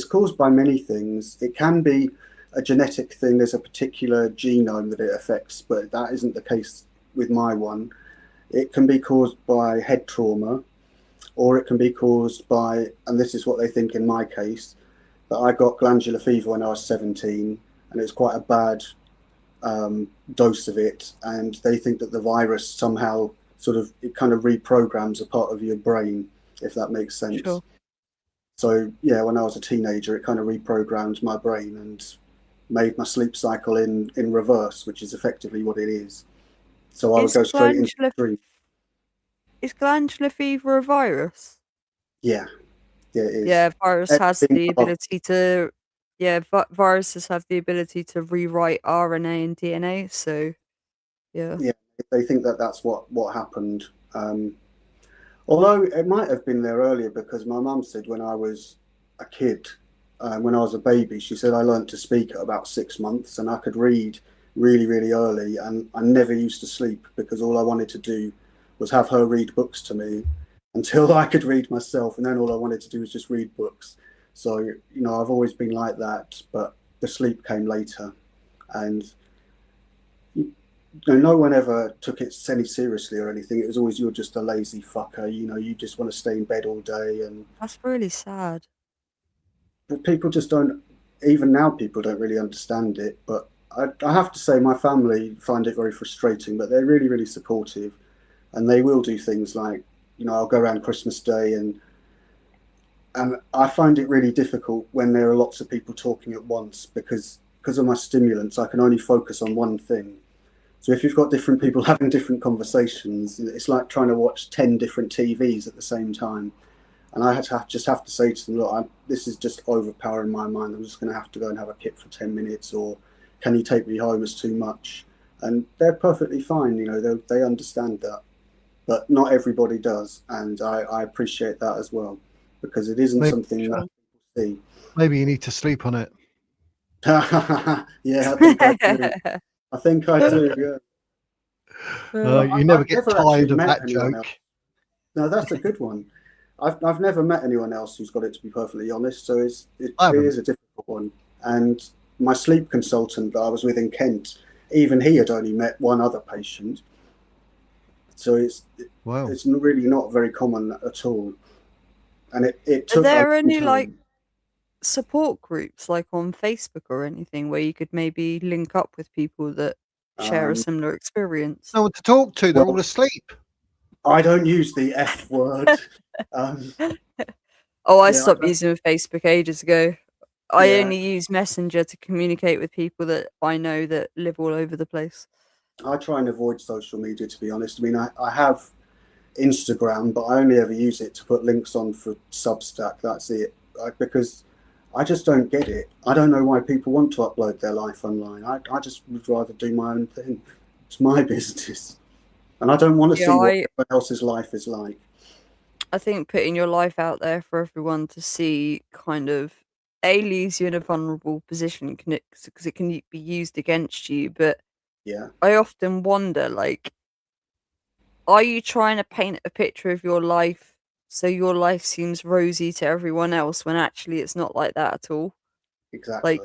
caused by many things. It can be a genetic thing. There's a particular genome that it affects, but that isn't the case with my one. It can be caused by head trauma, or it can be caused by, and this is what they think in my case, that I got glandular fever when I was 17, and it's quite a bad dose of it, and they think that the virus somehow it kind of reprograms a part of your brain, if that makes sense. Sure. So yeah, when I was a teenager, it kind of reprogrammed my brain and made my sleep cycle in reverse, which is effectively what it is. So I would go straight into the dream. Is glandular fever a virus? Yeah, it is. Yeah, viruses have the ability to rewrite RNA and DNA. So, yeah. Yeah, they think that that's what happened. Although it might have been there earlier, because my mum said when I was a kid, when I was a baby, she said I learned to speak at about 6 months, and I could read really, really early, and I never used to sleep because all I wanted to do was have her read books to me until I could read myself, and then all I wanted to do was just read books. So, I've always been like that, but the sleep came later, and no one ever took it any seriously or anything. It was always, you're just a lazy fucker, you just want to stay in bed all day. And that's really sad. But people just don't, even now people don't really understand it. But I have to say my family find it very frustrating, but they're really, really supportive. And they will do things like, I'll go around Christmas Day, and I find it really difficult when there are lots of people talking at once, because of my stimulants, I can only focus on one thing. So if you've got different people having different conversations, it's like trying to watch 10 different TVs at the same time. And I just have to say to them, look, this is just overpowering my mind. I'm just going to have to go and have a kip for 10 minutes, or can you take me home? It's too much. And they're perfectly fine, they understand that. But not everybody does, and I appreciate that as well, because it isn't something that people see. Maybe you need to sleep on it. Yeah, I think I do. Yeah. You never get tired of that joke. Else. No, that's a good one. I've never met anyone else who's got it, to be perfectly honest. So it is a difficult one. And my sleep consultant that I was with in Kent, even he had only met one other patient. So it's really not very common at all. And it took. Are there any support groups like on Facebook or anything where you could maybe link up with people that share a similar experience? No one to talk to. They're all asleep. I don't use the F word. I stopped using Facebook ages ago. I only use Messenger to communicate with people that I know that live all over the place. I try and avoid social media, to be honest. I mean, I have Instagram, but I only ever use it to put links on for Substack. That's it. Because I just don't get it. I don't know why people want to upload their life online. I just would rather do my own thing. It's my business. And I don't want to see what everyone else's life is like. I think putting your life out there for everyone to see kind of leaves you in a vulnerable position because it can be used against you. But yeah, I often wonder, are you trying to paint a picture of your life so your life seems rosy to everyone else when actually it's not like that at all? Exactly.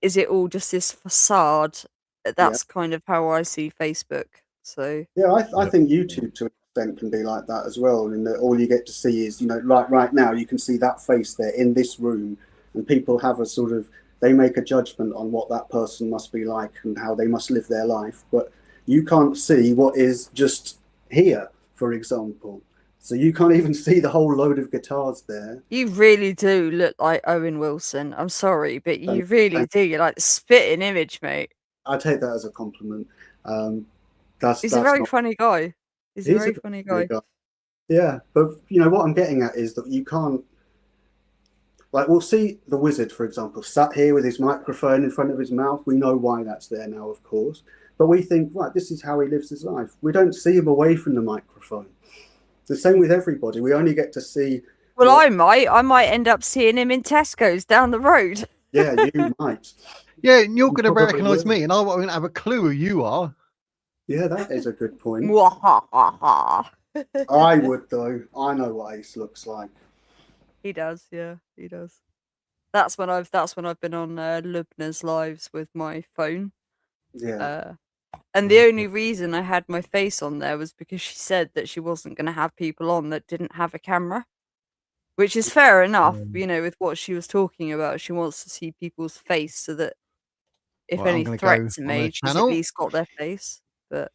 Is it all just this facade? That's kind of how I see Facebook. So yeah, I think YouTube to an extent can be like that as well. And all you get to see is, right now you can see that face there in this room, and people have they make a judgment on what that person must be like and how they must live their life. But you can't see what is just here, for example. So you can't even see the whole load of guitars there. You really do look like Owen Wilson. I'm sorry, but you really do. You're like the spitting image, mate. I take that as a compliment. He's a very funny guy. He's a very funny guy. Yeah, but what I'm getting at is that you can't. We'll see the Wizard, for example, sat here with his microphone in front of his mouth. We know why that's there now, of course. But we think, right, this is how he lives his life. We don't see him away from the microphone. The same with everybody. We only get to see. Well, I might end up seeing him in Tesco's down the road. Yeah, you might. Yeah, and you're You going to probably recognise will. me, and I won't have a clue who you are. Yeah, that is a good point. Mwahaha. I would though. I know what Ace looks like. He does, yeah, he does. That's when I've been on Lubna's lives with my phone. Yeah. And the only reason I had my face on there was because she said that she wasn't going to have people on that didn't have a camera, which is fair enough, you know, with what she was talking about. She wants to see people's face so that if Well, I'm any gonna go threats are on her made, she's at channel. least got their face. But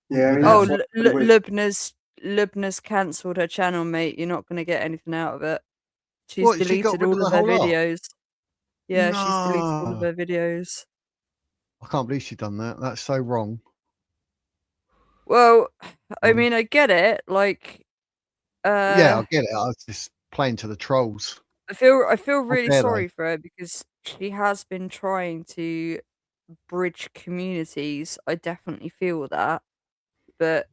Yeah, I mean, oh, that's what with Lubna's cancelled her channel, mate. You're not going to get anything out of it. She's What, she got deleted rid of all the of her whole lot? videos. Yeah, she's deleted all of No. her videos. I can't believe she's done that. That's so wrong. Well, I mean, I get it. Like, Yeah, I get it. I was just playing to the trolls. I feel How really dare sorry they? for her because she has been trying to bridge communities. I definitely feel that, but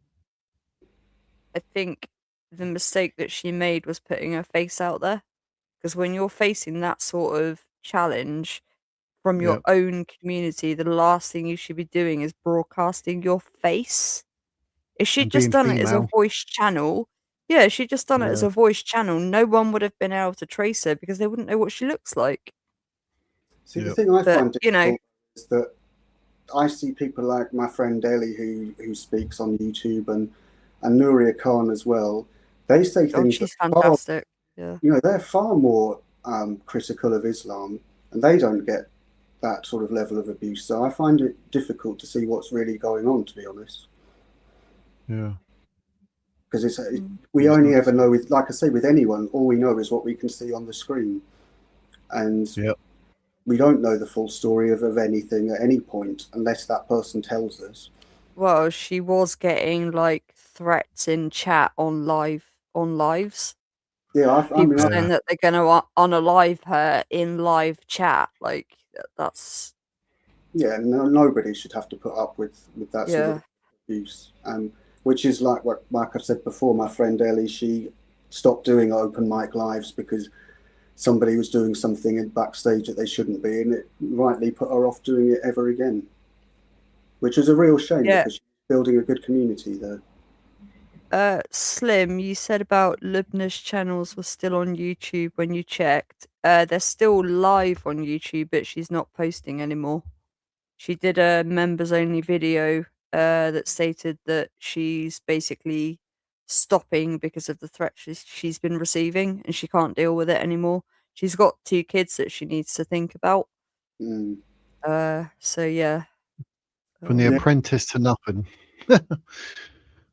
I think the mistake that she made was putting her face out there. Because when you're facing that sort of challenge from your Yep. own community, the last thing you should be doing is broadcasting your face. If she'd And just being done it as a female. voice channel, yeah, if she'd just done it as Yeah. a voice channel, no one would have been able to trace her because they wouldn't know what she looks like. See, the thing I But, find you know, difficult is that I see people like my friend Ellie who speaks on YouTube and Nuria Khan as well. They say oh, things that she's are, fantastic. Yeah. you know, they're far more critical of Islam, and they don't get that sort of level of abuse. So I find it difficult to see what's really going on, to be honest. Yeah. Because we only ever know with, like I say, with anyone, all we know is what we can see on the screen, and we don't know the full story of anything at any point unless that person tells us. Well, she was getting like threats in chat on lives. Yeah, People saying that they're going to unalive her in live chat. Like that's nobody should have to put up with that sort of abuse. Which is like I said before, my friend Ellie, she stopped doing open mic lives because somebody was doing something in backstage that they shouldn't be, and it rightly put her off doing it ever again. Which is a real shame because she's building a good community there. Slim, you said about Lubna's channels were still on YouTube when you checked. They're still live on YouTube, but she's not posting anymore. She did a members only video that stated that she's basically stopping because of the threats she's been receiving and she can't deal with it anymore. She's got 2 kids that she needs to think about. So yeah. From The Apprentice to nothing.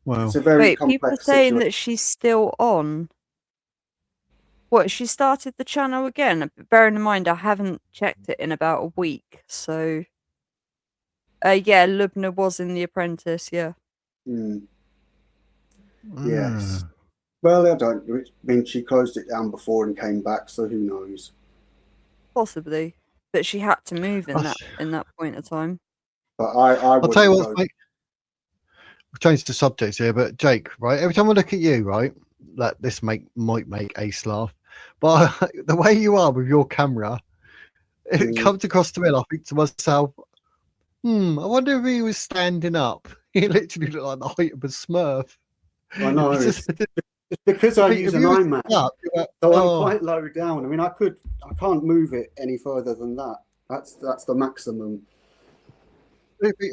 Wow. It's a very Wait, complex people are saying situation. that she's still on. What, she started the channel again? Bearing in mind, I haven't checked it in about a week, so... yeah, Lubna was in The Apprentice, yeah. Yes. Well, I mean, she closed it down before and came back, so who knows? Possibly. But she had to move in that point of time. But I'll tell you what, mate. We've changed the subject here, but Jake, right? Every time I look at you, right, that this might make Ace laugh, but the way you are with your camera, it comes across to me, and I think to myself, I wonder if he was standing up. He literally looked like the height of a Smurf. I know. It's because I use an iMac, so I'm quite low down. I mean, I can't move it any further than that. That's the maximum.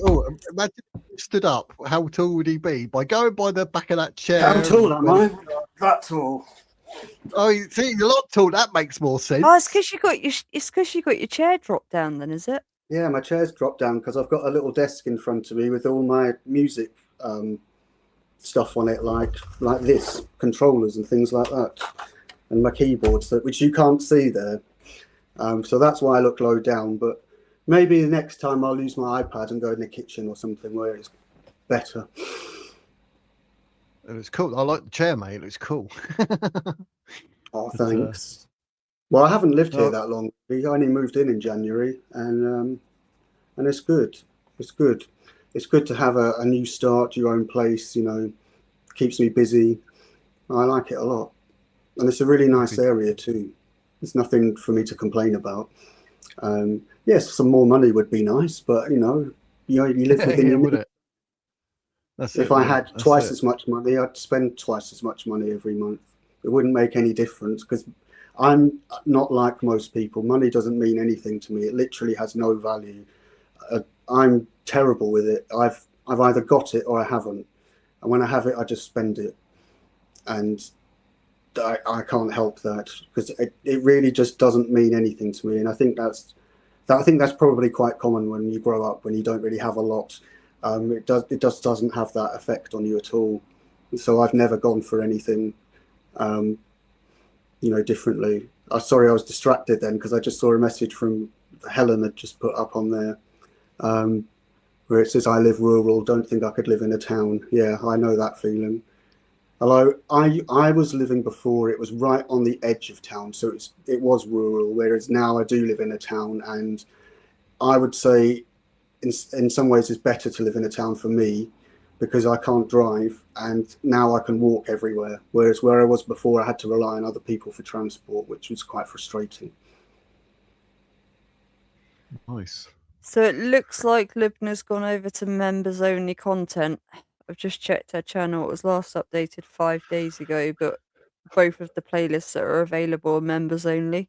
Oh, imagine if he stood up. How tall would he be? By going by the back of that chair. How tall am I? That tall. Oh, you see, you're a lot tall. That makes more sense. Oh, it's because you got your chair dropped down. Then is it? Yeah, my chair's dropped down because I've got a little desk in front of me with all my music stuff on it, like this, controllers and things like that, and my keyboards, which you can't see there. So that's why I look low down. But maybe the next time I'll use my iPad and go in the kitchen or something where it's better. It looks cool. I like the chair, mate. It looks cool. Oh, thanks. Well, I haven't lived here that long. We only moved in January, and it's good. It's good. It's good to have a new start, your own place. You know, keeps me busy. I like it a lot, and it's a really nice area too. There's nothing for me to complain about. Yes, some more money would be nice, but you live within your would means. it? That's If it, I mate. had That's twice it. as much money, I'd spend twice as much money every month. It wouldn't make any difference because I'm not like most people. Money doesn't mean anything to me. It literally has no value. I'm terrible with it. I've either got it or I haven't, and when I have it, I just spend it, and I can't help that because it really just doesn't mean anything to me. And I think that's probably quite common when you grow up, when you don't really have a lot. It just doesn't have that effect on you at all. So I've never gone for anything, differently. Sorry, I was distracted then because I just saw a message from Helen had just put up on there, where it says, "I live rural. Don't think I could live in a town." Yeah, I know that feeling. Although I was living before, it was right on the edge of town, so it was rural. Whereas now I do live in a town, and I would say, in some ways, it's better to live in a town for me because I can't drive, and now I can walk everywhere. Whereas where I was before, I had to rely on other people for transport, which was quite frustrating. Nice. So it looks like Lubna's gone over to members only content. I've just checked her channel. It was last updated 5 days ago, but both of the playlists that are available are members only.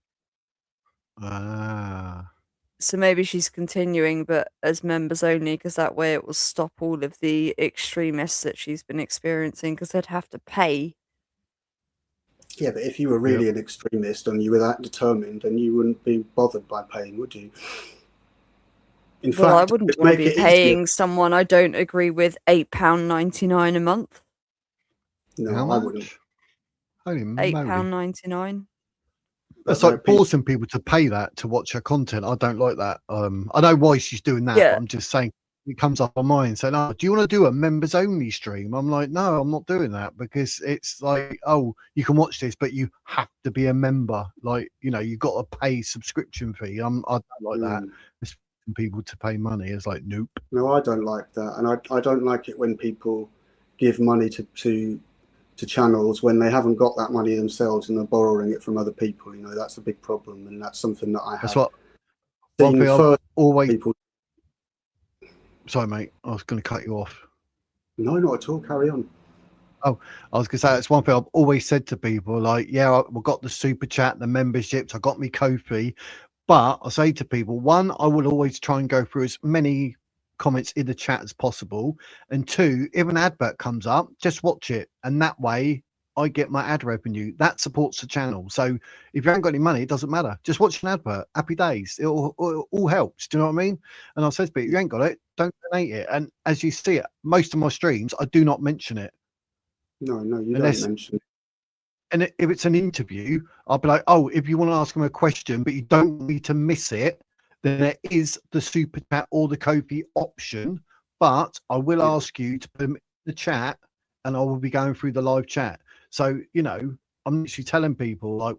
Ah. So maybe she's continuing, but as members only, because that way it will stop all of the extremists that she's been experiencing, because they'd have to pay. Yeah, but if you were really an extremist and you were that determined, then you wouldn't be bothered by paying, would you? In fact, I wouldn't want to be paying someone I don't agree with £8.99 a month. No, I wouldn't. Holy moly. £8.99. That's like forcing people to pay that to watch her content. I don't like that. I know why she's doing that, but I'm just saying it comes up on mine saying, "Oh, do you want to do a members only stream?" I'm like, no, I'm not doing that because it's like, oh, you can watch this, but you have to be a member. Like, you've got to pay subscription fee. I don't like that. It's people to pay money. It's like, nope. No, I don't like that, and I don't like it when people give money to channels when they haven't got that money themselves and they're borrowing it from other people. That's a big problem, and that's something that I have. That's what. One thing I've always. People... Sorry, mate. I was going to cut you off. No, not at all. Carry on. Oh, I was going to say that's one thing I've always said to people. Like, yeah, we've got the super chat, the memberships. I got me Ko-fi, but I say to people, one, I will always try and go through as many comments in the chat as possible, and two, if an advert comes up, just watch it, and that way I get my ad revenue. That supports the channel. So if you haven't got any money, it doesn't matter. Just watch an advert. Happy days. It all helps. Do you know what I mean? And I said to people, you ain't got it, don't donate it. And as you see it, most of my streams, I do not mention it. No, you don't mention it. And if it's an interview, I'll be like, oh, if you want to ask them a question, but you don't need to miss it, then there is the super chat or the Ko-fi option, but I will ask you to put them in the chat and I will be going through the live chat. So, I'm literally telling people like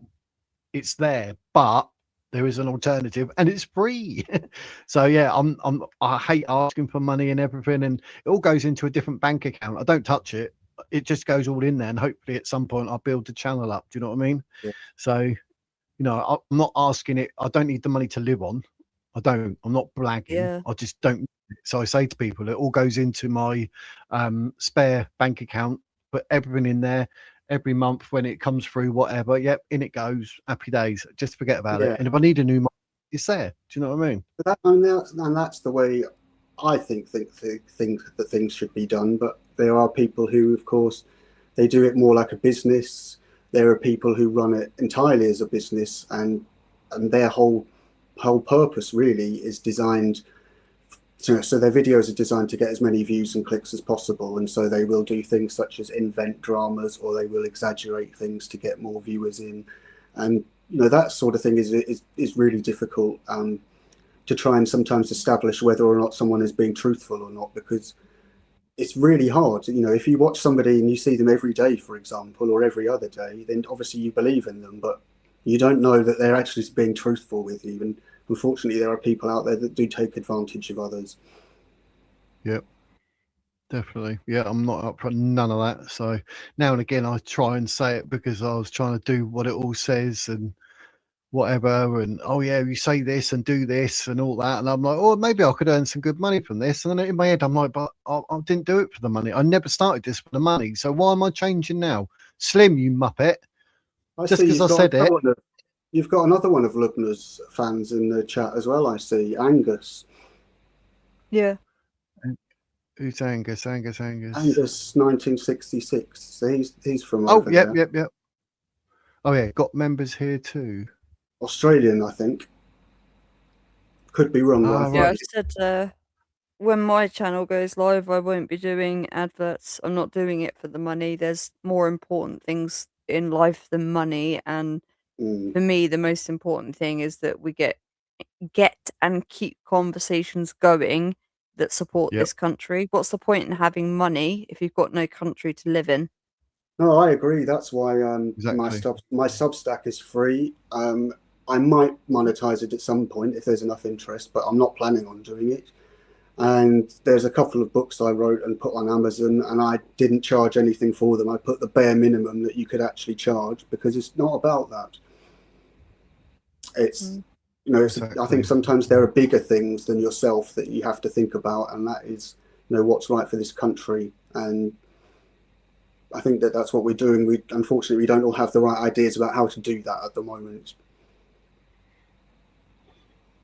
it's there, but there is an alternative and it's free. So yeah, I hate asking for money and everything, and it all goes into a different bank account. I don't touch it. It just goes all in there, and hopefully at some point I'll build the channel up. Do you know what I mean? Yeah. So, I'm not asking it. I don't need the money to live on. I'm not blagging. Yeah. I just don't. So I say to people, it all goes into my spare bank account, put everything in there every month when it comes through, whatever. Yep, in it goes. Happy days. Just forget about it. And if I need a new money, it's there. Do you know what I mean? But that's the way I think that things should be done. But there are people who, of course, they do it more like a business. There are people who run it entirely as a business, and their whole purpose really is designed so their videos are designed to get as many views and clicks as possible, and so they will do things such as invent dramas, or they will exaggerate things to get more viewers in, and that sort of thing is really difficult to try and sometimes establish whether or not someone is being truthful or not, because it's really hard. If you watch somebody and you see them every day, for example, or every other day, then obviously you believe in them, but you don't know that they're actually being truthful with you. And unfortunately, there are people out there that do take advantage of others. Yep, definitely. Yeah, I'm not up for none of that. So now and again, I try and say it because I was trying to do what it all says and whatever, and oh yeah, you say this and do this and all that, and I'm like, oh, maybe I could earn some good money from this. And then in my head, I'm like, but I didn't do it for the money. I never started this for the money. So why am I changing now? Slim, you muppet! Just because I said it. You've got another one of Lubna's fans in the chat as well. I see Angus. Yeah. Who's Angus? Angus, 1966. So he's from. Oh, yep. Oh yeah, got members here too. Australian, I think. Could be wrong. Yeah, I said when my channel goes live, I won't be doing adverts. I'm not doing it for the money. There's more important things in life than money, and for me, the most important thing is that we get and keep conversations going that support this country. What's the point in having money if you've got no country to live in? No, I agree. That's why my Substack is free. I might monetize it at some point if there's enough interest, but I'm not planning on doing it. And there's a couple of books I wrote and put on Amazon, and I didn't charge anything for them. I put the bare minimum that you could actually charge, because it's not about that. It's I think sometimes there are bigger things than yourself that you have to think about, and that is what's right for this country. And I think that's what we're doing. Unfortunately, we don't all have the right ideas about how to do that at the moment.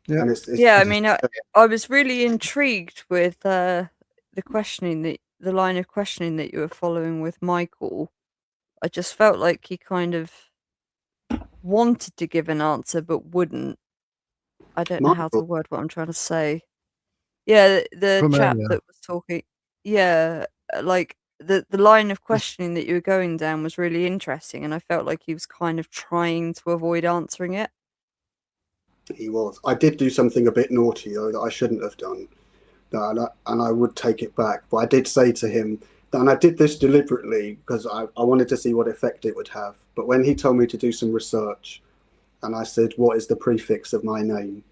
Yeah, and I mean, I was really intrigued with the questioning, the line of questioning that you were following with Michael. I just felt like he kind of wanted to give an answer but wouldn't. I don't know how to word what I'm trying to say. Yeah, the chap that was talking. Yeah, like the line of questioning that you were going down was really interesting, and I felt like he was kind of trying to avoid answering it. He was. I did do something a bit naughty, though, that I shouldn't have done. And I would take it back. But I did say to him, and I did this deliberately because I wanted to see what effect it would have. But when he told me to do some research, and I said, what is the prefix of my name?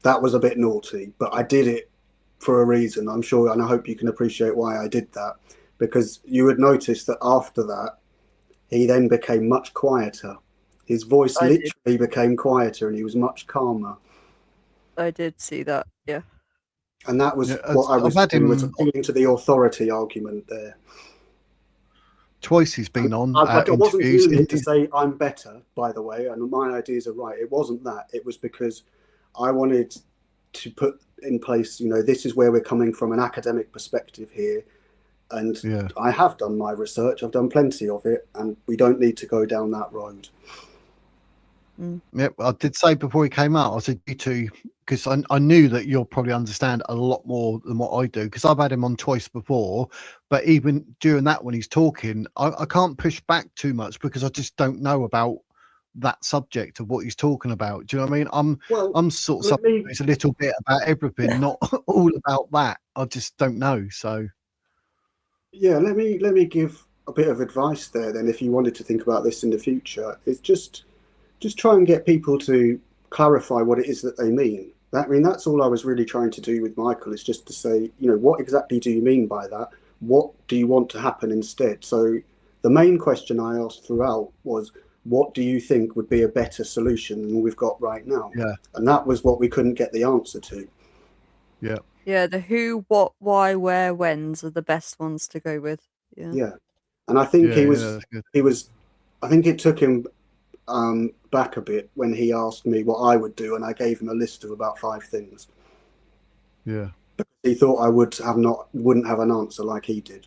That was a bit naughty, but I did it for a reason, I'm sure, and I hope you can appreciate why I did that. Because you would notice that after that, he then became much quieter. His voice literally became quieter, and he was much calmer. I did see that, yeah. And that was what I was doing, was appealing to the authority argument there. Twice he's been on. I wasn't using it to say I'm better, by the way, and my ideas are right. It wasn't that. It was because I wanted to put in place, this is where we're coming from, an academic perspective here. And I have done my research. I've done plenty of it, and we don't need to go down that road. Yep, I did say before he came out, I said you two, because I knew that you'll probably understand a lot more than what I do, because I've had him on twice before, but even during that when he's talking, I can't push back too much because I just don't know about that subject of what he's talking about. Do you know what I mean? I'm sort of something it's a little bit about everything, not all about that. I just don't know. So yeah, let me give a bit of advice there then, if you wanted to think about this in the future. It's just try and get people to clarify what it is that they mean. That's all I was really trying to do with Michael, is just to say, what exactly do you mean by that? What do you want to happen instead? So the main question I asked throughout was, what do you think would be a better solution than we've got right now? Yeah. And that was what we couldn't get the answer to. Yeah. Yeah, the who, what, why, where, whens are the best ones to go with. Yeah. Yeah. And I think he was I think it took him back a bit when he asked me what I would do, and I gave him a list of about 5 things. Yeah. Because he thought I wouldn't have an answer like he did.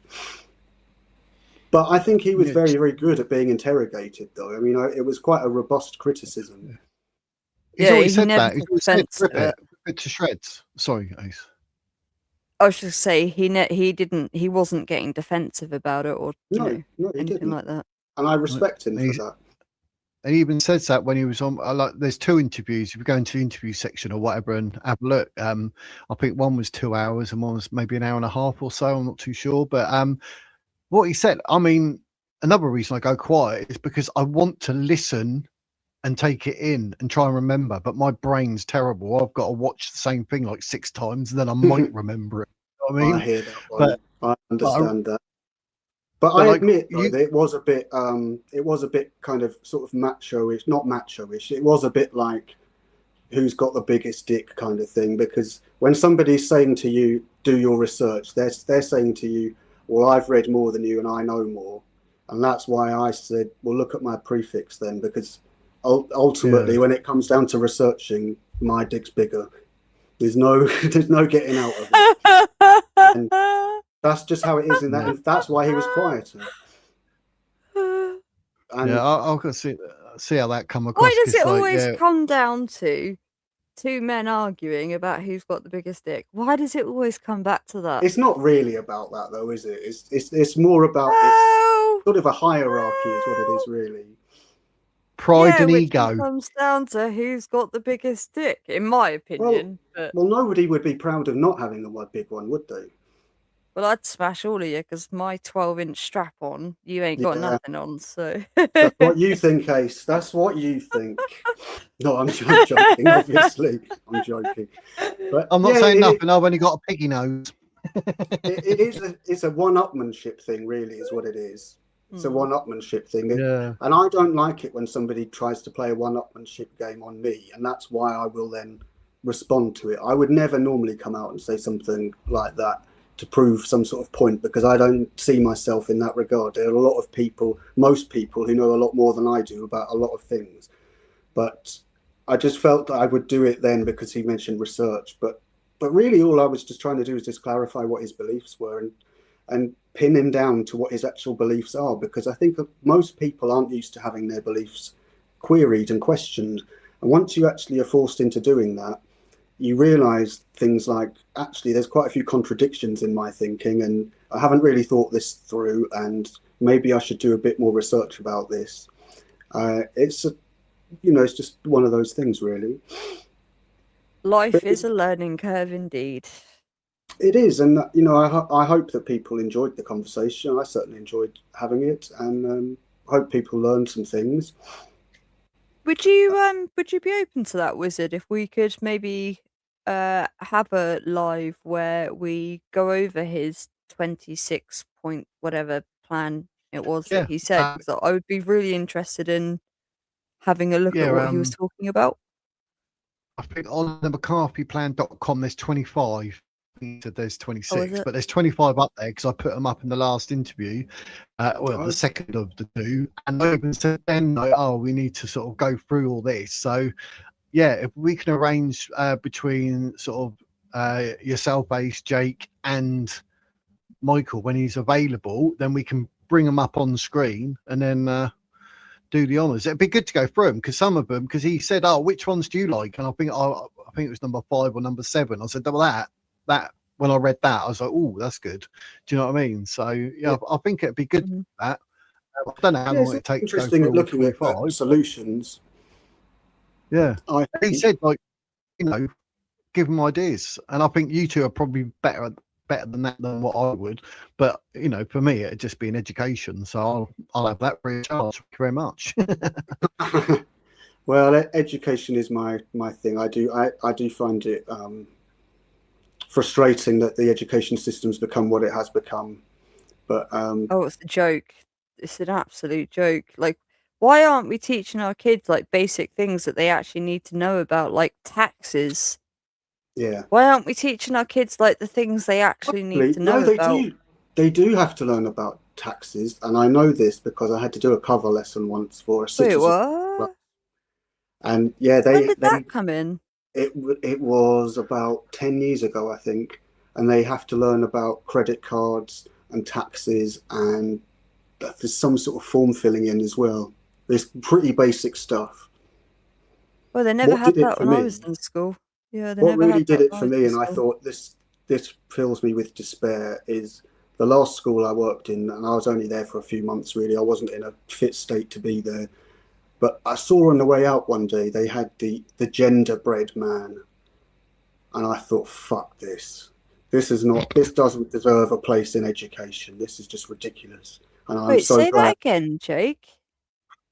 But I think he was very, very good at being interrogated, though. I mean, it was quite a robust criticism. He's always said that. He's always said, rip it to shreds. Sorry, Ace. I was just say he wasn't getting defensive about it or anything like that. And I respect him for that. And he even says that when he was on, there's 2 interviews. If you go into the interview section or whatever and have a look, I think one was 2 hours and one was maybe an hour and a half or so. I'm not too sure. But what he said, I mean, another reason I go quiet is because I want to listen and take it in and try and remember. But my brain's terrible. I've got to watch the same thing like 6 times and then I might remember it. You know what I mean? I hear that one. I understand that. But I admit though, that it was a bit kind of sort of macho-ish, not macho-ish. It was a bit like who's got the biggest dick kind of thing, because when somebody's saying to you, do your research, they're saying to you, well, I've read more than you and I know more. And that's why I said, well, look at my prefix then, because ultimately when it comes down to researching, my dick's bigger. There's no getting out of it. And that's just how it is in that. And that's why he was quieter. And yeah, I'll go see how that come across. Why does it always come down to two men arguing about who's got the biggest dick? Why does it always come back to that? It's not really about that though, is it? It's more about it's sort of a hierarchy is what it is really. Pride and which ego comes down to who's got the biggest dick, in my opinion. Well, nobody would be proud of not having a big one, would they? Well, I'd smash all of you because my 12-inch strap on, you ain't got nothing on. So that's what you think, Ace. That's what you think. No, I'm joking. Obviously, I'm joking. But I'm not saying nothing. I've only got a piggy nose. It's a one-upmanship thing, really, is what it is. It's a one-upmanship thing. And I don't like it when somebody tries to play a one-upmanship game on me, and that's why I will then respond to it. I would never normally come out and say something like that to prove some sort of point, because I don't see myself in that regard. There are a lot of people, most people, who know a lot more than I do about a lot of things. But I just felt that I would do it then because he mentioned research. But really all I was just trying to do was just clarify what his beliefs were and pin him down to what his actual beliefs are, because I think that most people aren't used to having their beliefs queried and questioned. And once you actually are forced into doing that, you realize things like, actually, there's quite a few contradictions in my thinking, and I haven't really thought this through, and maybe I should do a bit more research about this. It's just one of those things, really. Life is a learning curve indeed. It is, and I hope that people enjoyed the conversation. I certainly enjoyed having it, and hope people learned some things. Would you be open to that, Wizard, if we could maybe have a live where we go over his 26 point whatever plan it was that he said? Because I would be really interested in having a look at what he was talking about. I think on the McCarthyplan.com there's 25. There's 26, but there's 25 up there because I put them up in the last interview, the second of the two, and Logan said then, we need to sort of go through all this. So yeah, if we can arrange between sort of yourself, Ace, Jake, and Michael when he's available, then we can bring them up on the screen and then do the honors. It'd be good to go through them because some of them, because he said, which ones do you like? And I think it was number 5 or number 7. I said, well, that when I read that, I was like, oh, that's good. Do you know what I mean? So yeah, I think it'd be good for that. I don't know how long it takes to go through looking at solutions. Yeah, he said, give them ideas, and I think you two are probably better than that than what I would. But for me, it'd just be an education, so I'll have that free of charge. Thank you very much. Well, education is my thing. I do find it frustrating that the education system's become what it has become. But it's a joke. It's an absolute joke. Like, why aren't we teaching our kids like basic things that they actually need to know about, like taxes? Yeah. Why aren't we teaching our kids like the things they actually need to know about? They do have to learn about taxes, and I know this because I had to do a cover lesson once for a citizen. Wait, what? And yeah, when did that come in? It was about 10 years ago, I think, and they have to learn about credit cards and taxes, and there's some sort of form filling in as well. There's pretty basic stuff. Well, they never had that when I was in school. Yeah, what really did it for me, and I thought this fills me with despair, is the last school I worked in, and I was only there for a few months, really. I wasn't in a fit state to be there. But I saw on the way out one day, they had the gender-bred man. And I thought, fuck this. This doesn't deserve a place in education. This is just ridiculous. And I'm Wait, say that again, Jake.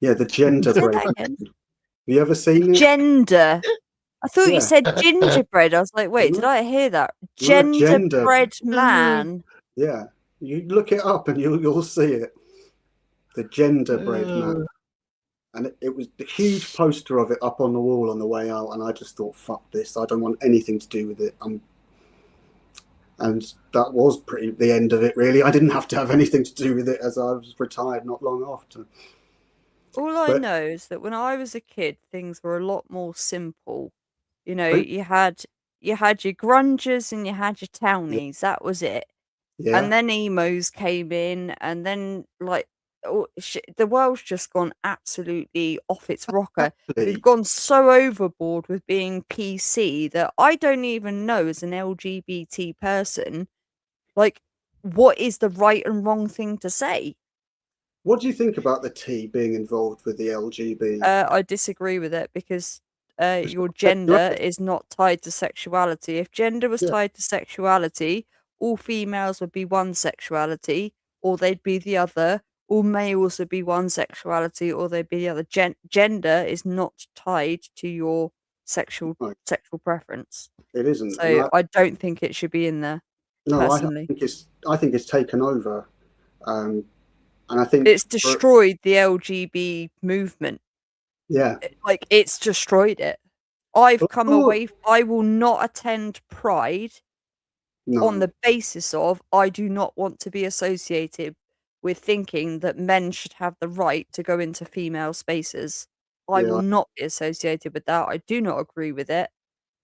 Yeah, the gender-bred man. Have you ever seen it? Gender. I thought you said gingerbread. I was like, wait, did I hear that? Gender-bred man. Yeah. You look it up and you'll see it. The gender bread map. And it was the huge poster of it up on the wall on the way out, and I just thought, fuck this, I don't want anything to do with it. And that was pretty the end of it, really. I didn't have to have anything to do with it, as I was retired not long after. All I know is that when I was a kid, things were a lot more simple. You know, you had your grungers and you had your townies. That was it. Yeah. And then emos came in, and then like the world's just gone absolutely off its rocker. We've gone so overboard with being PC that I don't even know, as an LGBT person, like, what is the right and wrong thing to say. What do you think about the T being involved with the LGB? I disagree with it, because your gender is not tied to sexuality. If gender was tied to sexuality, all females would be one sexuality, or they'd be the other. All males would be one sexuality, or they'd be the other. Gender is not tied to your sexual preference. It isn't. So I don't think it should be in there. No, personally. I think it's taken over, and I think it's destroyed the LGB movement. Yeah, like it's destroyed it. I've come away. I will not attend Pride on the basis of I do not want to be associated with thinking that men should have the right to go into female spaces. I will not be associated with that. I do not agree with it.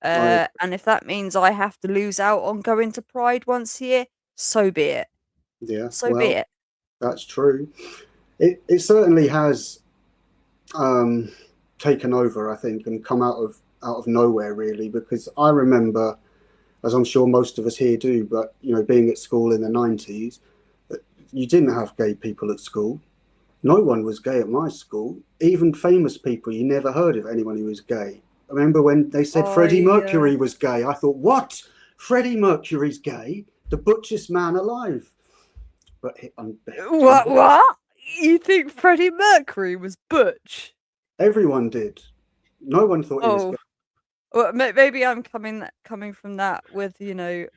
And if that means I have to lose out on going to Pride once a year, so be it. Yeah, so be it. That's true. It certainly has taken over, I think, and come out of nowhere, really, because I remember, as I'm sure most of us here do, but being at school in the 90s, you didn't have gay people at school. No one was gay at my school. Even famous people, you never heard of anyone who was gay. I remember when they said Freddie Mercury was gay. I thought, what? Freddie Mercury's gay? The butchest man alive. But what? You think Freddie Mercury was butch? Everyone did. No one thought he was gay. Well, maybe I'm coming from that with a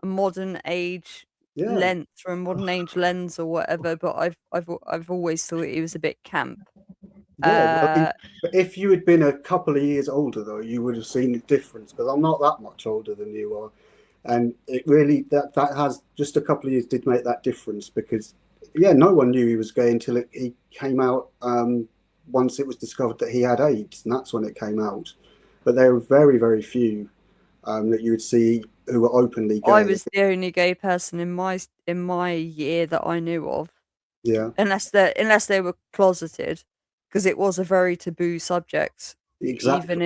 modern age lens, or a modern age lens, or whatever. But I've always thought he was a bit camp. Yeah, but if you had been a couple of years older, though, you would have seen the difference, because I'm not that much older than you are, and it really that has just a couple of years did make that difference, because no one knew he was gay until he came out. Once it was discovered that he had AIDS, and that's when it came out. But there were very, very few that you would see who were openly gay. I was the only gay person in my year that I knew of. Yeah. Unless they were closeted, because it was a very taboo subject. Exactly.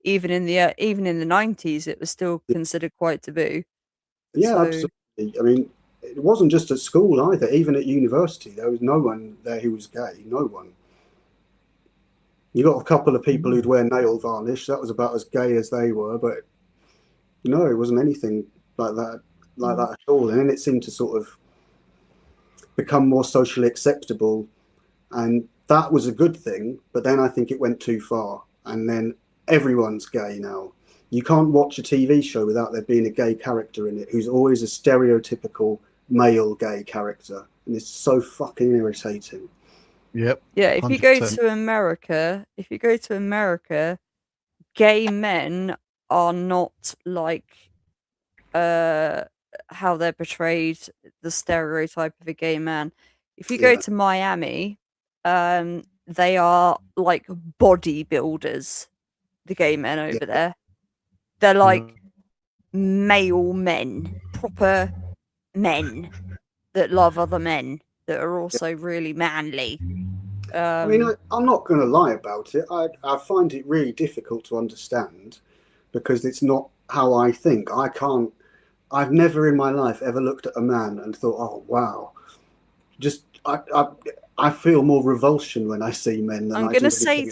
Even in the 90s, it was still considered quite taboo. Yeah, absolutely. I mean, it wasn't just at school either. Even at university, there was no one there who was gay. No one. You got a couple of people who'd wear nail varnish. That was about as gay as they were, but no, it wasn't anything like that at all. And then it seemed to sort of become more socially acceptable, and that was a good thing. But then I think it went too far, and then everyone's gay now. You can't watch a TV show without there being a gay character in it who's always a stereotypical male gay character, and it's so fucking irritating. Yep. Yeah, if you go to America, gay men are not like how they're portrayed, the stereotype of a gay man. If you go to Miami, they are like bodybuilders, the gay men over there. They're like male men, proper men that love other men, that are also really manly. I mean, I'm not going to lie about it. I find it really difficult to understand, because it's not how I think. I've never in my life ever looked at a man and thought, oh, wow. Just, I feel more revulsion when I see men than I'm going to say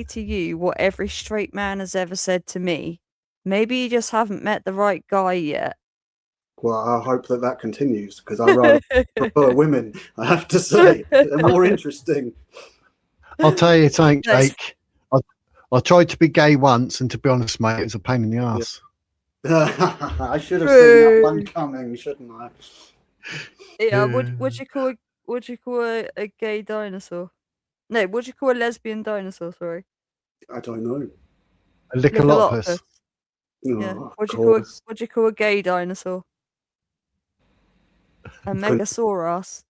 to you what every straight man has ever said to me. Maybe you just haven't met the right guy yet. Well, I hope that continues, because I rather prefer women, I have to say. They're more interesting. I'll tell you something, Jake. I tried to be gay once, and to be honest, mate, it was a pain in the ass. I should have seen that one coming, shouldn't I? Yeah, what do you call a gay dinosaur? No, what do you call a lesbian dinosaur? Sorry, I don't know. A Lickalopus. Yeah. Oh, What of do course. you call a gay dinosaur? A megasaurus.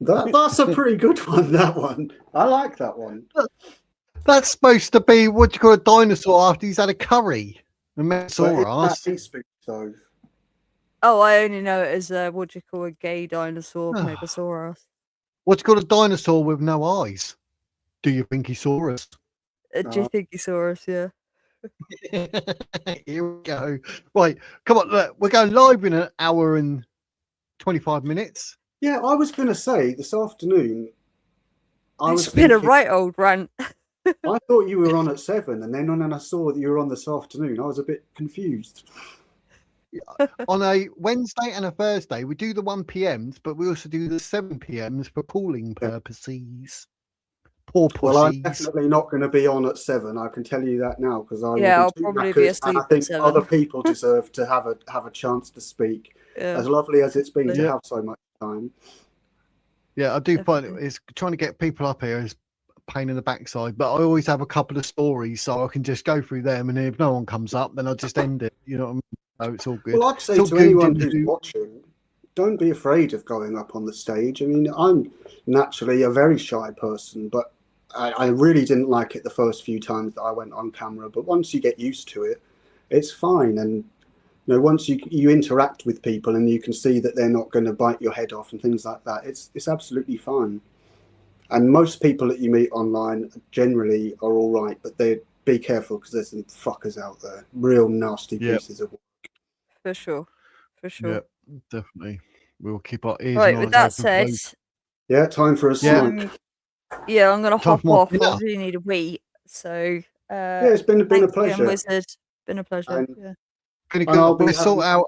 That's a pretty good one. That one. I like that one. That's supposed to be what you call a dinosaur after he's had a curry. A megasaurus. So. Oh, I only know it as what do you call a gay dinosaur? Megasaurus. What's called a dinosaur with no eyes? Do you think he saw us? Do you think he saw us? Yeah. Here we go. Right, come on. Look, we're going live in an hour and 25 minutes. Yeah, I was going to say this afternoon. It's been a right old rant. I thought you were on at 7, and then when I saw that you were on this afternoon, I was a bit confused. On a Wednesday and a Thursday, we do the 1 p.m s, but we also do the 7 p.m s for calling purposes. Poor pussies. Well, I'm definitely not going to be on at 7. I can tell you that now because I'll probably be asleep. I think at 7. other people deserve to have a chance to speak. Yeah. As lovely as it's been to have so much time. Yeah, I do find it's trying to get people up here is a pain in the backside. But I always have a couple of stories, so I can just go through them, and if no one comes up, then I'll just end it. You know what I mean? So it's all good. Well, I'd say to anyone who's watching, don't be afraid of going up on the stage. I mean, I'm naturally a very shy person, but I really didn't like it the first few times that I went on camera. But once you get used to it, it's fine. And you know, once you interact with people and you can see that they're not going to bite your head off and things like that, it's absolutely fine. And most people that you meet online generally are all right, but be careful because there's some fuckers out there, real nasty pieces of work. For sure. Yeah, definitely. We'll keep our ears. Right. With that said, time for a snack. Yeah, I'm gonna hop off. I really need a wee. So it's been a pleasure. Again, Wizard. Been a pleasure. We'll sort out.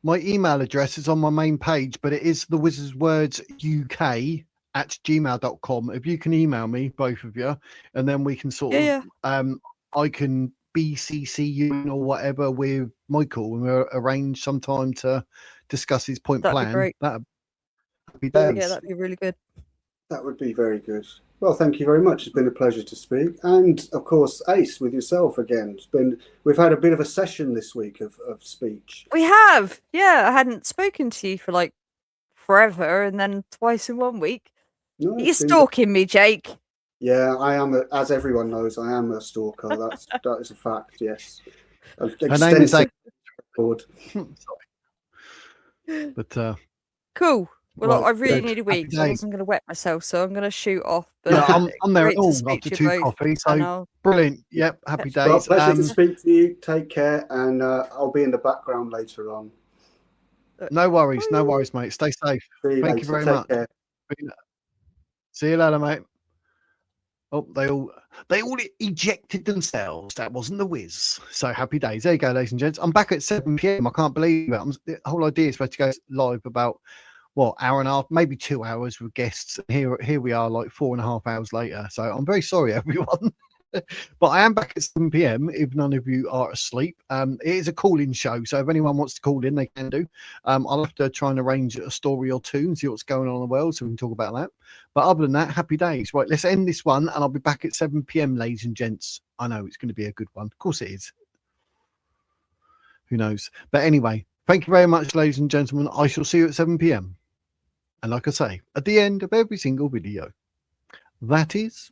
My email address is on my main page, but it is the Wizard's Words UK at gmail.com. If you can email me, both of you, and then we can sort of I can BCC you or whatever with Michael, and we'll arrange some time to discuss his point That'd plan. Be great. That'd be that'd be really good. That would be very good. Well, thank you very much. It's been a pleasure to speak, and of course, Ace, with yourself again. We've had a bit of a session this week of speech. We have, I hadn't spoken to you for like forever, and then twice in 1 week. No, You're stalking me, Jake. Yeah, I am. As everyone knows, I am a stalker. That is a fact. Yes. Her name is record. But cool. Well, right, I really need a week, so I wasn't going to wet myself, so I'm going to shoot off. But yeah, I'm there great all to speak after to 2 you both, coffees. and So brilliant. Yep, happy days. Well, pleasure to speak to you. Take care, and I'll be in the background later on. No worries, mate. Stay safe. Thank you very much. Care. See you later, mate. Oh, they all ejected themselves. That wasn't the whiz. So happy days. There you go, ladies and gents. I'm back at 7 p.m. I can't believe it. The whole idea is supposed to go live about hour and a half, maybe 2 hours with guests. Here we are, like 4.5 hours later. So I'm very sorry, everyone. But I am back at 7 p.m. if none of you are asleep. It is a call-in show, so if anyone wants to call in, they can do. I'll have to try and arrange a story or two and see what's going on in the world, so we can talk about that. But other than that, happy days. Right, let's end this one, and I'll be back at 7 p.m, ladies and gents. I know it's going to be a good one. Of course it is. Who knows? But anyway, thank you very much, ladies and gentlemen. I shall see you at 7 p.m. And like I say, at the end of every single video, that is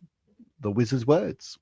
the Wizard's Words.